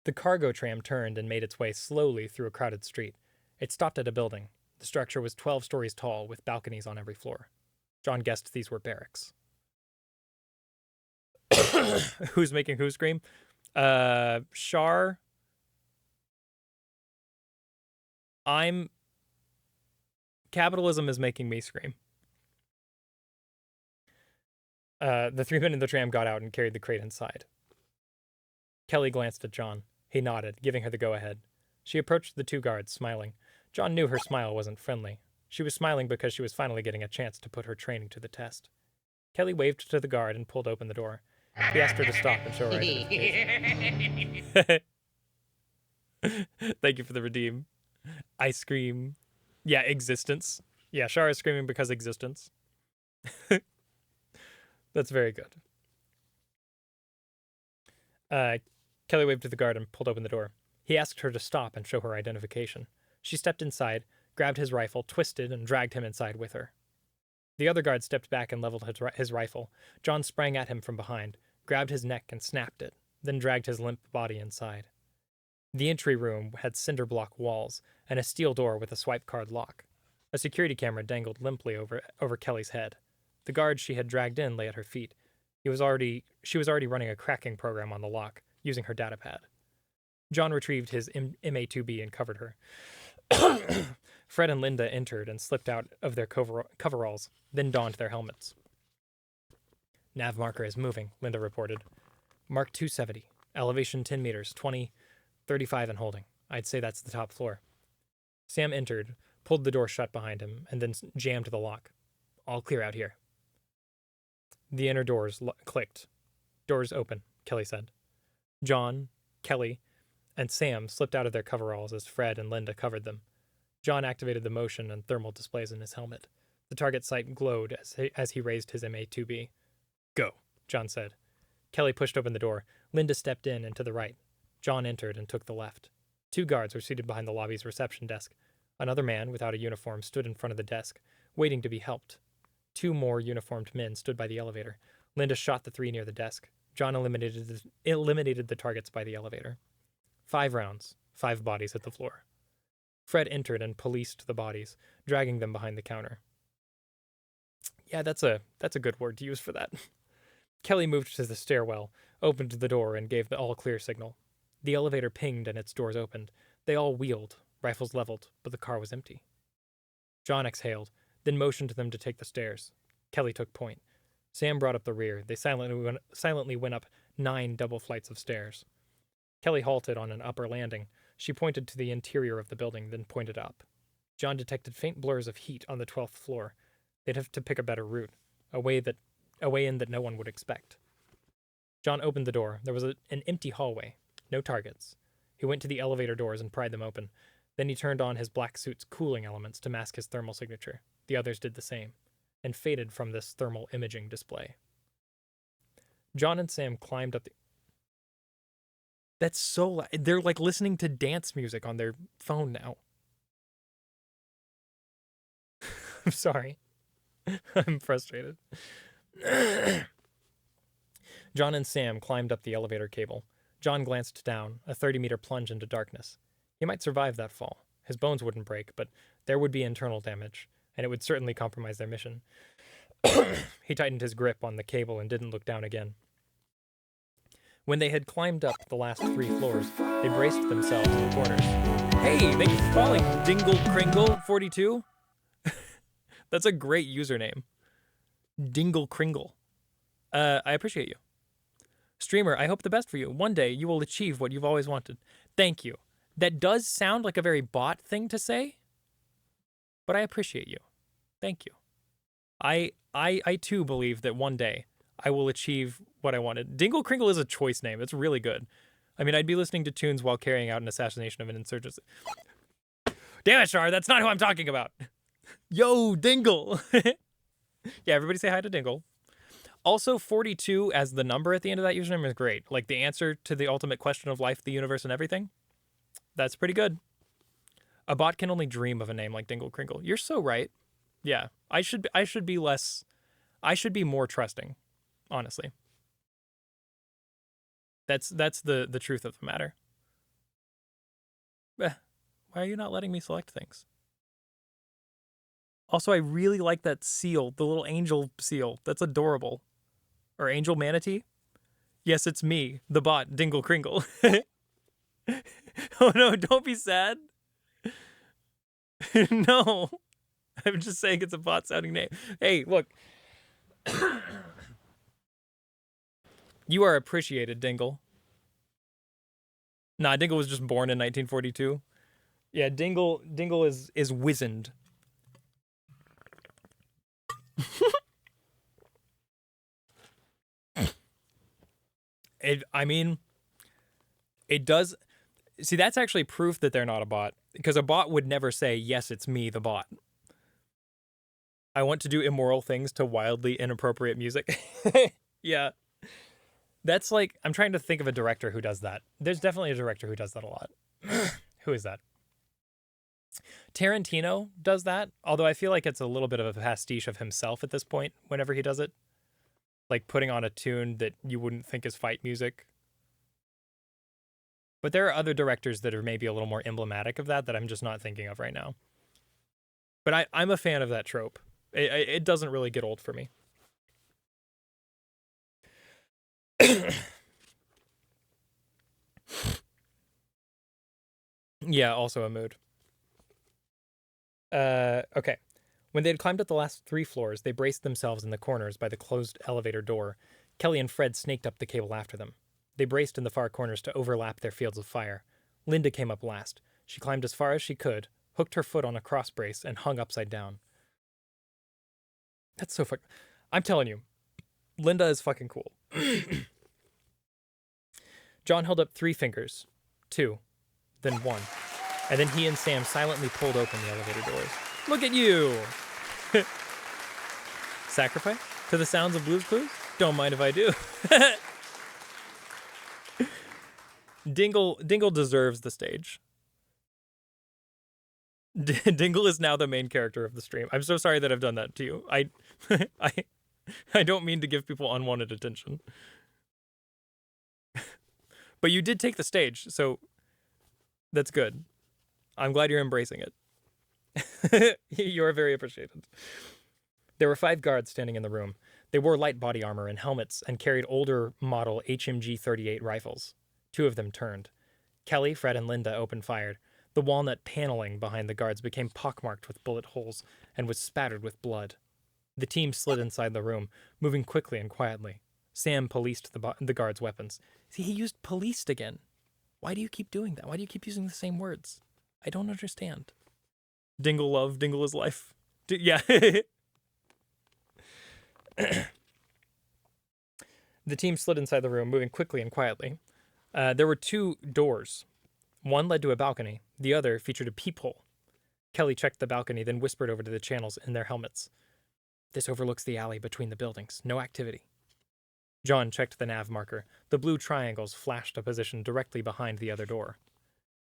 The cargo tram turned and made its way slowly through a crowded street. It stopped at a building. The structure was 12 stories tall, with balconies on every floor. John guessed these were barracks. Who's making who scream? Char. Capitalism is making me scream. The 3 men in the tram got out and carried the crate inside. Kelly glanced at John. He nodded, giving her the go-ahead. She approached the 2 guards, smiling. John knew her smile wasn't friendly. She was smiling because she was finally getting a chance to put her training to the test. Kelly waved to the guard and pulled open the door. He asked her to stop and show her identification. Thank you for the redeem. Ice cream. Yeah, existence. Yeah, Shara is screaming because existence. That's very good. Kelly waved to the guard and pulled open the door. He asked her to stop and show her identification. She stepped inside, grabbed his rifle, twisted, and dragged him inside with her. The other guard stepped back and leveled his rifle. John sprang at him from behind, grabbed his neck and snapped it, then dragged his limp body inside. The entry room had cinder block walls and a steel door with a swipe card lock. A security camera dangled limply over Kelly's head. The guard she had dragged in lay at her feet. She was already running a cracking program on the lock, using her datapad. John retrieved his MA2B and covered her. Fred and Linda entered and slipped out of their coveralls, then donned their helmets. Nav marker is moving, Linda reported. Mark 270. Elevation 10 meters, 20, 35 and holding. I'd say that's the top floor. Sam entered, pulled the door shut behind him, and then jammed the lock. All clear out here. The inner doors clicked. Doors open, Kelly said. John, Kelly, and Sam slipped out of their coveralls as Fred and Linda covered them. John activated the motion and thermal displays in his helmet. The target sight glowed as he raised his MA2B. Go, John said. Kelly pushed open the door. Linda stepped in and to the right. John entered and took the left. 2 guards were seated behind the lobby's reception desk. Another man, without a uniform, stood in front of the desk, waiting to be helped. 2 more uniformed men stood by the elevator. Linda shot the 3 near the desk. John eliminated the targets by the elevator. 5 rounds, 5 bodies hit the floor. Fred entered and policed the bodies, dragging them behind the counter. Yeah, that's a good word to use for that. Kelly moved to the stairwell, opened the door, and gave the all-clear signal. The elevator pinged and its doors opened. They all wheeled, rifles leveled, but the car was empty. John exhaled, then motioned them to take the stairs. Kelly took point. Sam brought up the rear. They silently went up 9 double flights of stairs. Kelly halted on an upper landing. She pointed to the interior of the building, then pointed up. John detected faint blurs of heat on the 12th floor. They'd have to pick a better route, a way in that no one would expect. John opened the door. There was an empty hallway. No targets. He went to the elevator doors and pried them open. Then he turned on his black suit's cooling elements to mask his thermal signature. The others did the same, and faded from this thermal imaging display. John and Sam climbed up the... That's so loud. They're like listening to dance music on their phone now. I'm sorry. I'm frustrated. John and Sam climbed up the elevator cable. John glanced down, a 30-meter plunge into darkness. He might survive that fall. His bones wouldn't break, but there would be internal damage, and it would certainly compromise their mission. He tightened his grip on the cable and didn't look down again. When they had climbed up the last 3 floors, they braced themselves in the corners. Hey, thank you for following, Dingle Kringle 42. That's a great username. Dingle Kringle. I appreciate you. Streamer, I hope the best for you. One day you will achieve what you've always wanted. Thank you. That does sound like a very bot thing to say, but I appreciate you. Thank you. I too believe that one day I will achieve what I wanted. Dingle Kringle is a choice name. It's really good. I mean, I'd be listening to tunes while carrying out an assassination of an insurgency. Damn it, Char, that's not who I'm talking about. Yo, Dingle. Yeah, everybody say hi to Dingle. Also, 42 as the number at the end of that username is great. Like the answer to the ultimate question of life, the universe, and everything. That's pretty good. A bot can only dream of a name like Dingle Kringle. You're so right. Yeah, I should be less. I should be more trusting, honestly. That's the truth of the matter. Why are you not letting me select things? Also, I really like that seal, the little angel seal. That's adorable. Or angel manatee? Yes, it's me, the bot, Dingle Kringle. Oh no, don't be sad. No. I'm just saying it's a bot sounding name. Hey, look. You are appreciated, Dingle. Nah, Dingle was just born in 1942. Yeah, Dingle is wizened. It does. See, that's actually proof that they're not a bot, because a bot would never say, yes, it's me, the bot. I want to do immoral things to wildly inappropriate music. Yeah. That's like, I'm trying to think of a director who does that. There's definitely a director who does that a lot. Who is that? Tarantino does that, although I feel like it's a little bit of a pastiche of himself at this point whenever he does it. Like putting on a tune that you wouldn't think is fight music. But there are other directors that are maybe a little more emblematic of that I'm just not thinking of right now. But I'm a fan of that trope. It doesn't really get old for me. Yeah, also a mood. Okay. When they had climbed up the last 3 floors, they braced themselves in the corners by the closed elevator door. Kelly and Fred snaked up the cable after them. They braced in the far corners to overlap their fields of fire. Linda came up last. She climbed as far as she could, hooked her foot on a cross brace, and hung upside down. That's so fucking... I'm telling you, Linda is fucking cool. John held up 3 fingers. 2. Then 1. And then he and Sam silently pulled open the elevator doors. Look at you! Sacrifice? To the sounds of Blue's Clues? Don't mind if I do. Dingle deserves the stage. Dingle is now the main character of the stream. I'm so sorry that I've done that to you. I don't mean to give people unwanted attention. But you did take the stage, so that's good. I'm glad you're embracing it. You're very appreciated. There were 5 guards standing in the room. They wore light body armor and helmets and carried older model HMG-38 rifles. 2 of them turned. Kelly, Fred, and Linda opened fire. The walnut paneling behind the guards became pockmarked with bullet holes and was spattered with blood. The team slid inside the room, moving quickly and quietly. Sam policed the guards' weapons. See, he used policed again. Why do you keep doing that? Why do you keep using the same words? I don't understand. Dingle love, Dingle is life. Yeah. The team slid inside the room, moving quickly and quietly. There were 2 doors. One led to a balcony. The other featured a peephole. Kelly checked the balcony, then whispered over to the channels in their helmets. This overlooks the alley between the buildings. No activity. John checked the nav marker. The blue triangles flashed a position directly behind the other door.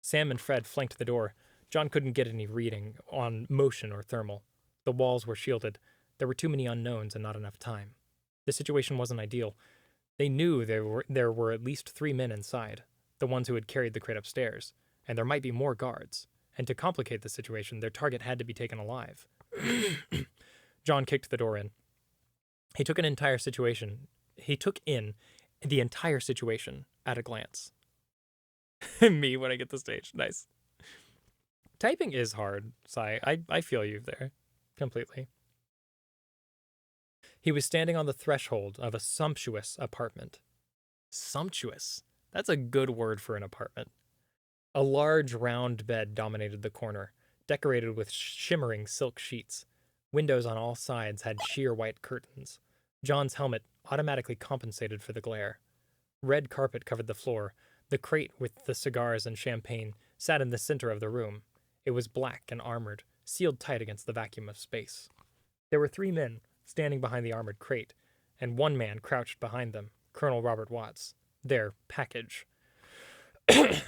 Sam and Fred flanked the door. John couldn't get any reading on motion or thermal. The walls were shielded. There were too many unknowns and not enough time. The situation wasn't ideal. They knew there were at least 3 men inside, the ones who had carried the crate upstairs, and there might be more guards. And to complicate the situation, their target had to be taken alive. John kicked the door in. He took in the entire situation at a glance. Me when I get the stage. Nice. Typing is hard, Sai. I feel you there. Completely. He was standing on the threshold of a sumptuous apartment. Sumptuous. That's a good word for an apartment. A large round bed dominated the corner, decorated with shimmering silk sheets. Windows on all sides had sheer white curtains. John's helmet automatically compensated for the glare. Red carpet covered the floor. The crate with the cigars and champagne sat in the center of the room. It was black and armored, sealed tight against the vacuum of space. There were 3 men standing behind the armored crate, and 1 man crouched behind them, Colonel Robert Watts. Their package.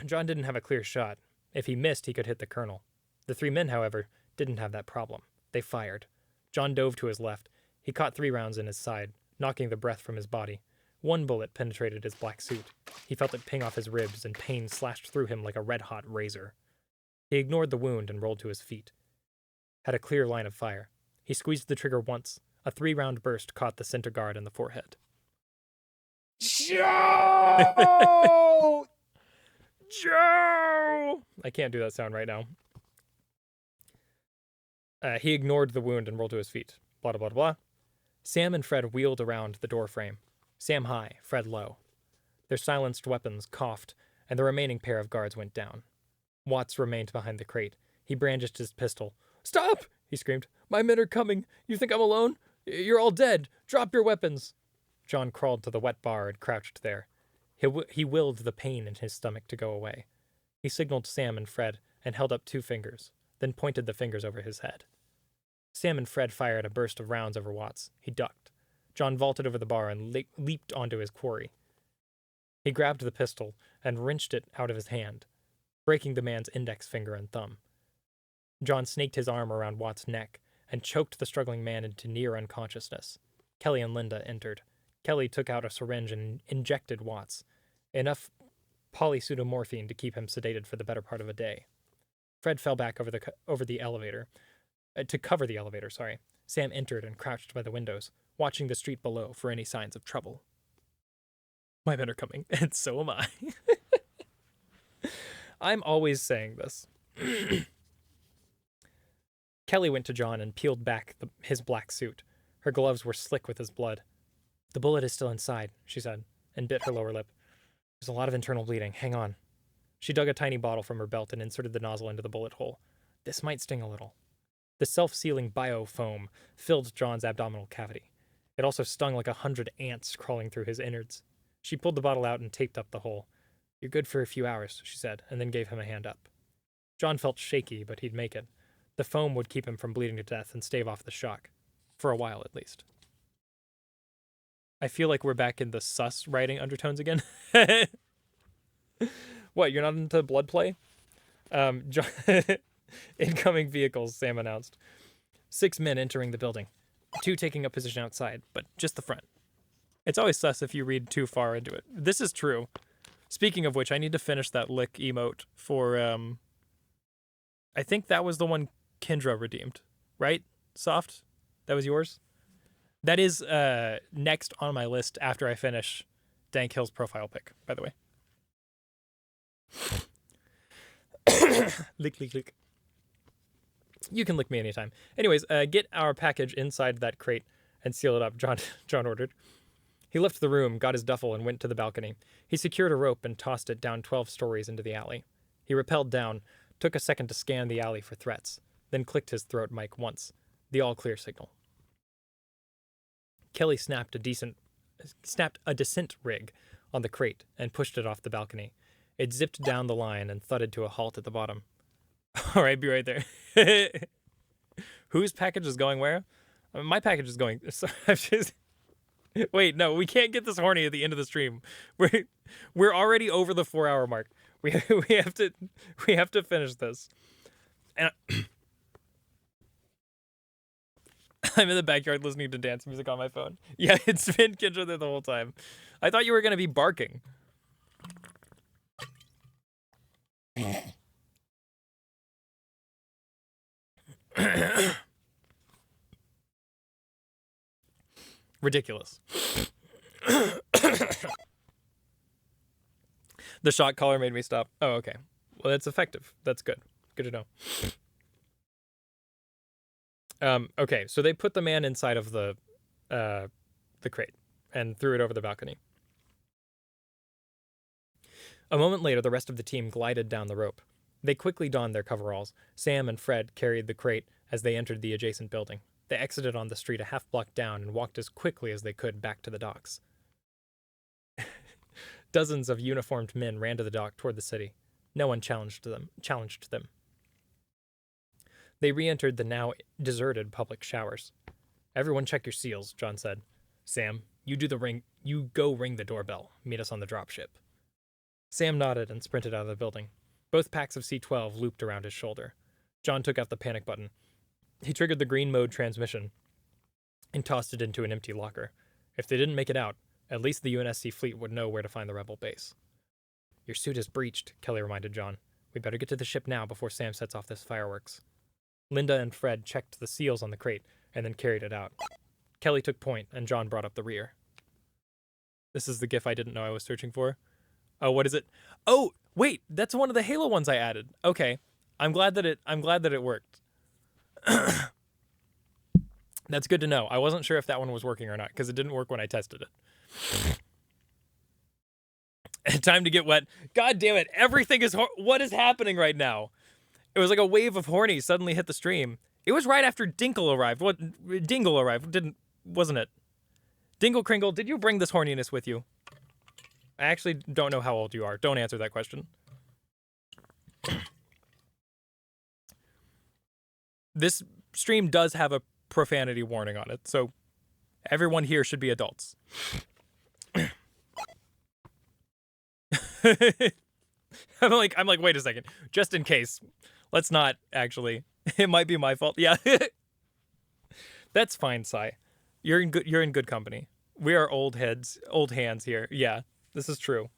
John didn't have a clear shot. If he missed, he could hit the colonel. The 3 men, however, didn't have that problem. They fired. John dove to his left. He caught 3 rounds in his side, knocking the breath from his body. 1 bullet penetrated his black suit. He felt it ping off his ribs, and pain slashed through him like a red-hot razor. He ignored the wound and rolled to his feet. Had a clear line of fire. He squeezed the trigger once. A 3-round burst caught the center guard in the forehead. Joe! Joe! I can't do that sound right now. He ignored the wound and rolled to his feet. Blah, blah, blah, blah. Sam and Fred wheeled around the doorframe. Sam high, Fred low. Their silenced weapons coughed, and the remaining pair of guards went down. Watts remained behind the crate. He brandished his pistol. "Stop!" he screamed. "My men are coming. You think I'm alone? You're all dead. Drop your weapons." John crawled to the wet bar and crouched there. He willed the pain in his stomach to go away. He signaled Sam and Fred and held up 2 fingers, then pointed the fingers over his head. Sam and Fred fired a burst of rounds over Watts. He ducked. John vaulted over the bar and leaped onto his quarry. He grabbed the pistol and wrenched it out of his hand, breaking the man's index finger and thumb. John snaked his arm around Watts' neck and choked the struggling man into near unconsciousness. Kelly and Linda entered. Kelly took out a syringe and injected Watts, enough polypseudomorphine to keep him sedated for the better part of a day. Fred fell back to cover the elevator. Sam entered and crouched by the windows, watching the street below for any signs of trouble. My men are coming, and so am I. I'm always saying this. Kelly went to John and peeled back his black suit. Her gloves were slick with his blood. "The bullet is still inside," she said, and bit her lower lip. "There's a lot of internal bleeding. Hang on." She dug a tiny bottle from her belt and inserted the nozzle into the bullet hole. "This might sting a little." The self-sealing biofoam filled John's abdominal cavity. It also stung like 100 ants crawling through his innards. She pulled the bottle out and taped up the hole. "You're good for a few hours," she said, and then gave him a hand up. John felt shaky, but he'd make it. The foam would keep him from bleeding to death and stave off the shock. For a while, at least. I feel like we're back in the sus writing undertones again. What, you're not into blood play? John Incoming vehicles, Sam announced. 6 men entering the building. 2 taking up position outside, but just the front. It's always sus if you read too far into it. This is true. Speaking of which, I need to finish that lick emote for, I think that was the one Kendra redeemed. Right? Soft? That was yours? That is next on my list after I finish Dank Hill's profile pic, by the way. Lick, lick, lick. You can lick me anytime. Anyways, get our package inside that crate and seal it up, John ordered. He left the room, got his duffel, and went to the balcony. He secured a rope and tossed it down 12 stories into the alley. He rappelled down, took a second to scan the alley for threats, then clicked his throat mic once. The all-clear signal. Kelly snapped a descent rig on the crate and pushed it off the balcony. It zipped down the line and thudded to a halt at the bottom. All right, be right there. Whose package is going where? My package is going... Wait, no, we can't get this horny at the end of the stream. We're already over the 4-hour mark. We have to finish this. And I'm in the backyard listening to dance music on my phone. Yeah, it's been Kendra there the whole time. I thought you were going to be barking. Ridiculous. The shot collar made me stop. Oh, okay. Well, that's effective. That's good. Good to know. Okay, so they put the man inside of the crate and threw it over the balcony. A moment later, the rest of the team glided down the rope. They quickly donned their coveralls. Sam and Fred carried the crate as they entered the adjacent building. They exited on the street a half block down and walked as quickly as they could back to the docks. Dozens of uniformed men ran to the dock toward the city. No one challenged them. They re-entered the now deserted public showers. Everyone check your seals, John said. Sam, you go ring the doorbell. Meet us on the dropship. Sam nodded and sprinted out of the building. Both packs of C-12 looped around his shoulder. John took out the panic button. He triggered the green mode transmission and tossed it into an empty locker. If they didn't make it out, at least the UNSC fleet would know where to find the rebel base. Your suit is breached, Kelly reminded John. We better get to the ship now before Sam sets off this fireworks. Linda and Fred checked the seals on the crate and then carried it out. Kelly took point, and John brought up the rear. This is the GIF I didn't know I was searching for. Oh, what is it? Oh, wait, that's one of the Halo ones I added. Okay, I'm glad that it worked. That's good to know. I wasn't sure if that one was working or not because it didn't work when I tested it. Time to get wet. God damn it! Everything is what is happening right now? It was like a wave of horny suddenly hit the stream. It was right after Dingle arrived. Dingle arrived? Wasn't it? Dingle Kringle, did you bring this horniness with you? I actually don't know how old you are. Don't answer that question. This stream does have a profanity warning on it, so everyone here should be adults. I'm like, wait a second. Just in case. Let's not actually. It might be my fault. Yeah. That's fine, Sai. You're in good company. We are old hands here. Yeah, this is true.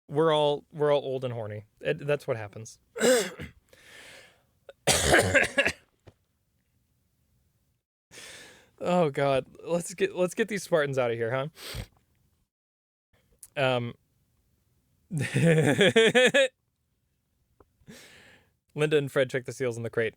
We're all old and horny. That's what happens. Oh God, let's get these Spartans out of here, huh? Linda and Fred checked the seals in the crate.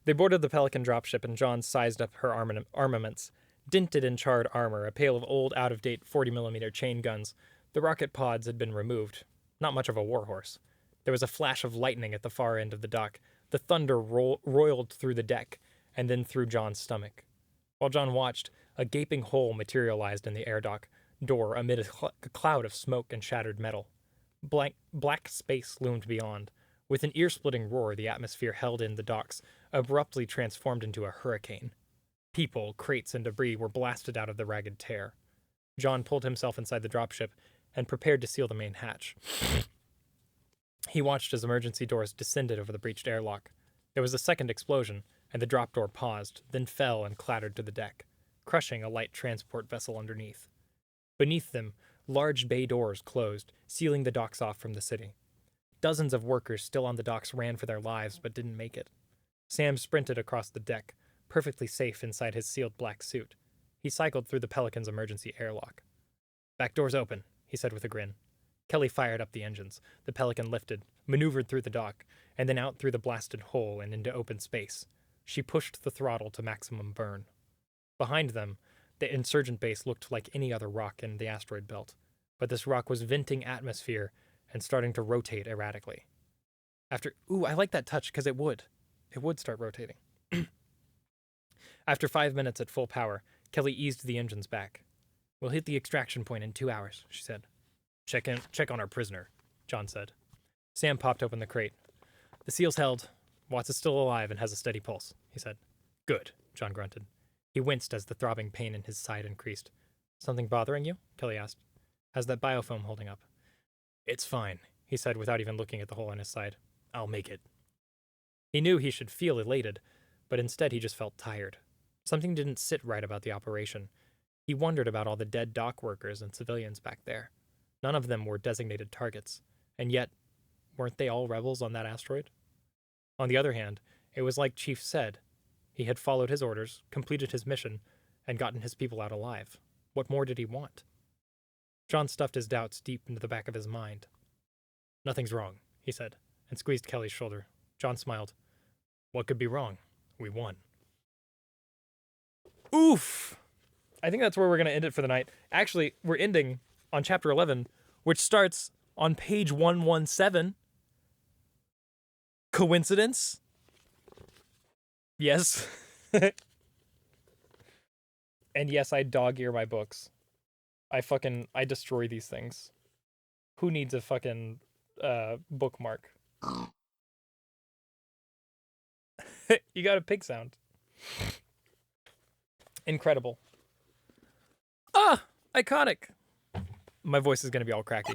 They boarded the Pelican dropship, and John sized up her armaments. Dinted in charred armor, a pail of old, out-of-date 40mm chain guns. The rocket pods had been removed. Not much of a warhorse. There was a flash of lightning at the far end of the dock. The thunder roiled through the deck, and then through John's stomach. While John watched, a gaping hole materialized in the air dock door amid a cloud of smoke and shattered metal. Black space loomed beyond. With an ear-splitting roar, the atmosphere held in the docks abruptly transformed into a hurricane. People, crates, and debris were blasted out of the ragged tear. John pulled himself inside the dropship and prepared to seal the main hatch. He watched as emergency doors descended over the breached airlock. There was a second explosion, and the drop door paused, then fell and clattered to the deck, crushing a light transport vessel underneath. Beneath them, large bay doors closed, sealing the docks off from the city. Dozens of workers still on the docks ran for their lives but didn't make it. Sam sprinted across the deck, perfectly safe inside his sealed black suit. He cycled through the Pelican's emergency airlock. Back doors open, he said with a grin. Kelly fired up the engines. The Pelican lifted, maneuvered through the dock, and then out through the blasted hole and into open space. She pushed the throttle to maximum burn. Behind them, the insurgent base looked like any other rock in the asteroid belt, but this rock was venting atmosphere and starting to rotate erratically. I like that touch because it would start rotating. After 5 minutes at full power, Kelly eased the engines back. We'll hit the extraction point in 2 hours, she said. Check on our prisoner, John said. Sam popped open the crate. The seal's held. Watts is still alive and has a steady pulse, he said. Good, John grunted. He winced as the throbbing pain in his side increased. Something bothering you? Kelly asked. How's that biofoam holding up? It's fine, he said without even looking at the hole in his side. I'll make it. He knew he should feel elated, but instead he just felt tired. Something didn't sit right about the operation. He wondered about all the dead dock workers and civilians back there. None of them were designated targets, and yet, weren't they all rebels on that asteroid? On the other hand, it was like Chief said. He had followed his orders, completed his mission, and gotten his people out alive. What more did he want? John stuffed his doubts deep into the back of his mind. Nothing's wrong, he said, and squeezed Kelly's shoulder. John smiled. What could be wrong? We won. Oof! I think that's where we're going to end it for the night. Actually, we're ending on chapter 11, which starts on page 117. Coincidence? Yes. And yes, I dog ear my books. I destroy these things. Who needs a fucking bookmark? You got a pig sound. Incredible. Ah, iconic. My voice is going to be all cracky.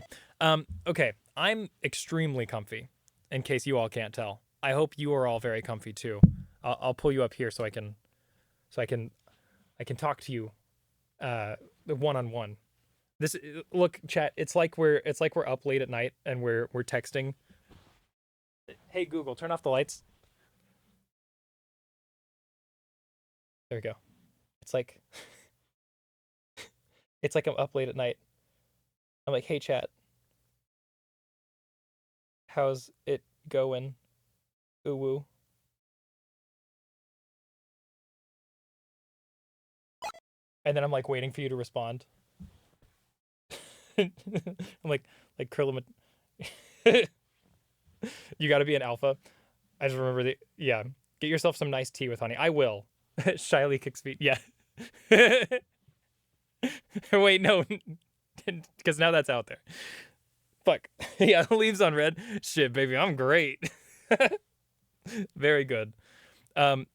Okay, I'm extremely comfy, in case you all can't tell. I hope you are all very comfy too. I'll pull you up here so I can talk to you one-on-one. This, look, chat, it's like we're up late at night and we're texting. Hey Google, turn off the lights. There we go. It's like I'm up late at night. I'm like, hey chat, how's it going? Ooh woo. And then I'm like waiting for you to respond. I'm like Krillin. You got to be an alpha. I just remember yeah. Get yourself some nice tea with honey. I will. Shyly kicks feet. Yeah. Wait, no. Because now that's out there. Fuck. Yeah, leaves on red. Shit, baby, I'm great. Very good.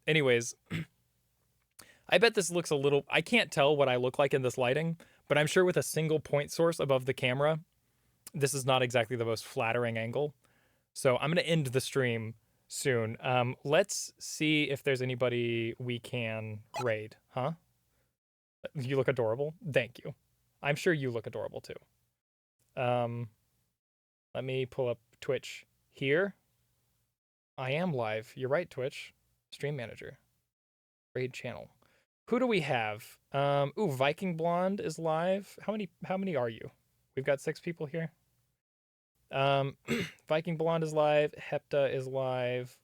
Anyways, I bet this looks a little... I can't tell what I look like in this lighting, but I'm sure with a single point source above the camera, this is not exactly the most flattering angle. So I'm going to end the stream soon. Let's see if there's anybody we can raid. Huh? You look adorable. Thank you. I'm sure you look adorable too. Let me pull up Twitch here. I am live. You're right, Twitch. Stream manager. Raid channel. Who do we have? Ooh, Viking Blonde is live. How many are you? We've got 6 people here. Viking Blonde is live. Hepta is live.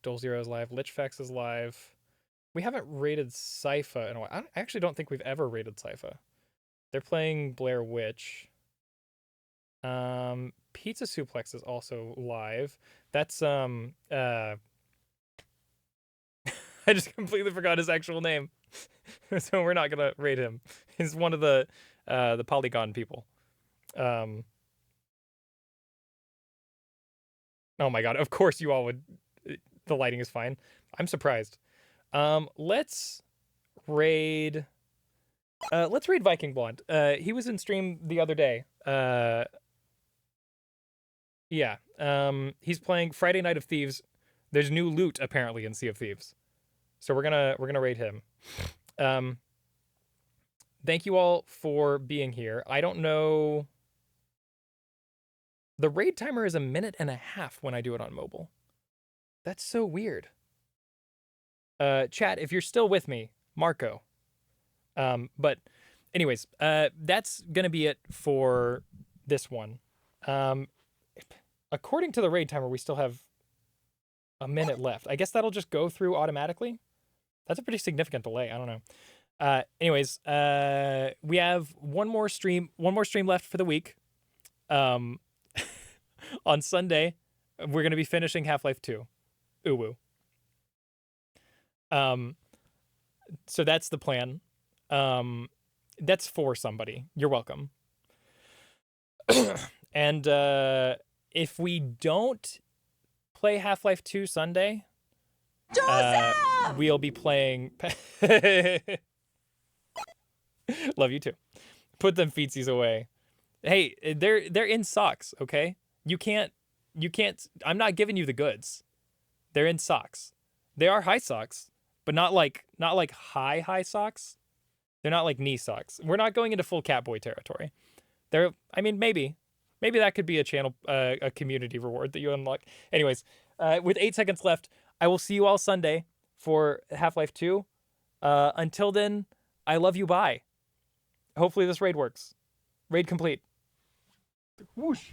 Dole Zero is live. Lichfax is live. We haven't rated Sypha in a while. I actually don't think we've ever rated Sypha. They're playing Blair Witch. Pizza Suplex is also live. That's I just completely forgot his actual name. So we're not gonna rate him. He's one of the Polygon people. Oh my god, of course you all would. The lighting is fine. I'm surprised. Let's raid Viking Blonde. He was in stream the other day. Yeah. He's playing Friday Night of Thieves. There's new loot apparently in Sea of Thieves. So we're gonna raid him. Thank you all for being here. I don't know. The raid timer is 1.5 minutes when I do it on mobile. That's so weird. Chat, if you're still with me, Marco. But anyways, that's gonna be it for this one. According to the raid timer, we still have 1 minute left. I guess that'll just go through automatically. That's a pretty significant delay. I don't know. Anyways, we have one more stream left for the week. On Sunday, we're gonna be finishing Half-Life 2. Ooh woo. So that's the plan. That's for somebody. You're welcome. And if we don't play Half-Life 2 Sunday, we'll be playing. Love you too. Put them feetsies away. Hey, they're in socks, okay? You can't. I'm not giving you the goods. They're in socks. They are high socks, but not like high socks. They're not like knee socks. We're not going into full Catboy territory. I mean, maybe that could be a channel, a community reward that you unlock. Anyways, with 8 seconds left, I will see you all Sunday for Half-Life 2. Until then, I love you. Bye. Hopefully this raid works. Raid complete. Whoosh.